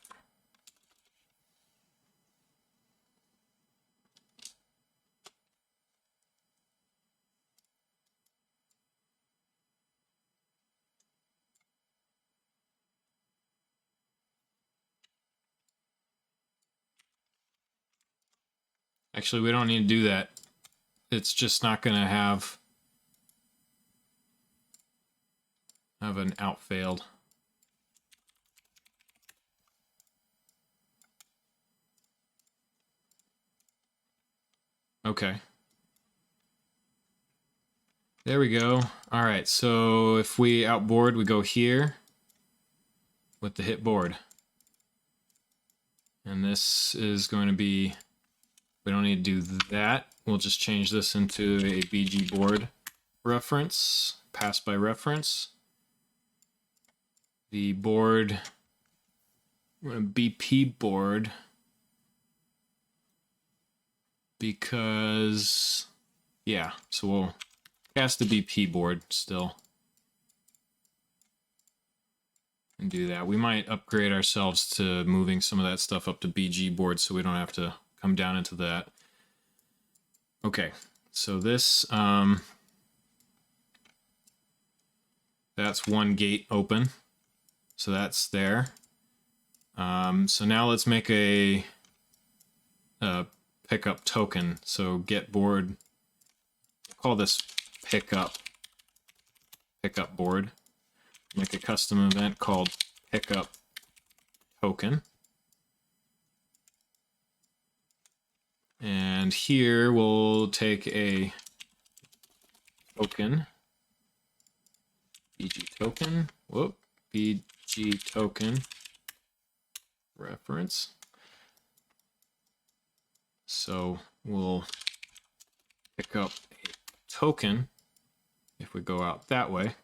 actually we don't need to do that. it's just not going to have an out failed. Okay. There we go. All right, so if we outboard, we go here with the hit board. And this is going to be, we don't need to do that. We'll just change this into a BG board reference, pass by reference. The board, BP board, because, yeah, so we'll cast the BP board still. And do that. We might upgrade ourselves to moving some of that stuff up to BG board so we don't have to come down into that. Okay, so this, that's one gate open. So that's there. So now let's make a pickup token. So get board, call this pickup board. Make a custom event called pickup token. And here we'll take a token, BG token, whoop, BG token reference. So we'll pick up a token if we go out that way.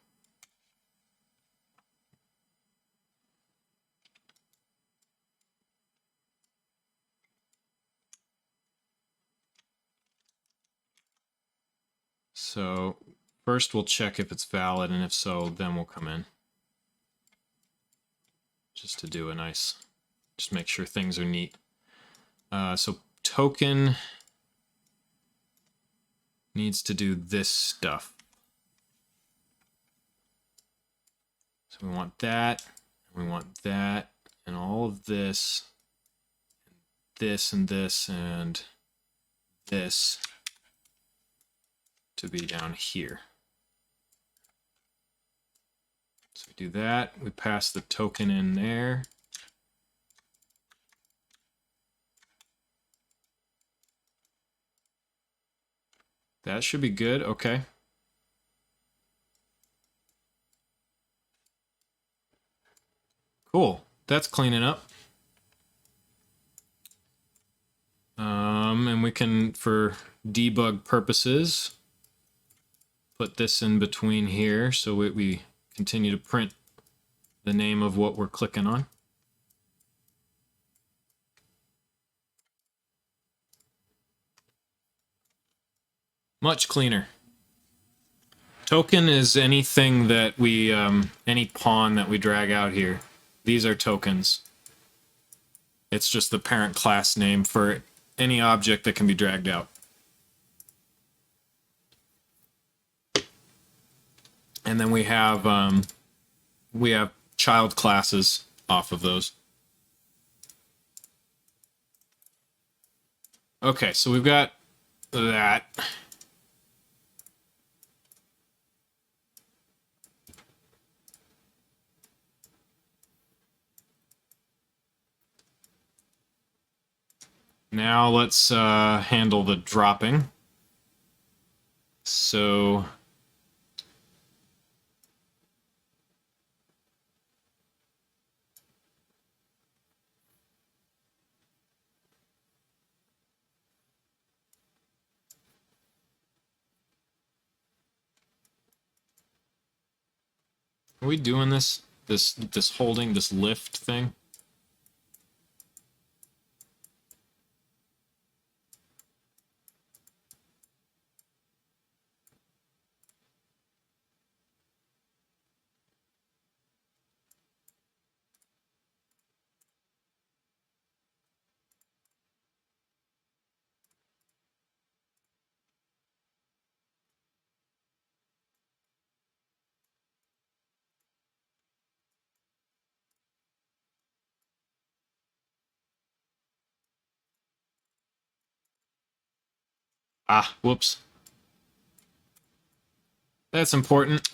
So first we'll check if it's valid, and if so, then we'll come in. Just to do a nice, just make sure things are neat. So token needs to do this stuff. So we want that, and we want that, and all of this, and this, and this to be down here. So we do that, we pass the token in there. That should be good, okay. Cool, that's cleaning up. And we can, for debug purposes, put this in between here so we continue to print the name of what we're clicking on. Much cleaner. Token is anything that we, any pawn that we drag out here. These are tokens. It's just the parent class name for any object that can be dragged out. And then we have child classes off of those. Okay, so we've got that. Now let's handle the dropping. So are we doing this holding, this lift thing? Ah, whoops. That's important.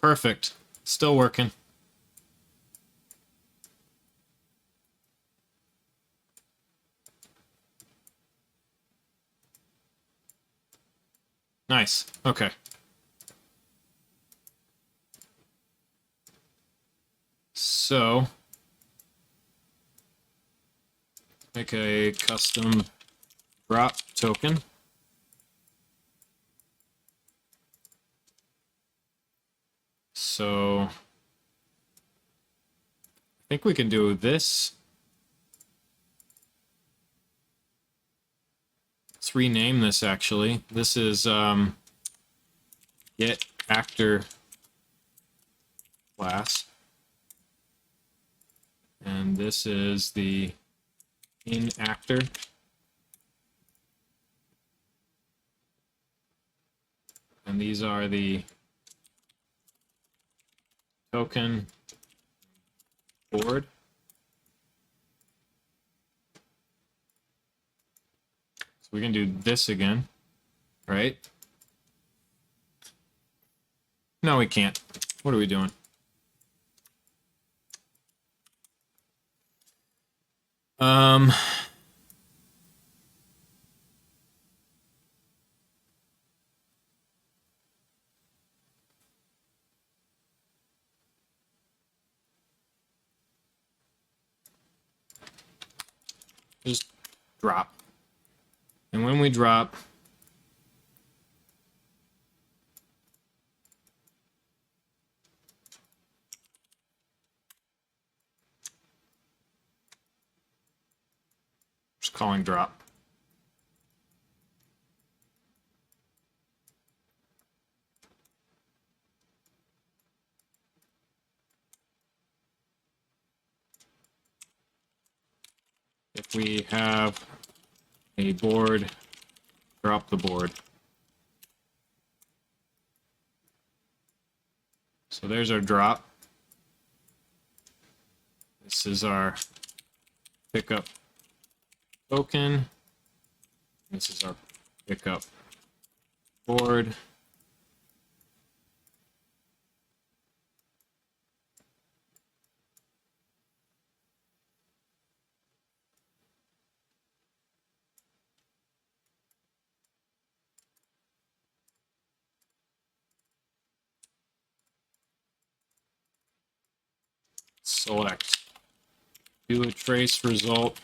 Perfect. Still working. Nice. Okay. So, make a custom drop token. So, I think we can do this. Let's rename this actually. This is get actor class. And this is the in actor. And these are the token board. So we can do this again, right? No, we can't. What are we doing? Just drop. And when we drop, just calling drop. If we have a board, drop the board. So there's our drop. This is our pickup token. This is our pickup board. Select, do a trace result,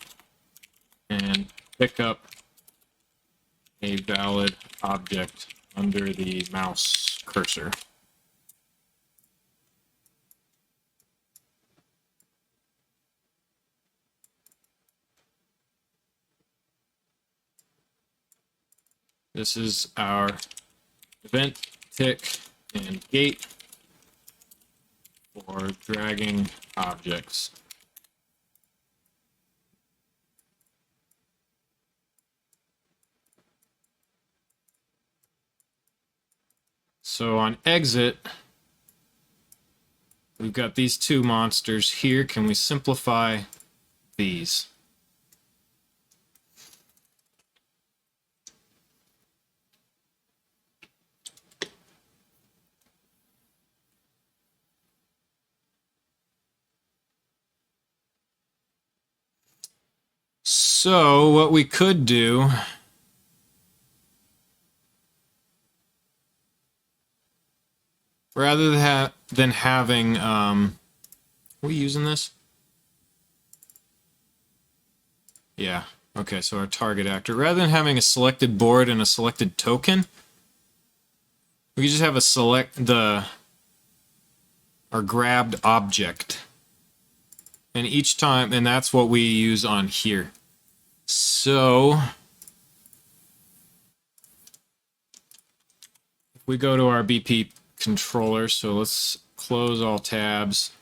and pick up a valid object under the mouse cursor. This is our event, tick, and gate for dragging objects. So on exit, we've got these two monsters here. Can we simplify these? So what we could do, rather than having, are we using this? Yeah. Okay, so our target actor. Rather than having a selected board and a selected token, we could just have our grabbed object. And each time, and that's what we use on here. So if we go to our BP controller, so let's close all tabs.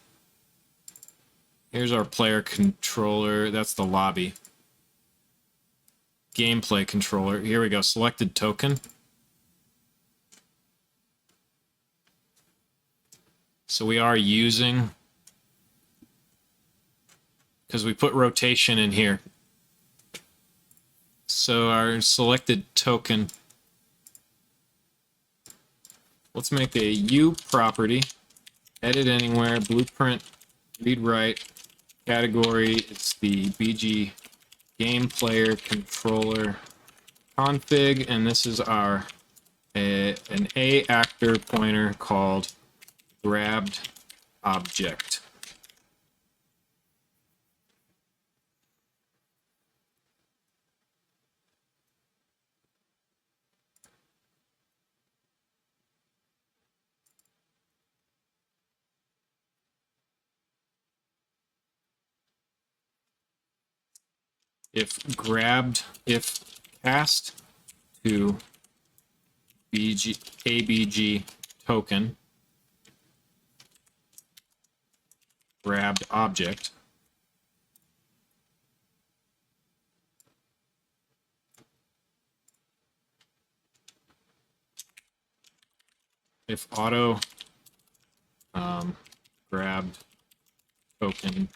Here's our player controller. That's the lobby. Gameplay controller. Here we go. Selected token. So we are using because we put rotation in here. So our selected token, let's make a U property, edit anywhere, blueprint, read write, category, it's the BG game player controller config, and this is our an A actor pointer called grabbed object. If grabbed, if cast to BG ABG token grabbed object, if auto grabbed token, does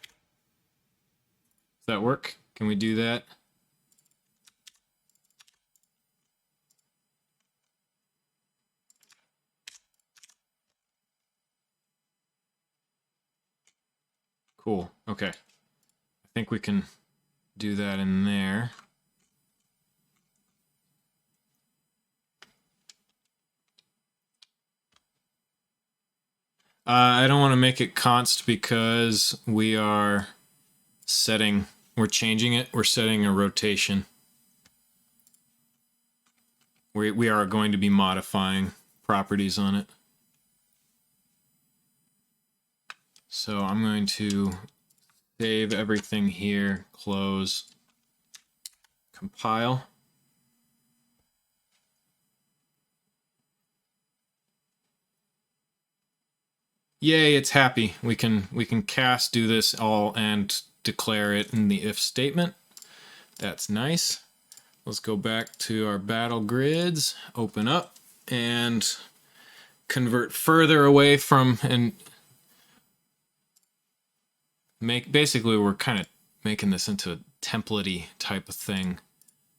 that work? Can we do that? Cool. Okay. I think we can do that in there. I don't want to make it const because we are setting, we're changing it. We're setting a rotation. We are going to be modifying properties on it. So I'm going to save everything here, close, compile. Yay, it's happy. We can cast, do this all, and declare it in the if statement. That's nice. Let's go back to our BattleGrids, open up, and convert further away from, and basically we're kind of making this into a template-y type of thing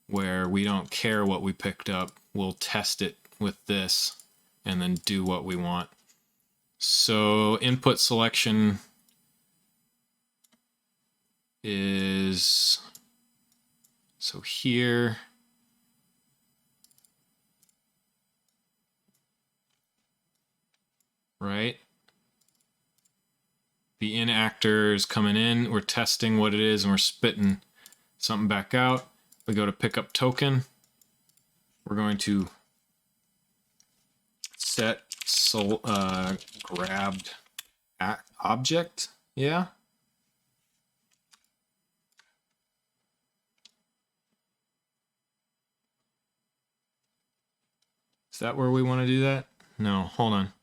where we don't care what we picked up. We'll test it with this and then do what we want. So input selection is, so here, right? The in actor is coming in, we're testing what it is, and we're spitting something back out. We go to pick up token. We're going to set grabbed object. Yeah. Is that where we want to do that? No, hold on.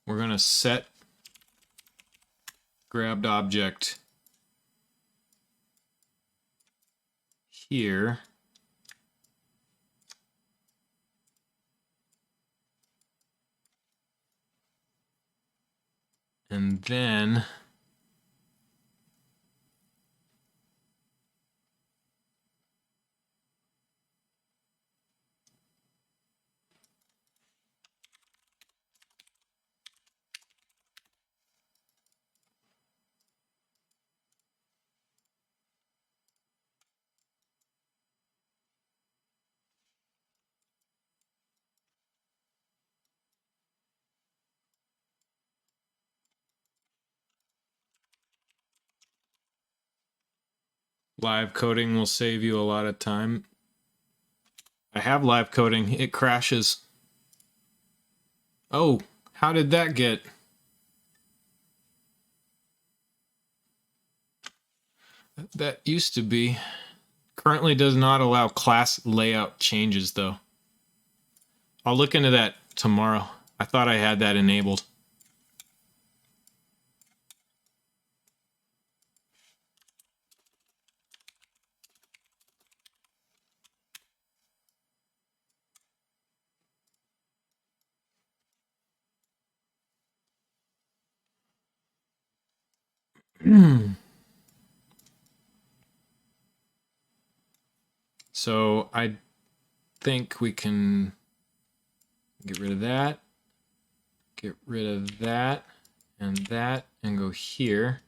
We're going to set grabbed object here. And then live coding will save you a lot of time. I have live coding. It crashes. Oh, how did that get? That used to be. Currently does not allow class layout changes, though. I'll look into that tomorrow. I thought I had that enabled. So I think we can get rid of that, get rid of that, and go here.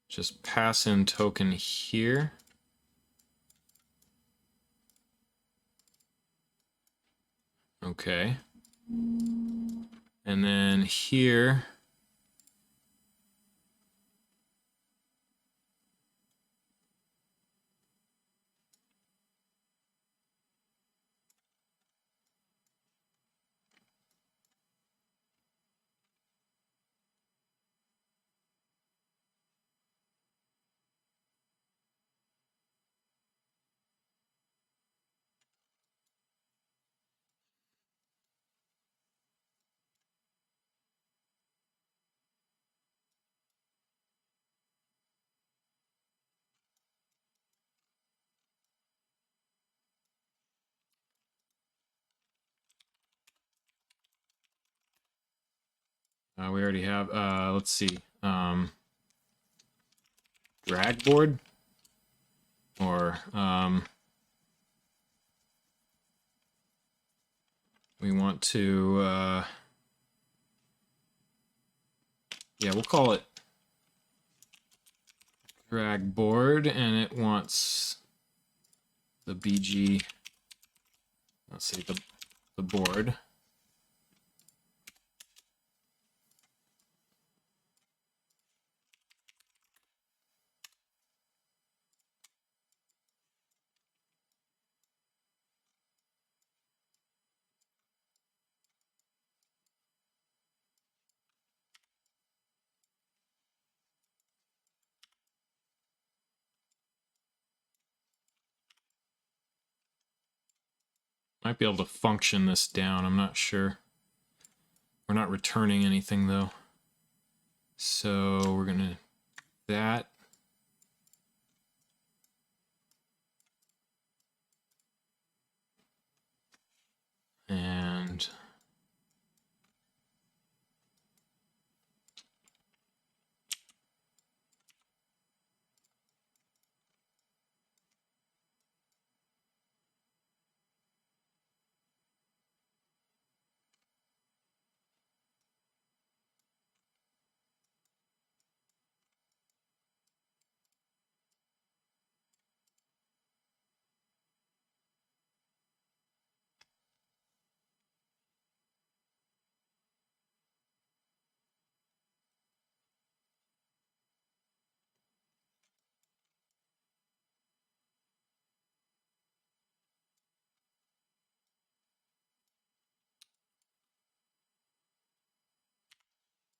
Just pass in token here. Okay. And then here, we already have, let's see, drag board, or we want to, yeah, we'll call it drag board, and it wants the BG, let's see, the board. Might be able to function this down, I'm not sure. We're not returning anything though. So we're gonna that. And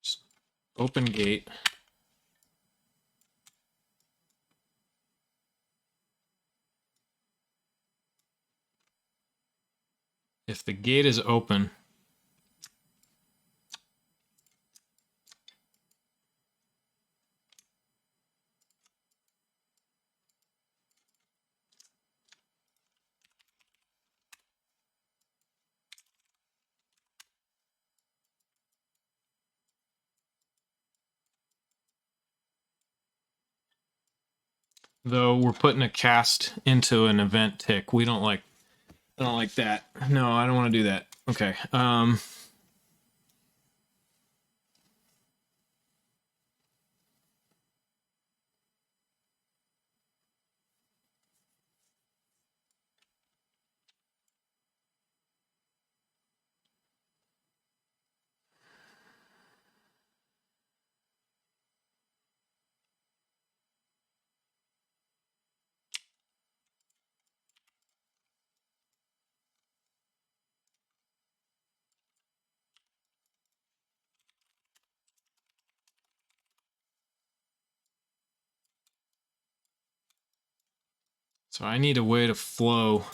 just open gate. If the gate is open, though we're putting a cast into an event tick. I don't like that. No, I don't want to do that. Okay. So I need a way to flow.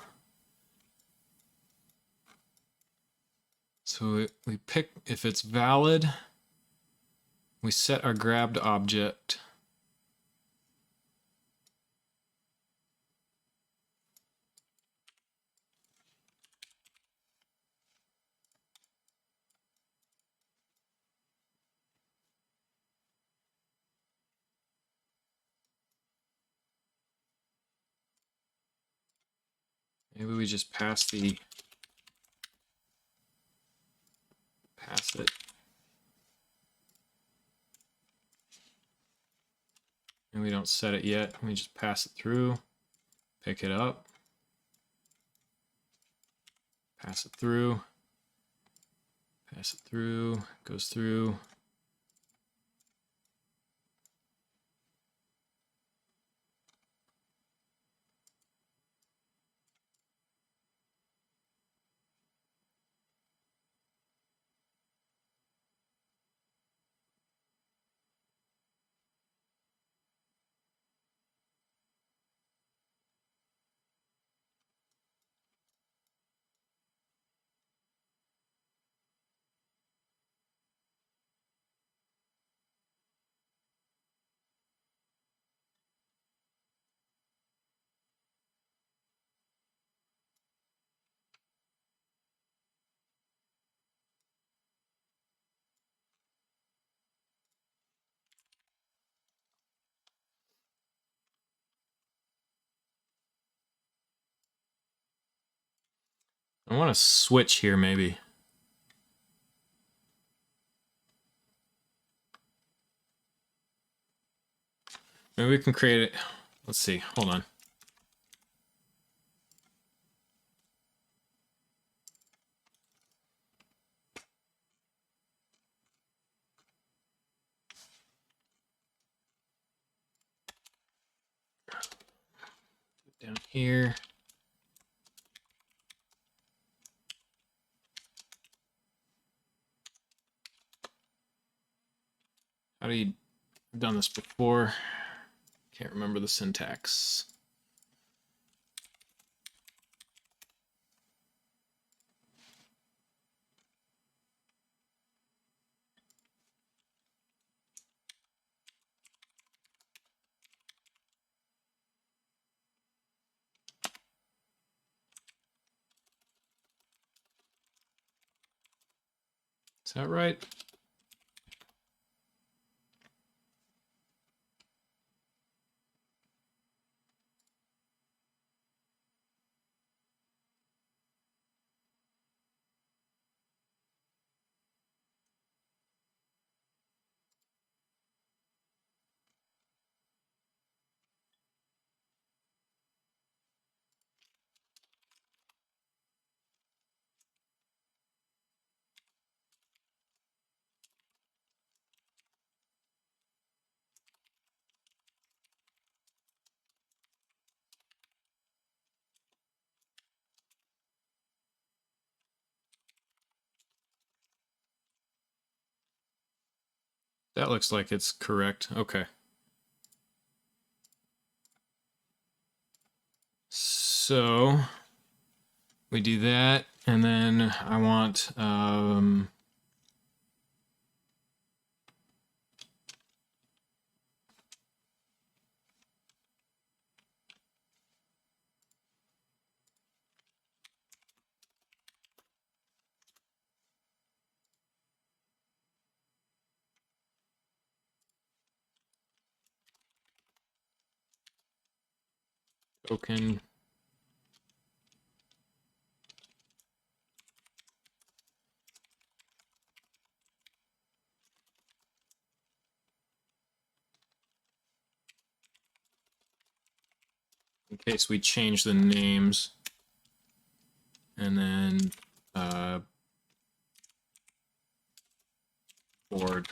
So we pick, if it's valid, we set our grabbed object. Maybe we just pass it. And we don't set it yet. We just pass it through, pick it up, pass it through, goes through. I want to switch here maybe. Maybe we can create it. Let's see, hold on. Down here. How do you, I've done this before. Can't remember the syntax. Is that right? That looks like it's correct. Okay. So we do that, and then I want token. In case we change the names, and then board.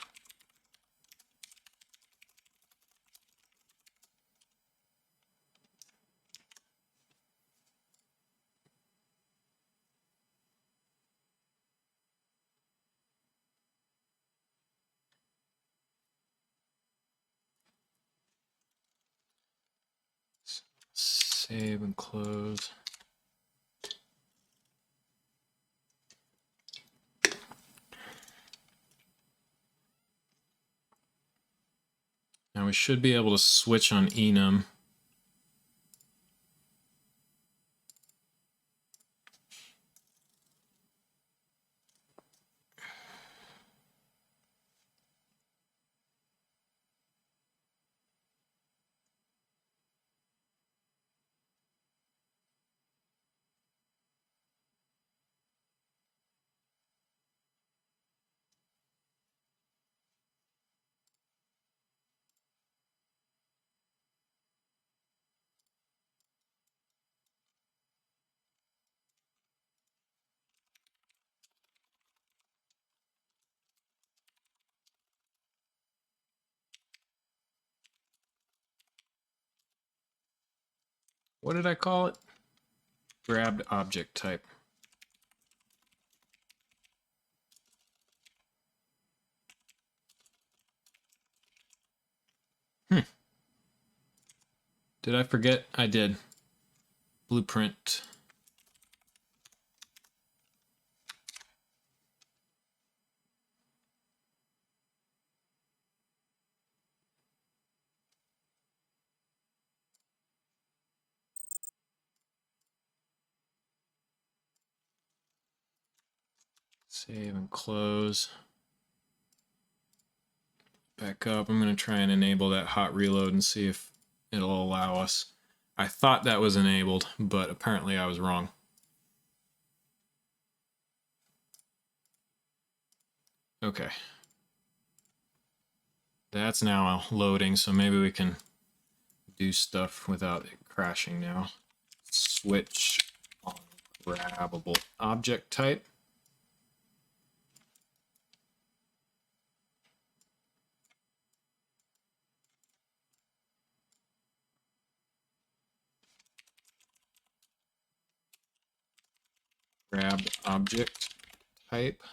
Save and close. Now we should be able to switch on enum. what did I call it? Grabbed object type. Did I forget? I did. Blueprint. Save and close. Back up. I'm going to try and enable that hot reload and see if it'll allow us. I thought that was enabled, but apparently I was wrong. Okay. That's now loading, so maybe we can do stuff without it crashing now. Switch on grabbable object type. Grabbed object type.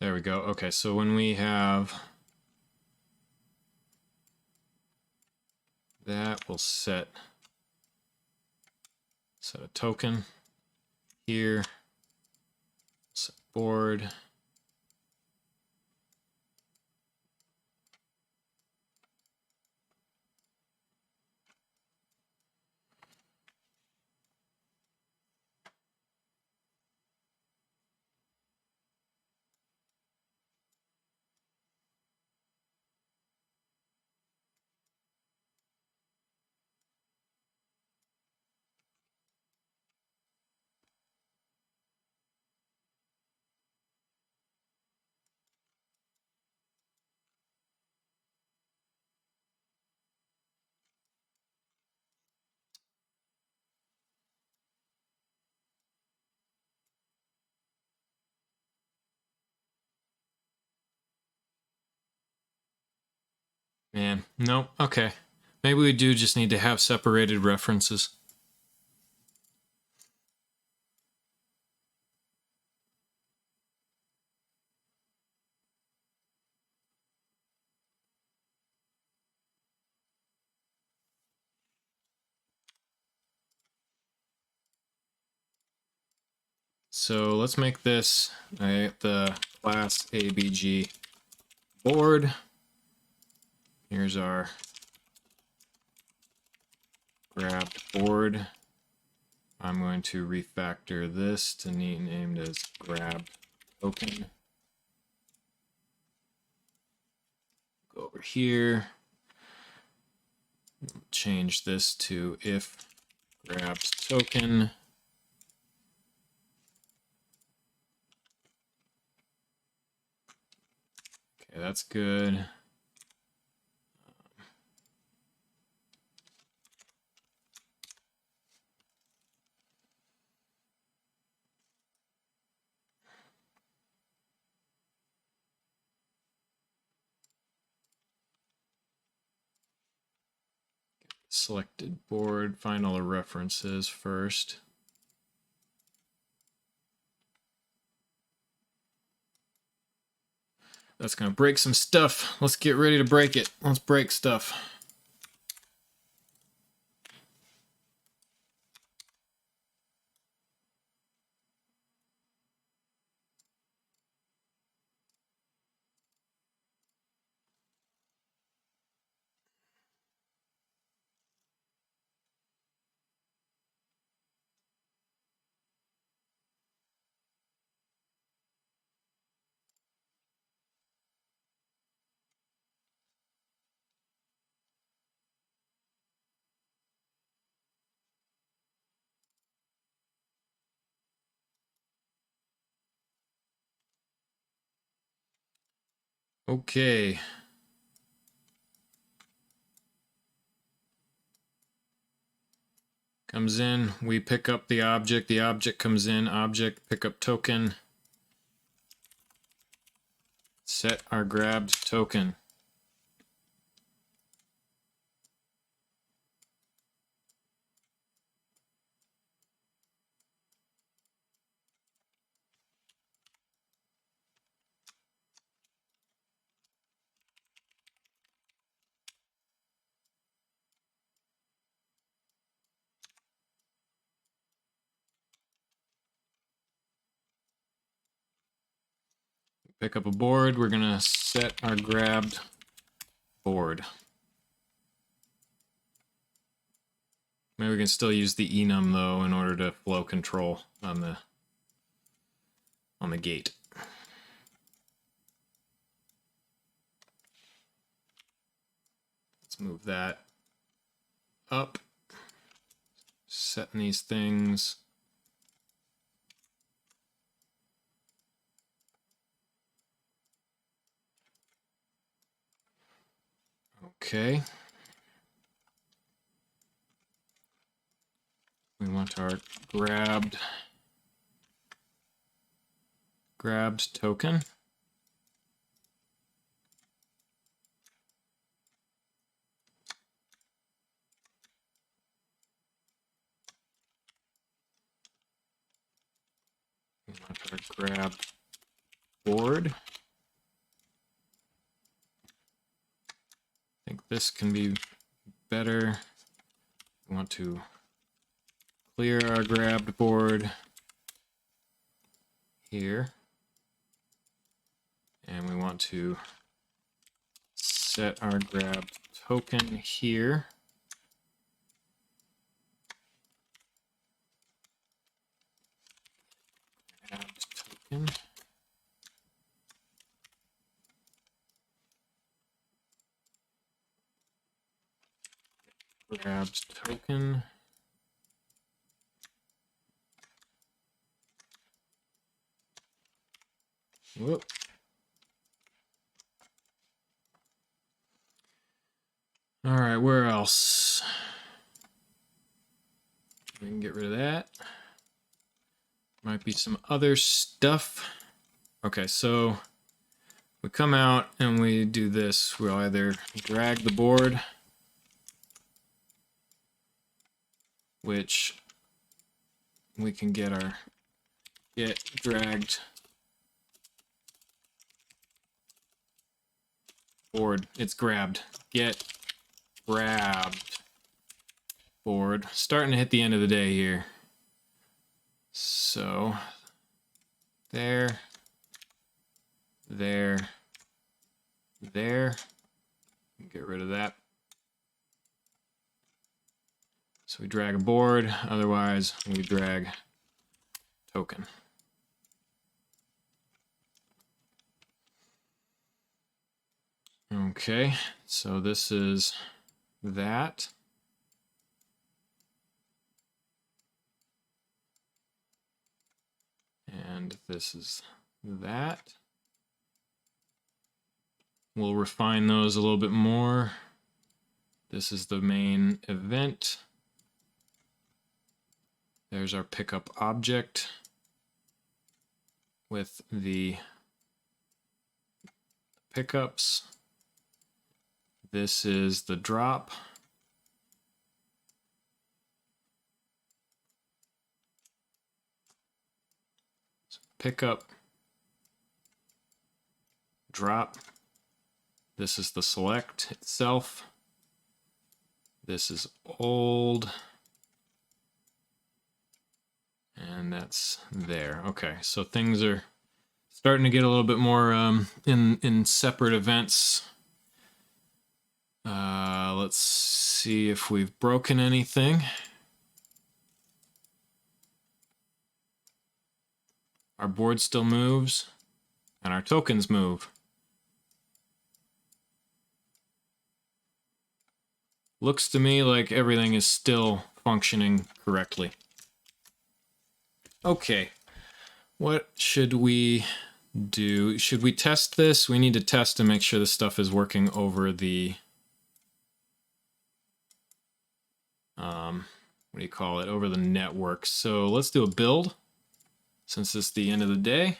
There we go. Okay, so when we have that, we'll set a token here, set board. Man, nope. Okay. Maybe we do just need to have separated references. So let's make this the class ABG board. Here's our grabbed board. I'm going to refactor this to be named as grabbed token. Go over here. Change this to if grabbed token. Okay, that's good. Selected board, find all the references first. That's gonna break some stuff. Let's get ready to break it. Let's break stuff. Okay. Comes in, we pick up the object comes in, object, pick up token, set our grabbed token. Pick up a board, we're gonna set our grabbed board. Maybe we can still use the enum though in order to flow control on the gate. Let's move that up. Setting these things. Okay. We want our grabbed token. We want our grabbed board. I think this can be better. We want to clear our grabbed board here. And we want to set our grabbed token here. Grabbed token. Grabbed token. Whoop. All right, where else? We can get rid of that. Might be some other stuff. Okay, so we come out and we do this. We'll either drag the board, which we can get our get dragged board. It's grabbed. Get grabbed board. Starting to hit the end of the day here. So there. Get rid of that. So we drag a board, otherwise we drag token. Okay, so this is that. And this is that. We'll refine those a little bit more. This is the main event. There's our pickup object with the pickups. This is the drop. So pickup, drop. This is the select itself. This is old. And that's there. Okay, so things are starting to get a little bit more in separate events. Let's see if we've broken anything. Our board still moves, and our tokens move. Looks to me like everything is still functioning correctly. Okay, what should we do? Should we test this? We need to test to make sure this stuff is working over the what do you call it, over the network. So let's do a build. Since it's the end of the day,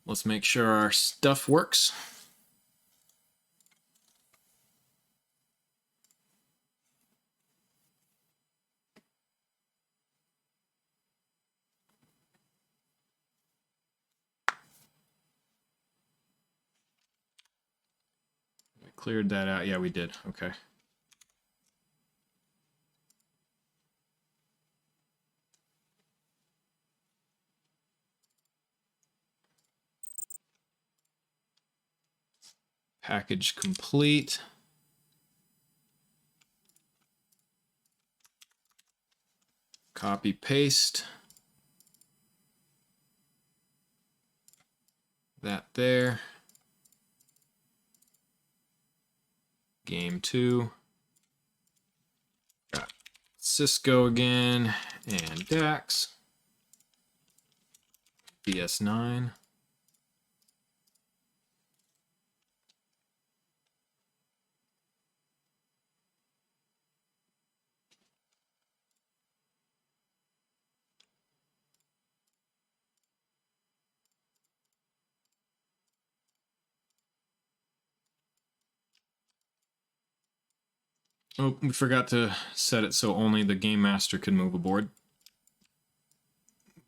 let's make sure our stuff works. We cleared that out. Yeah, we did. Okay. Package complete. Copy, paste. That there. Game 2. Got Cisco again and DAX. BS9. Oh, we forgot to set it so only the game master can move aboard.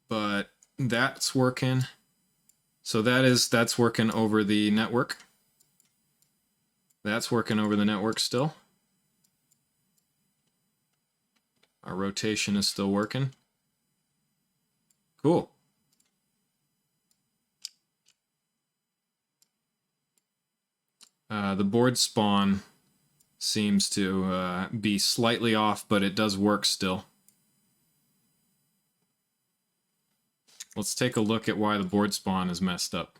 But that's working. So that's working over the network. That's working over the network still. Our rotation is still working. Cool. The board spawn seems to be slightly off, but it does work still. Let's take a look at why the board spawn is messed up.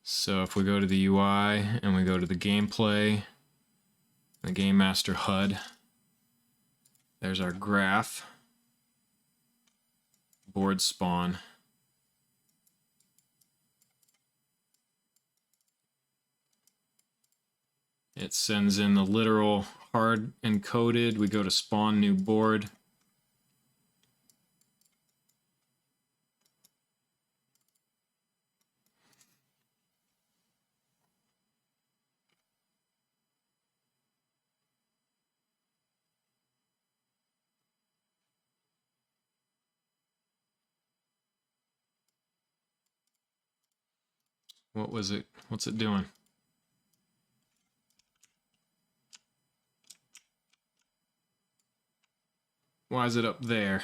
So if we go to the UI and we go to the gameplay, the Game Master HUD, there's our graph, board spawn. It sends in the literal hard encoded. We go to spawn new board. What was it? What's it doing? Why is it up there?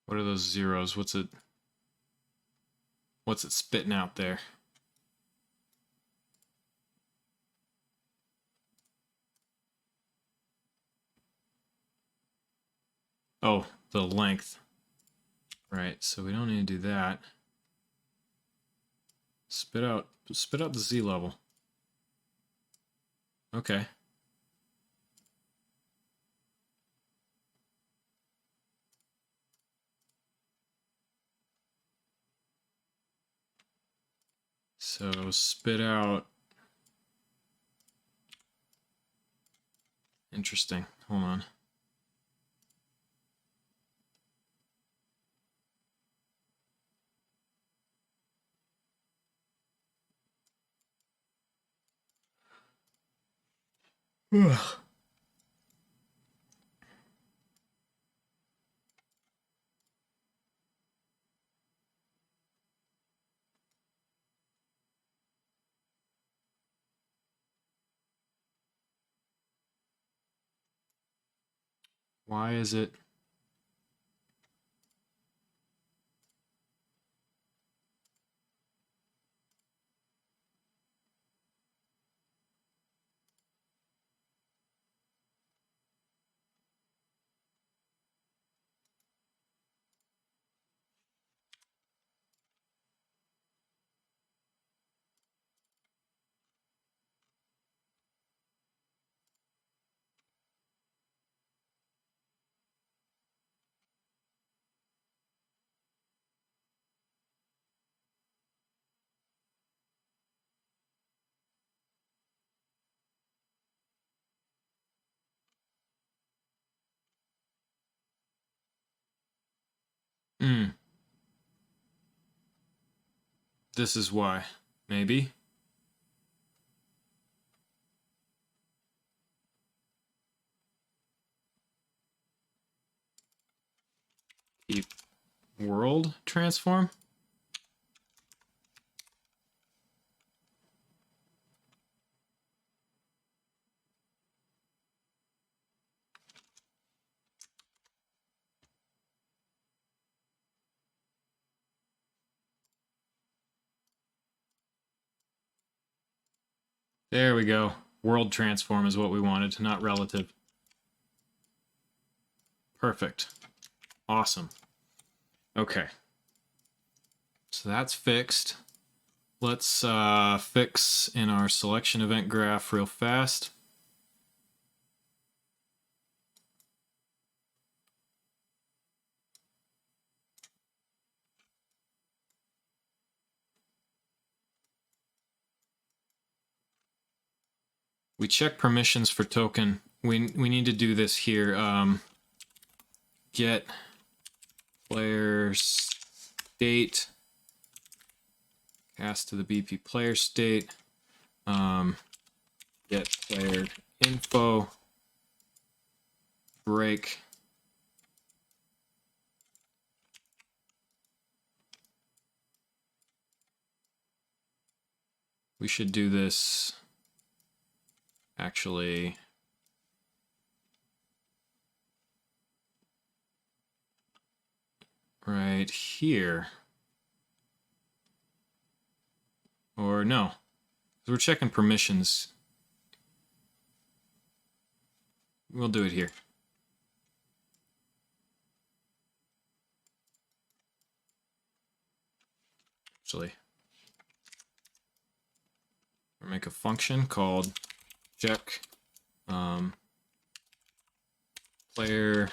What are those zeros? What's it spitting out there? Oh, the length. Right, so we don't need to do that. Spit out the Z level. Okay. So spit out. Interesting. Hold on. Ugh. Why is it? This is why. Maybe. Keep world transform. There we go. World transform is what we wanted, not relative. Perfect. Awesome. Okay. So that's fixed. Let's fix in our selection event graph real fast. We check permissions for token. We need to do this here. Get player state, cast to the BP player state. Get player info, break. We should do this actually right here. Or no, we're checking permissions. We'll do it here. Actually, we'll make a function called check player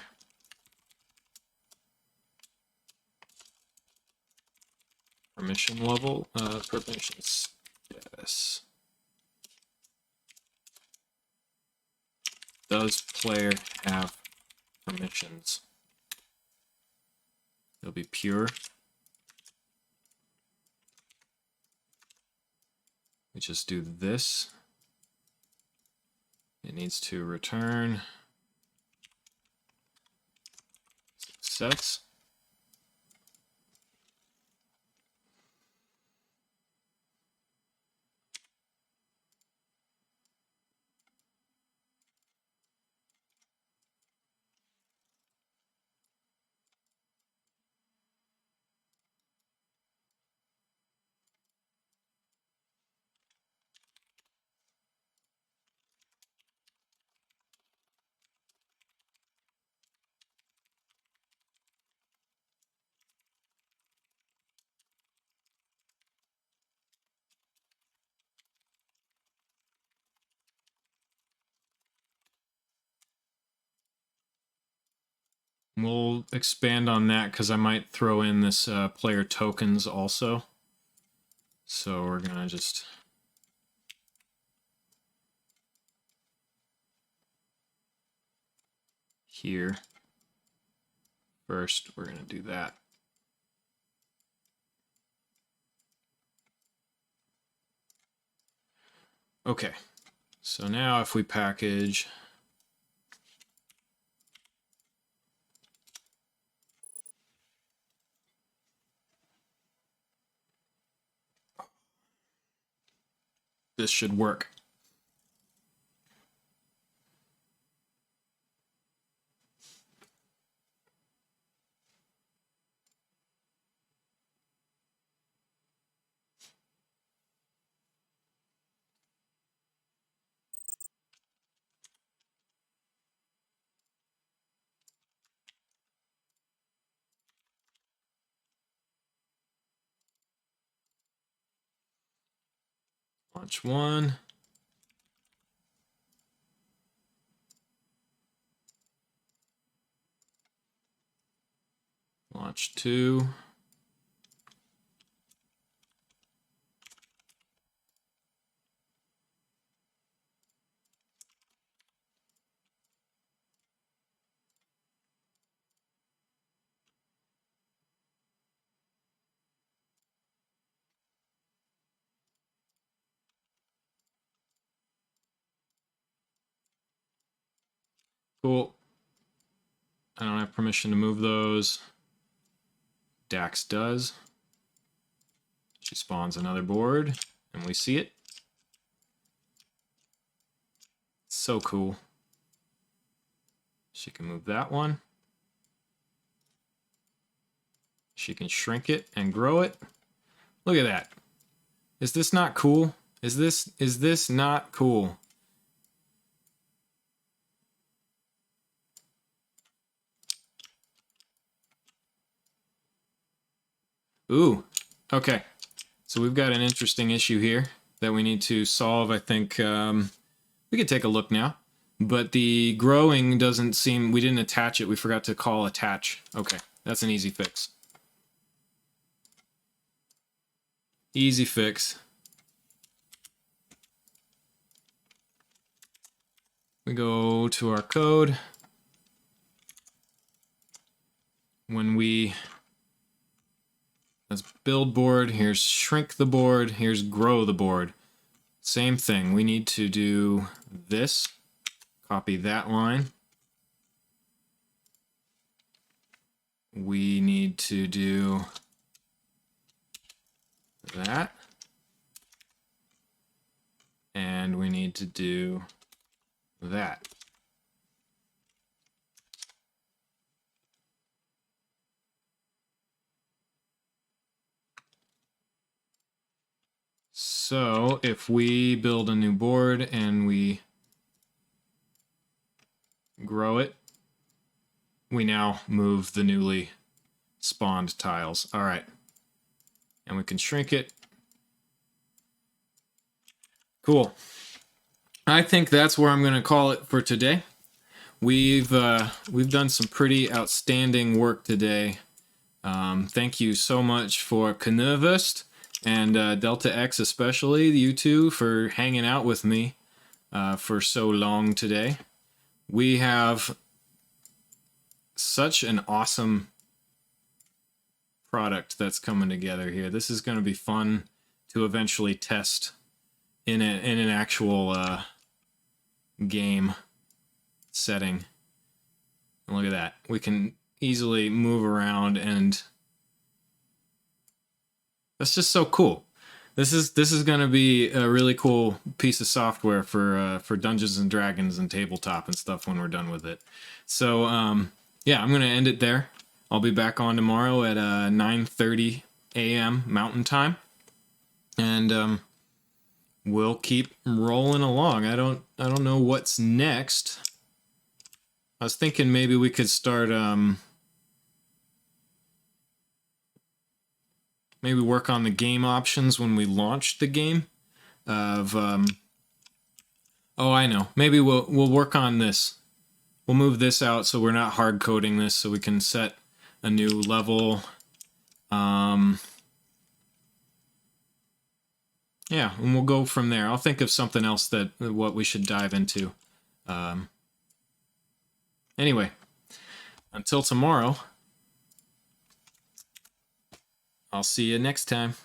permission level, permission status. Does player have permissions? It'll be pure. We just do this. It needs to return success. We'll expand on that because I might throw in this player tokens also. So we're gonna just here. First, we're gonna do that. Okay, so now if we package this should work. Launch 1. Launch 2. Cool. I don't have permission to move those. Dax does. She spawns another board, and we see it. So cool. She can move that one. She can shrink it and grow it. Look at that. Is this not cool? Is this not cool? Ooh, okay. So we've got an interesting issue here that we need to solve. I think we could take a look now. But the growing doesn't seem... We didn't attach it. We forgot to call attach. Okay, that's an easy fix. Easy fix. We go to our code. When we... Let's build board. Here's shrink the board. Here's grow the board. Same thing. We need to do this. Copy that line. We need to do that. And we need to do that. So if we build a new board and we grow it, we now move the newly spawned tiles. All right. And we can shrink it. Cool. I think that's where I'm going to call it for today. We've done some pretty outstanding work today. Thank you so much for Knervust and Delta X especially, you two, for hanging out with me for so long today. We have such an awesome product that's coming together here. This is going to be fun to eventually test in an actual game setting. And look at that. We can easily move around, and that's just so cool. This is going to be a really cool piece of software for Dungeons and Dragons and tabletop and stuff when we're done with it. So yeah, I'm going to end it there. I'll be back on tomorrow at 9:30 a.m. Mountain Time, and we'll keep rolling along. I don't know what's next. I was thinking maybe we could start maybe work on the game options when we launch the game. Oh, I know. Maybe we'll work on this. We'll move this out so we're not hard coding this, so we can set a new level. Yeah, and we'll go from there. I'll think of something else what we should dive into. Anyway, until tomorrow, I'll see you next time.